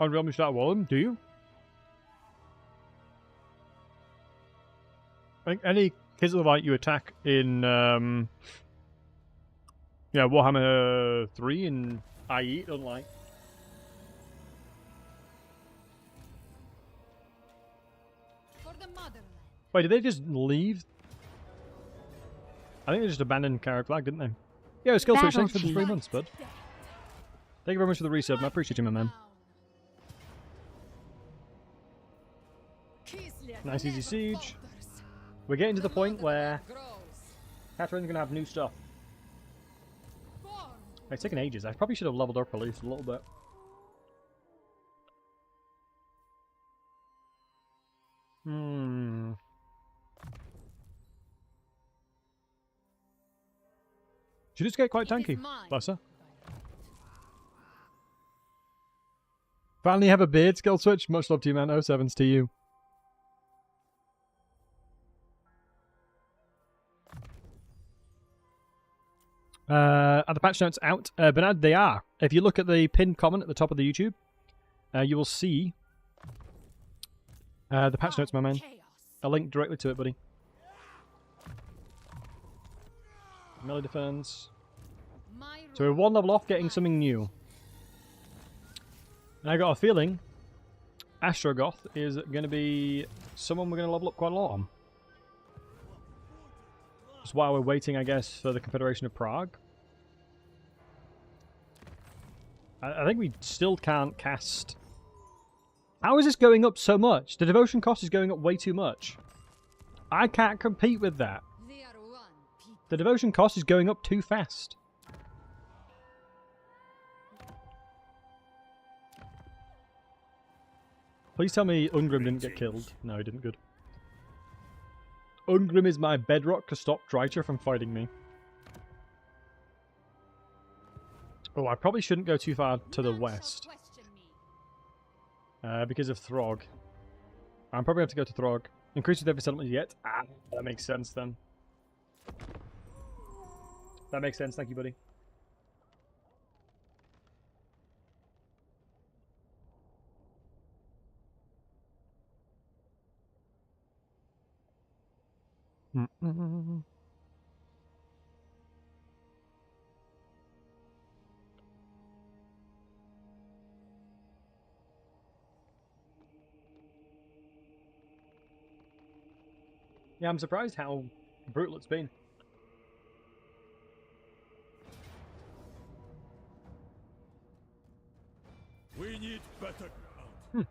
A: Unreal me start walling, do you? I think any Kislevite you attack in yeah, Warhammer 3 and IE doesn't like.
C: the motherland.
A: Wait, did they just leave? I think they just abandoned Carrick Flag, didn't they? Yeah, skill switch. Thanks for the 3
F: Battlesey.
A: months, bud. Thank you very much for the resub. I appreciate you, my man.
C: Kislev
A: Nice easy
C: never
A: siege.
C: falters.
A: We're getting to the point
C: motherland
A: where
C: grows.
A: Katarina's gonna have new stuff.
C: Born
A: It's taken ages. I probably should have leveled up at least a little bit. Hmm. She does get quite
C: It is
A: tanky.
C: mine.
A: Bless her. Finally have a beard skill switch. Much love to you, man. 07s to you. Are the patch notes out? Bernard, they are. If you look at the pinned comment at the top of the YouTube, you will see the patch notes, my man.
C: chaos.
A: A link directly to it, buddy. Melee defense.
C: My
A: So we're one level off getting something new. And I got a feeling Astrogoth is going to be someone we're going to level up quite a lot on. That's why we're waiting, I guess, for the Confederation of Prague. I think we still can't cast... How is this going up so much? The devotion cost is going up way too much. I can't compete with that.
C: We are one people.
A: The devotion cost is going up too fast. Please tell me Ungrim didn't get killed. No, he didn't. Good. Ungrim is my bedrock to stop Drycher from fighting me. Oh, I probably shouldn't go too far to the
C: None shall
A: west.
C: question me.
A: Because of Throg. I'm probably have to go to Throg. Increase with every settlement yet? Ah, that makes sense then. That makes sense, thank you, buddy. Mm-mm. Yeah, I'm surprised how brutal it's been.
B: We need better ground.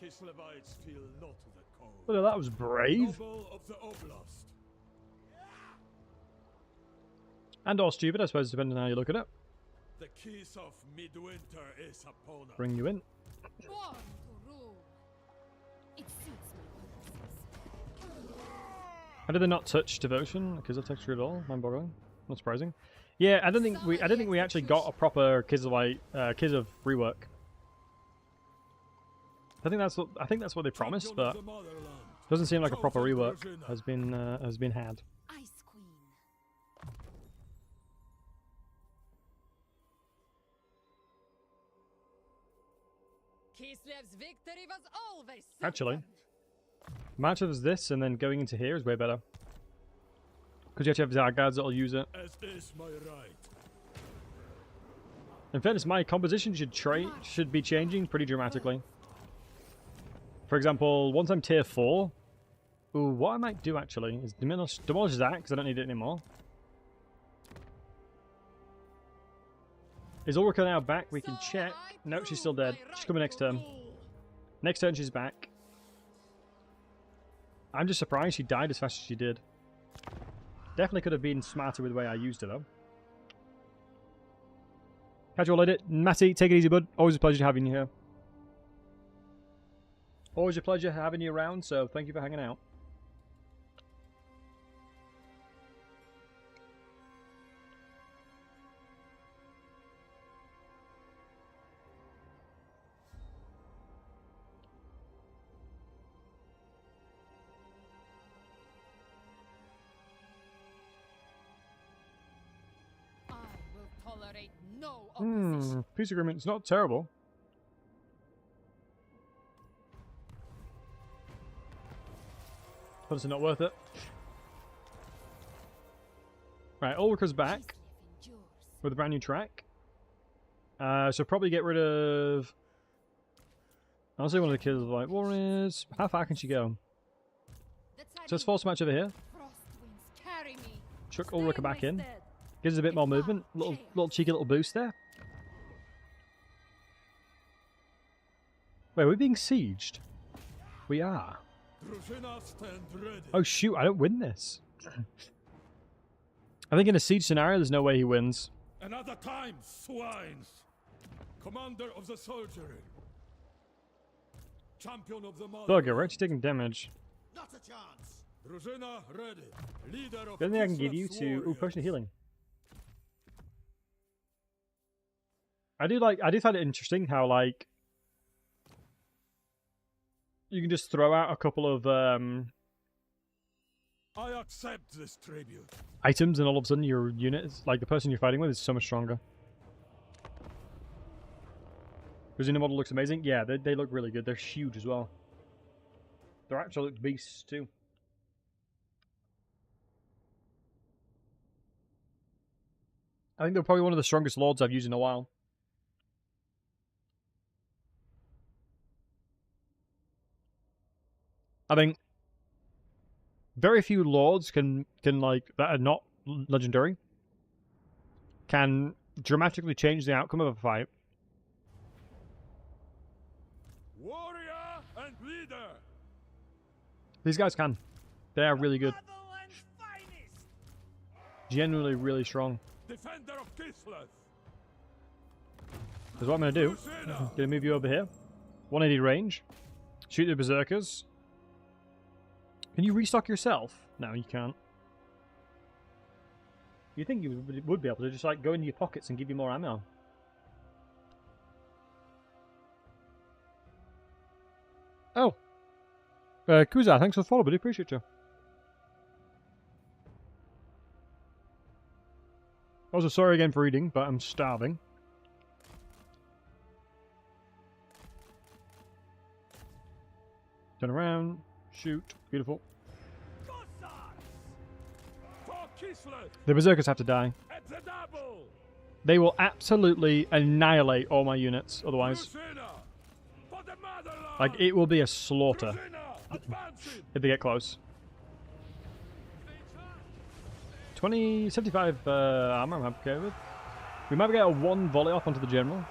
B: Kislevites feel not the cold.
A: Well, that was brave.
B: Noble of the Oblast.
A: And or stupid, I suppose, depending on how you look at it.
B: The kiss of midwinter is upon us.
A: Bring you in.
C: Born to rule. It suits my purposes.
A: How did they not touch devotion? Because of texture at all? Mind boggling. Not surprising. Yeah, I don't think we actually got a proper Kislev rework. I think that's what they promised,
B: Champion
A: but
B: of the motherland.
A: doesn't seem like a proper
B: Chosen
A: rework
B: Virginia.
A: has been had.
C: Ice Queen. Kislev's victory was always
A: Actually,
C: certain.
A: match of this and then going into here is way better. Because you actually have guards that'll use it.
B: As is my right.
A: In fairness, my composition should be changing pretty dramatically. For example, once I'm tier 4, ooh, what I might do actually is demolish that because I don't need it anymore. Is Ulrika now back? We can check. No, she's still dead. She's coming next turn. Next turn she's back. I'm just surprised she died as fast as she did. Definitely could have been smarter with the way I used her though. Casual edit. Matty, take it easy, bud. Always a pleasure having you here. Always a pleasure having you around, so thank you for hanging out.
C: I will tolerate no opposition.
A: Peace agreement. It's not terrible. But it's not worth it. Right, Ulrika's back
C: Kislev endures.
A: with a brand new track. So probably get rid of... I'll say one of the kills like warriors. How far can she go? So let's force match over here. Chuck Ulrika back in. Gives us a bit more movement. Little cheeky little boost there. Wait, are we being sieged? We are.
B: Druzina, stand ready.
A: Oh shoot, I don't win this. I think in a siege scenario, there's no way he wins.
B: Another time, swines. Commander of the soldiery. Champion of the mother.
A: Bugger, we're actually taking damage.
B: Not a chance. Druzina, ready. Leader of
A: The only thing I can give you
B: Kislev's
A: to... Ooh,
B: warriors.
A: potion of healing. I do find it interesting how, like... You can just throw out a couple of
B: I accept this tribute.
A: items and all of a sudden your unit is, like, the person you're fighting with is so much stronger. Rosina model looks amazing. Yeah, they look really good. They're huge as well. They're absolute beasts too. I think they're probably one of the strongest lords I've used in a while. I think very few lords can like that are not legendary can dramatically change the outcome of a fight.
B: Warrior and leader.
A: These guys can. They are really good.
E: Motherland's finest.
A: Genuinely really strong.
B: Defender of Kislev.
A: That's what I'm going to do.
B: Druzina.
A: Gonna move you over here. 180 range. Shoot the berserkers. Can you restock yourself? No, you can't. You think you would be able to just like go into your pockets and give you more ammo. Oh. Kuza, thanks for the follow, buddy. Appreciate you. Also, sorry again for eating, but I'm starving. Turn around. Shoot. Beautiful.
B: For Kislev.
A: The berserkers have to die.
B: At the double.
A: They will absolutely annihilate all my units otherwise.
B: Druzina. For the motherland.
A: Like, it will be a slaughter
B: Druzina, advancing.
A: if they get close. 75 armor, I'm okay with. We might get a 1 volley off onto the general.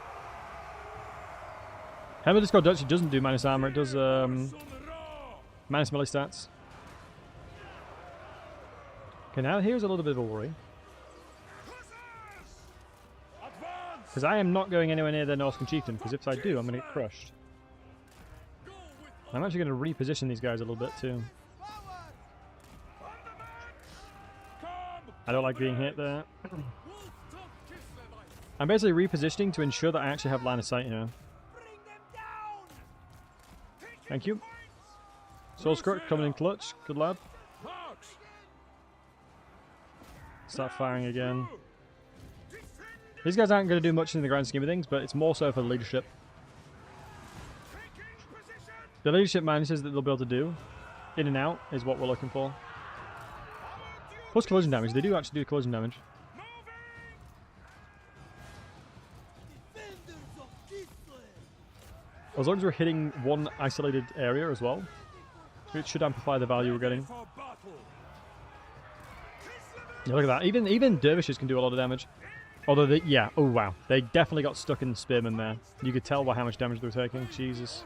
A: Hammer Disco actually doesn't do minus armor, it does
B: Sun raw.
A: minus melee stats. Okay, now here's a little bit of a worry.
B: Advance.
A: Because I am not going anywhere near the Northern Chieftain, because if I do, I'm going to get crushed.
B: Go with
A: I'm actually going to reposition these guys a little bit too.
B: on the march. Come.
A: I don't like being hit there.
B: Wolf top Kislevite.
A: I'm basically repositioning to ensure that I actually have line of sight here.
E: Bring them down.
A: Thank you. Soul Skirt coming in clutch. Good lad.
B: March.
A: Start firing again. These guys aren't going to do much in the grand scheme of things, but it's more so for the leadership. The leadership minuses that they'll be able to do, in and out, is what we're looking for. Plus collision damage. They do actually do collision damage.
E: Defenders of Kislev.
A: As long as we're hitting one isolated area as well, it should amplify the value we're getting.
B: For battle.
A: Yeah, look at that. Even dervishes can do a lot of damage. Although, yeah, oh wow. They definitely got stuck in the spearmen there. You could tell by how much damage they were taking. Jesus.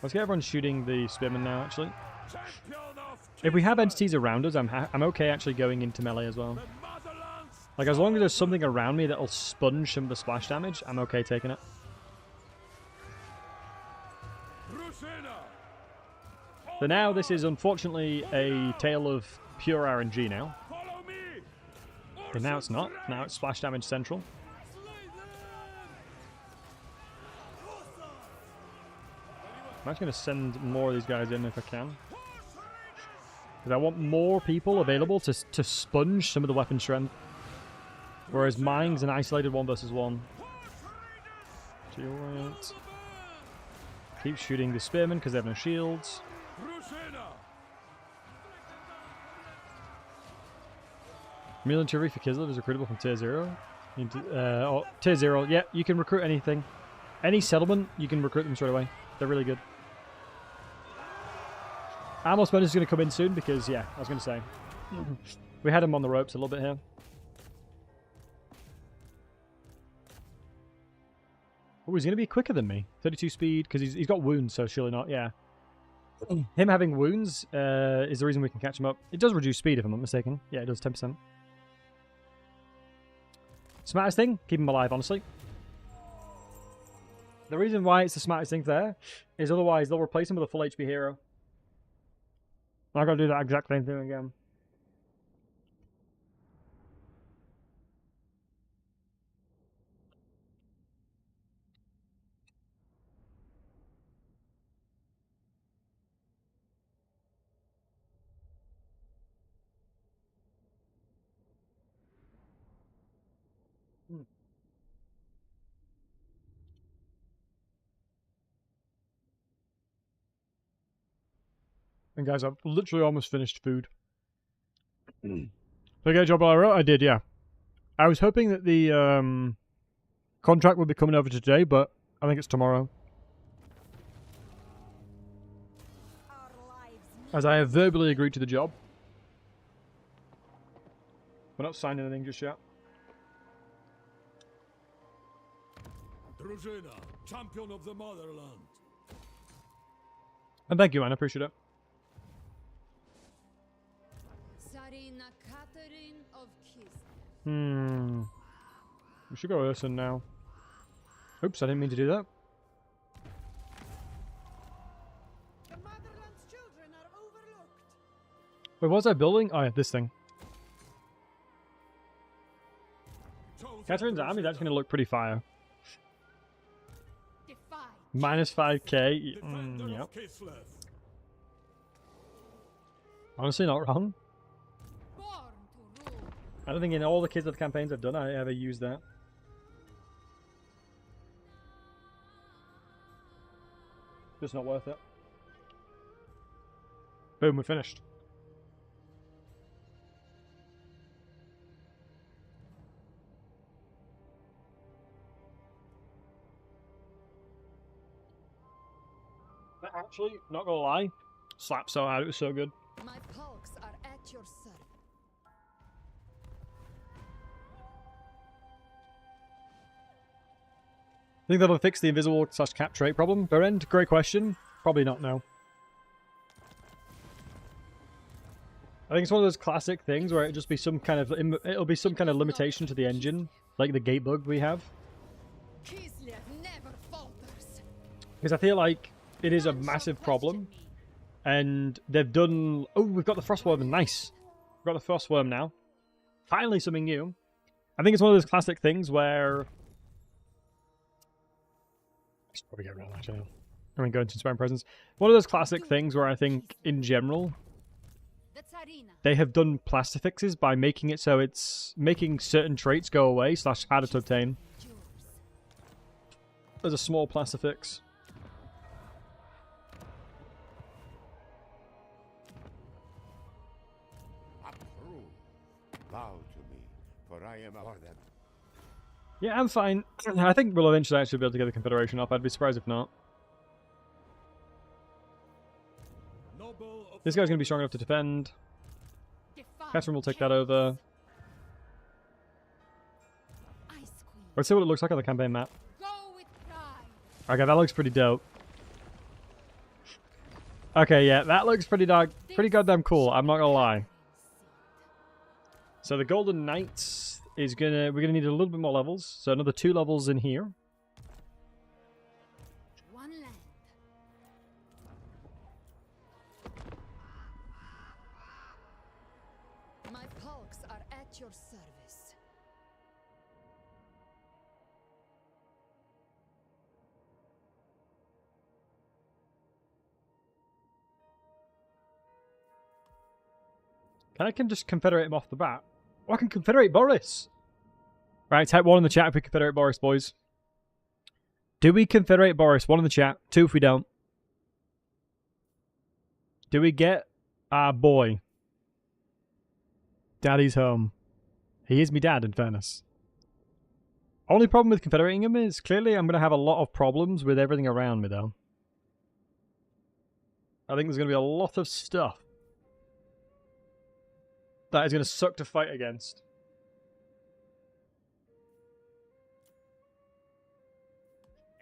A: Let's get everyone shooting the spearmen now, actually.
B: Champion of
A: If we have
B: Kislev.
A: entities around us, I'm okay actually going into melee as well.
B: The motherland's
A: Like, as long as there's something around me that'll sponge some of the splash damage, I'm okay taking it.
B: Druzina.
A: So now this is unfortunately a tale of pure RNG now.
B: Follow me.
A: But now it's not. Now it's splash damage central. I'm actually going to send more of these guys in if I can. Because I want more people available to sponge some of the weapon strength. Whereas mine's an isolated 1 versus 1. To your right. Keep shooting the spearmen because they have no shields.
B: Druzina.
A: Military for Kislev is recruitable from tier 0. Tier 0. Yeah, you can recruit anything. Any settlement, you can recruit them straight away. They're really good. Armor Spender is going to come in soon because, yeah, I was going to say. We had him on the ropes a little bit here. Oh, he's going to be quicker than me. 32 speed, because he's got wounds, so surely not, yeah. Him having wounds is the reason we can catch him up. It does reduce speed, if I'm not mistaken. Yeah, it does 10%. Smartest thing? Keep him alive, honestly. The reason why it's the smartest thing there is otherwise they'll replace him with a full HP hero. I've got to do that exact same thing again. And guys, I've literally almost finished food. Did I get a job while I wrote? I did, yeah. I was hoping that the contract would be coming over today, but I think it's tomorrow. As I have verbally agreed to the job. We're not signing anything just yet.
B: Drużyna, champion of the motherland.
A: And thank you, man. I appreciate it.
C: Katarina of Kislev.
A: We should go Urson now. Oops, I didn't mean to do that.
E: The motherland's children are overlooked.
A: Wait, what was I building? Oh, yeah, this thing. Katarina's army, that's going to look pretty fire.
C: Defy.
A: Minus 5k.
B: Defender
A: Yep.
B: of Kislev.
A: Honestly, not wrong.
C: Born to rule.
A: I don't think in all the Kids of the campaigns I've done, I ever used that. Just not worth it. Boom, we're finished. But actually, not gonna lie, slapped so hard, it was so good.
C: My pulks are at your service.
A: Think that'll fix the invisible / cap trait problem? Berend, great question. Probably not, no. I think it's one of those classic things where it'll just be some kind of limitation to the engine, like the gate bug we have.
C: Kislev never falters.
A: Because I feel like it is a massive problem, and they've done. Oh, we've got the frostworm. Nice. We've got the frostworm now. Finally, something new. I think it's one of those classic things where. I should probably get rid of that channel. I mean, go into inspiring presence. One of those classic things where I think, in general,
C: The Tsarina.
A: they have done plastifixes by making it so it's making certain traits go away / harder to obtain.
C: Yours.
A: There's a small plastifix.
H: Approve. Bow to me, for I am our them.
A: Yeah, I'm fine. I think we'll eventually actually be able to get the Confederation up. I'd be surprised if not.
B: Noble of
A: This guy's going to be strong enough to defend.
C: Defy.
A: Catherine will take that over.
C: Ice Queen.
A: Let's see what it looks like on the campaign map.
C: Go with pride.
A: Okay, that looks pretty dope. Okay, yeah, that looks pretty goddamn cool. I'm not gonna lie. So the Golden Knights is we're gonna need a little bit more levels. So another 2 levels in here.
C: One land. My pulks are at your service.
A: I can just confederate him off the bat. Oh, I can confederate Boris. Right, type 1 in the chat if we confederate Boris, boys. Do we confederate Boris? 1 in the chat. 2 if we don't. Do we get our boy? Daddy's home. He is me dad, in fairness. Only problem with confederating them is clearly I'm going to have a lot of problems with everything around me, though. I think there's going to be a lot of stuff that is going to suck to fight against.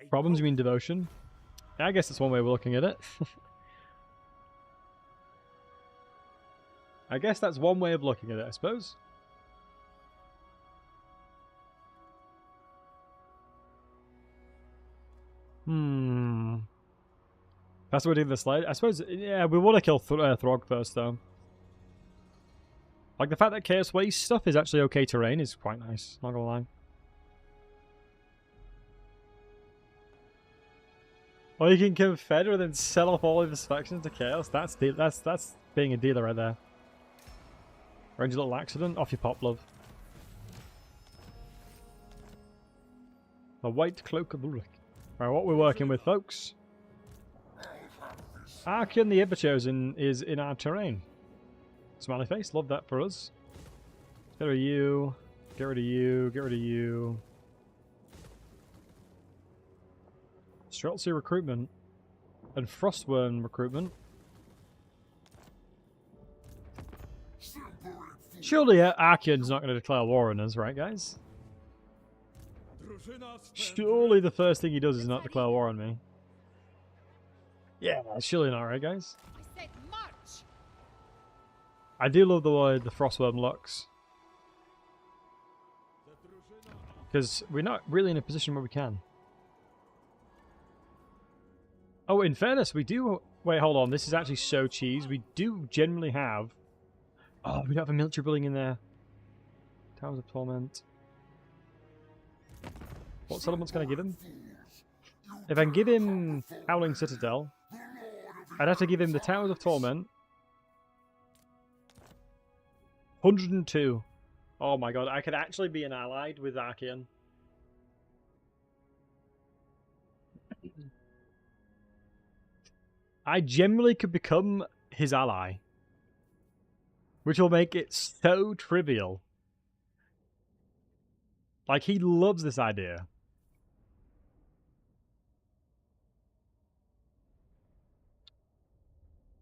A: Problems, you mean devotion? Yeah, I guess that's one way of looking at it. I guess that's one way of looking at it, I suppose. That's what we do the slide. I suppose, yeah, we want to kill Throg first, though. Like, the fact that Chaos Waste stuff is actually okay terrain is quite nice, not gonna lie. Or you can kill Fedra and then sell off all of his factions to Chaos. That's being a dealer right there. Range a little accident, off your pop, love. The White Cloak of Ulrich. Right, what we're working with, folks. Arkin the Ever-Chosen is in our terrain. Smiley face, love that for us. Get rid of you. Get rid of you. Get rid of you. Streltsy recruitment. And Frostworm recruitment. Surely Arkin's not going to declare war on us, right, guys? Surely the first thing he does is not declare war on me. Yeah, surely not, right, guys?
C: I said march.
A: I do love the way the Frostworm looks. Because we're not really in a position where we can. Oh, in fairness, we do... Wait, hold on. This is actually so cheese. We do generally have... Oh, we don't have a military building in there. Towers of Torment. What settlements can I give him? If I can give him Howling Citadel, I'd have to give him the Towers of Torment. 102. Oh my god, I could actually be an allied with Archean. I generally could become his ally. Which will make it so trivial. Like, he loves this idea.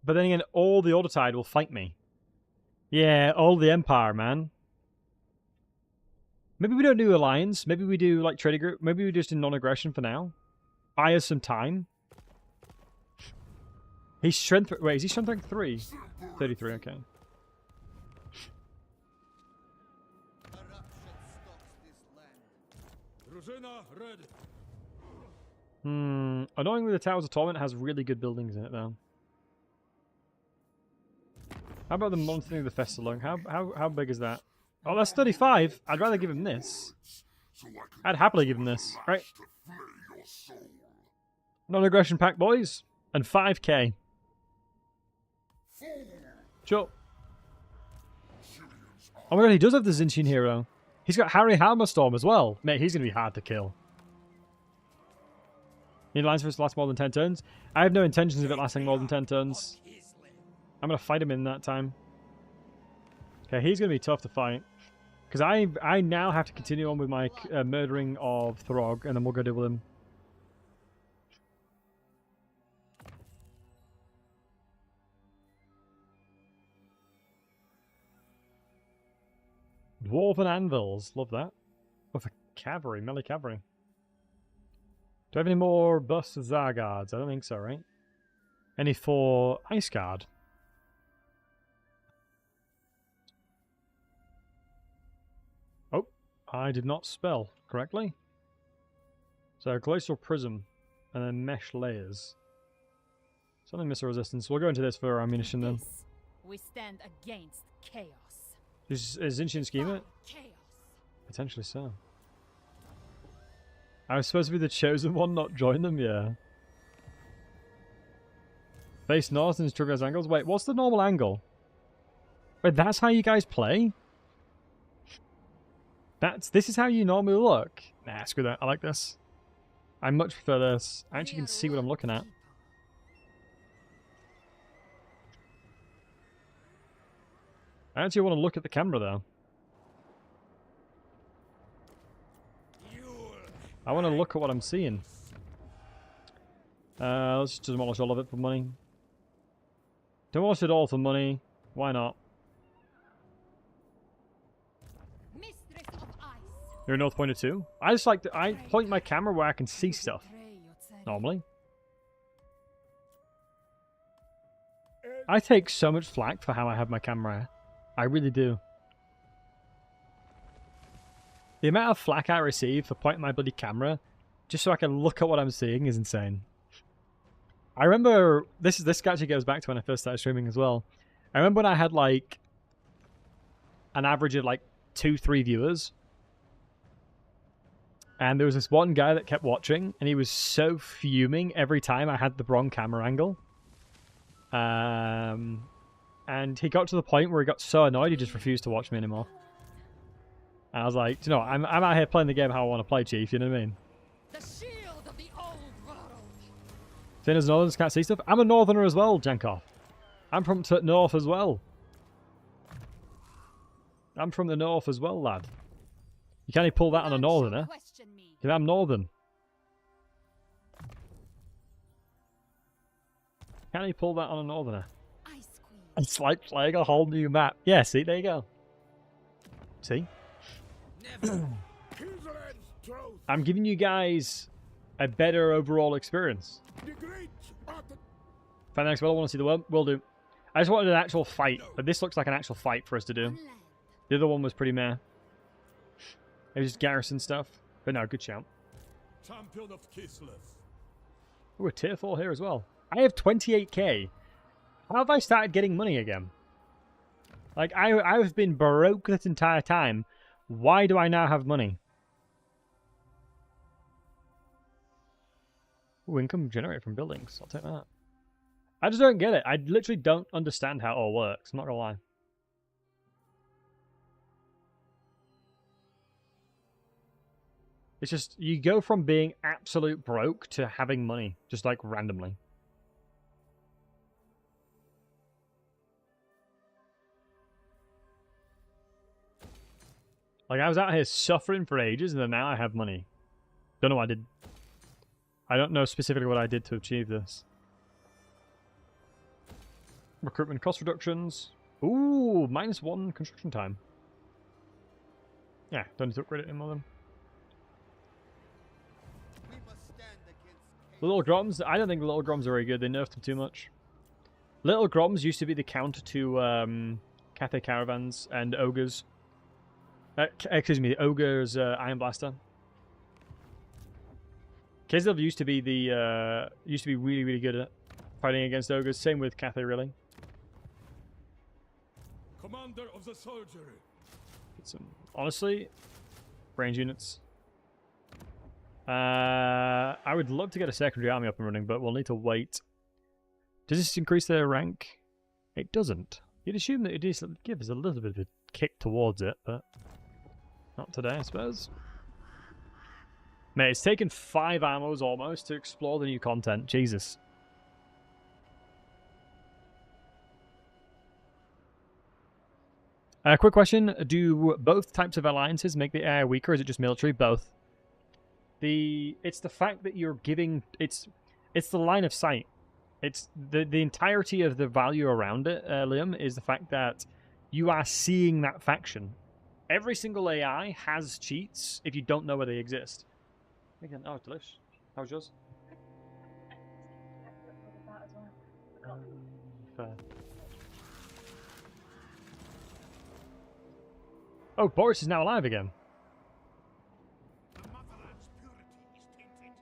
A: But then again, all the Autotide will fight me. Yeah, all the Empire, man. Maybe we don't do Alliance. Maybe we do, like, Trading Group. Maybe we just do non-aggression for now. Buy us some time. He's strength... Wait, is he strength rank 3? 33, okay. Annoyingly, the Towers of Torment has really good buildings in it, though. How about the monitoring of the Festalung? How big is that? Oh, that's 35. I'd rather give him this. I'd happily give him this. Right. Non-aggression pack, boys. And 5k. Sure. Oh my god, he does have the Zinchin hero. He's got Harry Hammerstorm as well. Mate, he's going to be hard to kill. Need lines for us to last more than 10 turns? I have no intentions of it lasting more than 10 turns. I'm going to fight him in that time. Okay, he's going to be tough to fight. Because I now have to continue on with my murdering of Throg, and then we'll go deal with him. Dwarven Anvils, love that. Oh, for cavalry, melee cavalry. Do I have any more busts of Zargards? I don't think so, right? Any for Ice Guard? Oh, I did not spell correctly. So Glacial Prism, and then Mesh Layers. Something missile resistance. We'll go into this for ammunition then.
C: We stand against chaos.
A: Is Zinchin Schema?
C: Chaos.
A: Potentially so. I was supposed to be the chosen one, not join them, yeah. Face north and trigger angles. Wait, what's the normal angle? Wait, that's how you guys play? This is how you normally look. Nah, screw that. I like this. I much prefer this. I actually can see what I'm looking at. I actually want to look at the camera though.
B: You
A: I want to look at what I'm seeing. Let's just demolish all of it for money. Demolish it all for money. Why not?
C: Mistress of ice.
A: You're a North Pointer too? I just like to, I point my camera where I can see stuff. Normally. I take so much flack for how I have my camera. I really do. The amount of flack I receive for pointing my bloody camera just so I can look at what I'm seeing is insane. I remember, this actually goes back to when I first started streaming as well. I remember when I had like an average of like 2-3 viewers. And there was this one guy that kept watching and he was so fuming every time I had the wrong camera angle. And he got to the point where he got so annoyed he just refused to watch me anymore. And I was like, you know, I'm out here playing the game how I want to play, Chief, you know what I mean?
C: The shield of the old world.
A: Thinners and Northerners can't see stuff. I'm a Northerner as well, Jankov. I'm from the north as well. I'm from the north as well, lad. You can't even pull that on a Northerner. Because I'm Northern. Can't you pull that on a Northerner? It's like playing a whole new map. Yeah, see, there you go. See? I'm giving you guys a better overall experience. Find the next battle, I want to see the world. Will do. I just wanted an actual fight. But this looks like an actual fight for us to do. The other one was pretty meh. It was just garrison stuff. But no, good shout.
B: Champion of Kislev.
A: Ooh, a tier 4 here as well. I have 28k. How have I started getting money again? Like, I've been broke this entire time. Why do I now have money? Ooh, income generated from buildings. I'll take that. I just don't get it. I literally don't understand how it all works. I'm not gonna lie. It's just, you go from being absolute broke to having money. Just like randomly. Like, I was out here suffering for ages, and then now I have money. Don't know what I did. I don't know specifically what I did to achieve this. Recruitment cost reductions. Ooh, -1 construction time. Yeah, don't need to upgrade it anymore then. Little Groms, I don't think the Little Groms are very good. They nerfed them too much. Little Groms used to be the counter to Cathay Caravans and Ogres. Excuse me, Ogre's Iron Blaster. Kislev used to be the really, really good at fighting against Ogres. Same with Cathay, really.
B: Commander of the soldiery.
A: Get some, honestly, range units. I would love to get a secondary army up and running, but we'll need to wait. Does this increase their rank? It doesn't. You'd assume that it is give us a little bit of a kick towards it, but not today, I suppose. Mate, it's taken 5 ammos almost to explore the new content. Jesus. Quick question. Do both types of alliances make the AI weaker, or is it just military? Both. It's the fact that you're giving... It's the line of sight. It's the entirety of the value around it, Liam, is the fact that you are seeing that faction. Every single AI has cheats if you don't know where they exist. Again, oh, delish. How's yours? Fair. Oh, Boris is now alive again.
H: The motherland's purity is tainted.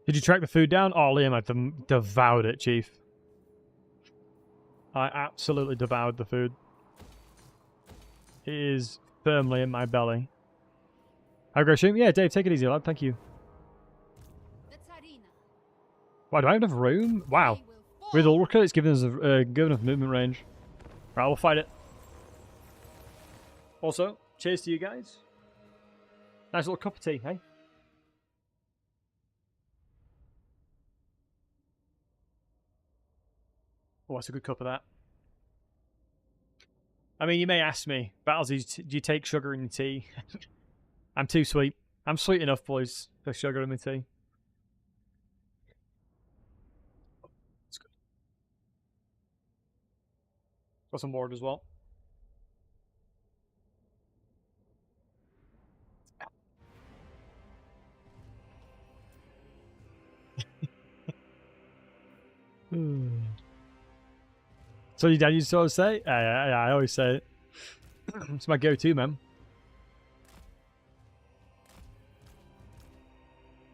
A: Did you track the food down? Oh, Liam, I devoured it, Chief. I absolutely devoured the food. It is firmly in my belly. How go stream? Yeah, Dave, take it easy, lad. Thank you.
C: The Katarina.
A: Why, do I have enough room? Wow. With Ulrika, it's given us a good enough movement range. Right, we'll fight it. Also, cheers to you guys. Nice little cup of tea, hey? Oh, that's a good cup of that. I mean, you may ask me, Battlesey, do you take sugar in your tea? I'm too sweet. I'm sweet enough, boys, for sugar in my tea. That's good. Got some water as well. So your dad used to always say? I always say it. It's my go-to, man.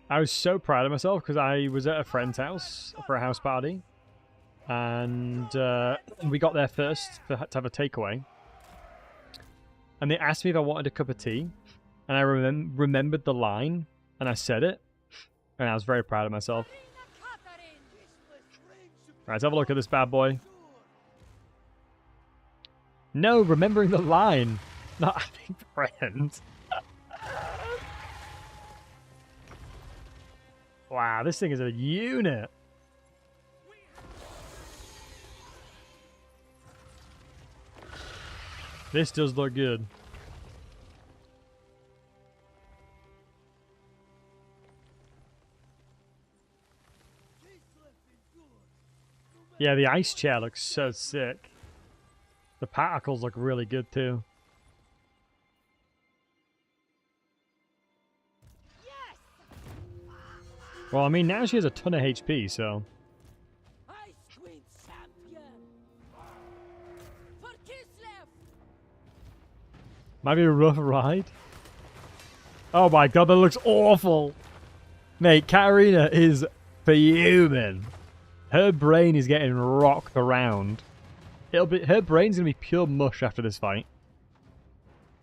A: I was so proud of myself because I was at a friend's house for a house party. And we got there first to have a takeaway. And they asked me if I wanted a cup of tea. And I remembered the line. And I said it. And I was very proud of myself. Alright, let's have a look at this bad boy. No, remembering the line. Not having friends. Wow, this thing is a unit. This does look good. Yeah, the ice chair looks so sick. The particles look really good too. Well, I mean, now she has a ton of HP, so...
G: Ice Queen champion. For Kislev.
A: Might be a rough ride. Oh my god, that looks awful! Mate, Katarina is fuming. Her brain is getting rocked around. Her brain's gonna be pure mush after this fight.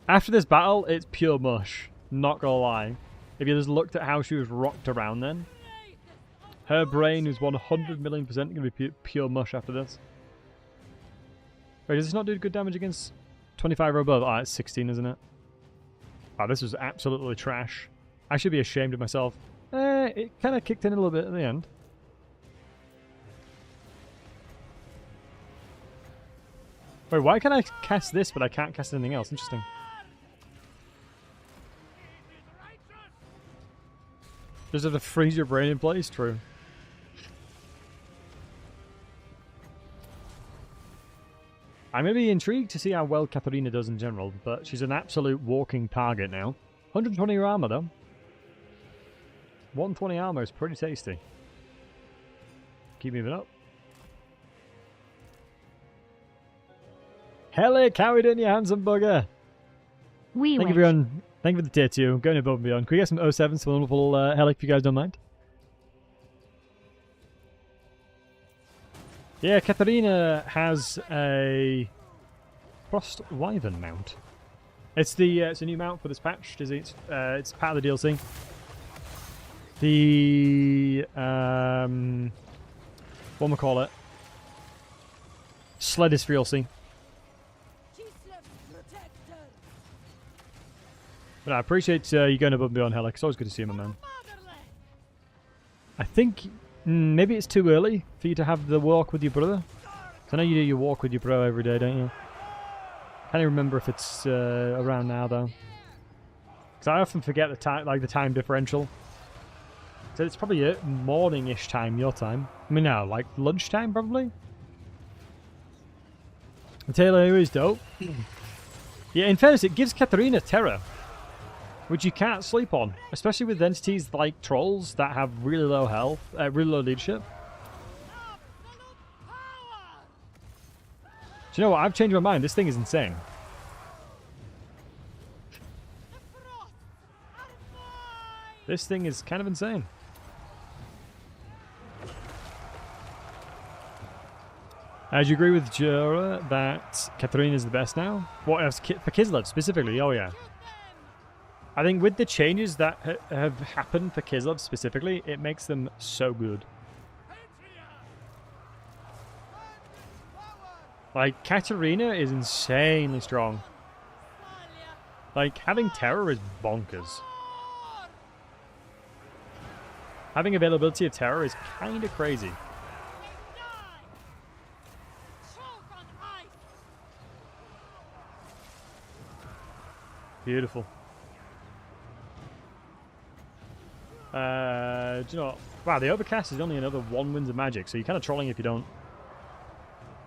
A: After this battle, it's pure mush. Not gonna lie. If you just looked at how she was rocked around then, her brain is 100,000,000% gonna be pure mush after this. Wait, does this not do good damage against 25 or above? Ah, it's 16, isn't it? Oh, this was absolutely trash. I should be ashamed of myself. It kind of kicked in a little bit at the end. Wait, why can I cast this, but I can't cast anything else? Interesting. Does it have to freeze your brain in place? True. I'm maybe intrigued to see how well Katarina does in general, but she's an absolute walking target now. 120 armor, though. 120 armor is pretty tasty. Keep moving up. Helic, how we doing, you handsome bugger?
F: We
A: Thank you,
F: wish.
A: everyone. Thank you for the tier 2. Going above and beyond. Can we get some 07s for wonderful Helic if you guys don't mind? Yeah, Katarina has a Frost Wyvern mount. It's a new mount for this patch. It's part of the DLC. The what we call it? Sled is for DLC.
G: Kislev protector.
A: But I appreciate you going above and beyond, Helic. It's always good to see you, my man. I think maybe it's too early for you to have the walk with your brother. I know you do your walk with your bro every day, don't you? Can't even remember if it's around now though, because I often forget the time, like the time differential. So it's probably morning-ish time, your time. I mean, no, like lunchtime probably. The Taylor is dope. Yeah, in fairness, it gives Katarina terror, which you can't sleep on, especially with entities like trolls that have really low health, really low leadership. Do you know what? I've changed my mind. This thing is insane. This thing is kind of insane. Do you agree with Jura that Katarina is the best now? What else? For Kislev specifically? Oh yeah. I think with the changes that have happened for Kislev specifically, it makes them so good. Like, Katarina is insanely strong. Like, having terror is bonkers. Having availability of terror is kind of crazy. Beautiful. Do you know what? Wow, the overcast is only another 1 winds of magic, so you're kind of trolling if you don't.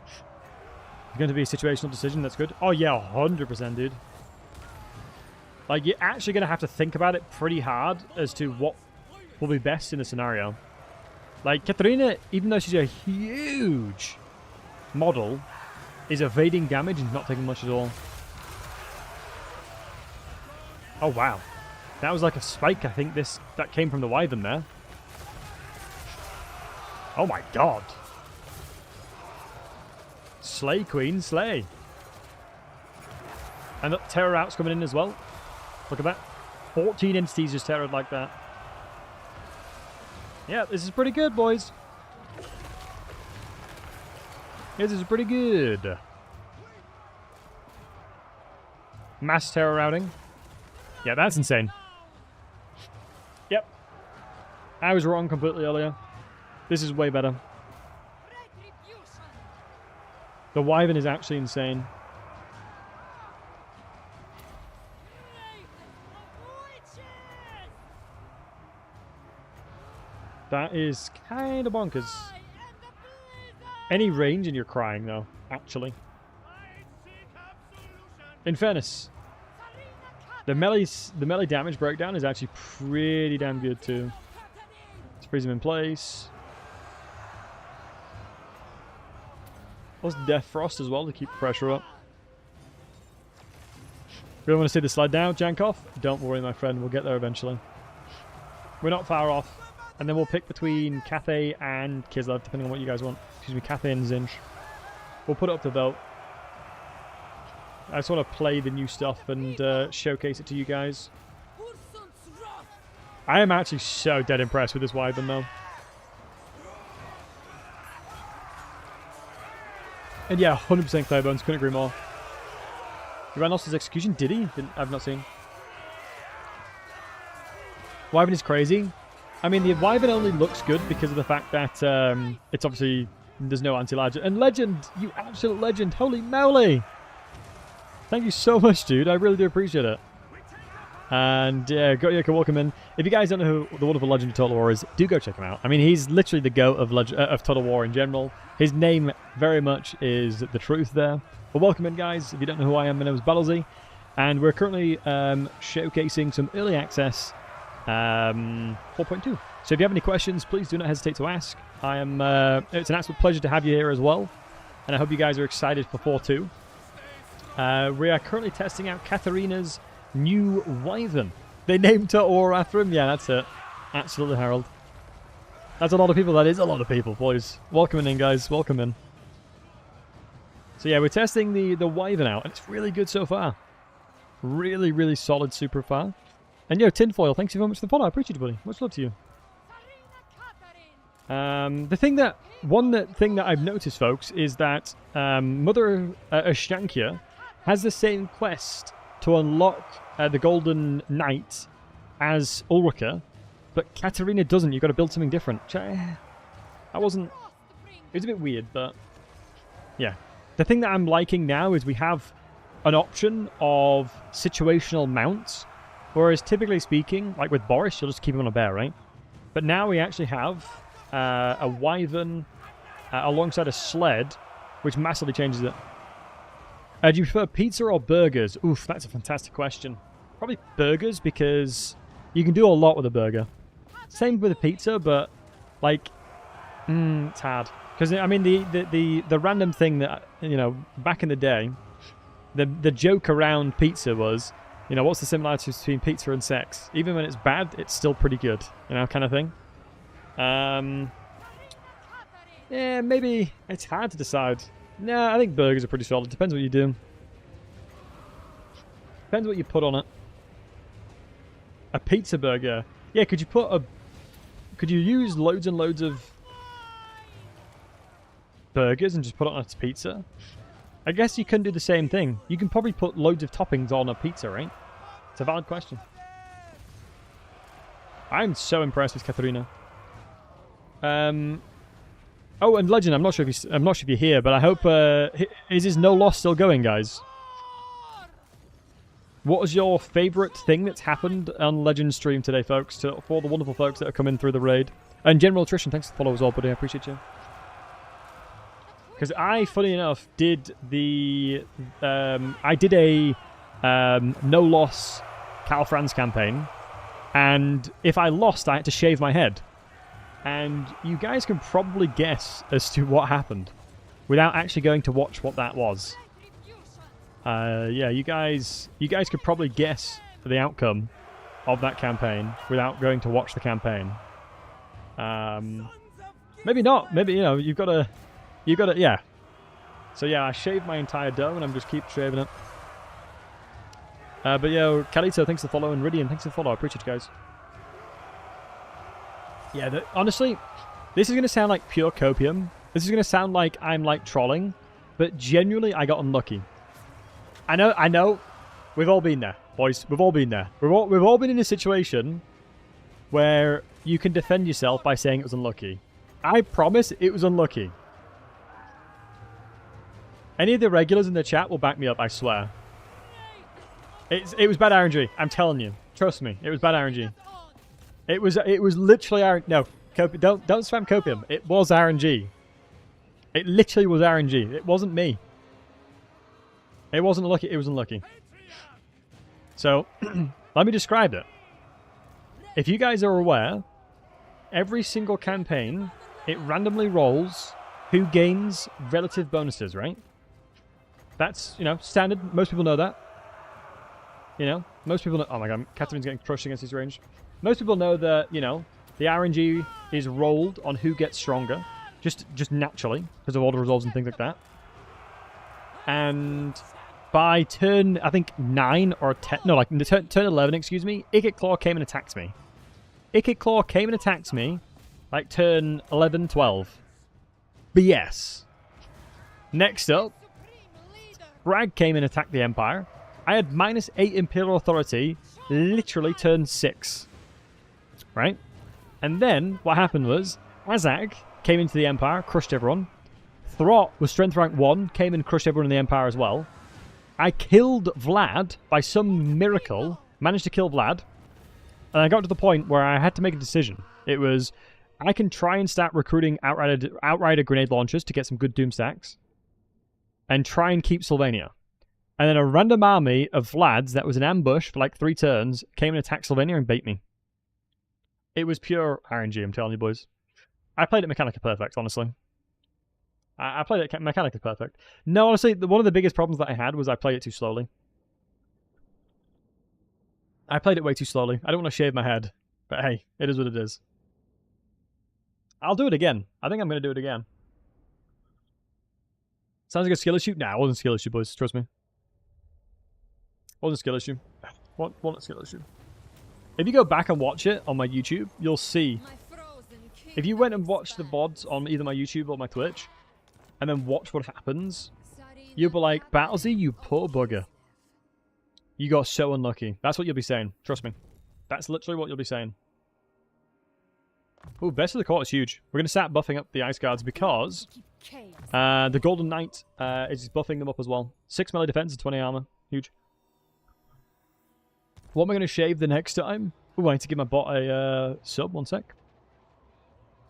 A: It's going to be a situational decision, that's good. Oh yeah, 100%, dude. Like, you're actually going to have to think about it pretty hard as to what will be best in the scenario. Like, Katarina, even though she's a huge model, is evading damage and not taking much at all. Oh, wow. That was like a spike, I think, that came from the Wyvern there. Oh my god. Slay, Queen, slay. And the terror out's coming in as well. Look at that. 14 entities just terrored like that. Yeah, this is pretty good, boys. This is pretty good. Mass terror routing. Yeah, that's insane. Yep. I was wrong completely earlier. This is way better. The Wyvern is actually insane. That is kind of bonkers. Any range and you're crying, though, actually. In fairness, the melee damage breakdown is actually pretty damn good, too. Let's freeze him in place. Plus Death Frost as well to keep the pressure up. Really want to see the slide down, Jankov? Don't worry, my friend. We'll get there eventually. We're not far off. And then we'll pick between Cathay and Kislev, depending on what you guys want. Excuse me, Cathay and Zinch. We'll put it up to vote. I just want to play the new stuff and showcase it to you guys. I am actually so dead impressed with this Wyvern, though. And yeah, 100% Claybones, couldn't agree more. He ran lost his execution, did he? I've not seen. Wyvern is crazy. I mean, the Wyvern only looks good because of the fact that it's obviously, there's no anti-legend. And Legend, you absolute legend, holy moly! Thank you so much, dude, I really do appreciate it. And yeah, welcome in. If you guys don't know who the wonderful Legend of Total War is, do go check him out. I mean, he's literally the GOAT of Total War in general. His name very much is the truth there. But welcome in, guys. If you don't know who I am, my name is Battlesey. And we're currently showcasing some early access 4.2. So if you have any questions, please do not hesitate to ask. It's an absolute pleasure to have you here as well. And I hope you guys are excited for 4.2. We are currently testing out Katarina's new Wyvern. They named Total War after him. Yeah, that's it. Absolutely, Harold. That's a lot of people. That is a lot of people, boys. Welcome in, guys. Welcome in. So yeah, we're testing the Wyvern out, and it's really good so far. Really, really solid super far. And yo, Tinfoil, thanks very much for the follow. I appreciate it, buddy. Much love to you. The thing that I've noticed, folks, is that Mother Ashtankia has the same quest to unlock the Golden Knight as Ulrika, but Katarina doesn't. You've got to build something different. It was a bit weird, but yeah. The thing that I'm liking now is we have an option of situational mounts, whereas typically speaking, like with Boris, you'll just keep him on a bear, right? But now we actually have a Wyvern alongside a sled, which massively changes it. Do you prefer pizza or burgers? Oof, that's a fantastic question. Probably burgers, because you can do a lot with a burger. Same with a pizza, but like, it's hard. Because I mean, the random thing that, you know, back in the day, the joke around pizza was, you know, what's the similarities between pizza and sex? Even when it's bad, it's still pretty good, you know, kind of thing. Yeah, maybe it's hard to decide. Nah, I think burgers are pretty solid. Depends what you do. Depends what you put on it. A pizza burger. Yeah, could you use loads and loads of burgers and just put it on a pizza? I guess you can do the same thing. You can probably put loads of toppings on a pizza, right? It's a valid question. I'm so impressed with Katarina. Oh, and Legend, I'm not sure if you're here, but I hope is his no loss still going, guys? What was your favourite thing that's happened on Legend stream today, folks? For all the wonderful folks that are coming through the raid. And General Attrition, thanks for the follow as well, buddy. I appreciate you. Because I, funny enough, did the... I did a no-loss Cal France campaign. And if I lost, I had to shave my head. And you guys can probably guess as to what happened without actually going to watch what that was. Yeah, you guys could probably guess the outcome of that campaign without going to watch the campaign. Maybe not. Maybe, you know, you've got to, yeah. So yeah, I shaved my entire dome and I'm just keep shaving it. But yo, Kalito, thanks for the follow, and Ridian, thanks for the follow. I appreciate you guys. Yeah, honestly, this is going to sound like pure copium. This is going to sound like I'm like trolling, but genuinely, I got unlucky. I know, we've all been there, boys. We've all been there. We've all been in a situation where you can defend yourself by saying it was unlucky. I promise it was unlucky. Any of the regulars in the chat will back me up, I swear. It was bad RNG. I'm telling you. Trust me, it was bad RNG. It was literally RNG. No, don't spam copium. It was RNG. It literally was RNG. It wasn't me. It wasn't lucky. It was unlucky. So, let me describe it. If you guys are aware, every single campaign, it randomly rolls who gains relative bonuses, right? That's, you know, standard. Most people know that. You know, most people know... Oh my god, Katarina's getting crushed against his range. Most people know that, you know, the RNG is rolled on who gets stronger. Just naturally, because of all the resolves and things like that. And by turn, I think, 9 or 10... No, like, turn 11, excuse me, Ikit Claw came and attacked me. Ikit Claw came and attacked me, like, turn 11, 12. BS. Next up, Bragg came and attacked the Empire. I had -8 Imperial Authority, literally turn 6. Right? And then, what happened was, Azag came into the Empire, crushed everyone. Throt was strength rank 1, came and crushed everyone in the Empire as well. I killed Vlad, by some miracle, managed to kill Vlad. And I got to the point where I had to make a decision. It was, I can try and start recruiting Outrider grenade launchers to get some good Doom stacks. And try and keep Sylvania. And then a random army of Vlads that was an ambush for like 3 turns came and attacked Sylvania and bait me. It was pure RNG, I'm telling you, boys. I played it mechanically perfect, honestly. I played it mechanically perfect. No, honestly, one of the biggest problems that I had was I played it too slowly. I played it way too slowly. I don't want to shave my head. But hey, it is what it is. I'll do it again. I think I'm going to do it again. Sounds like a skill issue? Nah, it wasn't a skill issue, boys. Trust me. Wasn't a skill issue. Wasn't a skill issue. If you go back and watch it on my YouTube, you'll see. If you went and watched the VODs on either my YouTube or my Twitch, and then watch what happens, you'll be like, Battlesey, you poor bugger. You got so unlucky. That's what you'll be saying. Trust me. That's literally what you'll be saying. Ooh, Best of the Court is huge. We're going to start buffing up the Ice Guards because the Golden Knight is buffing them up as well. 6 melee defense and 20 armor. Huge. What am I going to shave the next time? Ooh, I need to give my bot a sub. 1 sec.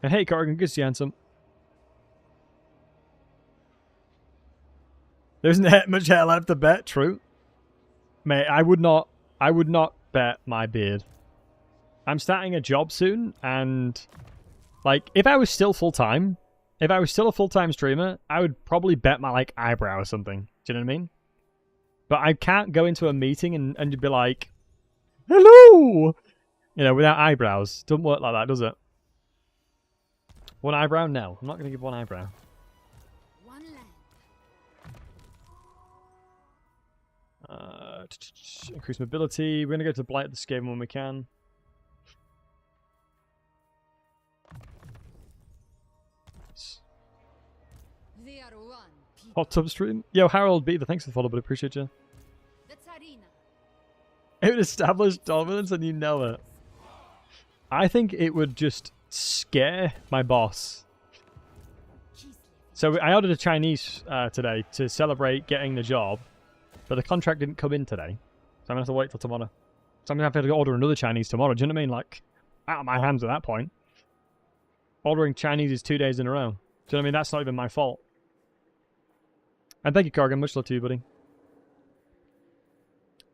A: And hey, Corrigan, good to see you, handsome. There isn't much hair left to bet. True. Mate, I would not bet my beard. I'm starting a job soon, and like, if I was still full-time, if I was still a full-time streamer, I would probably bet my, like, eyebrow or something. Do you know what I mean? But I can't go into a meeting and be like, hello! You know, without eyebrows. Doesn't work like that, does it? One eyebrow? No. I'm not going to give one eyebrow. Increase mobility. We're going to go to Blight this game when we can. Hot tub stream. Yo, Harold Beaver, thanks for the follow, but I appreciate you. It would establish dominance and you know it. I think it would just scare my boss. So I ordered a Chinese today to celebrate getting the job, but the contract didn't come in today. So I'm gonna have to wait till tomorrow. So I'm gonna have to order another Chinese tomorrow. Do you know what I mean? Like, out of my hands at that point. Ordering Chinese is 2 days in a row. Do you know what I mean? That's not even my fault. And thank you, Corrigan. Much love to you, buddy.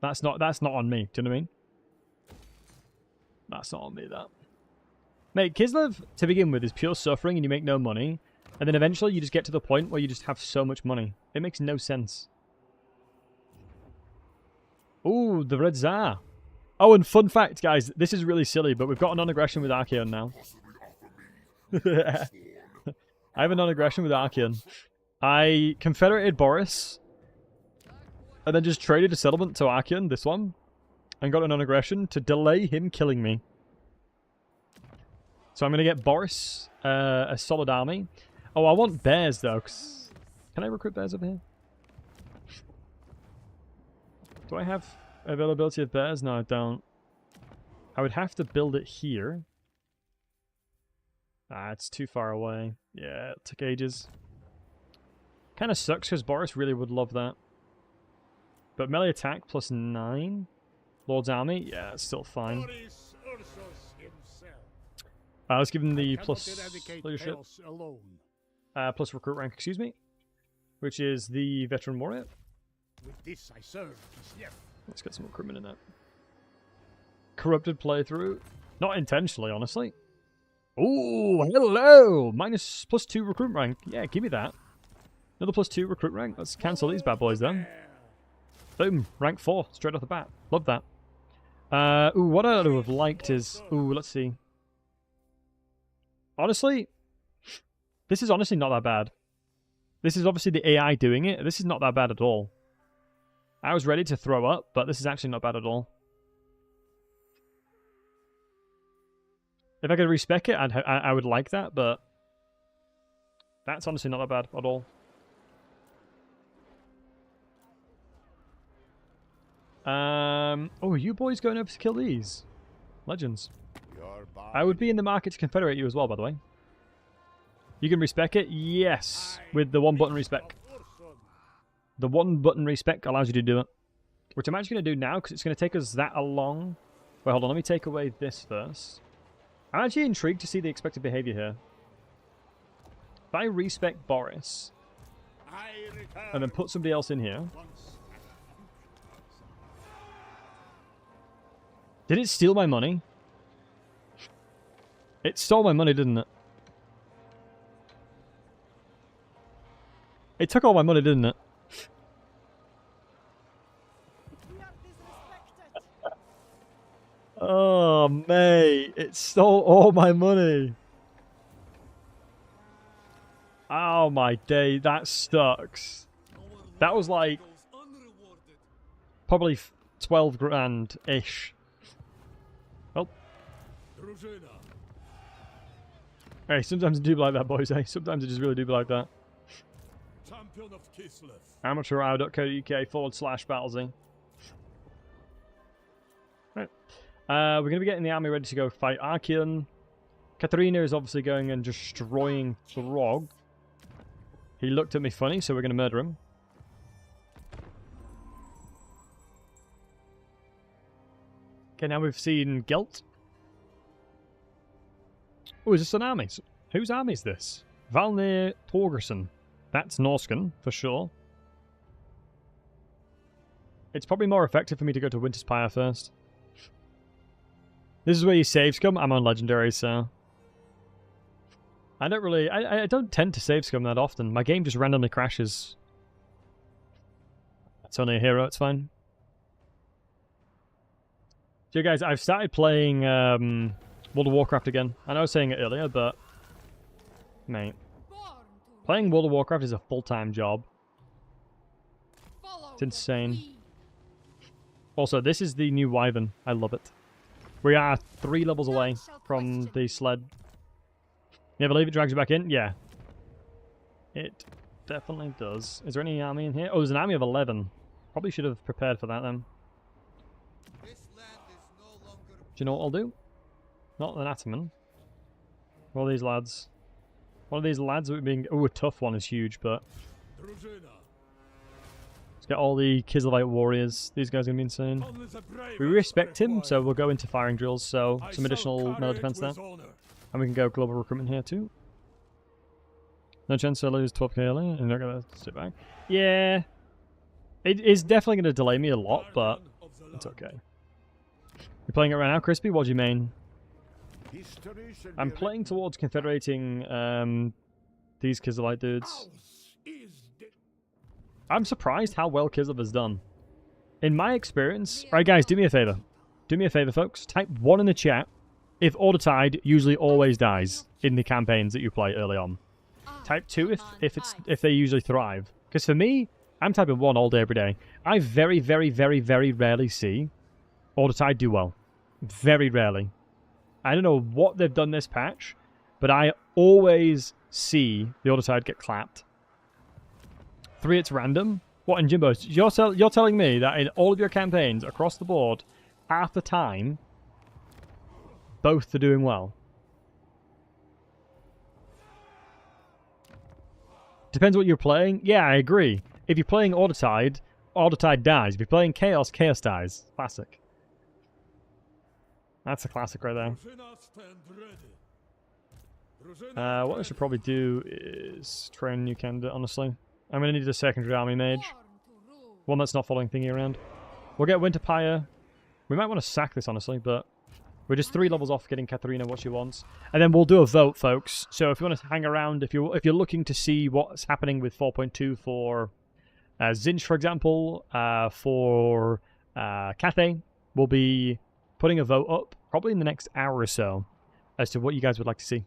A: That's not on me. Do you know what I mean? That's not on me, that. Mate, Kislev, to begin with, is pure suffering and you make no money. And then eventually you just get to the point where you just have so much money. It makes no sense. Ooh, the Red Tsar. Oh, and fun fact, guys, this is really silly, but we've got a non-aggression with Archeon now. I have a non-aggression with Archeon. I confederated Boris, and then just traded a settlement to Archeon, this one, and got a non-aggression to delay him killing me. So I'm going to get Boris a solid army. Oh, I want bears, though, 'cause... Can I recruit bears over here? Do I have availability of bears? No, I don't. I would have to build it here. Ah, it's too far away. Yeah, it took ages. Kind of sucks because Boris really would love that. But melee attack plus 9. Lord's army? Yeah, it's still fine. Let's give him the plus leadership. Plus recruit rank, excuse me. Which is the veteran warrior.
B: With this I serve.
A: Let's get some recruitment in that. Corrupted playthrough. Not intentionally, honestly. Ooh, hello! Minus +2 recruit rank. Yeah, give me that. Another +2 recruit rank. Let's cancel these bad boys then. Boom, rank 4, straight off the bat. Love that. Ooh, what I would have liked is... Ooh, let's see. Honestly, this is honestly not that bad. This is obviously the AI doing it. This is not that bad at all. I was ready to throw up, but this is actually not bad at all. If I could respec it, I would like that, but that's honestly not that bad at all. Oh, you boys going over to kill these? Legends. I would be in the market to confederate you as well, by the way. You can respec it? Yes. With the one button respec. The one button respec allows you to do it. Which I'm actually going to do now, because it's going to take us that long. Wait, hold on. Let me take away this first. I'm actually intrigued to see the expected behavior here. If I respec Boris, and then put somebody else in here. Did it steal my money? It stole my money, didn't it? It took all my money, didn't it?
E: We are disrespected.
A: Oh, mate. It stole all my money. Oh, my day. That sucks. That was like... probably 12 grand-ish. Well. Hey, sometimes I do be like that, boys, eh? Sometimes I just really do be like that.
B: Champion of Kislev.
A: amateurhour.co.uk/Battlesey. Right. We're going to be getting the army ready to go fight Archeon. Katarina is obviously going and destroying Throg. He looked at me funny, so we're going to murder him. Okay, now we've seen Gelt. Oh, is this an army? Whose army is this? Valnir Torgerson. That's Norskan, for sure. It's probably more effective for me to go to Winterspire first. This is where you save scum. I'm on Legendary, so... I don't really... I don't tend to save scum that often. My game just randomly crashes. It's only a hero, it's fine. So guys, I've started playing World of Warcraft again. I know I was saying it earlier, but... Mate. Playing World of Warcraft is a full-time job. It's insane. Also, this is the new Wyvern. I love it. We are 3 levels away from the sled. You ever leave it drags you back in? Yeah. It definitely does. Is there any army in here? Oh, there's an army of 11. Probably should have prepared for that then. Do you know what I'll do? Not an Ataman. One of these lads. One of these lads being... Oh, a tough one is huge, but... It's Get all the Kislevite warriors. These guys are going to be insane.
B: Only the bravest
A: We respect him,
B: required.
A: so we'll go into firing drills, so
B: I
A: some
B: shall
A: additional
B: carry
A: melee
B: it
A: defense there.
B: with honor.
A: And we can go global recruitment here too. No chance to lose 12k early, and not going to sit back. Yeah. It is definitely going to delay me a lot, but
B: Guardian of the
A: it's
B: land.
A: okay. You're playing it right now, Crispy? What do you mean?
H: History should
A: I'm
H: be
A: playing
H: written.
A: towards confederating these Kislevite dudes.
B: Ours is the
A: I'm surprised how well Kislev has done. In my experience... Alright guys, do me a favour. Do me a favour, folks. Type 1 in the chat if Ordertide usually always dies in the campaigns that you play early on. Type 2 if they usually thrive. Because for me, I'm typing 1 all day, every day. I very, very, very, very rarely see Ordertide do well. Very rarely. I don't know what they've done this patch, but I always see the Ordertide get clapped. 3, it's random. What in Jimbo? You're telling me that in all of your campaigns across the board, half the time, both are doing well. Depends what you're playing. Yeah, I agree. If you're playing Ordertide, Ordertide dies. If you're playing Chaos, Chaos dies. Classic. That's a classic right there.
B: Drużyna stand ready. Drużyna
A: What I should probably do is train a new candidate, honestly. I'm going to need a secondary army mage.
C: Born to rule.
A: One that's not following thingy around. We'll get Winterpire. We might want to sack this, honestly, but we're just 3 levels off getting Katarina what she wants. And then we'll do a vote, folks. So if you want to hang around, if you're looking to see what's happening with 4.2 for Zinch, for example, for Cathay, we'll be putting a vote up probably in the next hour or so as to what you guys would like to see.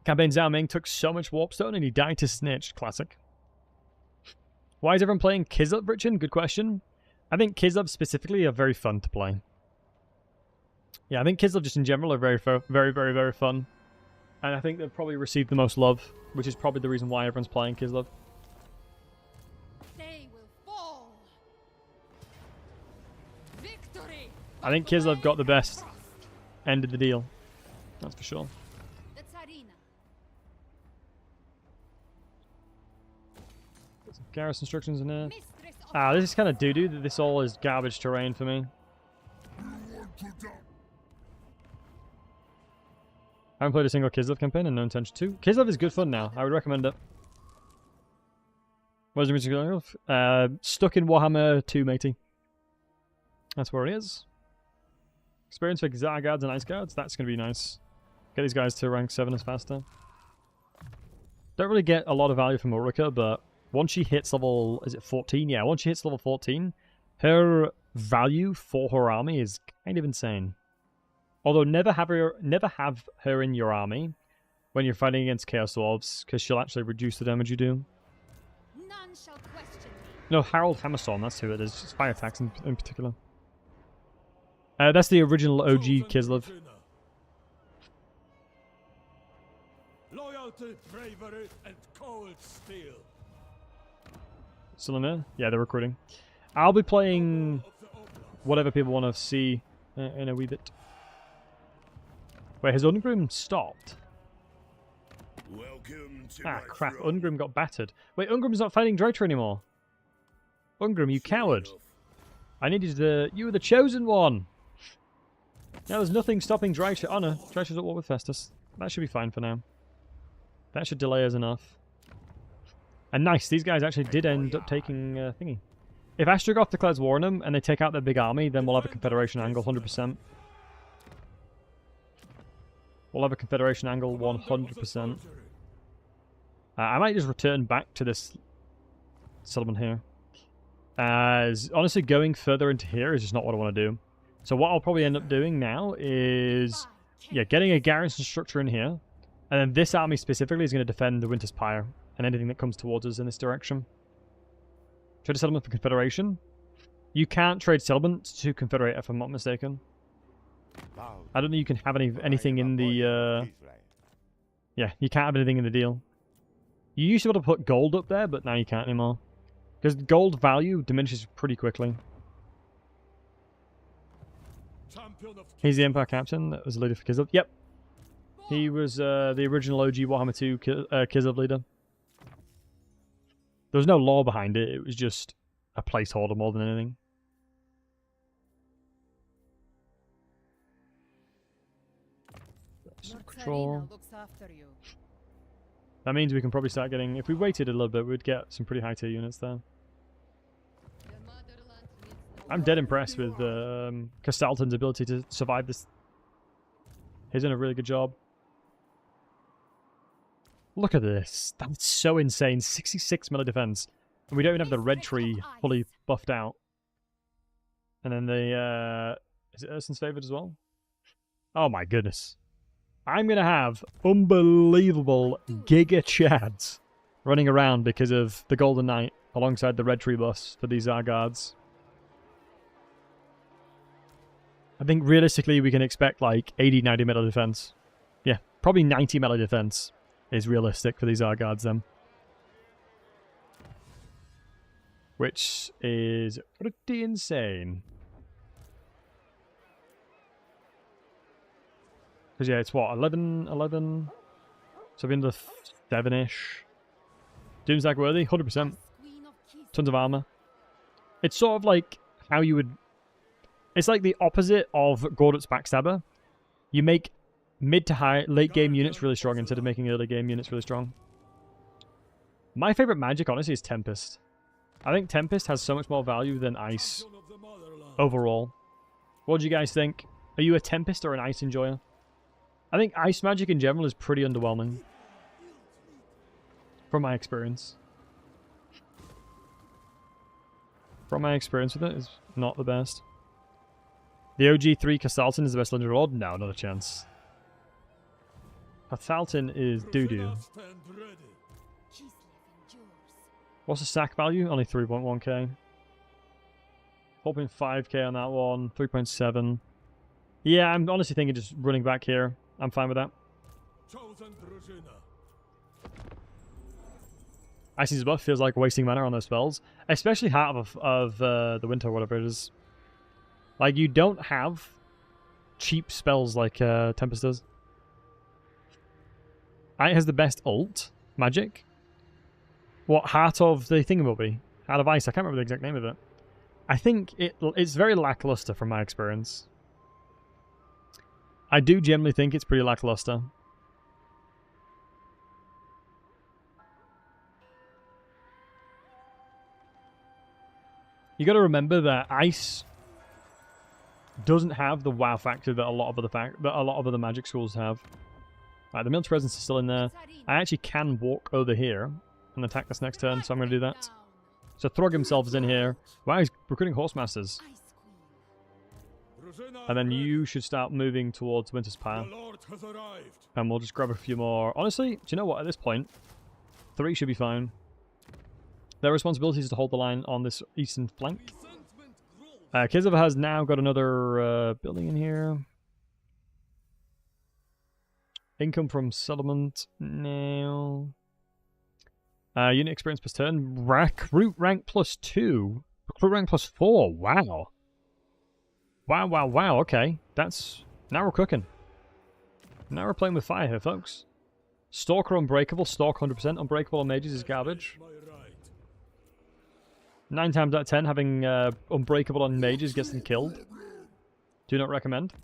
A: Campaign Zhao Ming took so much Warpstone and he died to Snitch. Classic. Why is everyone playing Kislev, Richard? Good question. I think Kislev specifically are very fun to play. Yeah, I think Kislev just in general are very, very, very, very fun. And I think they've probably received the most love, which is probably the reason why everyone's playing Kislev.
C: They will fall. Victory.
A: I think Kislev got the best end of the deal. That's for sure.
C: The Tsarina.
A: Some garrison instructions in there.
C: Mistress of
A: Ah, this is kind of doo-doo that this all is garbage terrain for me. I haven't played a single Kislev campaign and no intention to. Kislev is good fun now. I would recommend it. Where's the music going off? Stuck in Warhammer 2, matey. That's where it is. Experience for Xar Guards and Ice Guards. That's going to be nice. Get these guys to rank 7 as faster. Don't really get a lot of value from Ulrika, but once she hits level... Is it 14? Yeah, once she hits level 14, her value for her army is kind of insane. Although never have her in your army when you're fighting against Chaos Dwarves, because she'll actually reduce the damage you do.
C: none shall question me.
A: No, Harold Hammerstone, that's who it is. It's fire attacks in particular. That's the original OG
B: chosen
A: Kislev.
B: Drużyna. Loyalty, bravery, and cold steel.
A: Still in there? Yeah, they're recruiting. I'll be playing
B: Of the Oblast.
A: whatever people want to see in a wee bit. Wait, has Ungrim stopped?
H: Welcome to
A: Ah,
H: my
A: crap.
H: throne.
A: Ungrim got battered. Wait, Ungrim's not fighting Dreiter anymore. Ungrim, you coward. I needed to... You were the chosen one. Now there's nothing stopping Dreiter. Oh no, Dreiter's at war with Festus. That should be fine for now. That should delay us enough. And nice, these guys actually did end up taking thingy. If Astrogoth declares war on them and they take out their big army, then we'll have a Confederation angle 100%. We'll have a Confederation angle 100%. I might just return back to this settlement here. As honestly, going further into here is just not what I want to do. So what I'll probably end up doing now is, yeah, getting a garrison structure in here. And then this army specifically is going to defend the Winter's Pyre and anything that comes towards us in this direction. Trade a settlement for Confederation. You can't trade settlements to Confederate if I'm not mistaken. I don't know you can have anything in the... Yeah, you can't have anything in the deal. You used to be able to put gold up there, but now you can't anymore. Because gold value diminishes pretty quickly.
B: Champion of
A: He's the Empire Captain that was the leader for Kislev. Yep. He was the original OG Warhammer 2 Kislev leader. There was no lore behind it. It was just a placeholder more than anything. Control.
C: looks after you.
A: That means we can probably start getting... If we waited a little bit, we'd get some pretty high tier units there. I'm dead impressed with Castalton's ability to survive this. He's done a really good job. Look at this. That's so insane. 66 melee defense. And we don't even have the red tree fully buffed out. And then the... is it Urson's favored as well? Oh my goodness. I'm going to have unbelievable Giga Chads running around because of the Golden Knight alongside the red tree buffs for these Zargards. I think realistically we can expect like 80, 90 melee defense. Yeah, probably 90 melee defense is realistic for these Zargards then. Which is pretty insane. Because yeah, it's what, 11? So we're in the 7-ish. Doomsdag worthy, 100%. Tons of armor. It's sort of like how you would... It's like the opposite of Gordot's Backstabber. You make mid to high, late game units really strong instead of making early game units really strong. My favorite magic, honestly, is Tempest. I think Tempest has so much more value than Ice overall. What do you guys think? Are you a Tempest or an Ice enjoyer? I think Ice magic in general is pretty underwhelming. From my experience. From my experience with it, it's not the best. The OG3 Castalton is the best legendary lord? No, not a chance. Castalton is doo-doo. What's the sack value? Only 3.1k. 4.5k on that one. 3.7. Yeah, I'm honestly thinking just running back here. I'm fine with that. Icy's buff feels like wasting mana on those spells. Especially Heart of the Winter, whatever it is. Like, you don't have cheap spells like Tempest does. It has the best ult magic. What, Heart of the Thingamabobby? Heart of Ice, I can't remember the exact name of it. I think it's very lackluster from my experience. I do generally think it's pretty lackluster. You got to remember that Ice doesn't have the WoW factor that a lot of other Magic schools have. Right, the Milit's Presence is still in there. I actually can walk over here and attack this next turn, so I'm going to do that. So Throg himself is in here. Wow, he's recruiting Horsemasters. And then you should start moving towards Winter's Pyre. And we'll just grab a few more. Honestly, do you know what? At this point, 3 should be fine. Their responsibility is to hold the line on this eastern flank. Kislev has now got another building in here. Income from settlement now. Unit experience per turn. Recruit rank +2. Recruit rank +4. Wow. Wow. Okay. Now we're cooking. Now we're playing with fire here, folks. Stalker Unbreakable. Stalk 100%. Unbreakable on mages is garbage. 9 times out of 10, having Unbreakable on mages gets them killed. Do not recommend.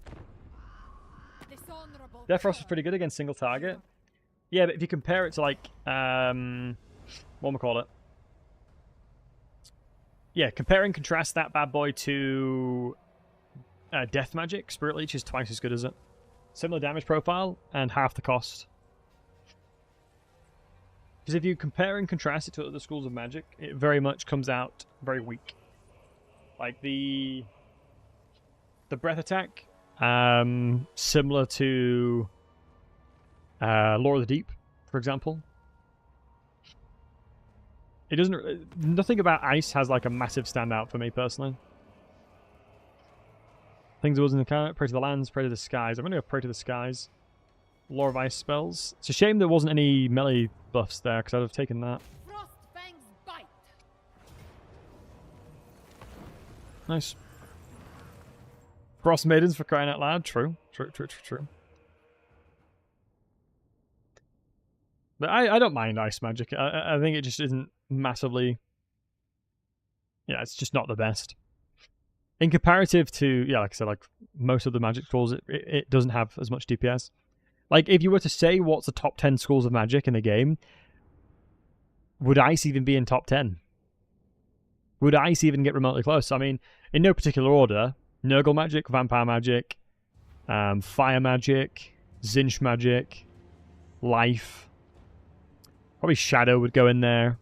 A: Death Frost is pretty good against single target. Yeah, but if you compare it to, like, whatchamacallit? Yeah, compare and contrast that bad boy to Death Magic. Spirit Leech is twice as good as it. Similar damage profile and half the cost. Because if you compare and contrast it to other schools of magic, it very much comes out very weak. Like the breath attack, similar to Lore of the Deep, for example. It doesn't. Nothing about Ice has like a massive standout for me personally. Things that wasn't the Pray to the Lands, Pray to the Skies. I'm gonna go Pray to the Skies. Lore of Ice spells. It's a shame there wasn't any melee buffs there, because I'd have taken that. Nice. Frost Maidens for crying out loud. True. But I don't mind ice magic. I think it just isn't massively... Yeah, it's just not the best. In comparative to, yeah, like I said, like most of the magic schools, it doesn't have as much DPS. Like, if you were to say what's the top 10 schools of magic in the game, would ice even be in top 10? Would ice even get remotely close? I mean, in no particular order, Nurgle magic, vampire magic, fire magic, Zinch magic, life. Probably shadow would go in there.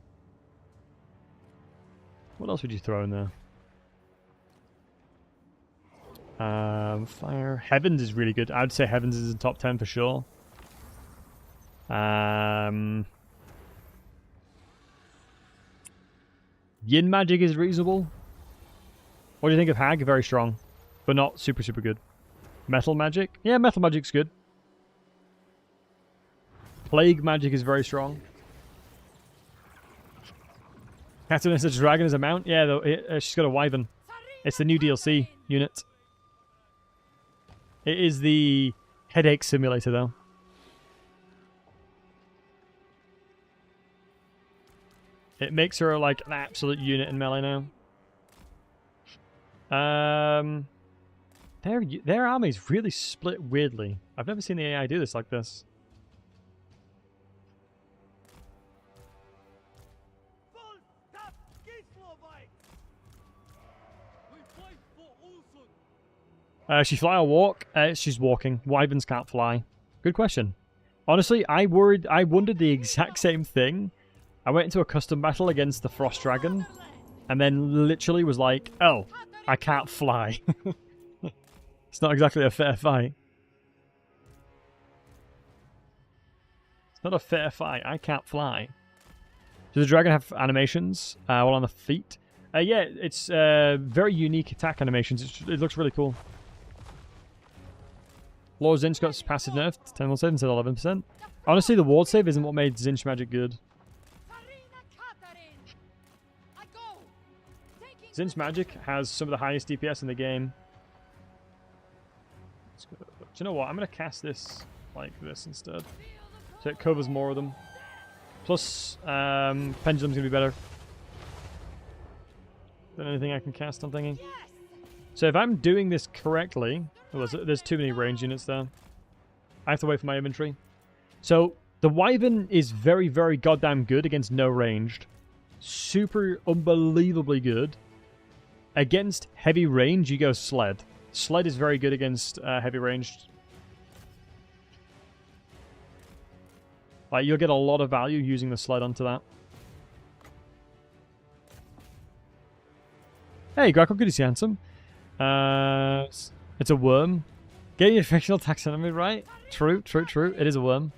A: What else would you throw in there? Fire. Heavens is really good. I'd say Heavens is in top 10 for sure. Yin magic is reasonable. What do you think of Hag? Very strong, but not super, super good. Metal magic? Yeah, metal magic's good. Plague magic is very strong. Katarina is a dragon as a mount? Yeah, though she's got a wyvern. It's the new DLC unit. It is the headache simulator, though. It makes her like an absolute unit in melee now. Their army is really split weirdly. I've never seen the AI do this like this. She fly or walk? She's walking. Wyverns can't fly. Good question. Honestly, I wondered the exact same thing. I went into a custom battle against the Frost Dragon, and then literally was like, oh, I can't fly. It's not exactly a fair fight. It's not a fair fight. I can't fly. Does the dragon have animations while on the feet? Yeah, it's very unique attack animations. It looks really cool. Lord Zinch got passive nerf, 10 ward save instead of 11%. Honestly, the ward save isn't what made Zinch magic good. Zinch magic has some of the highest DPS in the game. Do you know what? I'm going to cast this like this instead. So it covers more of them. Plus, Pendulum's going to be better than anything I can cast, I'm thinking. So if I'm doing this correctly... Oh, there's too many range units there. I have to wait for my inventory. So, the Wyvern is very, very goddamn good against no ranged. Super unbelievably good. Against heavy range, you go Sled. Sled is very good against heavy ranged. Like, you'll get a lot of value using the Sled onto that. Hey, Grackle, good to see you, handsome. It's a worm. Get your fictional taxonomy right. True, true, true. It is a worm.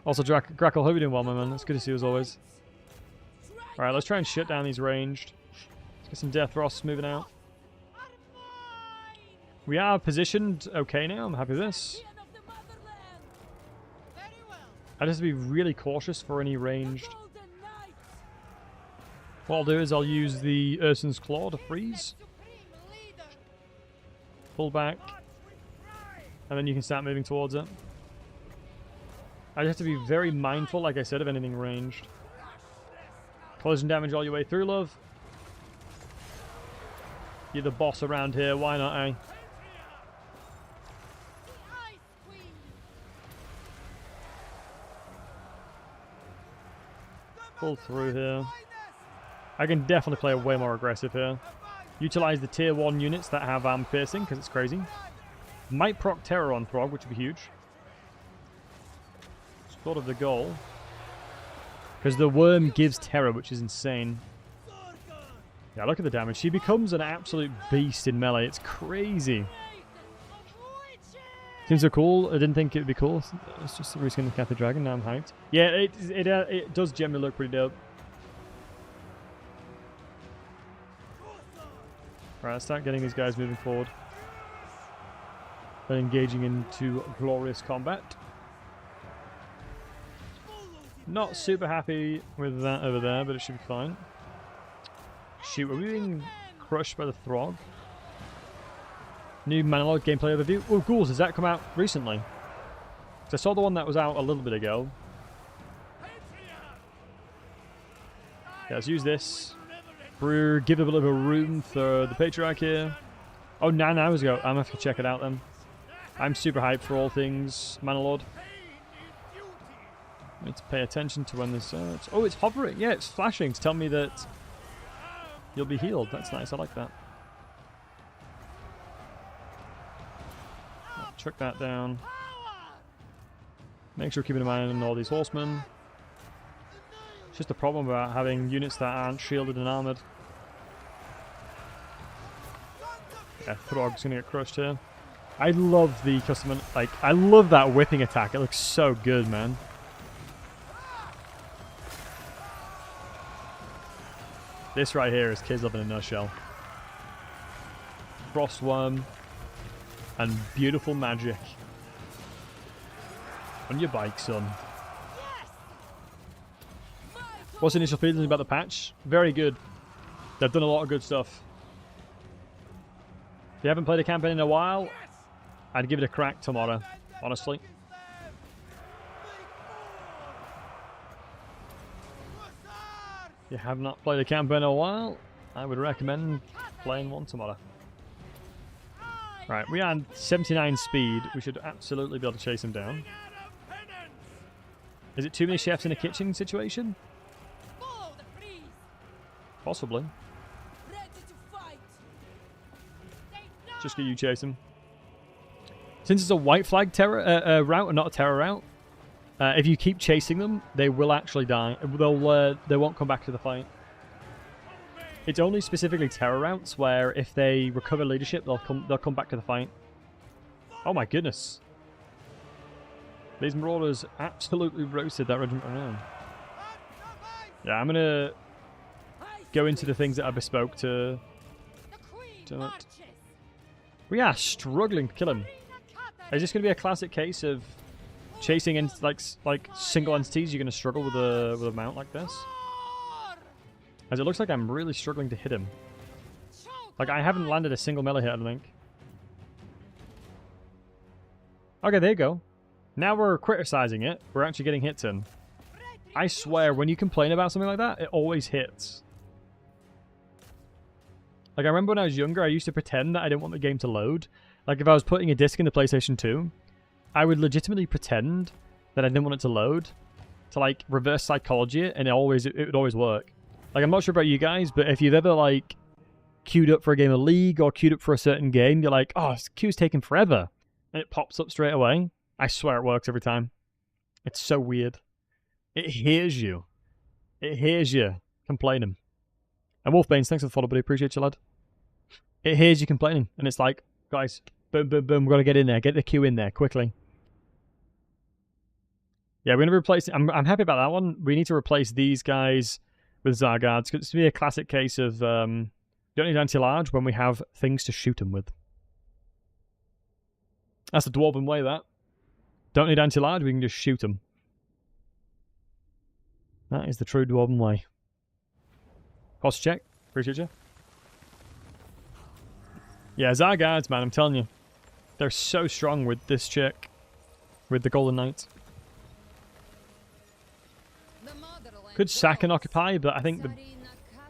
A: Also, Grackle, hope you're doing well, my man. It's good to see you as always. Alright, let's try and shut down these ranged. Let's get some Death Frosts moving out. We are positioned okay now. I'm happy with this. I just have to be really cautious for any ranged. What I'll do is I'll use the Ursun's Claw to freeze. Pull back. And then you can start moving towards it. I just have to be very mindful, like I said, of anything ranged. Collision damage all your way through, love. You're the boss around here, why not, eh? Pull through here. I can definitely play way more aggressive here. Utilize the tier 1 units that have arm piercing, because it's crazy. Might proc terror on Throg, which would be huge. Sort of the goal. Because the worm gives terror, which is insane. Yeah, look at the damage. She becomes an absolute beast in melee. It's crazy. Seems so cool. I didn't think it would be cool. It's just reskin the Cathay Dragon. Now I'm hyped. Yeah, it does generally look pretty dope. Alright, let's start getting these guys moving forward. And engaging into glorious combat. Not super happy with that over there, but it should be fine. Shoot, are we being crushed by the Throg? New Manalog gameplay overview. Oh, Ghouls, has that come out recently? So I saw the one that was out a little bit ago. Yeah, let's use this. Give a bit of a room for the Patriarch here. Oh, 9 hours ago. I'm going to have to check it out then. I'm super hyped for all things Manalord. I need to pay attention to when this... oh, it's hovering. Yeah, it's flashing to tell me that you'll be healed. That's nice. I like that. Chuck that down. Make sure keeping an eye on all these horsemen. It's just a problem about having units that aren't shielded and armored. Yeah, Throg's gonna get crushed here. I love the custom, like, I love that whipping attack. It looks so good, man. This right here is Kislev in a nutshell. Frostworm and beautiful magic. On your bike, son. What's the initial feelings about the patch? Very good. They've done a lot of good stuff. If you haven't played a campaign in a while, I'd give it a crack tomorrow, honestly. If you have not played a campaign in a while, I would recommend playing one tomorrow. Right, we are 79 speed. We should absolutely be able to chase him down. Is it too many chefs in a kitchen situation? Possibly. Just get you chase him. Since it's a white flag terror route and not a terror route, if you keep chasing them, they will actually die. They won't come back to the fight. It's only specifically terror routes where if they recover leadership, they'll come back to the fight. Oh my goodness! These marauders absolutely roasted that regiment right now. Yeah, I'm gonna go into the things that are bespoke to it. We are struggling to kill him. Is this going to be a classic case of chasing like single entities? You're going to struggle with a mount like this, as it looks like I'm really struggling to hit him. Like I haven't landed a single melee hit, I think. Okay, there you go. Now we're criticizing it. We're actually getting hits in. I swear, when you complain about something like that, it always hits. Like, I remember when I was younger, I used to pretend that I didn't want the game to load. Like, if I was putting a disc into PlayStation 2, I would legitimately pretend that I didn't want it to load, to, like, reverse psychology it, and it would always work. Like, I'm not sure about you guys, but if you've ever, like, queued up for a game of League or queued up for a certain game, you're like, oh, this queue's taking forever. And it pops up straight away. I swear it works every time. It's so weird. It hears you. It hears you complaining. And Wolfbanes, thanks for the follow, buddy. Appreciate you, lad. It hears you complaining, and it's like, guys, boom, boom, boom, we've got to get in there. Get the queue in there, quickly. Yeah, we're going to replace... I'm happy about that one. We need to replace these guys with Zargards. It's going to be a classic case of don't need anti-large when we have things to shoot them with. That's the Dwarven way, that. Don't need anti-large, we can just shoot them. That is the true Dwarven way. Cost check. Appreciate you. Yeah, Zargards, man, I'm telling you. They're so strong with this chick. With the Golden Knight. Could sack and occupy, but I think the...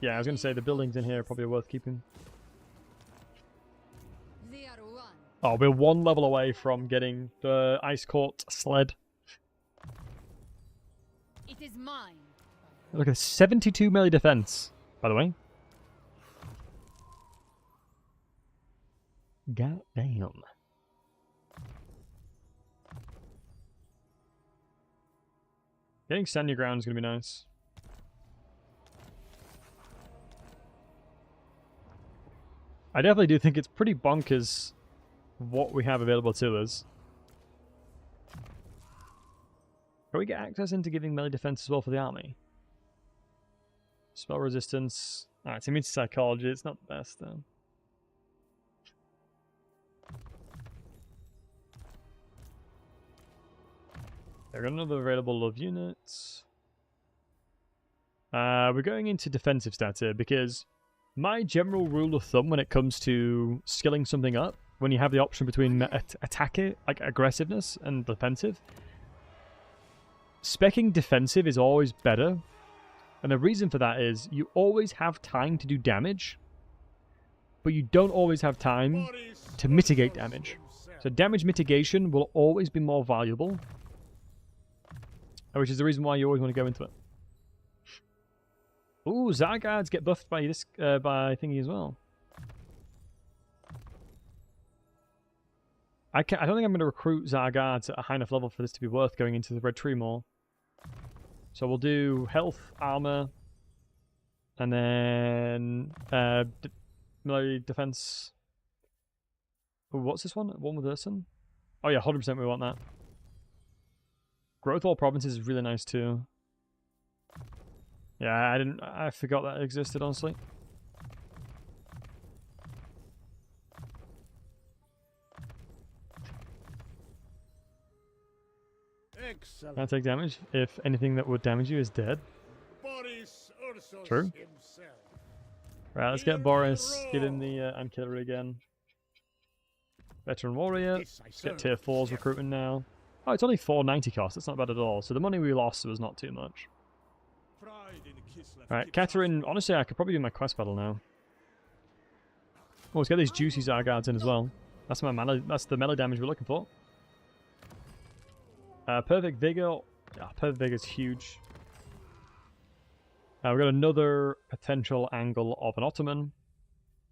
A: Yeah, I was going to say the buildings in here are probably worth keeping. Oh, we're one level away from getting the Ice Court sled.
C: It is mine.
A: Look at 72 melee defense, by the way. God damn. Getting stand your ground is going to be nice. I definitely do think it's pretty bonkers what we have available to us. Can we get access into giving melee defense as well for the army? Spell resistance. Alright, so immune to psychology. It's not the best though. There got another available love units. We're going into defensive stats here because my general rule of thumb when it comes to skilling something up, when you have the option between attack, like aggressiveness and defensive, Specking defensive is always better. And the reason for that is you always have time to do damage, but you don't always have time to mitigate damage. So damage mitigation will always be more valuable, which is the reason why you always want to go into it. Ooh, Zargards get buffed by this by thingy as well. I don't think I'm going to recruit Zargards at a high enough level for this to be worth going into the Red Tree more. So we'll do health, armor, and then melee defense. Ooh, what's this one? One with Urson? Oh yeah, 100% we want that. Growth all provinces is really nice too. Yeah, I forgot that existed, honestly.
H: Excellent.
A: Can I take damage if anything that would damage you is dead?
H: Boris Ursus
A: True.
H: himself.
A: Right, let's get Boris, get in the Ankiller again. Veteran Warrior,
H: This I
A: let's get
H: serve.
A: tier 4s recruiting now. Oh, it's only 490 cost, that's not bad at all. So the money we lost was not too much.
B: Pride in Kislev
A: Right,
B: keeps
A: Katarina,
B: us-
A: honestly I could probably do my quest battle now. Oh, let's get these juicy Zargards in as well. That's my melee, that's the melee damage we're looking for. Perfect Vigor. Yeah, Perfect Vigor is huge. We've got another potential angle of an Ottoman.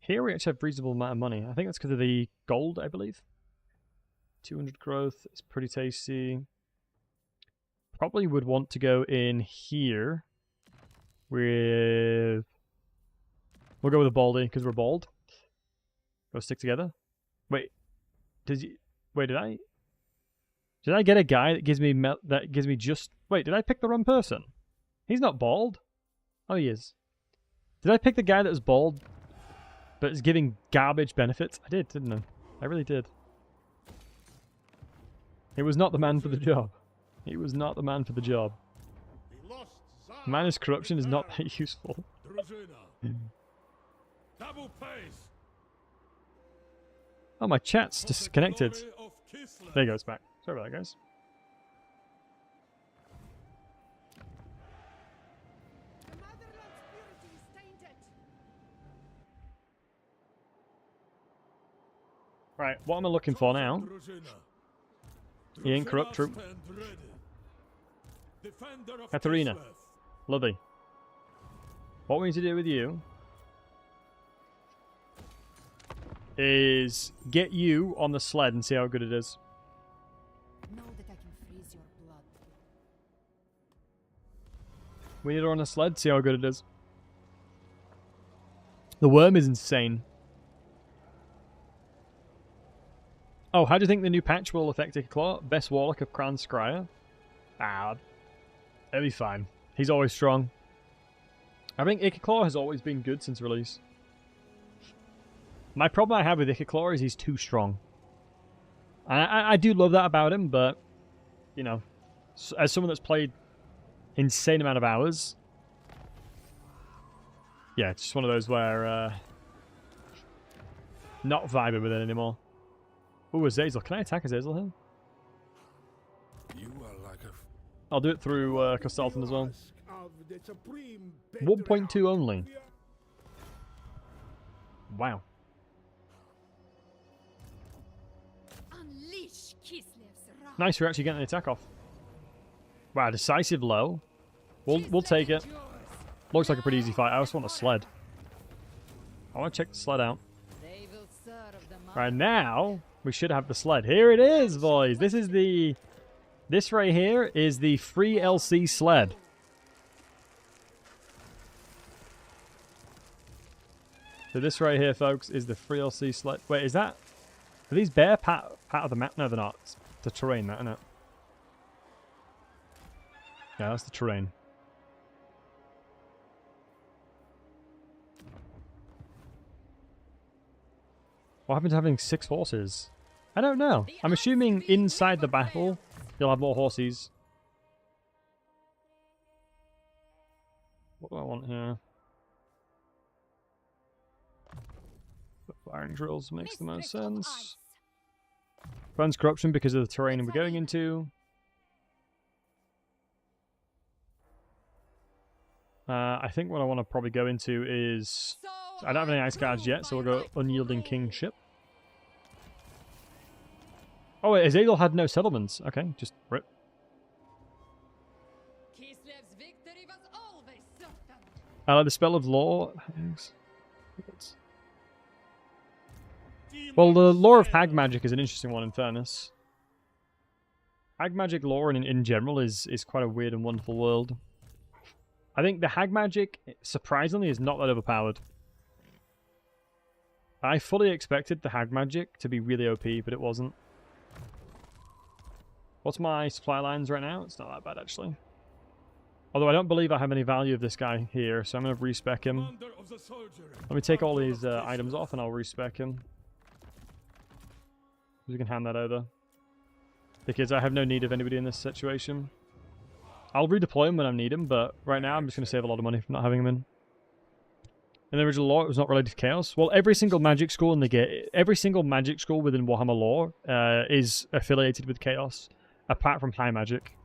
A: Here we actually have a reasonable amount of money. I think that's because of the gold, I believe. 200 growth is pretty tasty. Probably would want to go in here with... We'll go with a baldy because we're bald. Go stick together. Wait. Wait, did I get a guy that gives me just... Wait, did I pick the wrong person? He's not bald. Oh, he is. Did I pick the guy that was bald, but is giving garbage benefits? I did, didn't I? I really did. He was not the man for the job. He was not the man for the job.
B: The lost Tsar
A: Minus corruption is not
B: returned.
A: that useful.
B: Druzina. Double pace.
A: Oh, my chat's
B: For the
A: disconnected.
B: glory of Kislev.
A: There you go, it's back. Sorry about that, guys.
E: The motherland's purity is tainted.
A: Right, what am I looking for now?
B: Druzina.
A: He ain't corrupt,
B: Druzina
A: true.
B: stand ready. Defender of
A: Katarina.
B: Kislev.
A: Lovely. What we need to do with you is get you on the sled and see how good it is.
C: Know that I can freeze your blood.
A: We need her on a sled, see how good it is. The worm is insane. Oh, how do you think the new patch will affect Icaclaw? Best Warlock of Crown Scryer? Ah, it'll be fine. He's always strong. I think Icaclaw has always been good since release. My problem I have with Icaclaw is he's too strong. I do love that about him, but, you know, as someone that's played insane amount of hours, yeah, it's just one of those where not vibing with it anymore. Ooh, Azazel. Can I attack Azazel here?
H: You are like a
A: I'll do it through Costalton as well.
H: mask of the supreme
A: 1.2 only. Wow.
C: Unleash Kislev's wrath.
A: Nice, we're actually getting the attack off. Wow, decisive low. We'll take it. Looks like a pretty easy fight. I just want a sled. I want to check the sled out.
G: They will serve the
A: Right now, we should have the sled. Here it is, boys. This right here is the free LC sled. So this right here, folks, is the free LC sled. Wait, is that... Are these bare part of the map? No, they're not. It's the terrain, that, isn't it? Yeah, that's the terrain. What happened to having 6 horses? I don't know. I'm assuming inside the battle, you'll have more horses. What do I want here? The firing drills makes the most
C: Mistress of
A: sense.
C: ice.
A: Prevents corruption because of the terrain we're going into. I think what I want to probably go into is... I don't have any ice guards yet, so we'll go Unyielding Kingship. Oh, wait, Azazel had no settlements. Okay, just rip.
G: Kislev's victory was always certain.
A: I like the Spell of Law. Well, the lore of hag magic is an interesting one, in fairness. Hag magic lore in general is quite a weird and wonderful world. I think the hag magic, surprisingly, is not that overpowered. I fully expected the hag magic to be really OP, but it wasn't. What's my supply lines right now? It's not that bad, actually. Although I don't believe I have any value of this guy here, so I'm going to respec him. Let me take all these items off and I'll respec him. You can hand that over. Because I have no need of anybody in this situation. I'll redeploy him when I need him, but right now I'm just going to save a lot of money from not having him in. In the original lore, it was not related to chaos. Well, every single magic school in the game, every single magic school within Warhammer lore is affiliated with chaos, apart from high magic.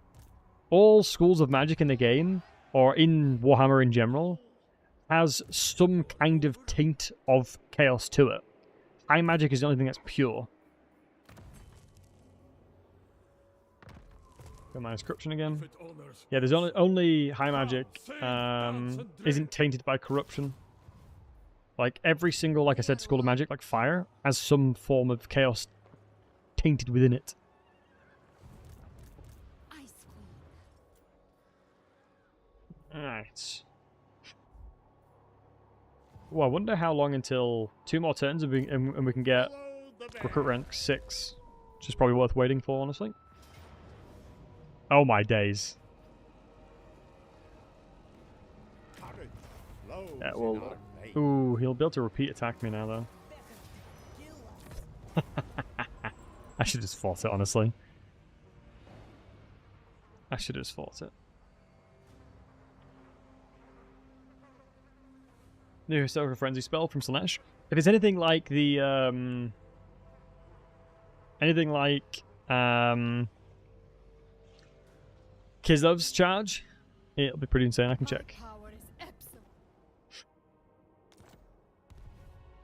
A: All schools of magic in the game, or in Warhammer in general, has some kind of taint of chaos to it. High magic is the only thing that's pure. Got my inscription again. Yeah, there's only high magic isn't tainted by corruption. Like every single, like I said, school of magic, like fire, has some form of chaos tainted within it. Alright. Well, I wonder how long until 2 more turns and we can get recruit rank 6. Which is probably worth waiting for, honestly. Oh my days. Yeah, well... Ooh, he'll be able to repeat attack me now, though. I should just fought it, honestly. I should have just fought it. New Historical Frenzy spell from Slanesh. If it's anything like the, anything like, Kislev's charge, it'll be pretty insane. I can check.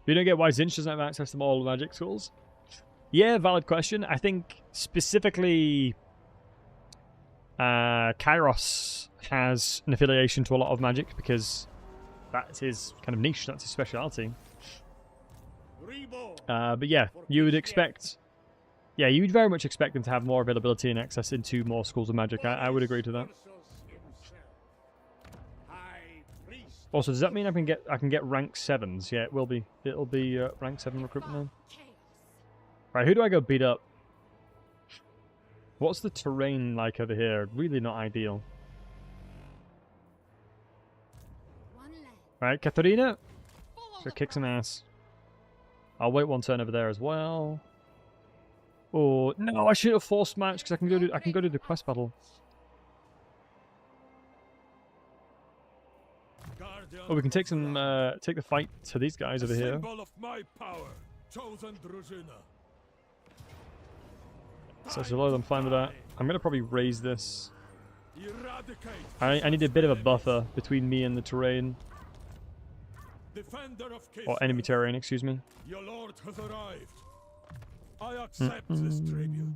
A: You don't get why Zinch doesn't have access to all magic schools? Yeah, valid question. I think specifically Kairos has an affiliation to a lot of magic because that's his kind of niche, that's his speciality. But yeah, you would expect... Yeah, you'd very much expect them to have more availability and access into more schools of magic. I would agree to that. Also, does that mean I can get rank 7s? Yeah, it will be. It'll be rank 7 recruitment now. Right, who do I go beat up? What's the terrain like over here? Really not ideal. Right, Katarina. So kick some ass. I'll wait 1 turn over there as well. Oh no! I should have forced match because I can go do the quest battle. Oh, we can take some take the fight to these guys over here. So below, I'm fine with that. I'm gonna probably raise this. I need a bit of a buffer between me and the terrain. Or enemy terrain, excuse me.
B: Your lord has arrived. I accept this tribute.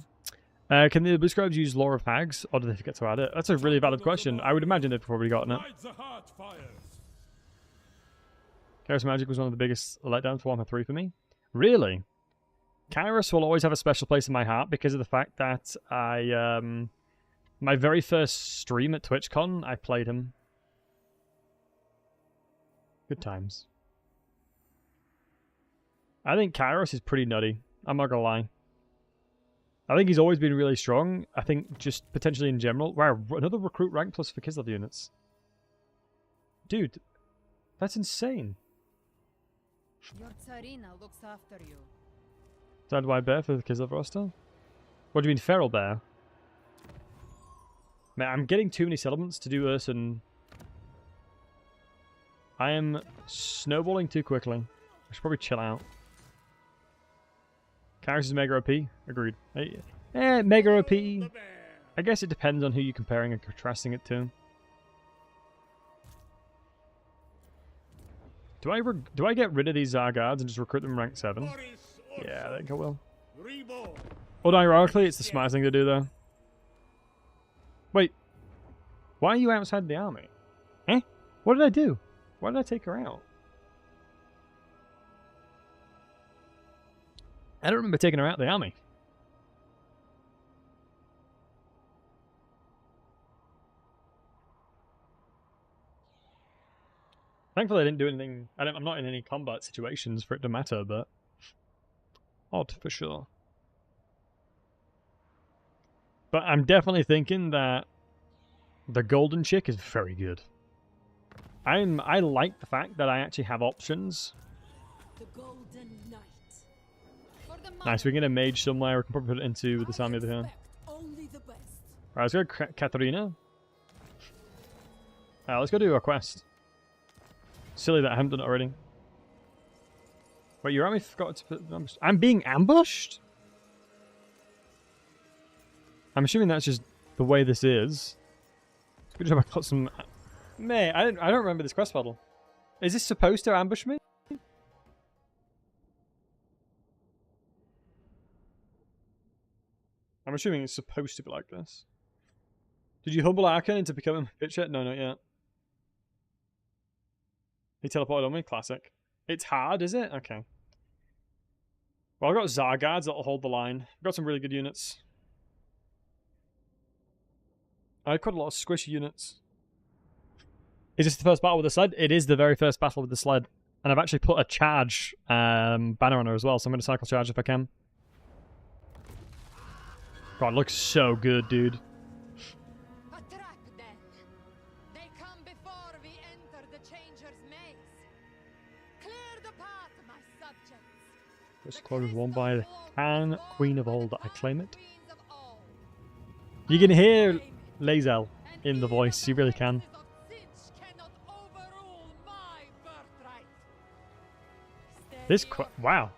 A: Can the Blue Scribes use Lore of Hags, or do they forget to add it? That's a really valid question. I would imagine they've probably gotten it. Kairos Magic was one of the biggest letdowns for Warhammer 3 for me. Really? Kairos will always have a special place in my heart because of the fact that my very first stream at TwitchCon, I played him. Good times. I think Kairos is pretty nutty. I'm not gonna lie. I think he's always been really strong. I think just potentially in general. Wow, another recruit rank plus for Kislev units. Dude, that's insane.
G: Your Katarina looks after you.
A: Dad White Bear for the Kislev roster? What do you mean, Feral Bear? Man, I'm getting too many settlements to do Urson. I am snowballing too quickly. I should probably chill out. Kairos is mega OP. Agreed. Mega OP. I guess it depends on who you're comparing and contrasting it to. Do I get rid of these Zarguards and just recruit them rank 7? Yeah, I think I will. But ironically, it's the smartest thing to do, though. Wait. Why are you outside the army? Eh? What did I do? Why did I take her out? I don't remember taking her out of the army. Thankfully, I didn't do anything. I'm not in any combat situations for it to matter, but odd for sure. But I'm definitely thinking that the golden chick is very good. I like the fact that I actually have options.
C: The Golden Knight. For the
A: Nice, we can get a mage somewhere. We can probably put it into this army of the turn.
C: only the best.
A: Alright, let's go Katarina. Let's go do a quest. Silly that I haven't done it already. Wait, your army forgot to put... I'm being ambushed? I'm assuming that's just the way this is. Good job I got some... Mate, I don't remember this quest battle. Is this supposed to ambush me? I'm assuming it's supposed to be like this. Did you humble Arkan into becoming a bitch yet? No, not yet. He teleported on me? Classic. It's hard, is it? Okay. Well, I've got Zarguards that'll hold the line. I've got some really good units. I've got a lot of squishy units. Is this the first battle with the sled? It is the very first battle with the sled. And I've actually put a charge banner on her as well, so I'm going to cycle charge if I can. God, it looks so good, dude.
C: Attract them. They come before we enter the Changer's maze. Clear the path, my subjects.
A: This close is won by the Khan Queen of Old. I claim it.
C: Queens of all.
A: You can hear Lae'zel in the voice. You really can.
C: Cannot overrule my birthright.
A: This wow.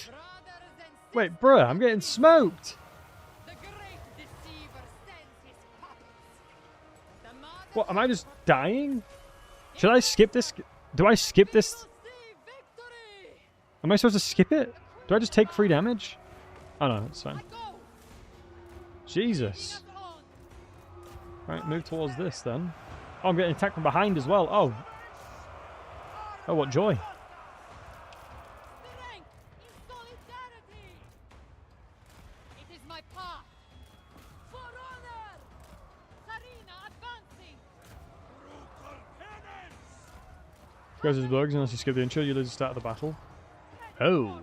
C: Brothers and
A: Wait, bruh, I'm getting smoked.
C: the great deceiver sends his puppets. The mother
A: What, am I just dying? Should I skip this? Do I skip this?
C: will see victory.
A: Am I supposed to skip it? Do I just take free damage? Oh no, it's fine.
C: Go.
A: Jesus.
C: Not on.
A: Right, move towards this then. Oh, I'm getting attacked from behind as well. Oh. Oh, what joy.
C: Strength in solidarity. It is my path. For honor. Katarina advancing.
A: Goes to the bugs unless you skip the intro, you lose the start of the battle. Oh.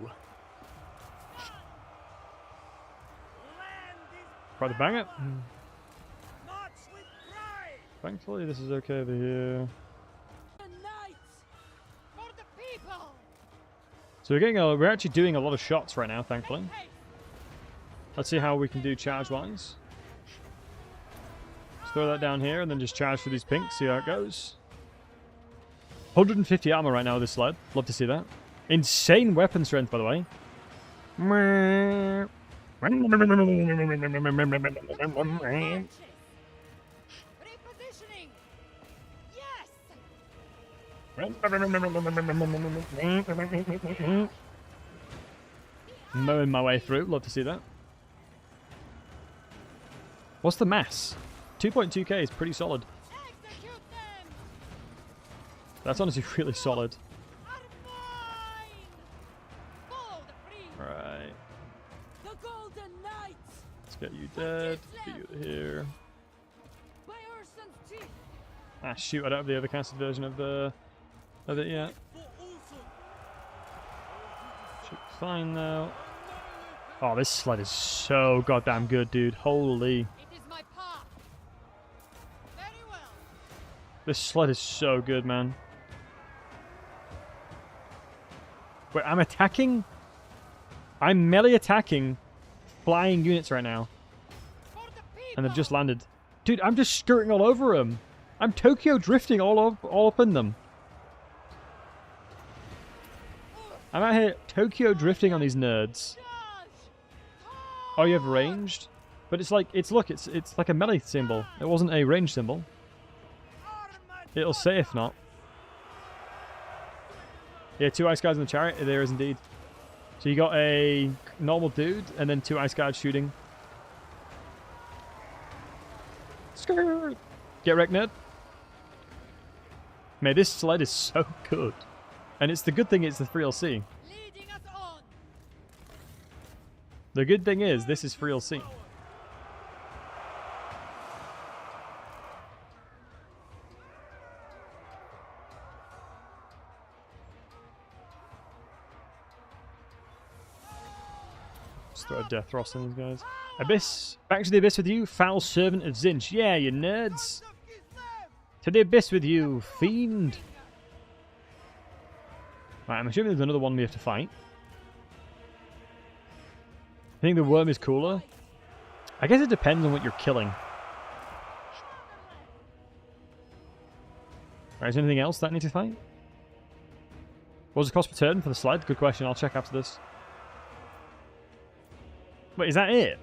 A: Quite a banger. Thankfully, this is okay over here.
C: The knights. For the people.
A: So we're actually doing a lot of shots right now, thankfully.
C: Haste.
A: Let's see how we can do charge-wise. Let's throw that down here and then just charge for these pinks, see how it goes. 150 armor right now with this sled. Love to see that. Insane weapon strength, by the way.
C: Marches. Repositioning. Yes.
A: Mowing my way through. Love to see that. What's the mass? 2.2k is pretty solid.
C: Execute them.
A: That's honestly really solid.
C: Are mine. Follow the free.
A: Alright.
C: The Golden Knights.
A: Let's get you dead. Get you here.
C: By Urson's teeth.
A: Ah, shoot. I don't have the overcasted version of it yet. Should be fine now. Oh, this sled is so goddamn good, dude. Holy.
C: It is my path. Very well.
A: This sled is so good, man. Wait, I'm attacking? I'm melee attacking flying units right now.
C: For the people.
A: And they've just landed. Dude, I'm just skirting all over them. I'm Tokyo drifting all up in them. I'm out here Tokyo drifting on these nerds. Oh, you have ranged? But it's like, it's like a melee symbol. It wasn't a range symbol. It'll say if not. Yeah, 2 ice guards in the chariot. There is indeed. So you got a normal dude and then 2 ice guards shooting. Skirt. Get wrecked, nerd. Man, this sled is so good. And it's the good thing it's the 3LC.
C: Leading us on.
A: The good thing is this is 3LC. Just throw a death thrust on these guys. Abyss. Back to the Abyss with you, foul servant of Zinch. Yeah, you nerds. To the Abyss with you, fiend. Right, I'm assuming there's another one we have to fight. I think the worm is cooler. I guess it depends on what you're killing. Right, is there anything else that I need to fight? What was the cost per turn for the sled? Good question, I'll check after this. Wait, is that it?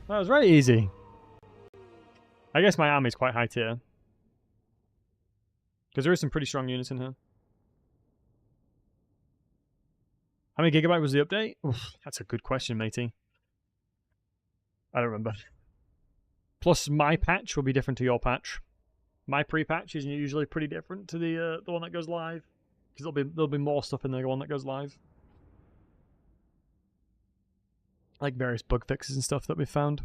A: That was very easy. I guess my army's quite high tier. Because there is some pretty strong units in here. How many gigabyte was the update? Oof, that's a good question, matey. I don't remember. Plus, my patch will be different to your patch. My pre-patch is usually pretty different to the one that goes live. Because there'll be more stuff in the one that goes live. Like various bug fixes and stuff that we've found.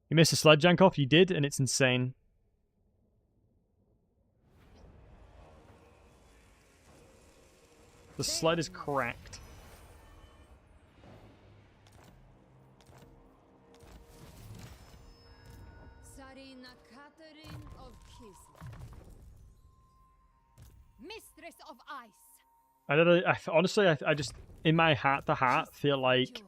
A: You missed a sled, Jankov? You did, and it's insane. The sled is cracked.
C: Katarina of Kislev. Mistress of Ice.
A: I don't know. Honestly, I just in my heart to heart feel like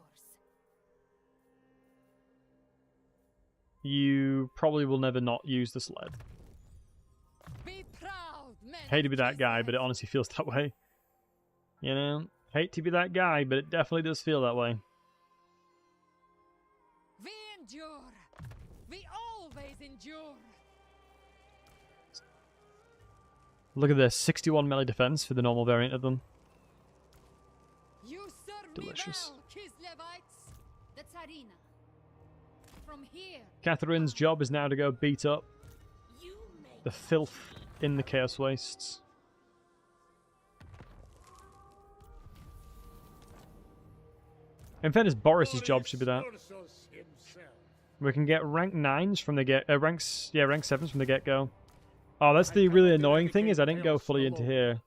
A: you probably will never not use the sled.
C: Be proud, men.
A: Hate to be that guy, but it honestly feels that way. You know, hate to be that guy, but it definitely does feel that way.
C: We endure. We always endure.
A: Look at this, 61 melee defense for the normal variant of them.
C: You serve
A: Delicious.
C: me well, Kislevites.
G: The Tsarina. From here.
A: Catherine's job is now to go beat up the filth in the Chaos Wastes. In fairness, Boris's job should be that. We can get rank 9s from the rank 7s from the get-go. Oh, that's the really annoying thing is I didn't go fully into here.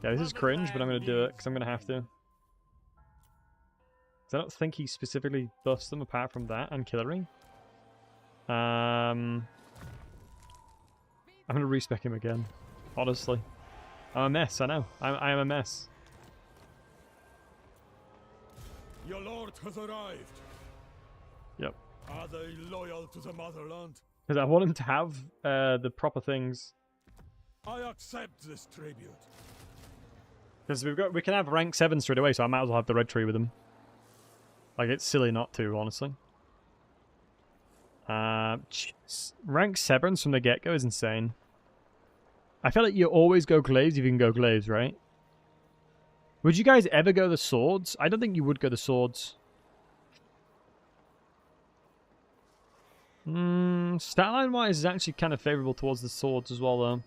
A: Yeah, this is cringe, but I'm going to do it because I'm going to have to. I don't think he specifically buffs them apart from that and Killery. I'm going to respec him again, honestly. I'm a mess, I know. I am a mess.
B: Your lord has arrived.
A: Yep.
B: Are they loyal to the motherland?
A: Because I want him to have the proper things.
B: I accept this tribute.
A: Because we can have rank 7 straight away, so I might as well have the red tree with him. Like, it's silly not to, honestly. Rank 7s from the get-go is insane. I feel like you always go glaives if you can go glaives, right? Would you guys ever go the swords? I don't think you would go the swords. Statline wise is actually kind of favourable towards the swords as well, though.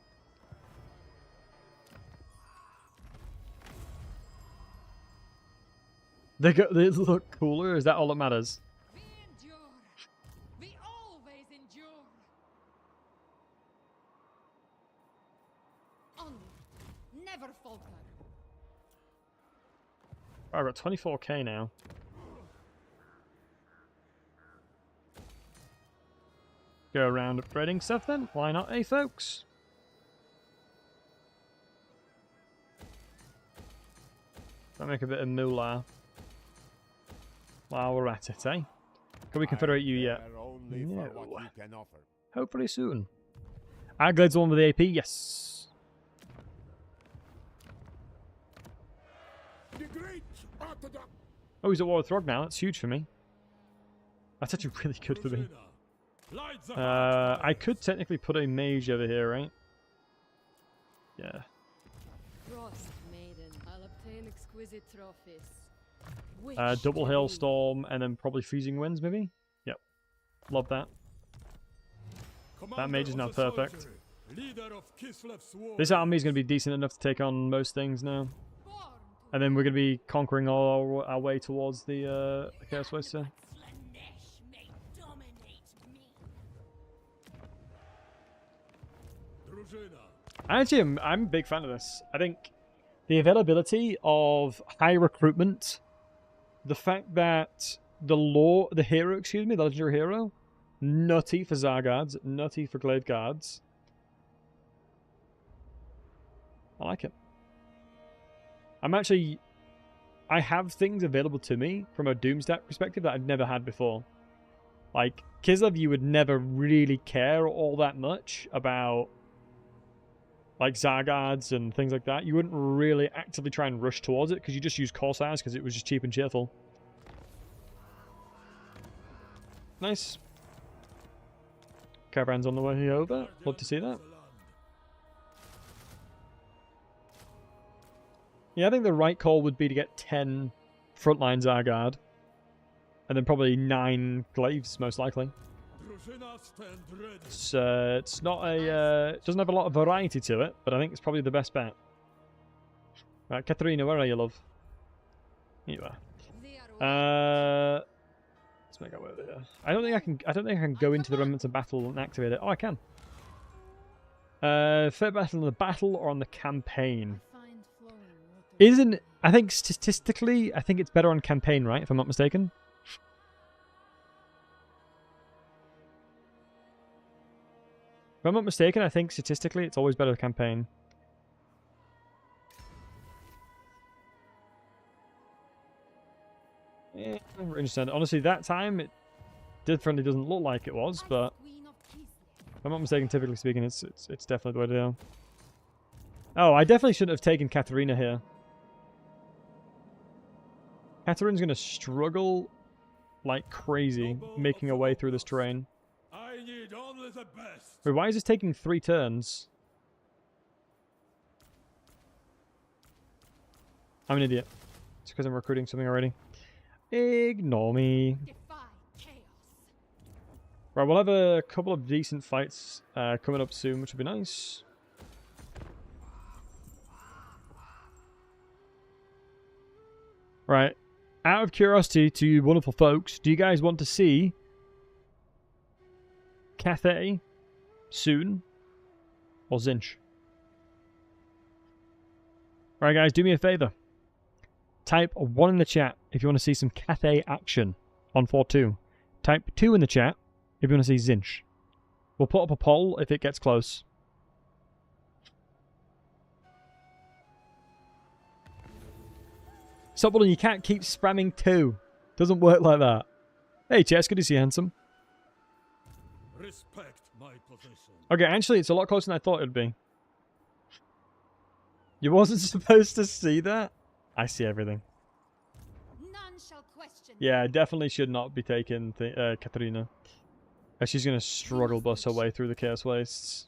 A: They look cooler. Is that all that matters?
C: We endure. We always endure. Onward. Never falter.
A: Alright, we're at 24k now. Go around upgrading stuff then. Why not, eh, folks? That'll make a bit of moolah while we're at it, eh? Can we confederate you yet?
H: Only
A: No.
H: for what you can offer.
A: Hopefully soon. Aglade's the one with the AP? Yes.
H: great Orthodox.
A: Oh, he's at war with Throg now. That's huge for me. That's actually really good for me. I could technically put a mage over here, right? Yeah.
C: Frost maiden, I'll obtain exquisite trophies.
A: Double hailstorm and then probably freezing winds, maybe? Yep. Love that. That mage is now perfect. This army is going to be decent enough to take on most things now. And then we're going to be conquering our way towards the Chaos Waster. Actually, I'm a big fan of this. I think the availability of high recruitment, the fact that the hero, the legendary hero, nutty for Zargards, nutty for Glaive Guards. I like it. I have things available to me from a Doomstat perspective that I've never had before. Like, Kislev, you would never really care all that much about, like, Zargards and things like that. You wouldn't really actively try and rush towards it because you just use Corsairs because it was just cheap and cheerful. Nice. Caravan's on the way over. Love to see that. Yeah, I think the right call would be to get 10 frontline Zargard. And then probably 9 Glaives, most likely. It's not a... it doesn't have a lot of variety to it, but I think it's probably the best bet. Right, Katarina, where are you, love? Here you are. Let's make our way over here. I don't think I can go into the Remnants of Battle and activate it. Oh, I can. Fair battle on the battle or on the campaign? I think statistically, I think it's better on campaign, right? If I'm not mistaken. If I'm not mistaken, I think statistically it's always better with campaign. Yeah, I'm interested. Honestly, that time it definitely doesn't look like it was, but if I'm not mistaken, typically speaking, it's definitely the way to go. Oh, I definitely shouldn't have taken Katarina here. Katarina's going to struggle like crazy making her way through this terrain. Wait, why is this taking 3 turns? I'm an idiot. It's because I'm recruiting something already. Ignore me. Right, we'll have a couple of decent fights coming up soon, which will be nice. Right. Out of curiosity to you wonderful folks, do you guys want to see Cathay soon or Zinch? Right, guys, do me a favor. Type 1 in the chat if you want to see some Cathay action on 4.2. Type 2 in the chat if you want to see Zinch. We'll put up a poll if it gets close. Stop, you can't keep spamming 2. Doesn't work like that. Hey, Chess, good to see you, handsome.
B: Respect my position.
A: Okay, actually, it's a lot closer than I thought it'd be. You wasn't supposed to see that? I see everything.
C: None shall question.
A: Yeah, I definitely should not be taking Katarina. She's going to struggle bust her way through the Chaos Wastes.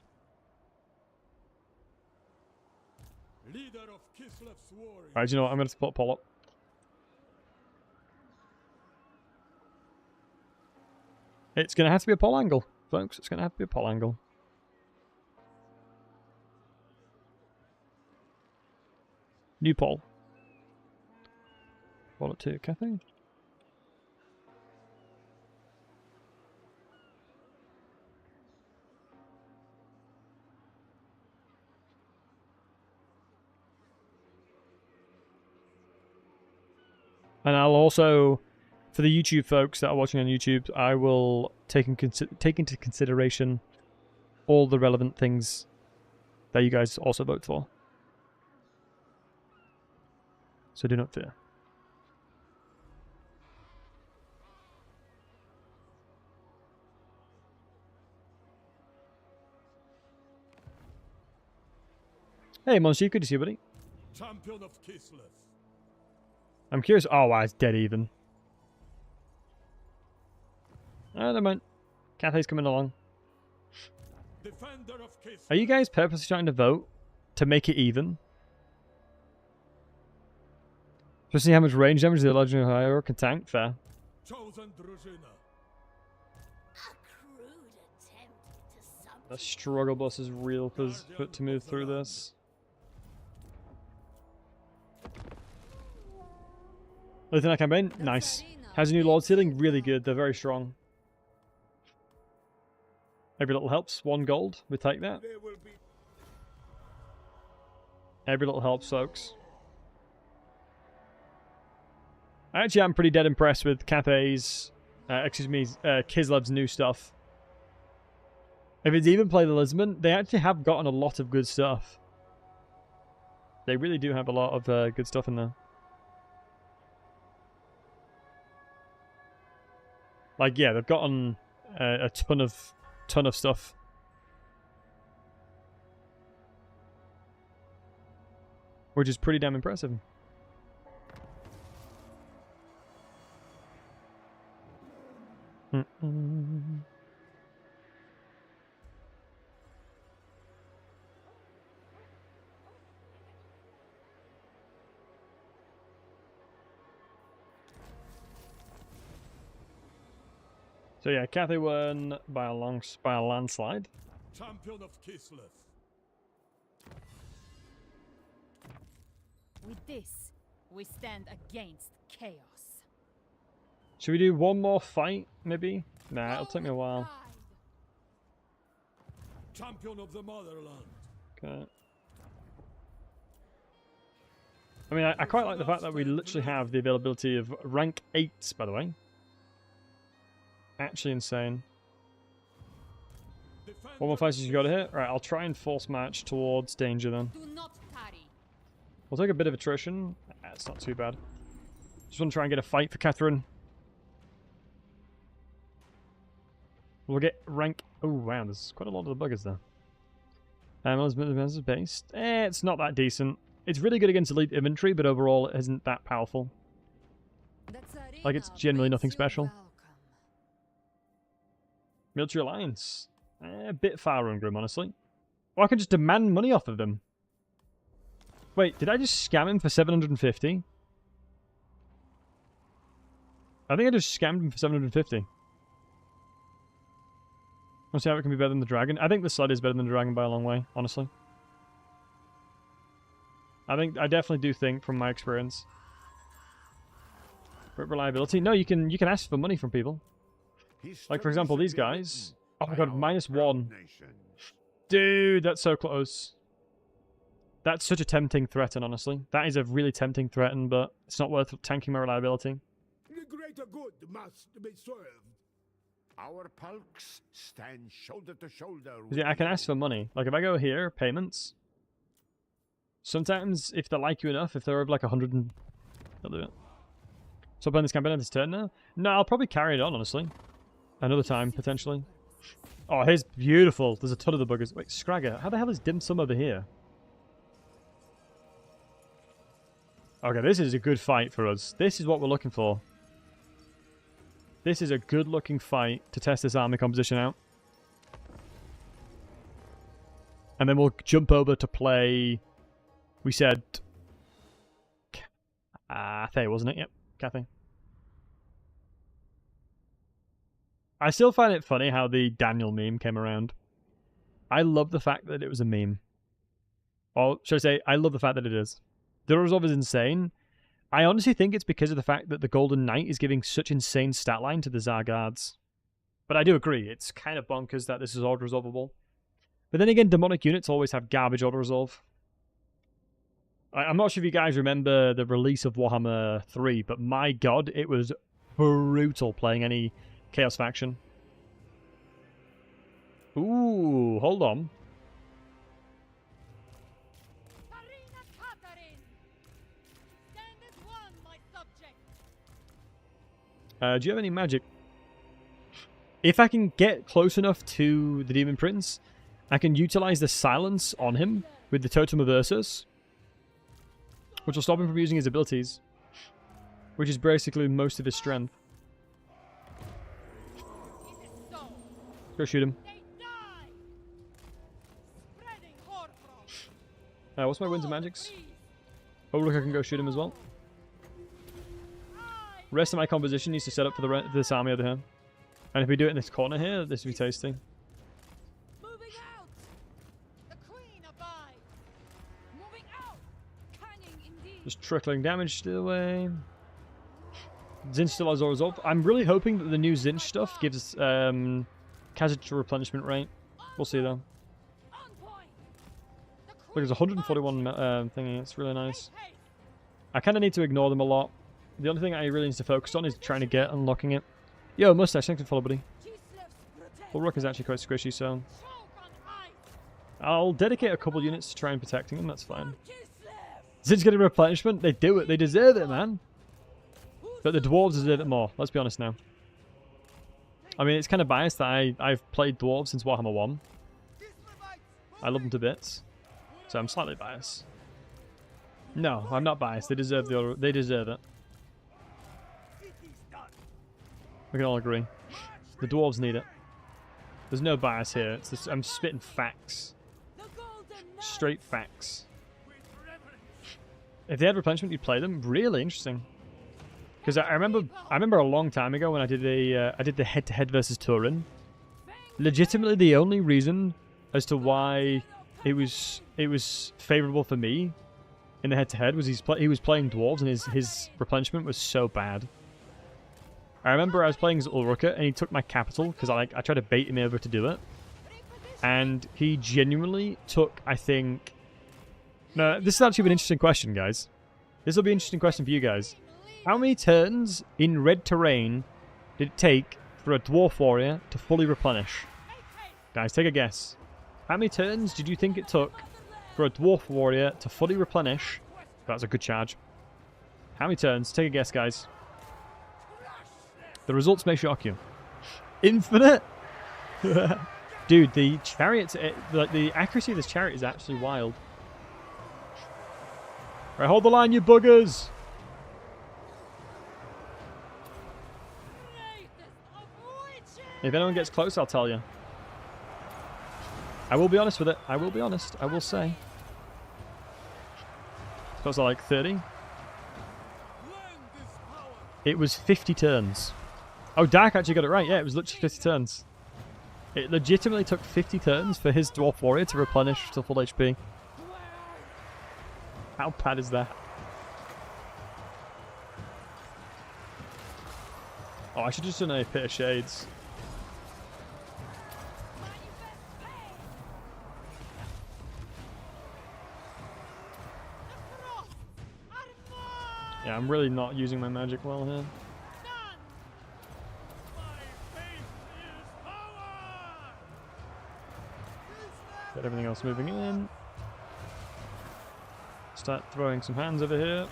B: Leader of Kislev's warriors.
A: Alright, you know what? I'm going to put a poll up. It's going to have to be a poll angle, folks. It's going to have to be a poll angle. New poll. Poll it to Cathay. And I'll also, for the YouTube folks that are watching on YouTube, I will take into consideration all the relevant things that you guys also vote for. So do not fear. Hey, Monster, good to see you, buddy.
B: Champion of Kislev.
A: I'm curious. Oh, wow, it's dead even. Oh, never mind. Cathay's coming along.
B: Defender of Kislev.
A: Are you guys purposely trying to vote to make it even? Just see how much range damage the legendary hero can tank? Fair.
B: Chosen Druzhina.
A: The struggle bus is real to move through this. Looking at that campaign? Nice. Has a new Lord ceiling? Really good. They're very strong. Every little helps. 1 gold. We take that.
B: There will be
A: Every little helps, folks. Actually, I'm pretty dead impressed with Cathay's, Kislev's new stuff. If it's even play the Lisbon, they actually have gotten a lot of good stuff. They really do have a lot of good stuff in there. Like, yeah, they've gotten a ton of stuff. Which is pretty damn impressive. So yeah, Cathay won by a landslide.
B: champion of Kislev.
G: With this, we stand against chaos.
A: Should we do one more fight, maybe? Nah, it'll take me a while.
B: Champion of the motherland.
A: Okay. I mean, I quite like the fact that we literally have the availability of rank 8s, by the way. Actually insane. One more fight you got to hit? Right, I'll try and force match towards danger then.
G: Do not tarry.
A: We'll take a bit of attrition. It's not too bad. Just want to try and get a fight for Catherine. We'll get rank... Oh, wow, there's quite a lot of the buggers there. Is based. It's not that decent. It's really good against elite infantry, but overall it isn't that powerful. Like, it's generally nothing special. Military Alliance. A bit far on Grim, honestly. Or I can just demand money off of them. Wait, did I just scam him for 750? I think I just scammed him for 750. Let's see how it can be better than the dragon. I think the sled is better than the dragon by a long way, honestly. I definitely do think, from my experience. Reliability. No, you can ask for money from people. Like, for example, these guys. Oh my god, -1. Dude, that's so close. That's such a tempting threaten, honestly. That is a really tempting threaten, but it's not worth tanking my reliability.
H: The greater good must be served. Our pulks stand shoulder to shoulder.
A: Yeah, I can ask for money. Like, if I go here, payments. Sometimes, if they like you enough, if they're over like 100 and... They'll do it. So playing this campaign on this turn now? No, I'll probably carry it on, honestly. Another time, potentially. Oh, here's beautiful. There's a ton of the buggers. Wait, Scragger, how the hell is Dim Sum over here? Okay, this is a good fight for us. This is what we're looking for. This is a good-looking fight to test this army composition out. And then we'll jump over to play... We said... Cathay, wasn't it? Yep, Cathay. I still find it funny how the Daniel meme came around. I love the fact that it was a meme. Or, should I say, I love the fact that it is. The resolve is insane. I honestly think it's because of the fact that the Golden Knight is giving such insane stat line to the Tsar Guards. But I do agree, it's kind of bonkers that this is auto-resolvable. But then again, demonic units always have garbage auto-resolve. I'm not sure if you guys remember the release of Warhammer 3, but my god, it was brutal playing any Chaos faction. Ooh, hold on. Do you have any magic? If I can get close enough to the Demon Prince, I can utilize the silence on him with the Totem of Ursus, which will stop him from using his abilities. which is basically most of his strength.
C: It is so.
A: Go shoot him.
C: They die. Spreading horfrost.
A: What's my winds and magics? Oh, look, I can go shoot him as well. Rest of my composition needs to set up for this army over here. And if we do it in this corner here, this would be tasty.
C: Moving out. The queen abides. Moving out. Cunning indeed.
A: Just trickling damage still away. Zinch still has Aura's up. I'm really hoping that the new Zinch stuff gives casualty replenishment rate. We'll see though.
C: On point. The
A: Look, there's
C: queen
A: 141
C: marches.
A: thingy. It's really nice.
C: Make haste.
A: I kind of need to ignore them a lot. The only thing I really need to focus on is trying to get unlocking it. Yo, Mustache, thanks for follow, buddy. Ulrich is actually quite squishy, so
C: Choke on ice.
A: I'll dedicate a couple units to try and protecting him. That's fine. Zinch getting replenishment. They do it. They deserve it, man. But the dwarves deserve it more. Let's be honest now. I mean, it's kind of biased that I've played dwarves since Warhammer 1. I love them to bits, so I'm slightly biased. No, I'm not biased. They deserve They deserve it. We can all agree. The dwarves need it. There's no bias here. It's just, I'm spitting facts. Straight facts. If they had replenishment, you'd play them. Really interesting. Because I remember a long time ago when I did the head-to-head versus Turin. Legitimately, the only reason as to why it was favorable for me in the head-to-head was he was playing dwarves and his replenishment was so bad. I remember I was playing as Ulrika and he took my capital because I tried to bait him over to do it, and he genuinely took, I think. No, this is actually an interesting question, guys. This will be an interesting question for you guys. How many turns in red terrain did it take for a dwarf warrior to fully replenish? Guys, take a guess. How many turns did you think it took for a dwarf warrior to fully replenish? That's a good charge. How many turns? Take a guess, guys. The results may shock you. Infinite? Dude, the chariots, the accuracy of this chariot is actually wild. Right, hold the line, you buggers! If anyone gets close, I'll tell you. I will be honest with it. I will be honest. I will say. Those are like 30. It was 50 turns. Oh, Dark actually got it right. Yeah, it was literally 50 turns. It legitimately took 50 turns for his dwarf warrior to replenish to full HP. How bad is that? Oh, I should just done a pit of shades. Yeah, I'm really not using my magic well here. Get everything else moving in. Start throwing some hands over here.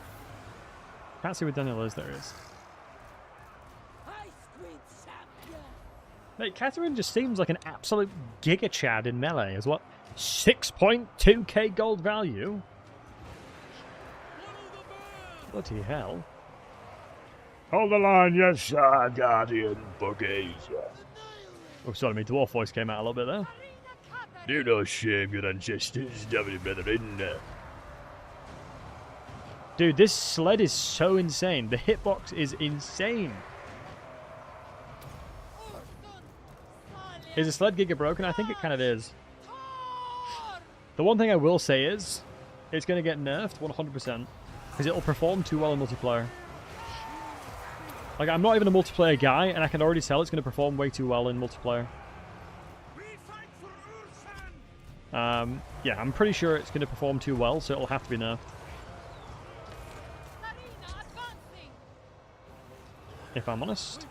A: Can't see where Daniel is. There he is. Hey, Katarina just seems like an absolute giga chad in melee as what? 6.2k gold value? Bloody hell.
D: Hold the line, yes, sir, Guardian Buggies.
A: Oh, sorry, my dwarf voice came out a little bit there.
D: Do not shame your ancestors, David brethren.
A: Dude, this sled is so insane. The hitbox is insane. Is the sled giga broken? I think it kind of is. The one thing I will say is, it's going to get nerfed 100%. Because it'll perform too well in multiplayer. Like, I'm not even a multiplayer guy, and I can already tell it's going to perform way too well in multiplayer. Yeah, I'm pretty sure it's going to perform too well, so it'll have to be nerfed. If I'm honest.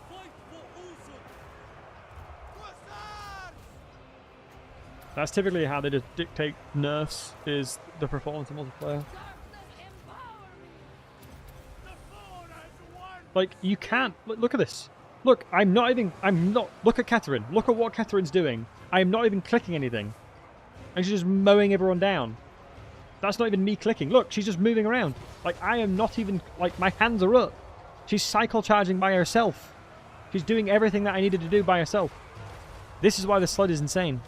A: That's typically how they dictate nerfs, is the performance in multiplayer. Like, you can't... Look at this. Look, look at Katarina. Look at what Katarine's doing. I am not even clicking anything. And she's just mowing everyone down. That's not even me clicking. Look, she's just moving around. Like, I am not even... Like, my hands are up. She's cycle charging by herself. She's doing everything that I needed to do by herself. This is why the sled is insane.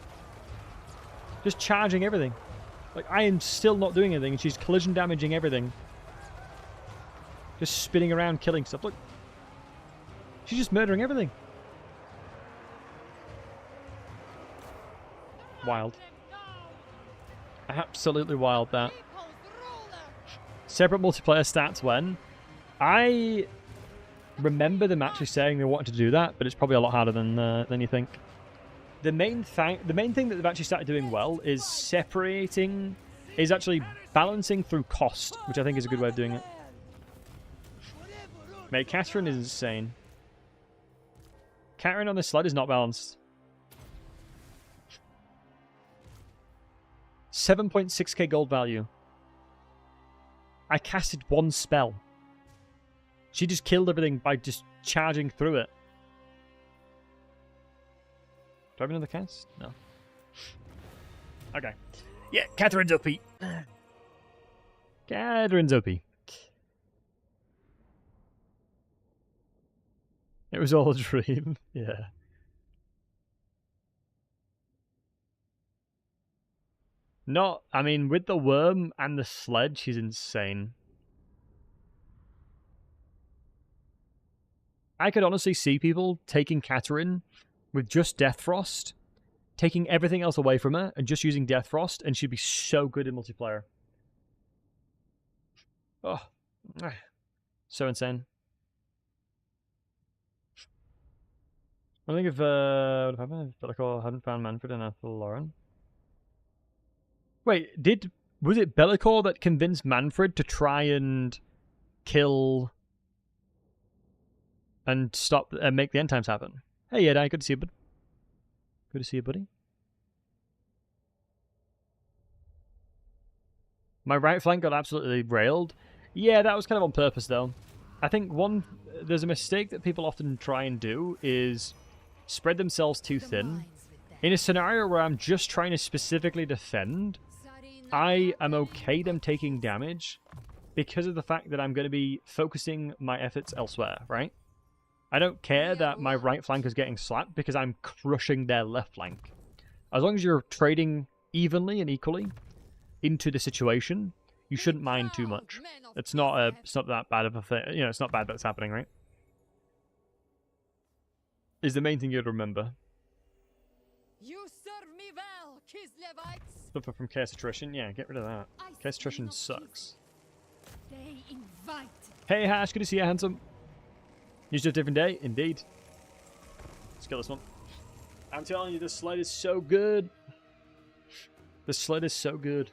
A: Just charging everything. Like, I am still not doing anything, and she's collision damaging everything. Just spinning around, killing stuff. Look. She's just murdering everything. Wild. Absolutely wild, that. Separate multiplayer stats when. I remember them actually saying they wanted to do that, but it's probably a lot harder than you think. The main thing that they've actually started doing well is actually balancing through cost, which I think is a good way of doing it. Mate, Katarina is insane. Katarina on this sled is not balanced. 7.6k gold value. I casted one spell. She just killed everything by just charging through it. Do I have another cast? No. Okay. Yeah, Katarina's OP. Katarina's OP. It was all a dream. Yeah. I mean, with the worm and the sled, she's insane. I could honestly see people taking Katarina with just Death Frost, taking everything else away from her, and just using Death Frost, and she'd be so good in multiplayer. Oh. So insane. I think if, what would have happened if Bellicor hadn't found Manfred and Ethel Lauren? Wait, was it Bellicor that convinced Manfred to try and kill and stop and make the end times happen? Hey, Ed, good to see you, bud. Good to see you, buddy. My right flank got absolutely railed. Yeah, that was kind of on purpose, though. I think there's a mistake that people often try and do is spread themselves too thin. In a scenario where I'm just trying to specifically defend, I am okay them taking damage because of the fact that I'm going to be focusing my efforts elsewhere, right? I don't care that my right flank is getting slapped because I'm crushing their left flank. As long as you're trading evenly and equally into the situation, you shouldn't mind too much. It's not that bad of a thing. You know, it's not bad that it's happening, right? Is the main thing you have to remember.
C: You serve me well, Kislevites.
A: Suffer from chaos attrition? Yeah, get rid of that. Chaos attrition sucks.
C: They invite.
A: Hey Hash, good to see you, handsome. Used to a different day? Indeed. Let's kill this one. I'm telling you, this sled is so good. The sled is so good.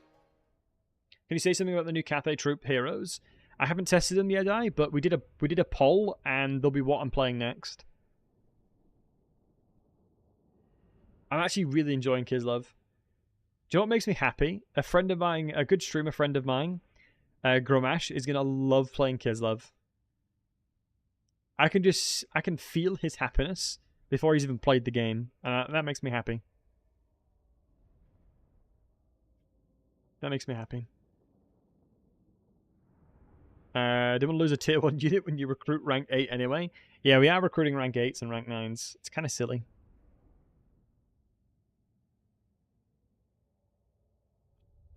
A: Can you say something about the new Cathay Troop heroes? I haven't tested them yet, but we did a poll, and they'll be what I'm playing next. I'm actually really enjoying Kislev. Do you know what makes me happy? A friend of mine, a good streamer friend of mine, Gromash, is gonna love playing Kislev. I can feel his happiness before he's even played the game, and that makes me happy. That makes me happy. Don't want to lose a tier 1 unit when you recruit rank 8 anyway. Yeah, we are recruiting rank 8s and rank 9s. It's kind of silly.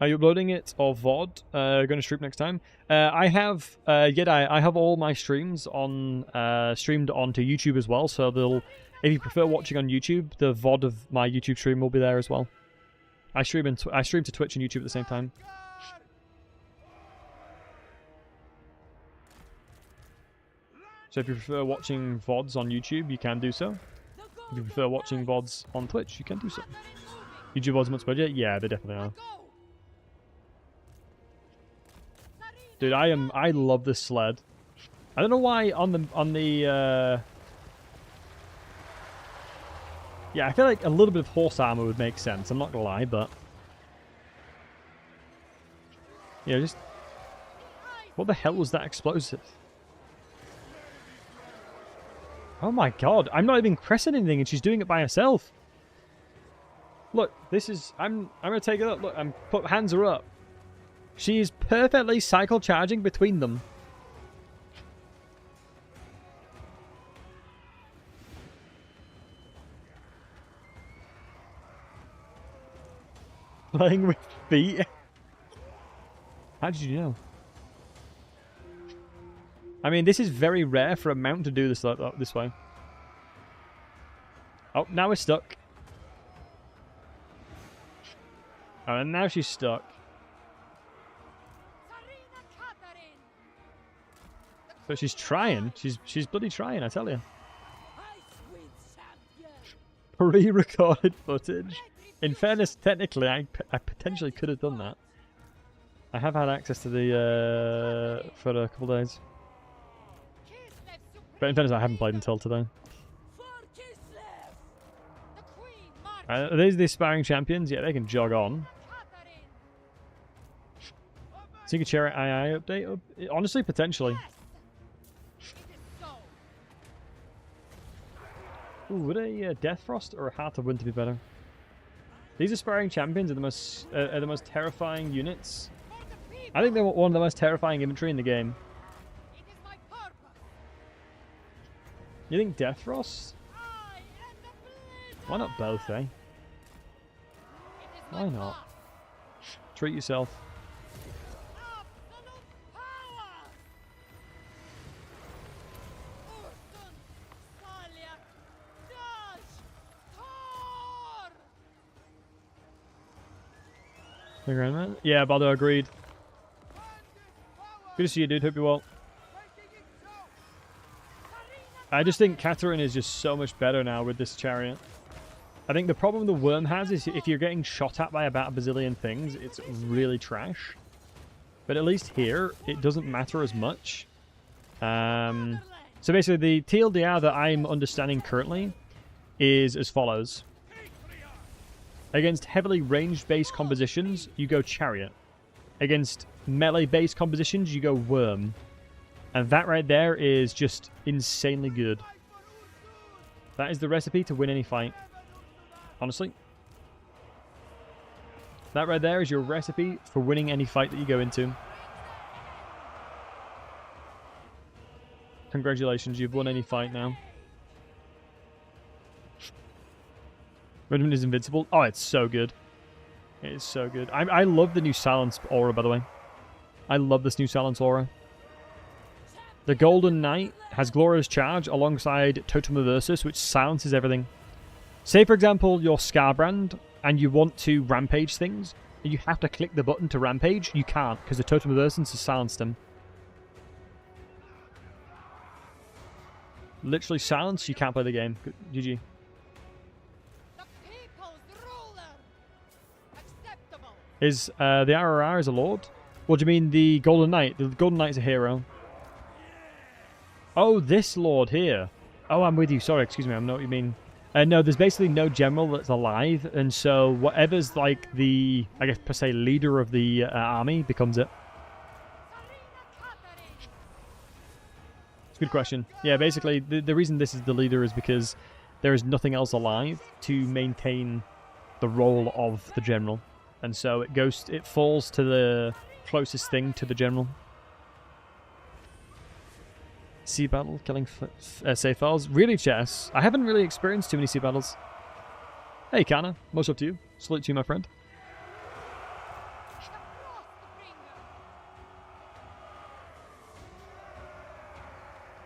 A: Are you uploading it or VOD? Going to stream next time? I have I have all my streams on streamed onto YouTube as well. So if you prefer watching on YouTube, the VOD of my YouTube stream will be there as well. I stream to Twitch and YouTube at the same time. So if you prefer watching VODs on YouTube, you can do so. If you prefer watching VODs on Twitch, you can do so. YouTube VODs much better? Yeah, they definitely are. Dude, I love this sled. I don't know why on the yeah, I feel like a little bit of horse armor would make sense. I'm not gonna lie, but yeah, just what the hell was that explosive? Oh my god, I'm not even pressing anything and she's doing it by herself. Look, this is I'm gonna take it up. Look, hands are up. She is perfectly cycle charging between them. Playing with feet? How did you know? I mean, this is very rare for a mount to do this this way. Oh, now we're stuck. Oh, and now she's stuck. But she's trying. She's bloody trying, I tell you. Pre-recorded footage. In fairness, technically, I potentially could have done that. I have had access to the for a couple of days. But in fairness, I haven't played until today. Are these the aspiring champions? Yeah, they can jog on. Secret Chariot II update? Honestly, potentially. Ooh, would a Death Frost or a Heart of Winter be better? These aspiring champions are the most terrifying units. I think they're one of the most terrifying infantry in the game. You think Death Frost? Why not both, eh? Why not? Treat yourself. Yeah, Baldo agreed. Good to see you, dude. Hope you're well. I just think Katarina is just so much better now with this chariot. I think the problem the worm has is if you're getting shot at by about a bazillion things, it's really trash. But at least here, it doesn't matter as much. So basically, the TLDR that I'm understanding currently is as follows. Against heavily ranged-based compositions, you go chariot. Against melee-based compositions, you go worm. And that right there is just insanely good. That is the recipe to win any fight. Honestly. That right there is your recipe for winning any fight that you go into. Congratulations, you've won any fight now. Redmond is invincible. Oh, it's so good. It is so good. I love the new Silence aura, by the way. I love this new Silence aura. The Golden Knight has Glorious Charge alongside Totem Aversus, which silences everything. Say, for example, you're Scarbrand and you want to rampage things, and you have to click the button to rampage. You can't, because the Totem Aversus has silenced them. Literally silence, you can't play the game. GG. Is the RRR is a lord? What do you mean the Golden Knight? The Golden Knight is a hero. Oh, this lord here. Oh, I'm with you. Sorry, excuse me. I know what you mean. No, there's basically no general that's alive, and so whatever's like the, I guess per se, leader of the army becomes it. It's a good question. Yeah, basically the reason this is the leader is because there is nothing else alive to maintain the role of the general. And so it falls to the closest thing to the general. Sea battle, killing safe files. Really, chess? I haven't really experienced too many sea battles. Hey, Kana. Most up to you. Salute to you, my friend.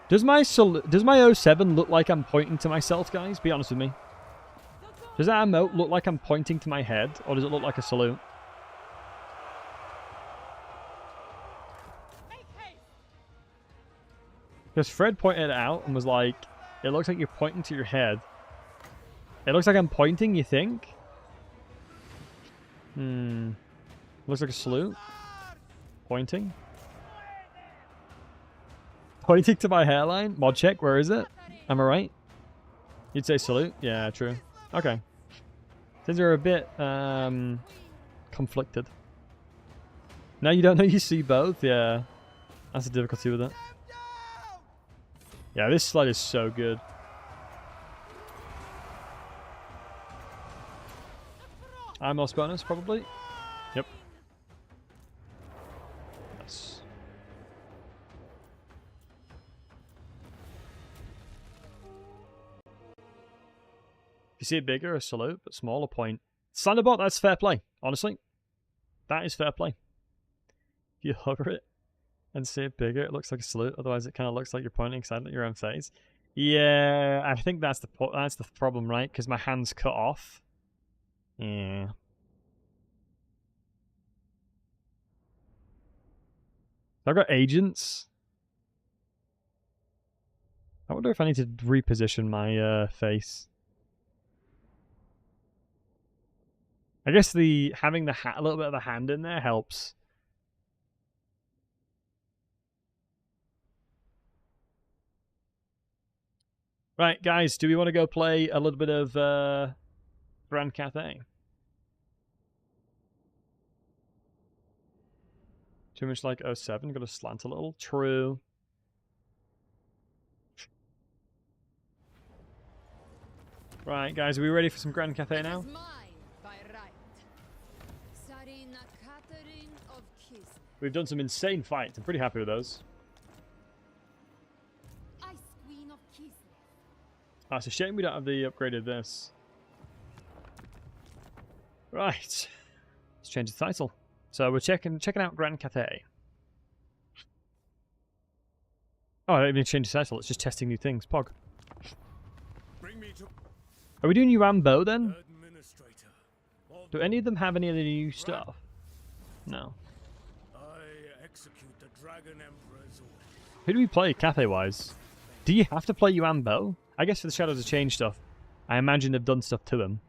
A: Does my 07 look like I'm pointing to myself, guys? Be honest with me. Does that emote look like I'm pointing to my head, or does it look like a salute? Because Fred pointed it out and was like, it looks like you're pointing to your head. It looks like I'm pointing, you think? Looks like a salute. Pointing. Pointing to my hairline? Mod check, where is it? Am I right? You'd say salute? Yeah, true. Okay. Things are a bit conflicted. Now you don't know you see both? Yeah. That's the difficulty with it. Yeah, this slide is so good. Amos bonus, probably. Yep. Yes. If you see it bigger, a salute, but smaller point. Thunderbot, that's fair play. Honestly, that is fair play. If you hover it and see it bigger, it looks like a salute. Otherwise, it kind of looks like you're pointing silently at your own face. Yeah, I think that's the problem, right? Because my hand's cut off. Yeah. I've got agents. I wonder if I need to reposition my face. I guess having a little bit of a hand in there helps. Right, guys, do we want to go play a little bit of Grand Cathay? Too much like 07, got to slant a little. True. Right, guys, are we ready for some Grand Cathay now? We've done some insane fights. I'm pretty happy with those. Ah, it's a shame we don't have the upgraded this. Right. Let's change the title. So we're checking out Grand Cathay. Oh, I don't even change the title. It's just testing new things. Pog.
B: Bring me to
A: Are we doing Yuambo then?
B: Administrator.
A: Do any of them have any of the new stuff? No.
B: I execute the Dragon Emperor's order.
A: Who do we play Cathay-wise? Do you have to play Yuambo? I guess for the Shadows of Change stuff, I imagine they've done stuff to him.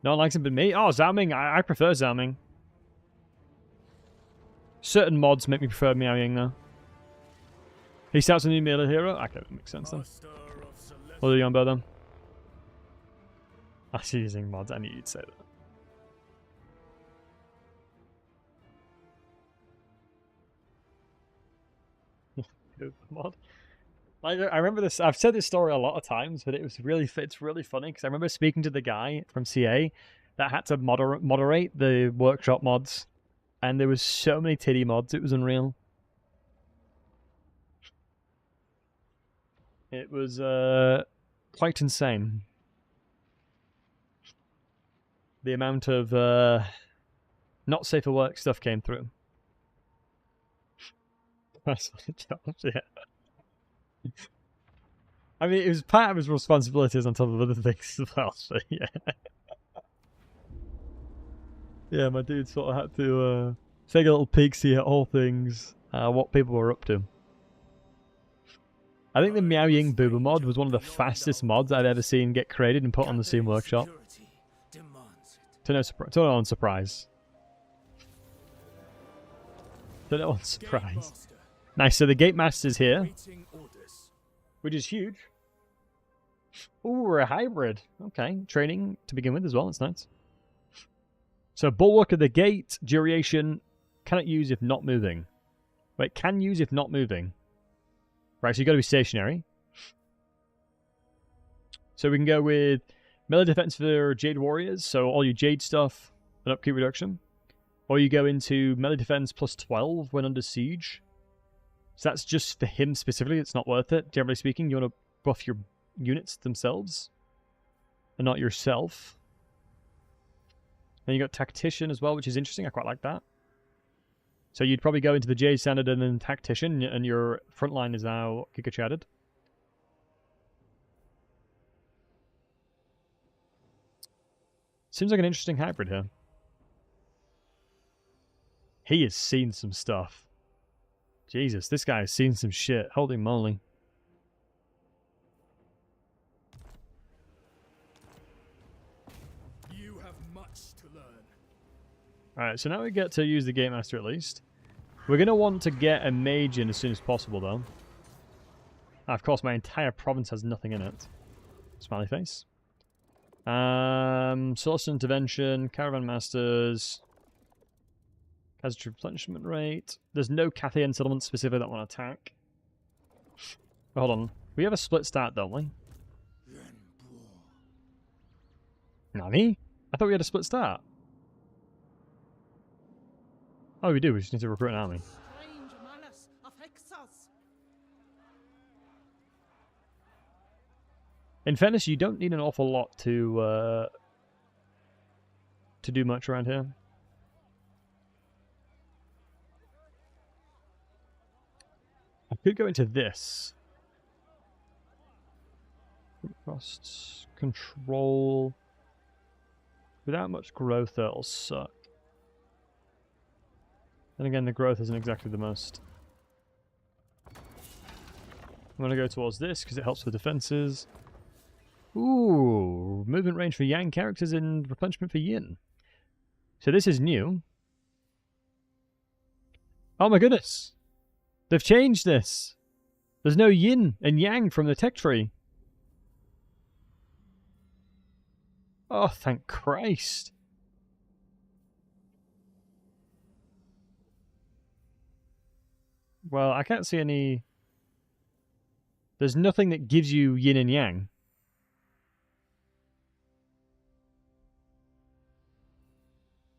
A: No one likes him but me? Oh, Zhao Ming. I prefer Zhao Ming. Certain mods make me prefer Miao Ying, though. He starts a new melee hero? Okay, that makes sense then. What are you on about then? I see using mods. I knew you'd say that. Mod. Like, I remember this. I've said this story a lot of times, but it's really funny because I remember speaking to the guy from CA that had to moderate the workshop mods, and there was so many titty mods. It was unreal. It was quite insane. The amount of not safe for work stuff came through. That's jobs, yeah. I mean, it was part of his responsibilities on top of other things as well, so yeah. Yeah, my dude sort of had to take a little peek-see at all things, what people were up to. I think the Miao Ying Booba mod was one of the fastest mods I'd ever seen get created and put on the Steam Workshop. To no one's surprise. To no one's surprise. Nice, so the Gate Master's here, which is huge. Ooh, we're a hybrid. Okay, training to begin with as well, that's nice. So, Bulwark of the Gate, duration, cannot use if not moving. Wait, can use if not moving. Right, so you've got to be stationary. So we can go with melee defense for Jade Warriors, so all your Jade stuff, an upkeep reduction. Or you go into melee defense plus 12 when under siege. So that's just for him specifically, it's not worth it. Generally speaking, you want to buff your units themselves and not yourself. Then you got Tactician as well, which is interesting. I quite like that. So you'd probably go into the Jade Standard and then Tactician, and your front line is now Giga-Chatted. Seems like an interesting hybrid here. He has seen some stuff. Jesus, this guy has seen some shit. Holy moly.
B: You have much to learn.
A: Alright, so now we get to use the Game Master at least. We're going to want to get a mage in as soon as possible, though. Of course, my entire province has nothing in it. Smiley face. Source Intervention, Caravan Masters, Casualty Replenishment Rate. There's no Cathayan settlement specific that want to attack. But hold on. We have a split start, don't we? Nani? I thought we had a split start. Oh, we do. We just need to recruit an army.
E: Strange malice affects us.
A: In fairness, you don't need an awful lot to do much around here. I could go into this. Costs control. Without much growth, that'll suck. And again, the growth isn't exactly the most. I'm going to go towards this because it helps with defenses. Ooh, movement range for Yang characters and replenishment for Yin. So this is new. Oh my goodness. They've changed this. There's no Yin and Yang from the tech tree. Oh, thank Christ. Well, I can't see any... There's nothing that gives you Yin and Yang.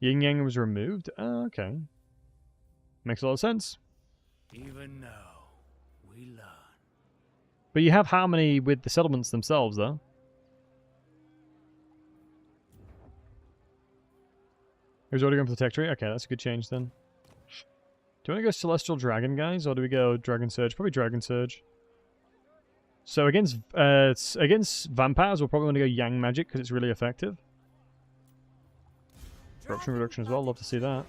A: Yin Yang was removed? Oh, okay. Makes a lot of sense.
H: Even now, we learn.
A: But you have harmony with the settlements themselves, though. Here's already going for the tech tree. Okay, that's a good change then. Do you want to go Celestial Dragon, guys, or do we go Dragon Surge? Probably Dragon Surge. So against vampires, we'll probably want to go Yang Magic because it's really effective. Corruption reduction as well. Love to see that.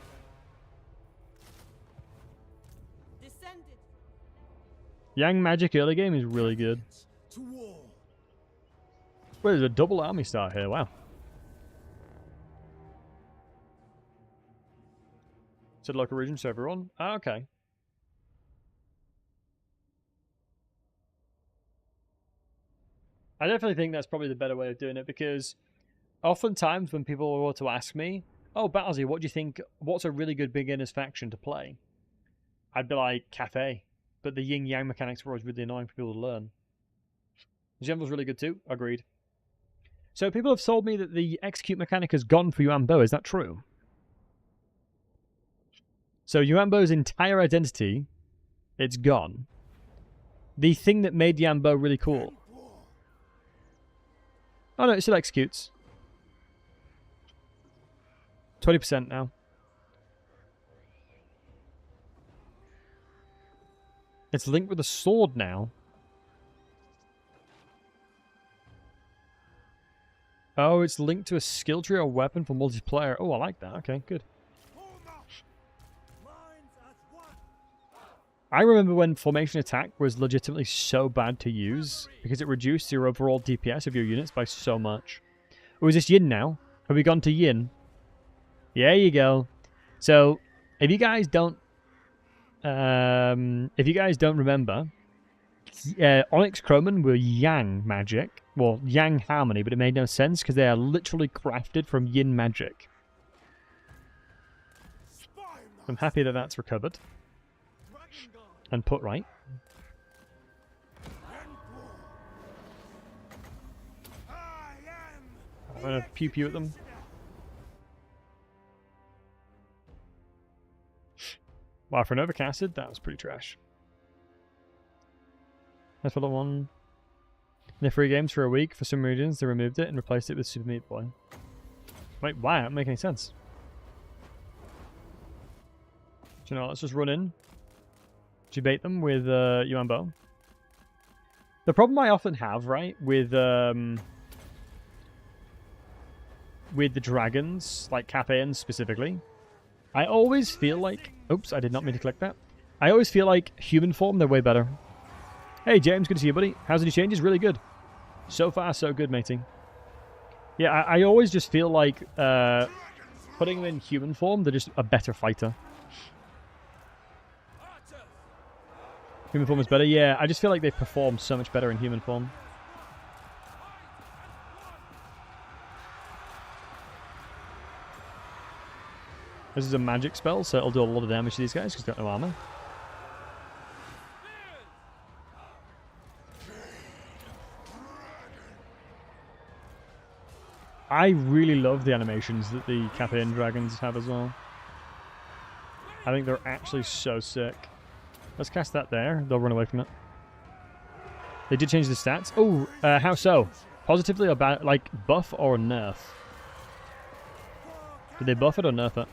A: Yang Magic early game is really good. Wait, there's a double army star here. Wow. Said local region to everyone. Ah, okay. I definitely think that's probably the better way of doing it because oftentimes when people were to ask me, oh, Battlesey, what do you think? What's a really good beginner's faction to play? I'd be like, Cafe. But the yin yang mechanics were always really annoying for people to learn. General's really good too. Agreed. So people have told me that the execute mechanic has gone for Yuanbo. Is that true? So Yuanbo's entire identity, it's gone. The thing that made Yuanbo really cool. Oh no, it still executes. 20% now. It's linked with a sword now. Oh, it's linked to a skill tree or weapon for multiplayer. Oh, I like that. Okay, good. I remember when Formation Attack was legitimately so bad to use because it reduced your overall DPS of your units by so much. Oh, is this Yin now? Have we gone to Yin? Yeah, you go. So, if you guys don't remember, Onyx Crowmen were Yang magic. Well, Yang harmony, but it made no sense because they are literally crafted from Yin magic. I'm happy that that's recovered and put right. I'm gonna pew pew at them. Wow, for an overcasted, that was pretty trash. That's what I won. In the free games for a week, for some regions, they removed it and replaced it with Super Meat Boy. Wait, why? That doesn't make any sense. So now let's just run in. Debate them with Yuanbo. The problem I often have, right, with the dragons, like Capaeans specifically, I always feel like... Oops, I did not mean to click that. I always feel like human form, they're way better. Hey, James, good to see you, buddy. How's any changes? Really good. So far, so good, matey. Yeah, I always just feel like putting them in human form, they're just a better fighter. Human form is better? Yeah, I just feel like they perform so much better in human form. This is a magic spell, so it'll do a lot of damage to these guys because they've got no armor. I really love the animations that the Capaean dragons have as well. I think they're actually so sick. Let's cast that there. They'll run away from it. They did change the stats. Oh, how so? Positively or bad? Like, buff or nerf? Did they buff it or nerf it?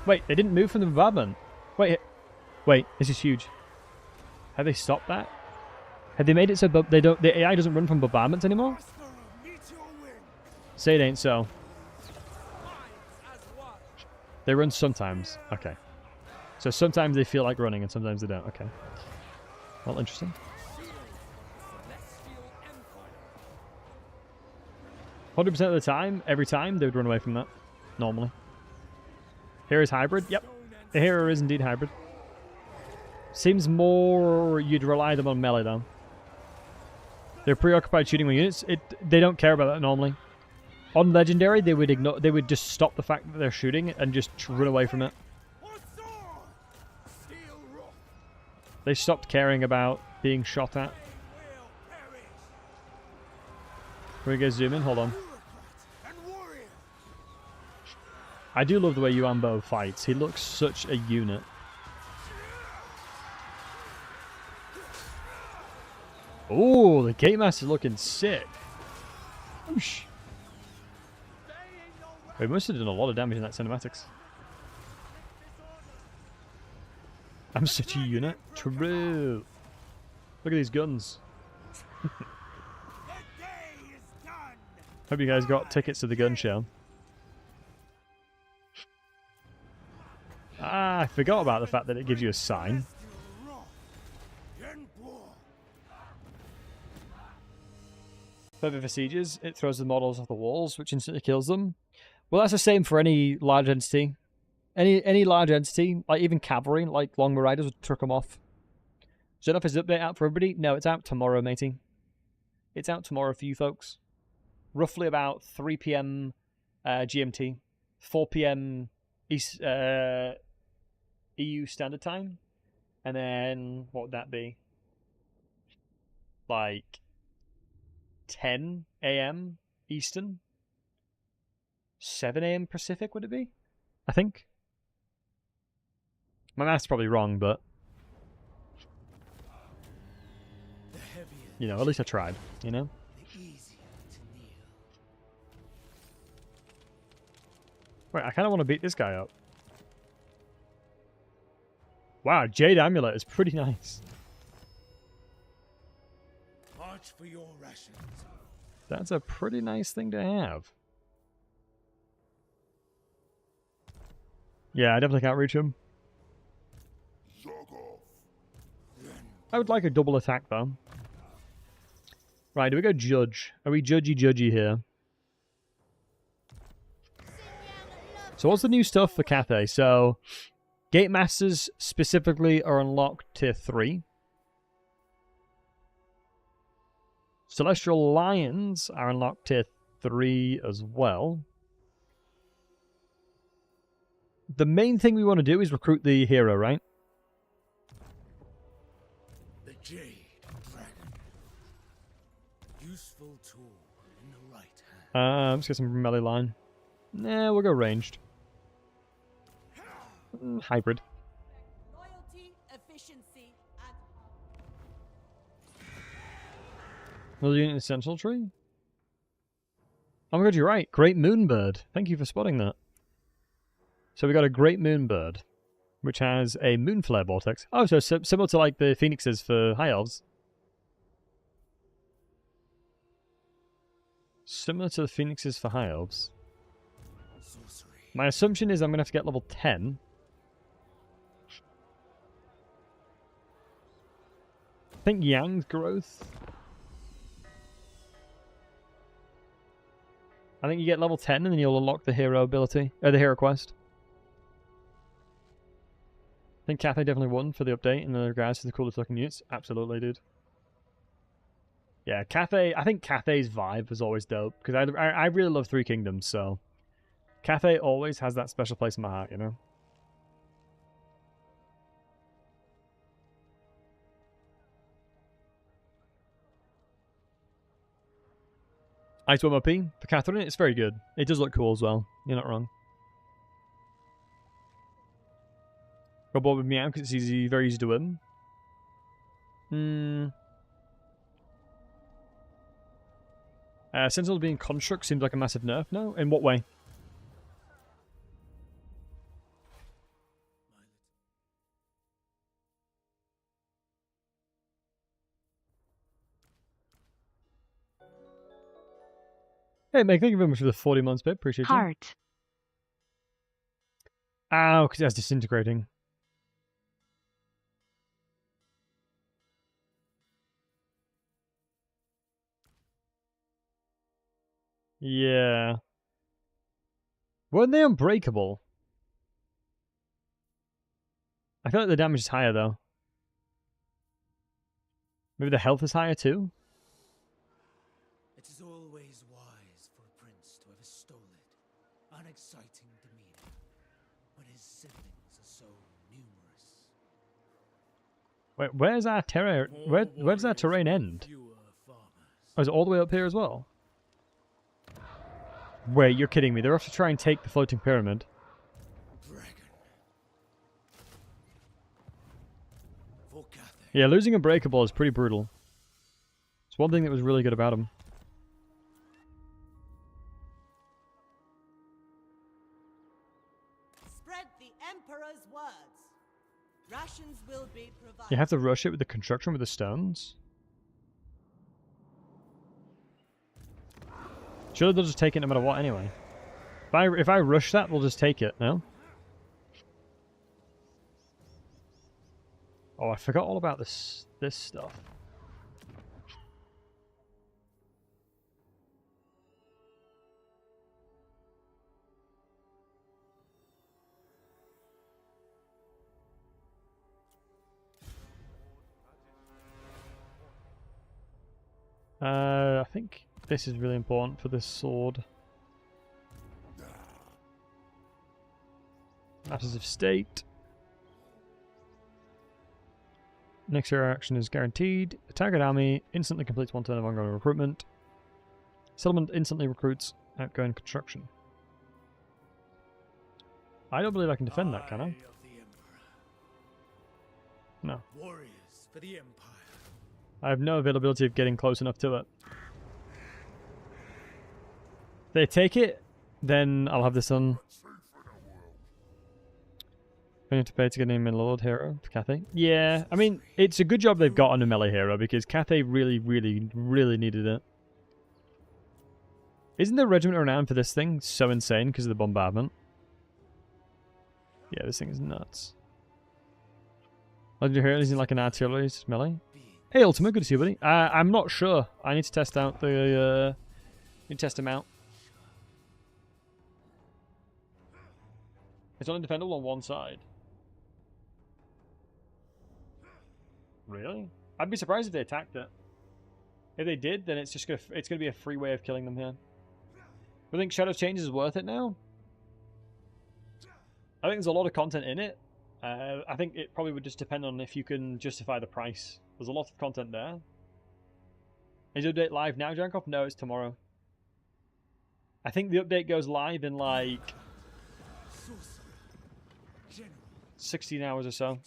A: Wait, they didn't move from the bombardment. Wait, this is huge. Have they stopped that? Have they made it so the AI doesn't run from bombardments anymore? Say it ain't so. They run sometimes. Okay. So sometimes they feel like running and sometimes they don't. Okay. Well, interesting. 100% of the time, every time, they would run away from that. Normally. Here is hybrid. Yep. The hero is indeed hybrid. Seems more you'd rely them on melee though. They're preoccupied shooting with units. They don't care about that normally. On legendary, they would just stop the fact that they're shooting and just run away from it. They stopped caring about being shot at. Can we go zoom in? Hold on. I do love the way Yuambo fights. He looks such a unit. Oh, the Gate Master's looking sick. Whoosh. We must have done a lot of damage in that cinematics. I'm such a unit. True. Look at these guns. Hope you guys got tickets to the gun show. Ah, I forgot about the fact that it gives you a sign. Further for sieges, it throws the models off the walls, which instantly kills them. Well, that's the same for any large entity. Any large entity, like even cavalry, like long riders, would truck them off. Is his update out for everybody? No, it's out tomorrow, matey. It's out tomorrow for you folks. Roughly about 3 PM GMT, 4 PM East, EU Standard Time, and then what would that be? Like 10 AM Eastern, 7 AM Pacific, would it be? I think. My math's probably wrong, but you know, at least I tried, you know? Wait, I kind of want to beat this guy up. Wow, Jade Amulet is pretty nice.
B: March for your rations.
A: That's a pretty nice thing to have. Yeah, I definitely can't reach him. I would like a double attack, though. Right, do we go judge? Are we judgy here? So what's the new stuff for Cathay? So, Gate Masters specifically are unlocked tier 3. Celestial Lions are unlocked tier 3 as well. The main thing we want to do is recruit the hero, right?
B: The Jade Dragon. Useful tool in the right hand.
A: Let's get some melee line. Nah, we'll go ranged. Hybrid.
E: Loyalty, efficiency, and
A: Another unit in the Sentinel Tree? Oh my god, you're right. Great Moonbird. Thank you for spotting that. So we got a Great Moonbird, which has a Moonflare Vortex. Oh, so similar to like the Phoenixes for High Elves. Similar to the Phoenixes for High Elves.
B: Sorcery.
A: My assumption is I'm going to have to get level 10. I think Yang's growth. I think you get level 10 and then you'll unlock the hero ability, the hero quest. I think Cathay definitely won for the update in regards to the coolest looking units. Absolutely, dude. Yeah, Cathay. I think Cathay's vibe was always dope because I really love Three Kingdoms. So Cathay always has that special place in my heart, you know. Ice One OP for Katarina. It's very good. It does look cool as well. You're not wrong. Go board with Meow because it's easy, very easy to win. Sentinels being construct seems like a massive nerf, no? In what way? Hey, Meg, thank you very much for the 40 months, babe. Appreciate you.
F: Heart.
A: Ow, because that's disintegrating. Yeah. Weren't they unbreakable? I feel like the damage is higher, though. Maybe the health is higher, too?
I: It is always wise for a prince to have a stolid, unexciting demeanor when his siblings are so numerous.
A: Wait, where's our terrain? Where does our terrain end? Oh, is it all the way up here as well? Wait, you're kidding me. They're off to try and take the floating pyramid. Yeah, losing Unbreakable is pretty brutal. It's one thing that was really good about him.
E: Spread the Emperor's words. Rations will be provided.
A: You have to rush it with the construction with the stones? Surely they'll just take it no matter what anyway. If I rush that, they'll just take it, no? Oh, I forgot all about this stuff. I think this is really important for this sword. Matters of state. Next area action is guaranteed. A target army instantly completes 1 turn of ongoing recruitment. Settlement instantly recruits outgoing construction. I don't believe I can defend that, can I? No.
I: Warriors for the Empire.
A: I have no availability of getting close enough to it. If they take it, then I'll have this on. I need to pay to get him a Lord Hero for Cathay. Yeah, I mean, it's a good job they've got on a melee hero because Cathay really, really, really needed it. Isn't the regiment renowned for this thing so insane because of the bombardment? Yeah, this thing is nuts. Legendary hero isn't like an artillery melee. Hey, Ultima, good to see you, buddy. I'm not sure. I need to test out the. Need to test him out. It's only defendable on one side. Really? I'd be surprised if they attacked it. If they did, then it's gonna be a free way of killing them here. I think Shadow's Change is worth it now. I think there's a lot of content in it. I think it probably would just depend on if you can justify the price. There's a lot of content there. Is the update live now, Jankov? No, it's tomorrow. I think the update goes live in like 16 hours or so.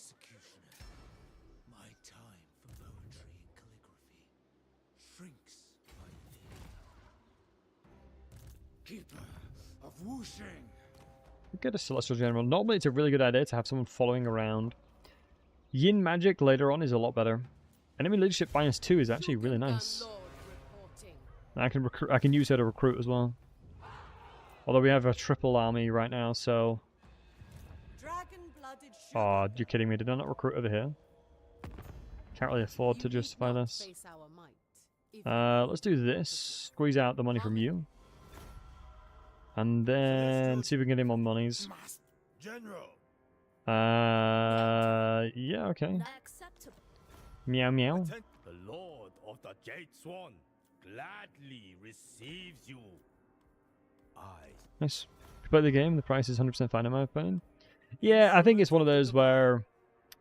I: My time for poetry and calligraphy shrinks by fear. Keeper of whooshing.
A: Get a Celestial General. Normally it's a really good idea to have someone following around. Yin Magic later on is a lot better. Enemy Leadership -2 is actually really nice. I can use her to recruit as well. Although we have a triple army right now, so... Oh, you're kidding me. Did I not recruit over here? Can't really afford to justify this. Let's do this. Squeeze out the money from you. And then see if we can get him on monies. Yeah, okay. Meow meow.
H: The Lord of the Jade Swan gladly receives you.
A: Nice. If you play the game, the price is 100% fine in my opinion. Yeah, I think it's one of those where...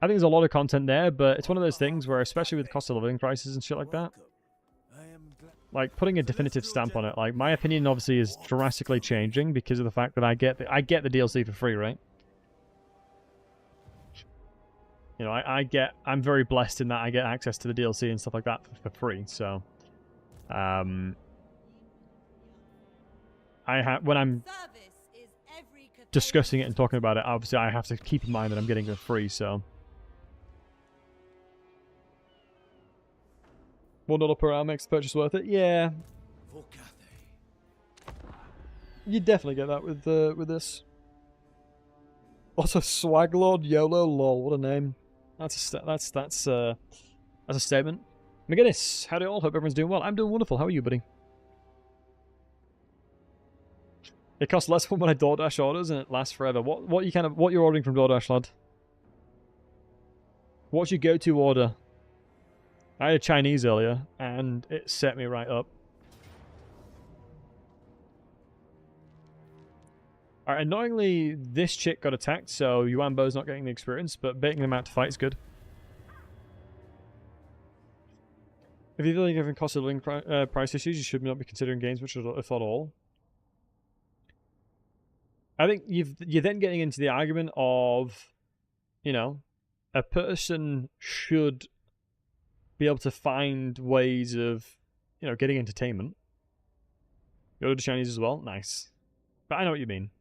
A: I think there's a lot of content there, but it's one of those things where, especially with cost of living prices and shit like that, like putting a definitive stamp on it, like my opinion obviously is drastically changing because of the fact that I get the DLC for free, right? You know, I'm very blessed in that I get access to the DLC and stuff like that for free, so when I'm
E: Service is every
A: discussing it and talking about it, obviously I have to keep in mind that I'm getting it free, so. $1 per hour makes the purchase worth it? Yeah.
I: For Cathay.
A: You definitely get that with this. Also, Swaglord YOLO lol, what a name. That's a statement. McGinnis, howdy all, hope everyone's doing well. I'm doing wonderful, how are you, buddy? It costs less when I DoorDash orders and it lasts forever. What you're ordering from DoorDash, lad? What's your go-to order? I had a Chinese earlier and it set me right up. Alright, annoyingly, this chick got attacked, so Yuanbo's not getting the experience, but baiting them out to fight is good. If you're really having cost of living price issues, you should not be considering games which are, if at all. I think you're then getting into the argument of, you know, a person should be able to find ways of, you know, getting entertainment. You ordered Chinese as well? Nice. But I know what you mean.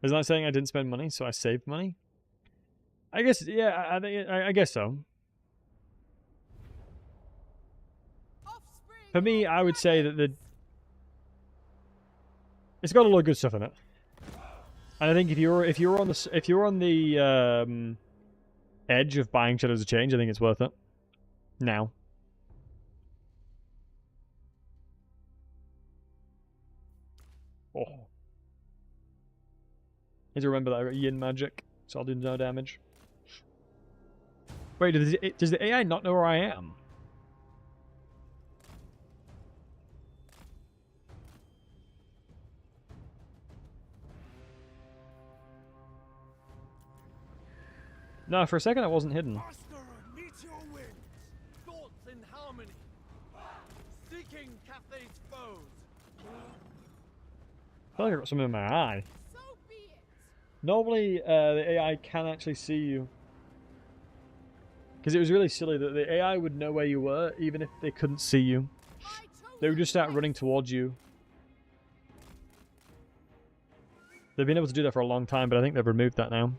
A: Isn't that saying I didn't spend money, so I saved money? I guess, yeah, I guess so. For me, I would say that it's got a lot of good stuff in it, and I think if you're on the edge of buying Shadows of Change, I think it's worth it. Now. Oh. Need to remember that I got Yin magic, so I'll do no damage. Wait, does the AI not know where I am? No, for a second I wasn't hidden.
B: Master of meteor winds, thoughts in harmony, seeking Cathay's foes.
A: I feel like I got something in my eye.
C: So be it.
A: Normally, the AI can actually see you. Because it was really silly that the AI would know where you were, even if they couldn't see you. They would just start running towards you. They've been able to do that for a long time, but I think they've removed that now.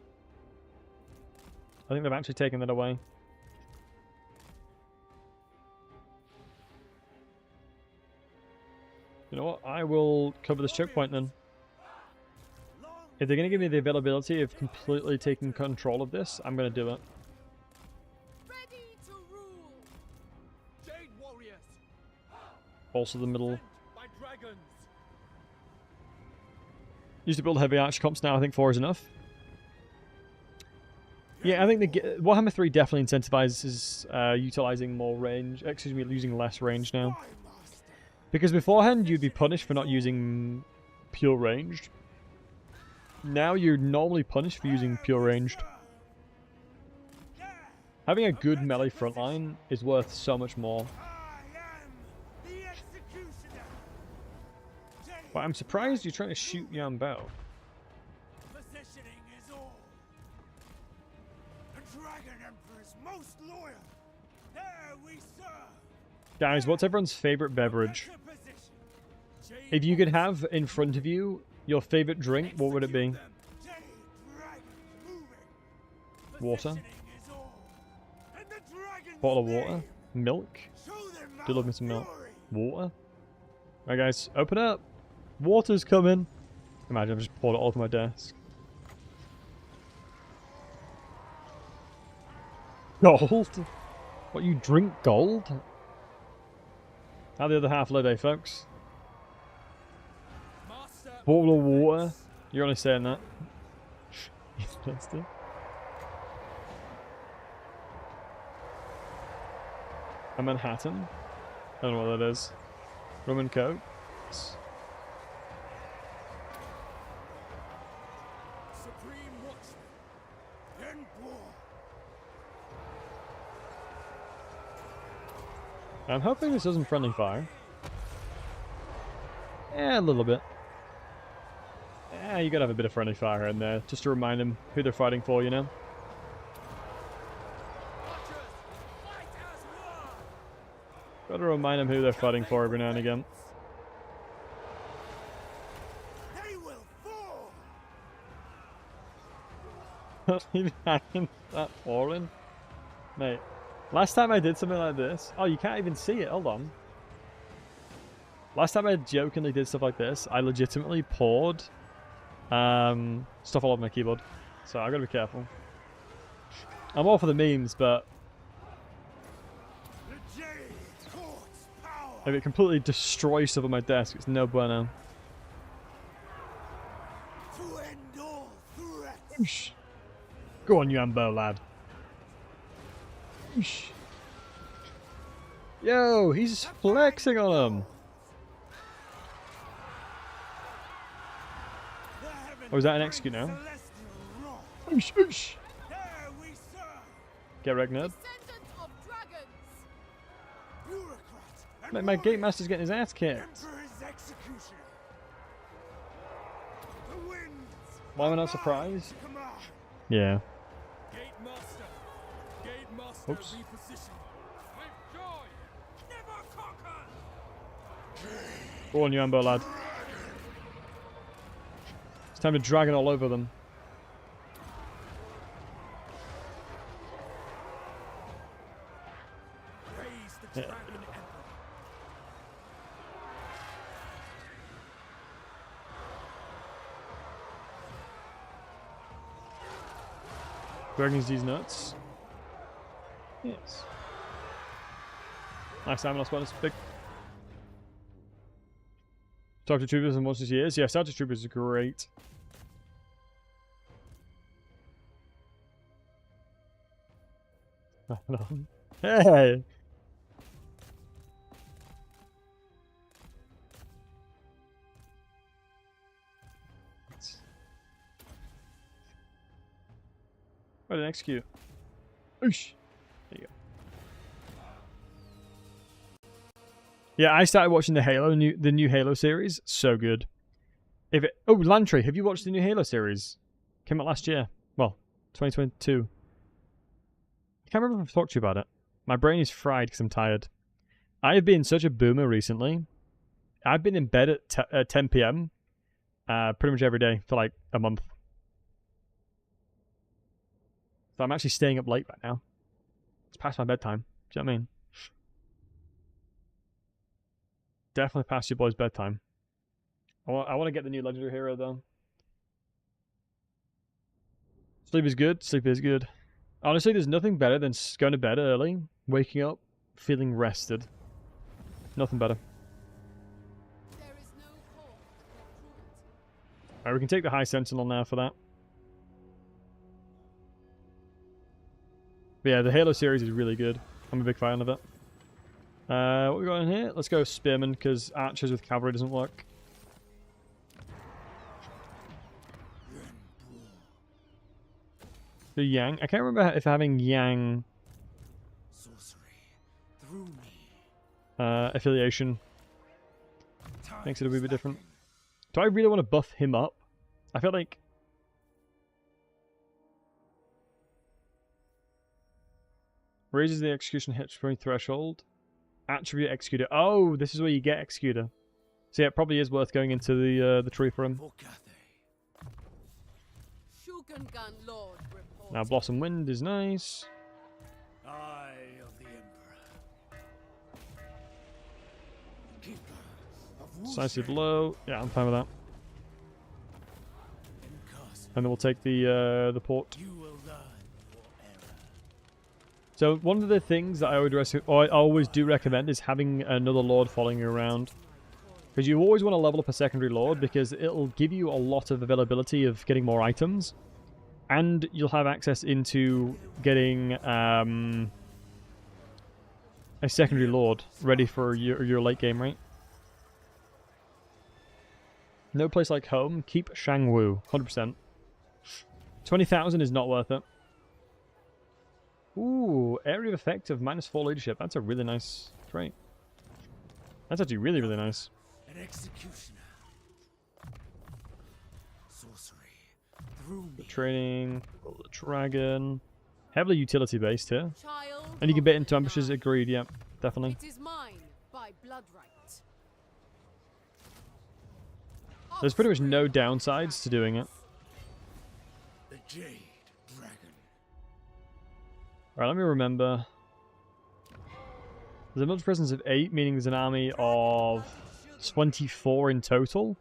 A: I think they've actually taken that away. You know what? I will cover this choke point then. If they're going to give me the availability of completely taking control of this, I'm going to do it.
C: Ready to rule.
B: Jade warriors,
A: Also the middle.
B: sent by dragons.
A: Used to build heavy arch comps, now I think 4 is enough. Yeah, I think the Warhammer 3 definitely incentivizes utilizing more range. Excuse me, using less range now. Because beforehand you'd be punished for not using pure ranged. Now you're normally punished for using pure ranged. Having a good melee frontline is worth so much more. But I'm surprised you're trying to shoot Yanbo.
B: Positioning is all. The Dragon Emperor's most loyal. There we serve.
A: Guys, what's everyone's favorite beverage?
B: Jade
A: If you could have in front of you your favorite drink, what would it be?
B: Jade dragons moving.
A: Water?
B: Positioning is all. And the dragon's
A: Bottle of water?
B: name.
A: Milk?
B: Show them
A: Do love
B: our
A: me some milk.
B: fury.
A: Water? Alright guys, open up! Water's coming! Imagine I've just poured it all over my desk. Gold? What, you drink gold? How the other half live, eh, folks?
B: Master of
A: Bottle of
B: defense.
A: water? You're only saying that. Interesting. A Manhattan? I don't know what that is. Rum and Coke?
B: Supreme Watchman. Then war.
A: I'm hoping this isn't friendly fire. A little bit. You gotta have a bit of friendly fire in there, just to remind them who they're fighting for, you know?
B: Archers, fight as one.
A: Gotta remind them who they're fighting for every now and again. Leave hanging that pouring. Mate, last time I did something like this... Oh, you can't even see it. Hold on. Last time I jokingly did stuff like this, I legitimately poured stuff all over my keyboard. So I gotta be careful. I'm all for the memes, but if it completely destroys stuff on my desk, it's no bueno. Oosh. Go on, you Ambo lad. Oosh. Yo, he's flexing on him. Oh, is that an execute now? Oosh, oosh. Get wrecked, nerd. My gate master's getting his ass kicked. Why am I not surprised? Yeah. Oops. Go on, you Ambo lad. It's time to drag it all over them. Yeah. Dragons these nuts. Yes. Nice time, last one. It's big. Talk to Troopers and Monsters Years. Yeah, Star Troopers is great. Hey! What an execute. Oosh. There you go. Yeah, I started watching the new Halo series. So good. Oh, Lantry, have you watched the new Halo series? Came out last year. Well, 2022. I can't remember if I've talked to you about it. My brain is fried because I'm tired. I have been such a boomer recently. I've been in bed at 10 p.m. Pretty much every day for like a month. So I'm actually staying up late right now. It's past my bedtime. Do you know what I mean? Definitely past your boy's bedtime. I want to get the new legendary hero though. Sleep is good. Sleep is good. Honestly, there's nothing better than going to bed early, waking up, feeling rested. Nothing better. Alright, we can take the high sentinel now for that. But yeah, the Halo series is really good. I'm a big fan of it. What we got in here? Let's go Spearman, because archers with cavalry doesn't work. The Yang. I can't remember if having Yang affiliation makes it a wee bit different. Do I really want to buff him up? I feel like raises the execution hit point threshold. Attribute Executor. Oh, this is where you get Executor. So yeah, it probably is worth going into the tree for him. Now Blossom Wind is nice.
I: Eye of the Emperor. Keeper of
A: Decisive Blow. Yeah, I'm fine with that. And then we'll take the port. So one of the things that I always do recommend is having another Lord following you around. Because you always want to level up a secondary Lord because it'll give you a lot of availability of getting more items. And you'll have access into getting a secondary Lord ready for your late game, right? No place like home. Keep Shangwu. 100%. 20,000 is not worth it. Ooh, area of effect of -4 leadership. That's a really nice trait. That's actually really, really nice.
I: An executioner. Sorcery. Through me.
A: The training, the dragon. Heavily utility based here. And you can bait into ambushes, agreed, yeah, definitely.
C: It is mine by blood right.
A: There's pretty much no downsides to doing it.
I: The Jade Dragon.
A: Alright, let me remember. There's a military presence of 8, meaning there's an army of 24 in total.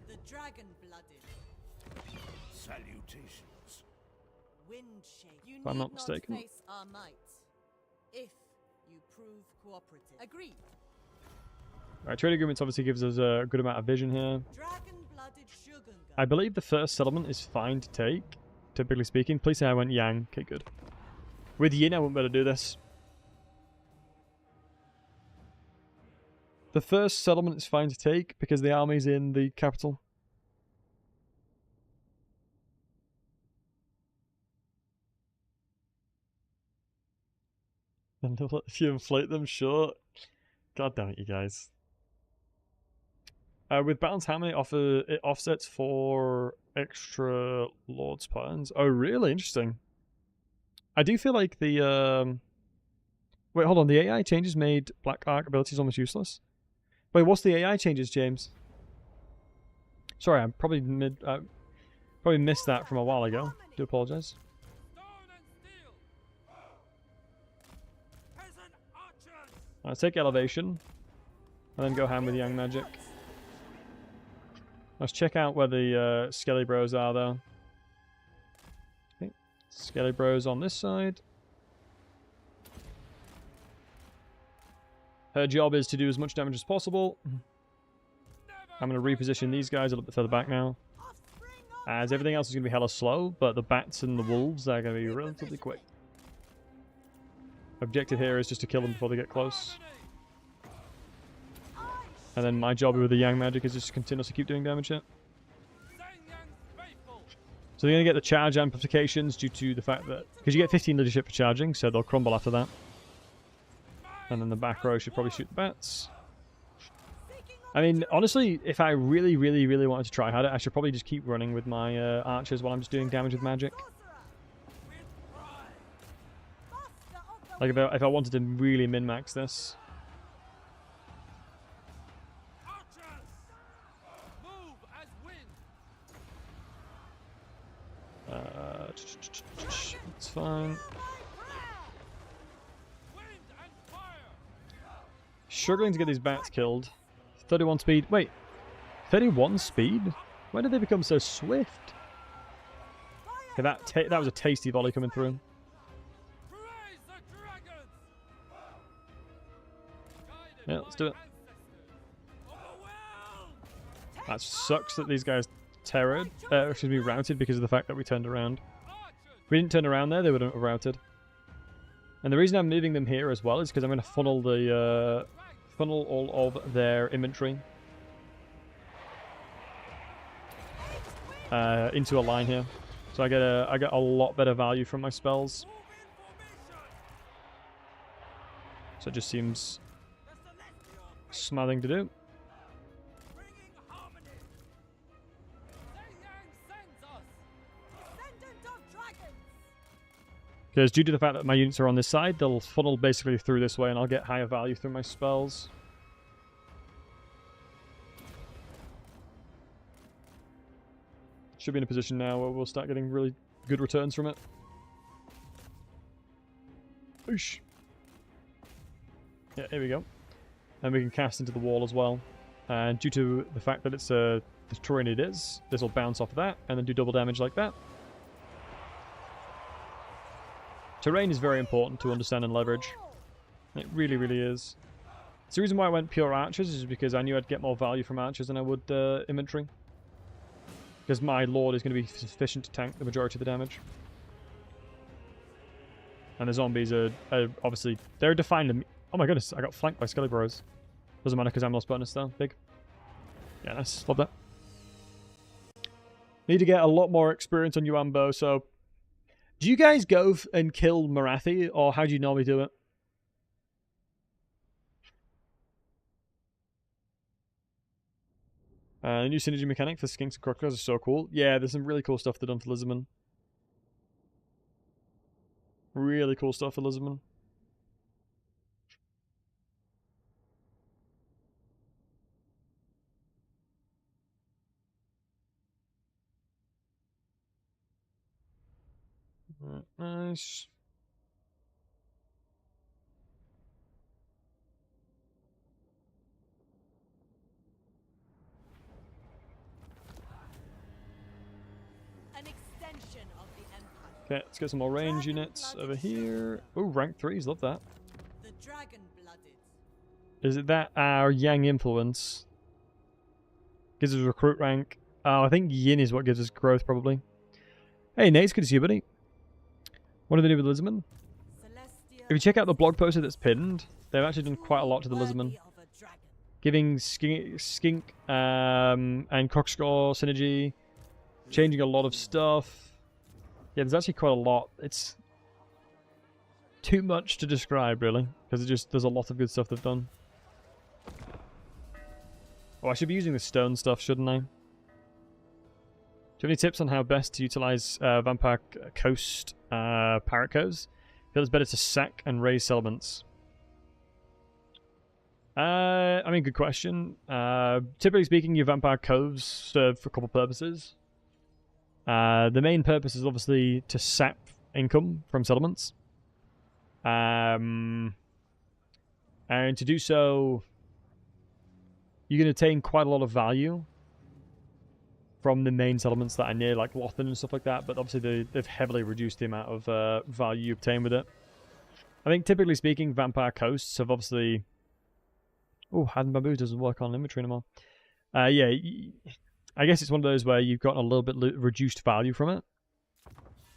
E: The dragon-blooded.
H: Salutations.
E: Wind shape. You
A: If I'm
E: need
A: not mistaken.
E: face our might. If you prove cooperative. Agreed.
A: Alright, trade agreements obviously gives us a good amount of vision here.
E: Dragon-blooded sugar.
A: I believe the first settlement is fine to take, typically speaking. Please say I went Yang. Okay, good. With Yin, I wouldn't be able to do this. The first settlement is fine to take because the army's in the capital. And if you inflate them, sure. God damn it, you guys. With balance, how many it offsets for extra Lord's patterns? Oh, really? Interesting. I do feel like the wait, hold on. The AI changes made Black Arc abilities almost useless. Wait, what's the AI changes, James? Sorry, I probably missed that from a while ago. Do apologize.
B: Stone and steel. Peasant archers.
A: Let's take elevation, and then go ham with Yang magic. Let's check out where the Skelly Bros are, though. Okay, Skelly Bros on this side. Her job is to do as much damage as possible. I'm going to reposition these guys a little bit further back now, as everything else is going to be hella slow, but the bats and the wolves are going to be relatively quick. Objective here is just to kill them before they get close. And then my job with the Yang magic is just to continuously keep doing damage here. So they're going to get the charge amplifications due to the fact that... because you get 15 leadership for charging, so they'll crumble after that. And then the back row should probably shoot the bats. I mean, honestly, if I really, really, really wanted to try harder, I should probably just keep running with my archers while I'm just doing damage with magic. Like, if I wanted to really min-max this. It's fine. Struggling to get these bats killed. 31 speed. Wait. 31 speed? When did they become so swift? Okay, that was a tasty volley coming through. Yeah, let's do it. That sucks that these guys routed because of the fact that we turned around. If we didn't turn around there, they would have routed. And the reason I'm moving them here as well is because I'm going to funnel all of their inventory into a line here, so I get a lot better value from my spells. So it just seems smart thing to do. Because due to the fact that my units are on this side, they'll funnel basically through this way and I'll get higher value through my spells. Should be in a position now where we'll start getting really good returns from it. Oosh. Yeah, here we go. And we can cast into the wall as well. And due to the fact that it's the terrain it is, this will bounce off of that and then do double damage like that. Terrain is very important to understand and leverage. It really, really is. It's the reason why I went pure archers, is because I knew I'd get more value from archers than I would inventory. Because my lord is going to be sufficient to tank the majority of the damage. And the zombies are obviously... they're defined... oh my goodness, I got flanked by Skelly Bros. Doesn't matter because I'm lost bonus though. Big. Yeah, nice. Love that. Need to get a lot more experience on Yuambo, so... do you guys go and kill Marathi, or how do you normally do it? The new synergy mechanic for Skinks and Crocodiles is so cool. Yeah, there's some really cool stuff they've done for Lisbon. Really cool stuff for Lisbon. Nice.
E: extension of the Empire.
A: Okay, let's get some more range units over here. Oh, rank 3s, love that.
E: The dragon-blooded.
A: Is it that our Yang influence gives us recruit rank? Oh, I think Yin is what gives us growth, probably. Hey, Nate, it's good to see you, buddy. What do they do with Lisbon?
E: Celestial
A: If you check out the blog poster that's pinned, they've actually done quite a lot to the Lisbon.
E: worthy of a dragon.
A: Giving Skink and Cockscore synergy, changing a lot of stuff. Yeah, there's actually quite a lot. It's too much to describe, really, because there's a lot of good stuff they've done. Oh, I should be using the stone stuff, shouldn't I? Do you have any tips on how best to utilize Vampire Coast Parrot Coves? I feel it's better to sack and raise settlements. I mean, good question. Typically speaking, your Vampire Coves serve for a couple purposes. The main purpose is obviously to sap income from settlements. And to do so, you can attain quite a lot of value from the main settlements that are near, like Lothan and stuff like that, but obviously they've heavily reduced the amount of value you obtain with it. I think, typically speaking, Vampire Coasts have obviously... Oh, Hidden Bamboo doesn't work on inventory anymore. Yeah, I guess it's one of those where you've gotten a little bit reduced value from it,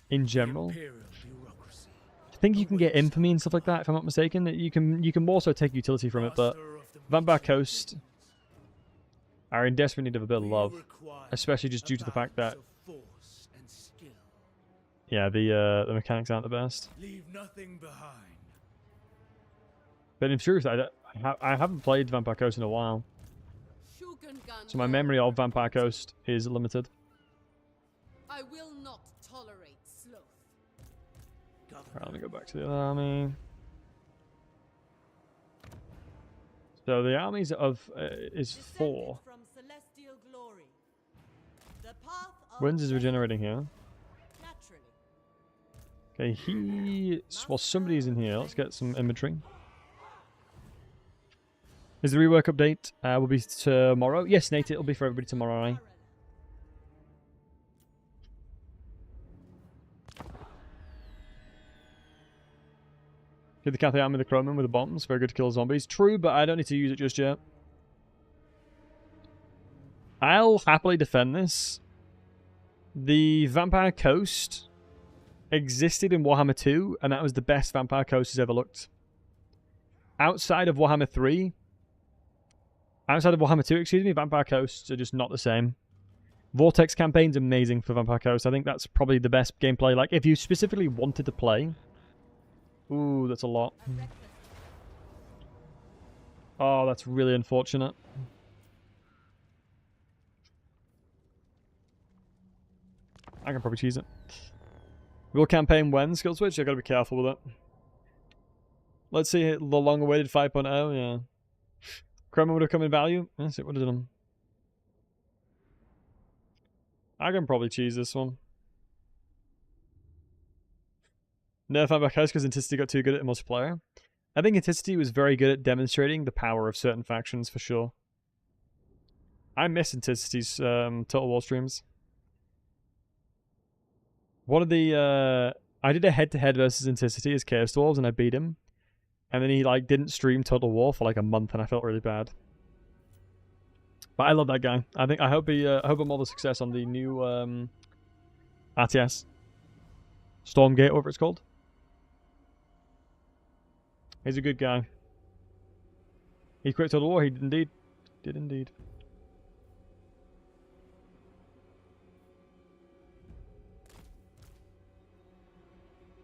A: in general. I think you can get infamy and stuff like that, if I'm not mistaken. You can also take utility from it, but Vampire Coast are in desperate need of a bit of love, especially just due to the fact that, yeah, the mechanics aren't the best.
I: Leave nothing behind.
A: But in truth, I haven't played Vampire Coast in a while, so my memory of Vampire Coast is limited.
C: I will not tolerate sloth.
A: Alright, let me go back to the other army. So the armies of is 4.
E: From celestial glory. The path of
A: Winds is regenerating here.
E: naturally.
A: Okay, well, somebody's in here. Let's get some inventory. Is the rework update will be tomorrow? Yes, Nate, it'll be for everybody tomorrow, eh? Get the Cathay army, the Chroman with the bombs. Very good to kill zombies. True, but I don't need to use it just yet. I'll happily defend this. The Vampire Coast existed in Warhammer 2, and that was the best Vampire Coast has ever looked. Outside of Warhammer 3... Outside of Warhammer 2, excuse me, Vampire Coasts are just not the same. Vortex campaign's amazing for Vampire Coast. I think that's probably the best gameplay. Like, if you specifically wanted to play... Ooh, that's a lot. Oh, that's really unfortunate. I can probably cheese it. Will campaign when? Skill switch? I've got to be careful with it. Let's see the long-awaited 5.0, yeah. Chroma would have come in value. Yes, it would have done. I can probably cheese this one. Nerf Vampire Coast because Anticity got too good at multiplayer. I think Anticity was very good at demonstrating the power of certain factions for sure. I miss Anticity's Total War streams. One of the I did a head-to-head versus Anticity as Chaos Dwarves and I beat him. And then he like didn't stream Total War for like a month and I felt really bad. But I love that guy. I hope him all the success on the new RTS. Stormgate, whatever it's called. He's a good guy. He quit Total War, he did indeed.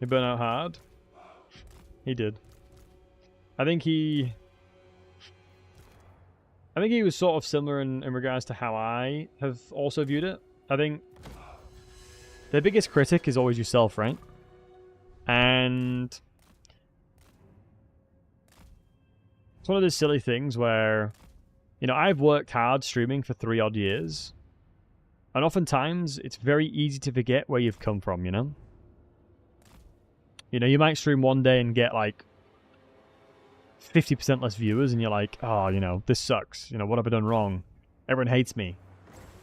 A: He burned out hard. He did. I think he was sort of similar in regards to how I have also viewed it. I think the biggest critic is always yourself, right? And it's one of those silly things where, you know, I've worked hard streaming for 3 odd years. And oftentimes, it's very easy to forget where you've come from, you know? You know, you might stream one day and get, like, 50% less viewers, and you're like, oh, you know, this sucks. You know, what have I done wrong? Everyone hates me.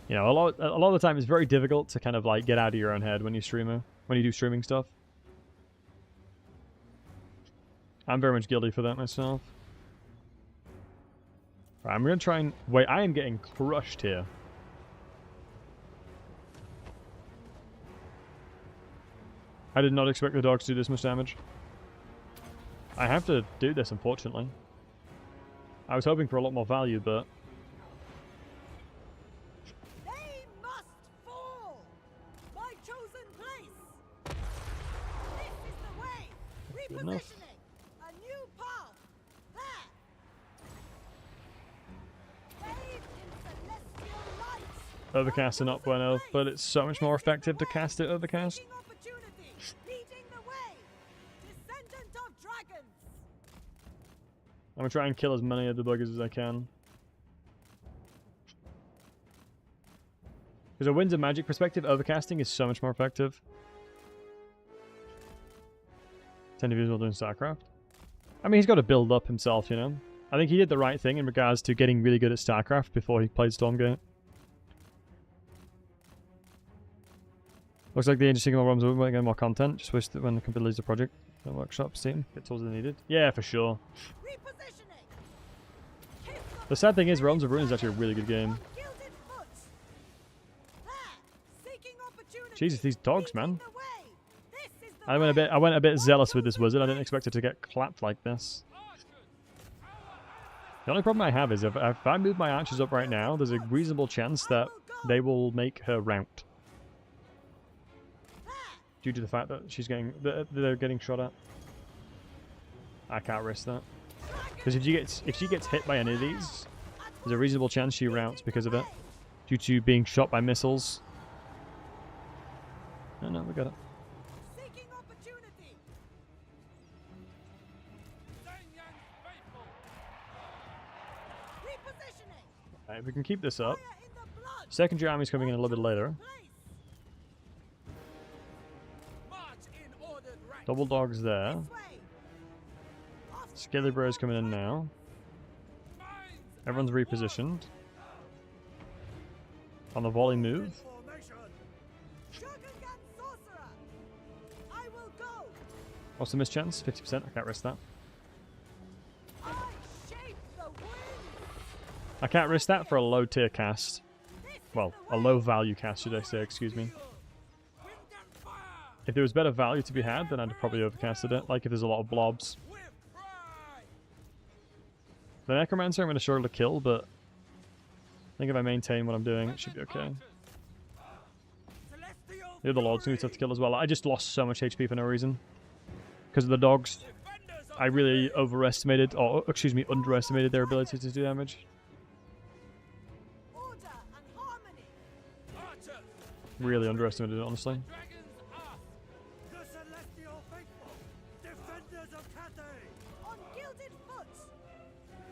A: You know, a lot of the time it's very difficult to kind of like get out of your own head when you do streaming stuff. I'm very much guilty for that myself. Right, I'm gonna try and wait. I am getting crushed here. I did not expect the dogs to do this much damage. I have to do this, unfortunately. I was hoping for a lot more value, but
E: They must fall! My chosen place! This is the way!
A: Good enough.
E: Repositioning! A new path! There! Bathed in celestial light!
A: overcast are not bueno, but it's so much more effective to cast it overcast.
E: Seeking opportunity! Leading the way! Descendant of dragons!
A: I'm gonna try and kill as many of the buggers as I can. Because a winds of magic perspective, overcasting is so much more effective. 10 views while doing StarCraft. I mean, he's got to build up himself, you know. I think he did the right thing in regards to getting really good at StarCraft before he played Stormgate. Looks like the Age of Sigmar ROMs are getting more content. Just wish that when the company leaves the project, the workshop team get tools they needed. Yeah, for sure. The sad thing is, Realms of Ruin is actually a really good game. Jesus, these dogs, man. I went a bit zealous with this wizard. I didn't expect it to get clapped like this. The only problem I have is if I move my archers up right now, there's a reasonable chance that they will make her rout. Due to the fact that they're getting shot at. I can't risk that. Because if she gets hit by any of these, there's a reasonable chance she routs because of it. Due to being shot by missiles. No, we got it. Right, if we can keep this up. Secondary army's coming in a little bit later. Double dogs there. Scaly Bro's coming in now. Everyone's repositioned. On the volley move. What's the mischance? 50%. I can't risk that. I can't risk that for a low tier cast. Well, a low value cast, should I say, excuse me. If there was better value to be had, then I'd probably overcasted it, like if there's a lot of blobs. The Necromancer I'm going to struggle to kill, but I think if I maintain what I'm doing, it should be okay. The other Lord's going to be tough to kill as well. I just lost so much HP for no reason. Because of the dogs. I really underestimated their ability to do damage. Really underestimated it, honestly.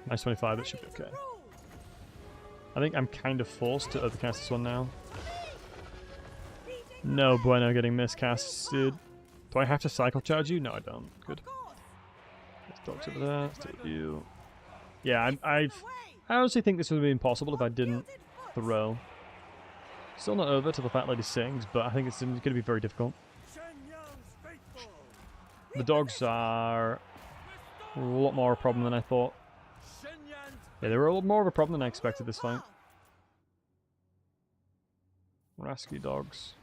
A: Nice 25, it should be okay. I think I'm kind of forced to overcast this one now. No bueno getting miscasts, dude. Do I have to cycle charge you? No, I don't. Good. Let's dogs over there. Let's do you. Yeah, I honestly think this would have been impossible if I didn't throw. Still not over till the Fat Lady sings, but I think it's going to be very difficult. The dogs are a lot more a problem than I thought. Yeah, they were a lot more of a problem than I expected this fight. Rasky dogs.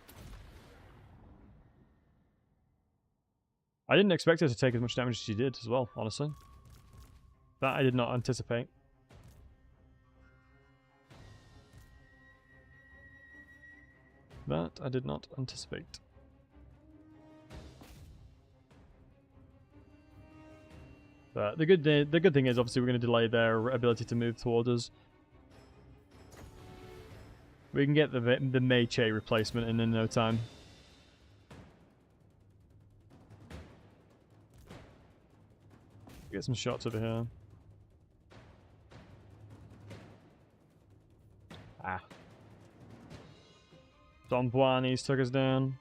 A: I didn't expect her to take as much damage as she did as well, honestly. That I did not anticipate. That I did not anticipate. But the good thing is, obviously, we're going to delay their ability to move towards us. We can get the Mei-Che replacement in no time. Get some shots over here. Ah. Don Buani's took us down.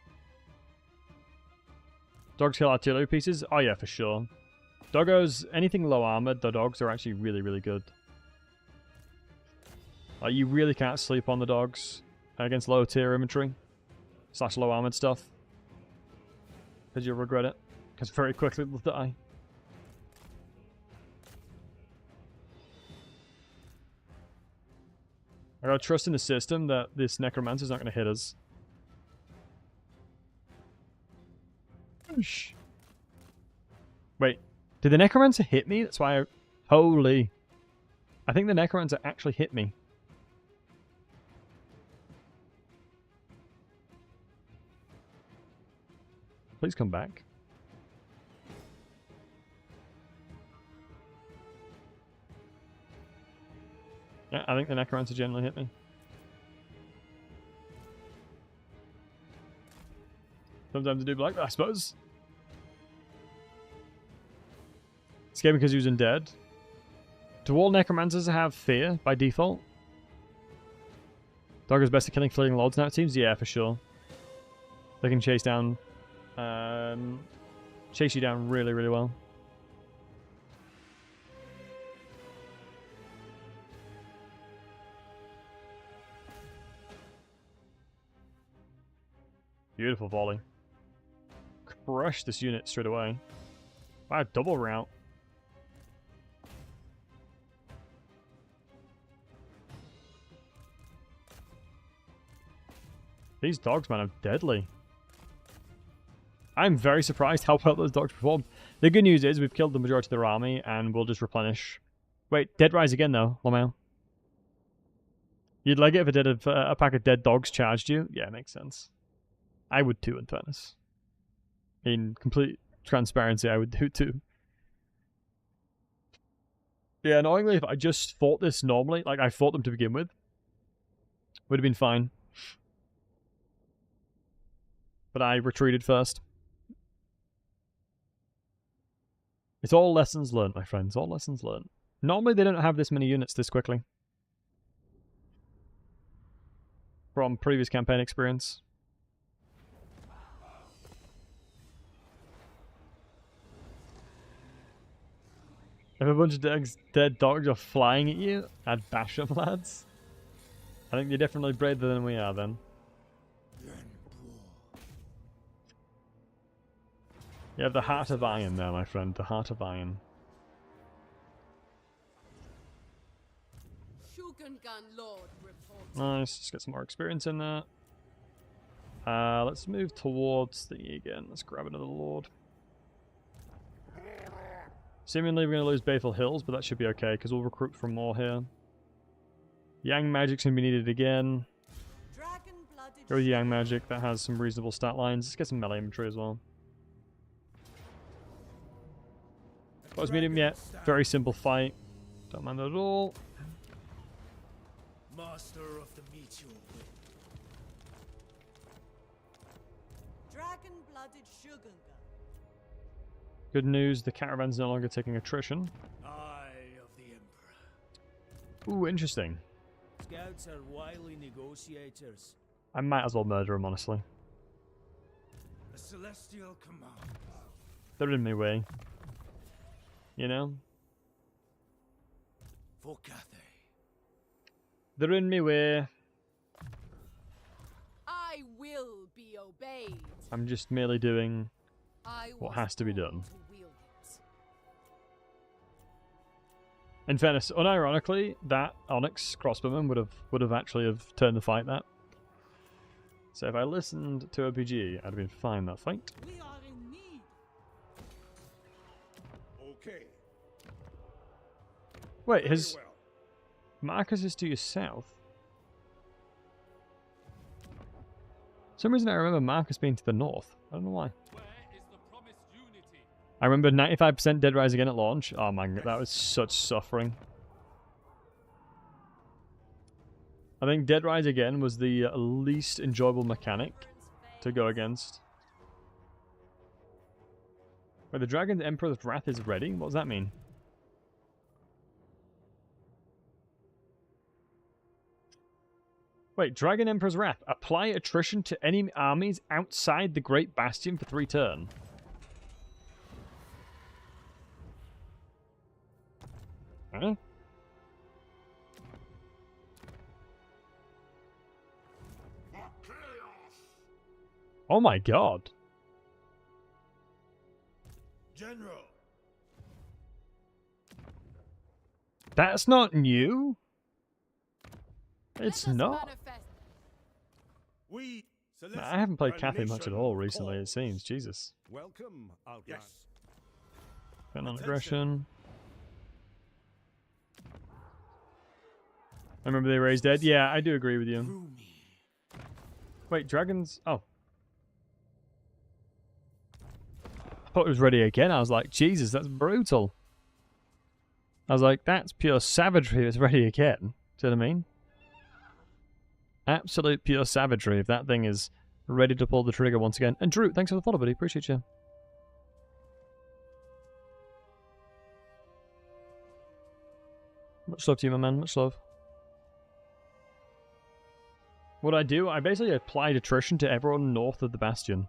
A: Dogs kill artillery pieces? Oh yeah, for sure. Doggos, anything low armored, the dogs are actually really, really good. Like, you really can't sleep on the dogs. against low tier infantry / low armored stuff. Because you'll regret it. Because very quickly they'll die. I gotta trust in the system that this necromancer's not gonna hit us. Shh. Wait, did the necromancer hit me? That's why I... Holy. I think the necromancer actually hit me. Please come back. Yeah, I think the necromancer generally hit me. Sometimes I do like that, I suppose. Scared because he was undead. Do all necromancers have fear by default? Dogger's best at killing fleeing lords now, it seems? Yeah, for sure. They can chase down... chase you down really, really well. Beautiful volley. Crush this unit straight away. Wow, double route. These dogs, man, are deadly. I'm very surprised how well those dogs performed. The good news is we've killed the majority of their army and we'll just replenish. Wait, dead rise again though, Lamau. You'd like it if a pack of dead dogs charged you? Yeah, makes sense. I would too, in fairness. In complete transparency, I would do too. Yeah, annoyingly, if I just fought this normally, like I fought them to begin with, would have been fine. But I retreated first. It's all lessons learned, my friends. All lessons learned. Normally, they don't have this many units this quickly. From previous campaign experience. If a bunch of dead dogs are flying at you, I'd bash them, lads. I think you're definitely braver than we are, then. You have the heart of iron there, my friend. The heart of iron. Nice. Let's get some more experience in there. Let's move towards the again. Let's grab another lord. Seemingly we're going to lose Bayful Hills, but that should be okay, because we'll recruit from more here. Yang Magic's going to be needed again. Go with Yang Magic. That has some reasonable stat lines. Let's get some melee infantry as well. Close medium yet. Very simple fight. Don't mind that at all.
I: Master of the Meteor.
E: Dragon-blooded sugar.
A: Good news, the caravan's no longer taking attrition.
I: Eye of the Emperor.
A: Ooh, interesting.
I: Scouts are wily negotiators.
A: I might as well murder him, honestly.
I: A celestial command.
A: They're in my way. You know?
I: For Cathay.
A: They're in my way.
C: I will be obeyed.
A: I'm just merely doing what has to be done. In fairness, unironically, that Onyx crossbowman would have actually have turned the fight that. So if I listened to OPG, I'd have been fine that fight.
E: We are in need.
H: Okay.
A: Wait,
H: Very
A: his
H: well.
A: Marcus is to your south. For some reason I remember Marcus being to the north. I don't know why. I remember 95% dead rise again at launch. Oh man, that was such suffering. I think dead rise again was the least enjoyable mechanic to go against. Wait, the Dragon's Emperor's Wrath is ready? What does that mean? Wait, Dragon Emperor's Wrath. Apply attrition to enemy armies outside the Great Bastion for 3 turns. Huh? Oh my god.
H: General.
A: That's not new. It's
C: Let us
A: not.
C: manifest.
H: We
A: I haven't played Cathay much at all recently, it seems. Jesus.
H: Welcome, Outland. Yes.
A: Turn on aggression. I remember they raised dead. Yeah, I do agree with you. Wait, dragons? Oh. I thought it was ready again. I was like, Jesus, that's brutal. I was like, that's pure savagery. It's ready again. Do you know what I mean? Absolute pure savagery if that thing is ready to pull the trigger once again. And Drew, thanks for the follow, buddy. Appreciate you. Much love to you, my man. Much love. What I do, I basically applied attrition to everyone north of the Bastion.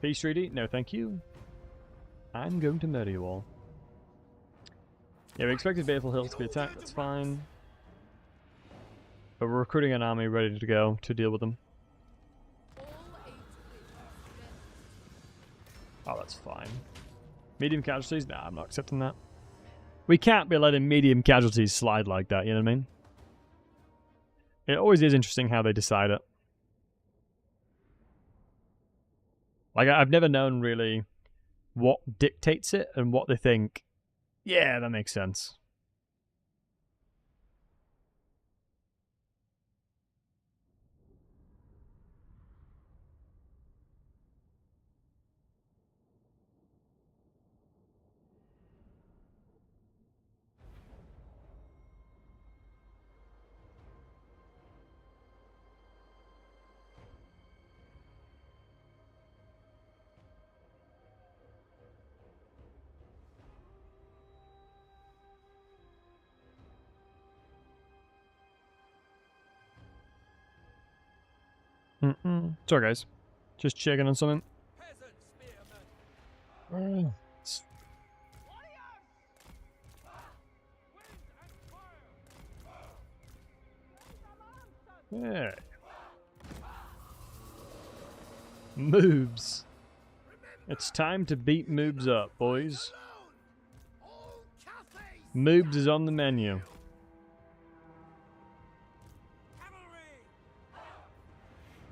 A: Peace treaty? No, thank you. I'm going to murder you all. Yeah, we expected Baleful Hills to be attacked, that's fine. But we're recruiting an army ready to go to deal with them. Oh, that's fine. Medium casualties? Nah, I'm not accepting that. We can't be letting medium casualties slide like that, you know what I mean? It always is interesting how they decide it. Like, I've never known really what dictates it and what they think, yeah, that makes sense. Sorry, guys. Just checking on something. Yeah. Moobs. It's time to beat Moobs up, boys. Moobs is on the menu.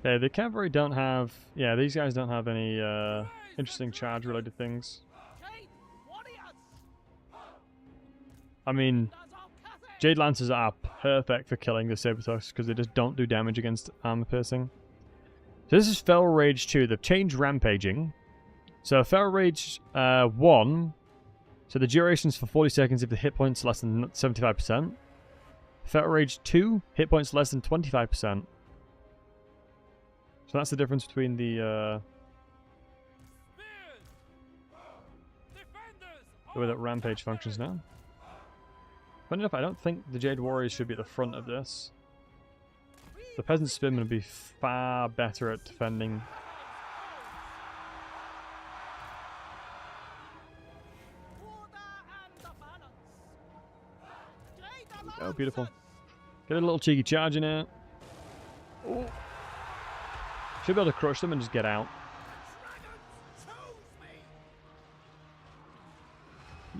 A: Yeah, the cavalry don't have... Yeah, these guys don't have any interesting charge-related things. I mean, Jade Lancers are perfect for killing the Sabertusk because they just don't do damage against armor piercing. So this is Feral Rage 2. They've changed Rampaging. So Feral Rage 1, so the duration's for 40 seconds if the hit points less than 75%. Feral Rage 2, hit points less than 25%. So that's the difference between the way that Rampage functions now. Funny enough, I don't think the Jade Warriors should be at the front of this. The Peasant Spearmen would be far better at defending. Oh, beautiful. Get a little cheeky charge in it. Oh. Should be able to crush them and just get out.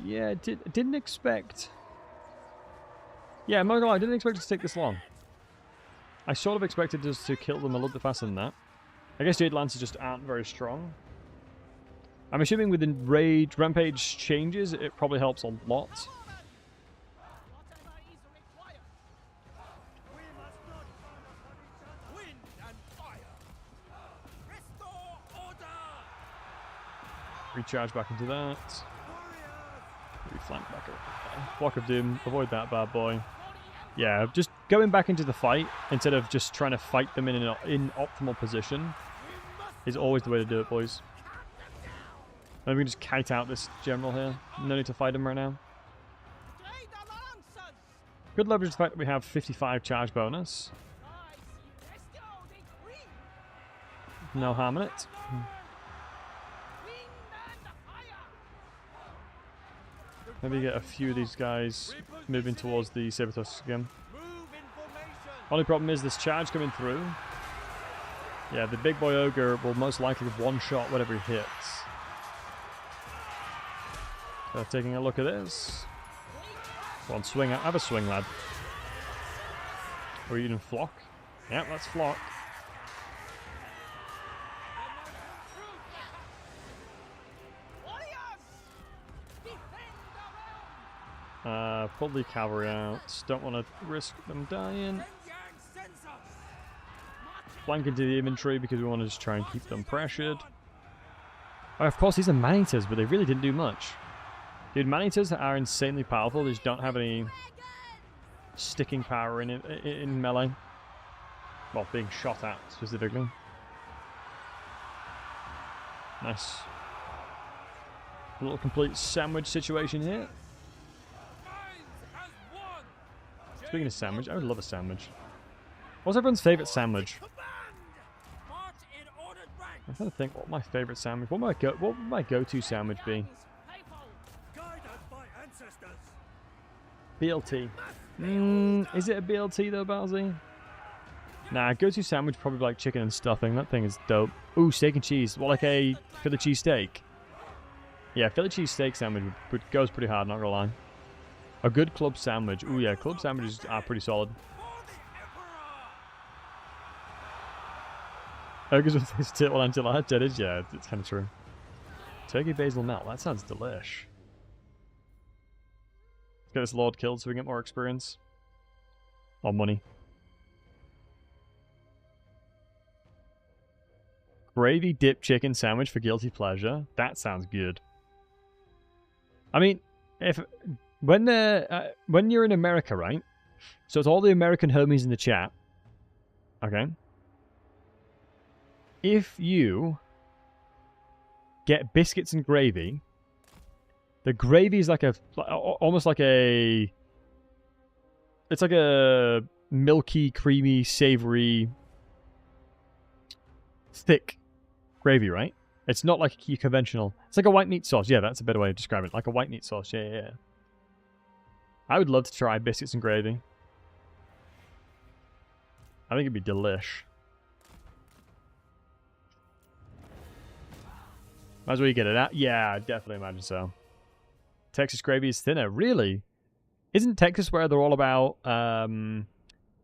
A: Yeah, didn't expect... Yeah, I'm not gonna lie, I didn't expect it to take this long. I sort of expected us to kill them a little bit faster than that. I guess Jade Lancers just aren't very strong. I'm assuming with the Rampage changes, it probably helps a lot. Recharge back into that. Reflank back up. Block of Doom. Avoid that bad boy. Yeah, just going back into the fight instead of just trying to fight them in an optimal position is always the way to do it, boys. And we can just kite out this general here. No need to fight him right now. Good leverage the fact that we have 55 charge bonus. No harm in it. Maybe get a few of these guys moving towards the Sabertusks again. Only problem is this charge coming through. Yeah, the big boy ogre will most likely one-shot whatever he hits. So taking a look at this. Go on, swing. Have a swing, lad. Or even flock. Yeah, that's flock. Pull the cavalry out. Don't want to risk them dying. Flank into the infantry because we want to just try and keep them pressured. Oh, of course, these are man-eaters, but they really didn't do much. Dude, man-eaters are insanely powerful. They just don't have any sticking power in melee. Well, being shot at, specifically. Nice. A little complete sandwich situation here. Speaking of sandwich, I would love a sandwich. What's everyone's favourite sandwich? I'm trying to think what my favourite sandwich. What would my go-to sandwich be? BLT. Is it a BLT though, Battlesey? Nah, go-to sandwich probably like chicken and stuffing. That thing is dope. Ooh, steak and cheese. What, like a Philly cheese steak? Yeah, Philly cheese steak sandwich goes pretty hard, not gonna lie. A good club sandwich. Ooh, yeah, club sandwiches are pretty solid. Ogres with his tittle until I did it. Yeah, it's kind of true. Turkey basil melt. That sounds delish. Let's get this lord killed so we get more experience. Or money. Gravy dip chicken sandwich for guilty pleasure. That sounds good. I mean, when you're in America, right? So it's all the American homies in the chat. Okay. If you get biscuits and gravy, the gravy is like almost like a, it's like a milky, creamy, savory, thick gravy, right? It's not like your conventional. It's like a white meat sauce. Yeah, that's a better way of describing it. Like a white meat sauce. Yeah. I would love to try biscuits and gravy. I think it'd be delish. Might as well you get it out. Yeah, I definitely imagine so. Texas gravy is thinner. Really? Isn't Texas where they're all about...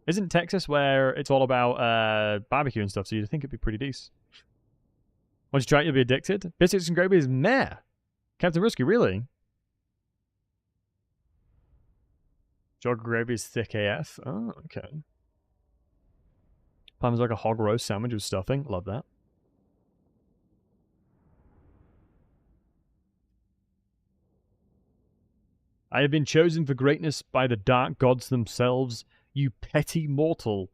A: Isn't Texas where it's all about barbecue and stuff, so you'd think it'd be pretty decent. Once you try it, you'll be addicted. Biscuits and gravy is meh. Captain Rusky, really? Jog gravy is thick AF. Oh, okay. Palms like a hog roast sandwich with stuffing. Love that. I have been chosen for greatness by the dark gods themselves. You petty mortal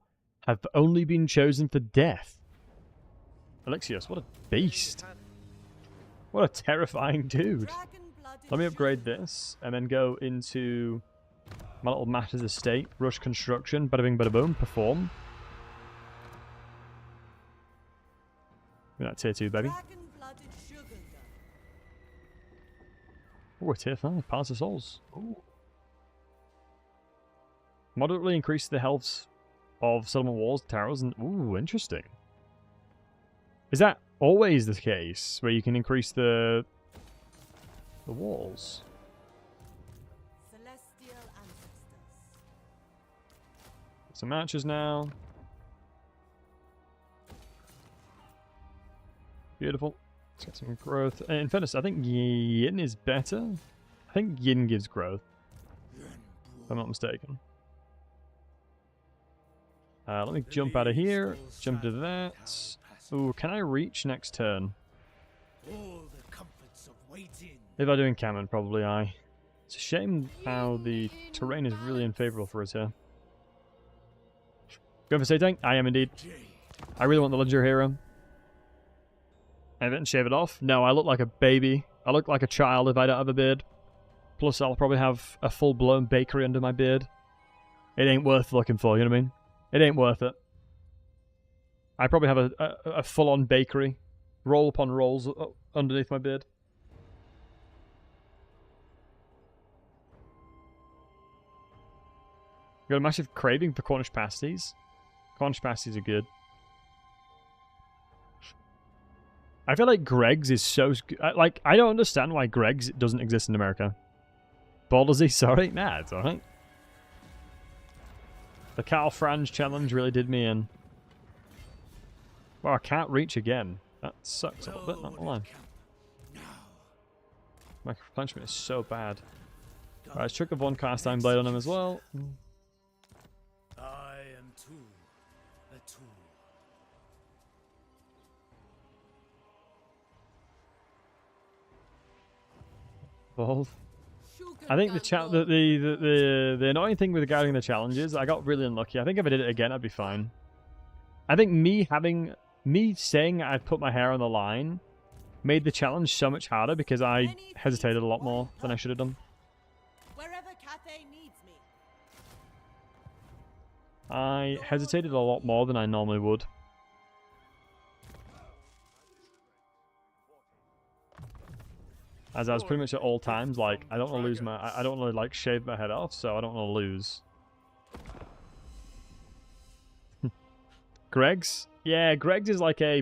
A: have only been chosen for death. Alexios, what a beast. What a terrifying dude. Let me upgrade this and then go into my little Matters estate. Rush construction. Bada bing, bada boom. Perform. Give me that tier 2, baby. Oh, a tier 5. Palace of Souls. Ooh. Moderately increase the health of settlement walls, towers, and... Ooh, interesting. Is that always the case, where you can increase the walls?
E: Celestial ancestors.
A: Some matches now. Beautiful. Let's get some growth. In fairness, I think Yin is better. I think Yin gives growth, if I'm not mistaken. Let me jump out of here. Jump to that. Ooh, can I reach next turn? If I do encampment, probably I. It's a shame how the terrain is really unfavorable for us here. Going for Satang? I am indeed. I really want the legendary hero. Have it and shave it off? No, I look like a baby. I look like a child if I don't have a beard. Plus, I'll probably have a full-blown bakery under my beard. It ain't worth looking for, you know what I mean? It ain't worth it. I probably have a full-on bakery. Roll upon rolls underneath my beard. Got a massive craving for Cornish pasties. Cornish pasties are good. I feel like Greg's is so... Like, I don't understand why Greg's doesn't exist in America. Battlesey, sorry? Nah, it's alright. The Carl Franz challenge really did me in. Well, I can't reach again. That sucks a little bit, not gonna lie. My replenishment is so bad. Alright, let's chuck a one cast iron blade on him as well.
I: I am too a tool.
A: Bold. I think the annoying thing with regarding the challenges, I got really unlucky. I think if I did it again, I'd be fine. I think me saying I put my hair on the line made the challenge so much harder because I hesitated a lot more than I should have done.
E: Wherever Cathay needs me.
A: I hesitated a lot more than I normally would. As I was pretty much at all times, like, I don't want to lose my... I don't want to, like, shave my head off, so I don't want to lose. Greg's? Yeah, Greg's is like a...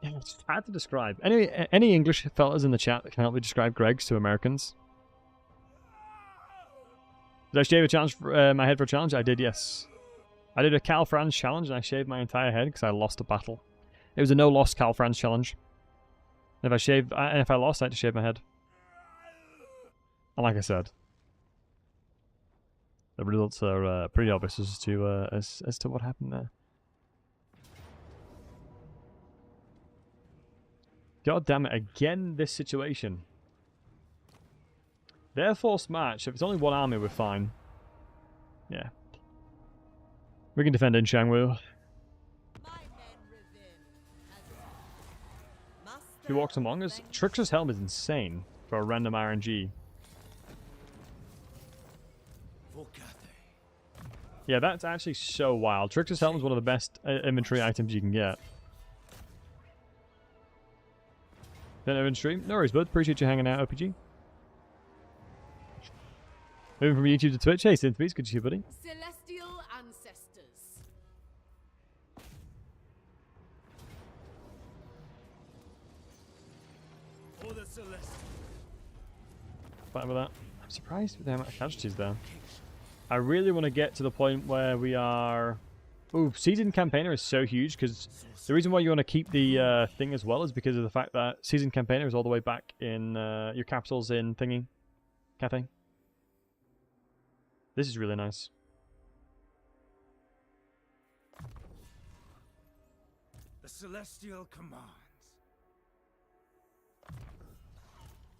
A: Yeah, it's hard to describe. Anyway, any English fellas in the chat that can help me describe Greg's to Americans? Did I shave a challenge for, my head for a challenge? I did, yes. I did a Cal Franz challenge and I shaved my entire head because I lost a battle. It was a no-loss Cal Franz challenge. And if I lost, I had to shave my head. And like I said, the results are pretty obvious as to what happened there. God damn it! Again, this situation. Their forced march. If it's only one army, we're fine. Yeah, we can defend in Shangwu. He walks among us. Trixer's helm is insane for a random RNG. Yeah, that's actually so wild. Trixer's helm is one of the best inventory items you can get. Then inventory. No worries, bud. Appreciate you hanging out, OPG. Moving from YouTube to Twitch. Hey, Synthbeast. Good to see you, buddy.
C: Celestial ancestors.
I: For the Celestial.
A: Fine with that. I'm surprised with the amount of casualties there. I really want to get to the point where we are... Ooh, Seasoned Campaigner is so huge because the reason why you want to keep the thing as well is because of the fact that Seasoned Campaigner is all the way back in your capitals in thingy. Cathay. This is really nice.
I: The Celestial commands.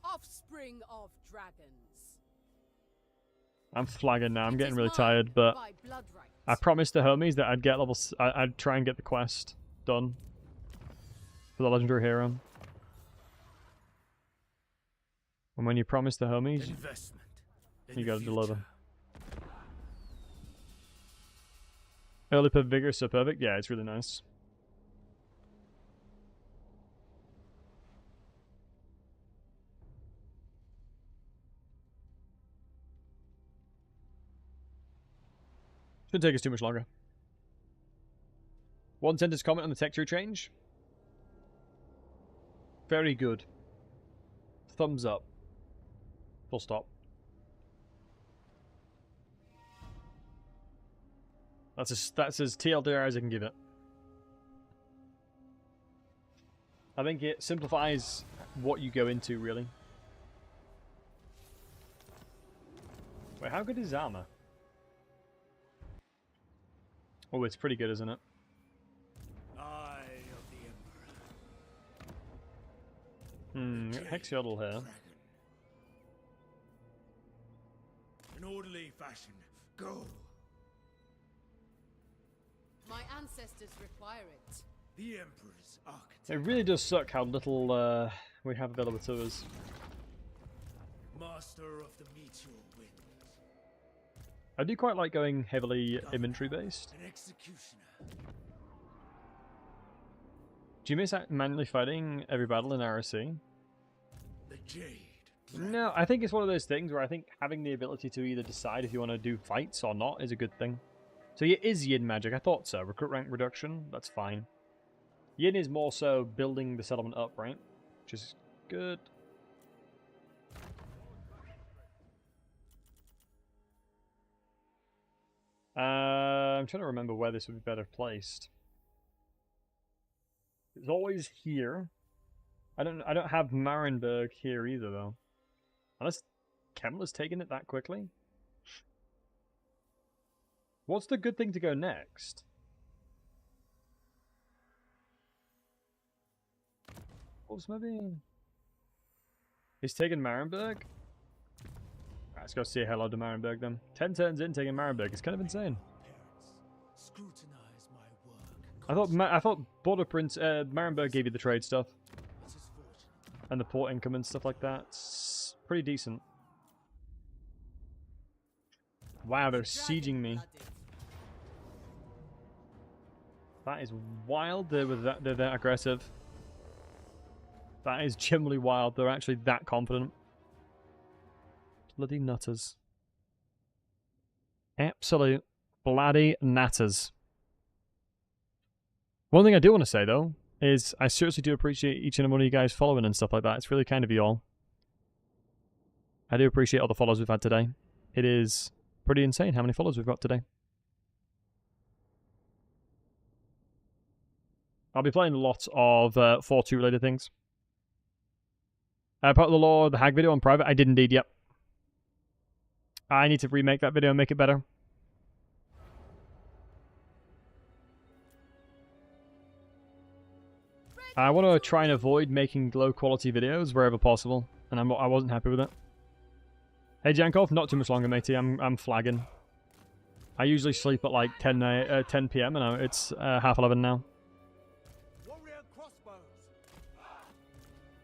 C: Offspring of dragons.
A: I'm flagging now. I'm getting really tired, but I promised the homies that I'd get level. I'd try and get the quest done for the legendary hero. And when you promise the homies, you gotta deliver. Early per vigor, so perfect. Yeah, it's really nice. Shouldn't take us too much longer. One sentence comment on the texture change. Very good. Thumbs up. Full stop. That's as TLDR as I can give it. I think it simplifies what you go into, really. Wait, how good is armor? Oh, it's pretty good, isn't it?
I: Eye of the Emperor.
A: Hex Yodel here.
I: In orderly fashion, go.
C: My ancestors require it.
I: The Emperor's architect.
A: It really does suck how little we have available to us.
I: Master of the Meteor Wind.
A: I do quite like going heavily inventory based.
I: An executioner.
A: Do you miss manually fighting every battle in RSC?
I: The Jade.
A: No, I think it's one of those things where I think having the ability to either decide if you want to do fights or not is a good thing. So it is yin magic. I thought so. Recruit rank reduction. That's fine. Yin is more so building the settlement up, right? Which is good. I'm trying to remember where this would be better placed. It's always here. I don't have Marienburg here either though. Unless Kemmler's taken it that quickly. What's the good thing to go next? What's maybe? He's taken Marienburg? Right, let's go say hello to Marienburg then. 10 turns in taking Marienburg. It's kind of insane. I thought Border Prince Marienburg gave you the trade stuff. And the port income and stuff like that. It's pretty decent. Wow, they're sieging me. That is wild. They're that aggressive. That is generally wild. They're actually that confident. Bloody nutters. Absolute bloody natters. One thing I do want to say though is I seriously do appreciate each and every one of you guys following and stuff like that. It's really kind of you all. I do appreciate all the follows we've had today. It is pretty insane how many follows we've got today. I'll be playing lots of 4-2 related things. Part of the lore, the hag video on private, I did indeed, yep. I need to remake that video and make it better. I want to try and avoid making low quality videos wherever possible, and I wasn't happy with it. Hey Jankov, not too much longer, matey. I'm flagging. I usually sleep at like 10 p.m. and it's half 11 now.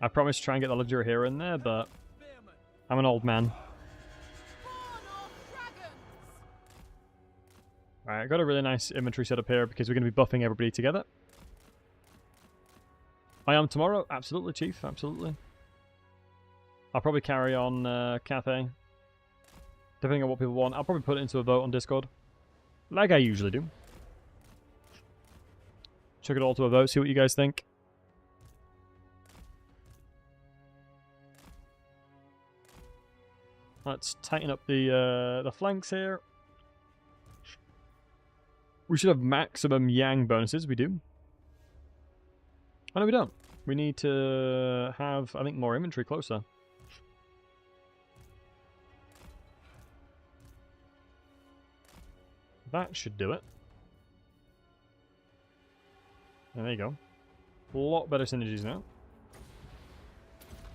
A: I promise to try and get the legendary hero in there, but I'm an old man. Alright, I got a really nice inventory set up here because we're going to be buffing everybody together. I am tomorrow? Absolutely, Chief. Absolutely. I'll probably carry on Cathay. Depending on what people want. I'll probably put it into a vote on Discord. Like I usually do. Chuck it all to a vote, see what you guys think. Let's tighten up the flanks here. We should have maximum Yang bonuses. We do. Oh, no, we don't. We need to have, I think, more inventory closer. That should do it. And there you go. A lot better synergies now.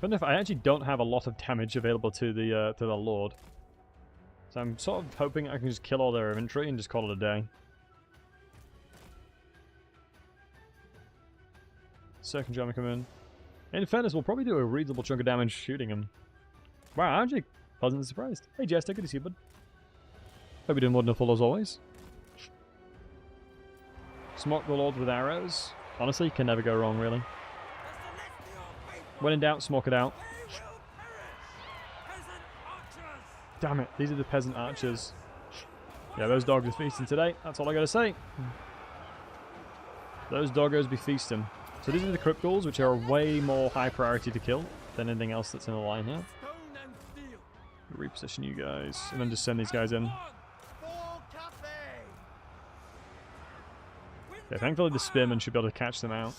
A: But if I actually don't have a lot of damage available to the Lord. So I'm sort of hoping I can just kill all their inventory and just call it a day. Second German come in. In fairness, we'll probably do a reasonable chunk of damage shooting him. Wow, I'm actually pleasantly surprised. Hey Jester, good to see you, bud. Hope you're doing wonderful as always. Smoke the Lord with arrows. Honestly, can never go wrong, really. When in doubt, smoke it out. Damn it, these are the peasant archers. Yeah, those dogs are feasting today. That's all I gotta say. Those doggos be feasting. So these are the crypt ghouls, which are way more high priority to kill than anything else that's in the line here. Reposition you guys, and then just send these guys in. Yeah, thankfully the spearmen should be able to catch them out.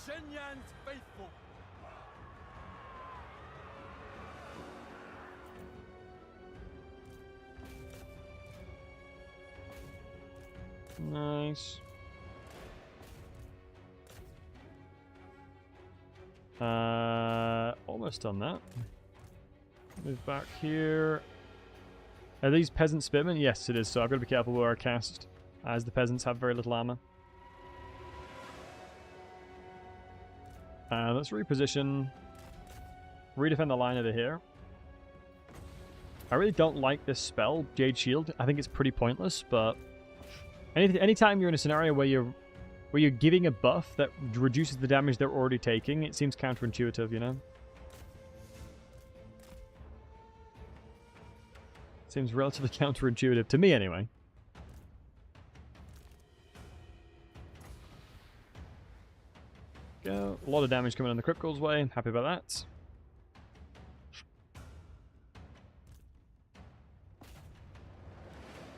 A: Nice. Almost done that. Move back here. Are these peasant spearmen? Yes, it is. So I've got to be careful where I cast, as the peasants have very little armor. Let's reposition. Redefend the line over here. I really don't like this spell, Jade Shield. I think it's pretty pointless, but anytime you're in a scenario where you're giving a buff that reduces the damage they're already taking, it seems counterintuitive, you know? Seems relatively counterintuitive to me, anyway. Go. A lot of damage coming on the Cripples' way. I'm happy about that.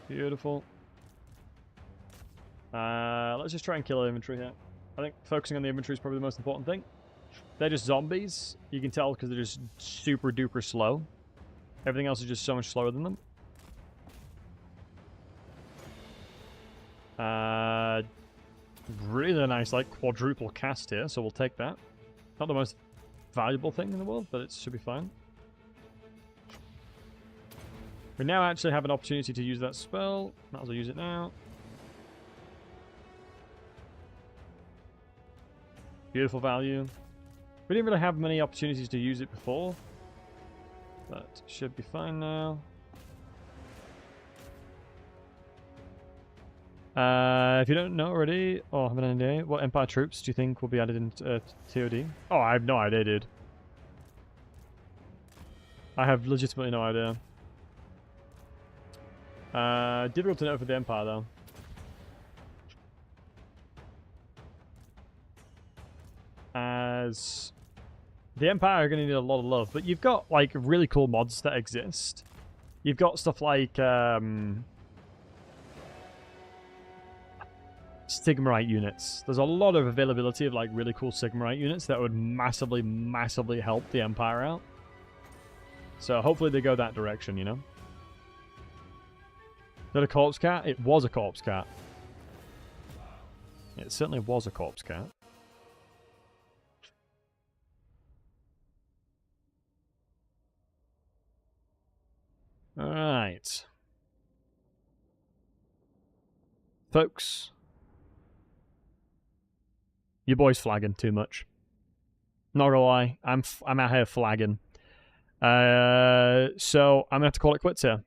A: Beautiful. Let's just try and kill our inventory here. I think focusing on the inventory is probably the most important thing. They're just zombies. You can tell because they're just super duper slow. Everything else is just so much slower than them. Really nice, like, quadruple cast here, so we'll take that. Not the most valuable thing in the world, but it should be fine. We now actually have an opportunity to use that spell. Might as well use it now. Beautiful value. We didn't really have many opportunities to use it before. But should be fine now. If you don't know already, or have an idea, what Empire troops do you think will be added in TOD? Oh, I have no idea, dude. I have legitimately no idea. Difficult to know for the Empire, though. As the Empire are going to need a lot of love, but you've got, like, really cool mods that exist. You've got stuff like, Sigmarite units. There's a lot of availability of, like, really cool Sigmarite units that would massively, massively help the Empire out. So hopefully they go that direction, you know? Is that a corpse cat? It was a corpse cat. It certainly was a corpse cat. Alright. Folks. Your boy's flagging too much. Not gonna lie, I'm out here flagging. So I'm gonna have to call it quits here.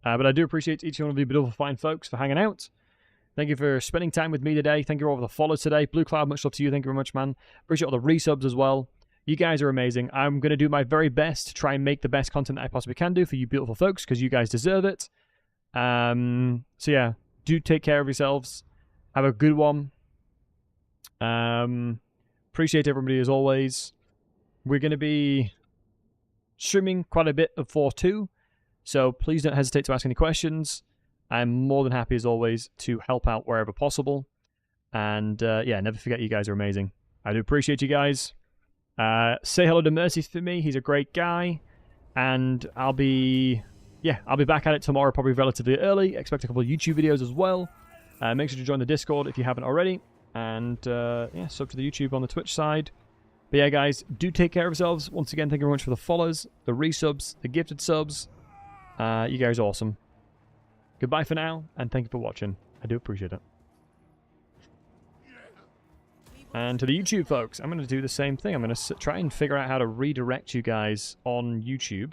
A: But I do appreciate each one of you beautiful fine folks for hanging out. Thank you for spending time with me today. Thank you all for the follows today. Blue Cloud, much love to you. Thank you very much, man. Appreciate all the resubs as well. You guys are amazing. I'm going to do my very best to try and make the best content that I possibly can do for you beautiful folks, because you guys deserve it. So yeah, do take care of yourselves. Have a good one. Appreciate everybody as always. We're going to be streaming quite a bit of 4-2, so please don't hesitate to ask any questions. I'm more than happy as always to help out wherever possible. And yeah, never forget you guys are amazing. I do appreciate you guys. Say hello to Mercy for me. He's a great guy. And I'll be back at it tomorrow, probably relatively early. Expect a couple of YouTube videos as well. Make sure to join the Discord if you haven't already. And yeah, sub to the YouTube on the Twitch side. But yeah, guys, do take care of yourselves. Once again, thank you very much for the follows, the resubs, the gifted subs. You guys are awesome. Goodbye for now, and thank you for watching. I do appreciate it. And to the YouTube folks, I'm going to do the same thing. I'm going to try and figure out how to redirect you guys on YouTube.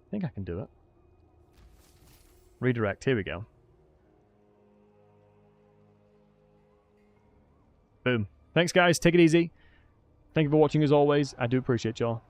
A: I think I can do it. Redirect, here we go. Boom. Thanks, guys. Take it easy. Thank you for watching as always. I do appreciate y'all.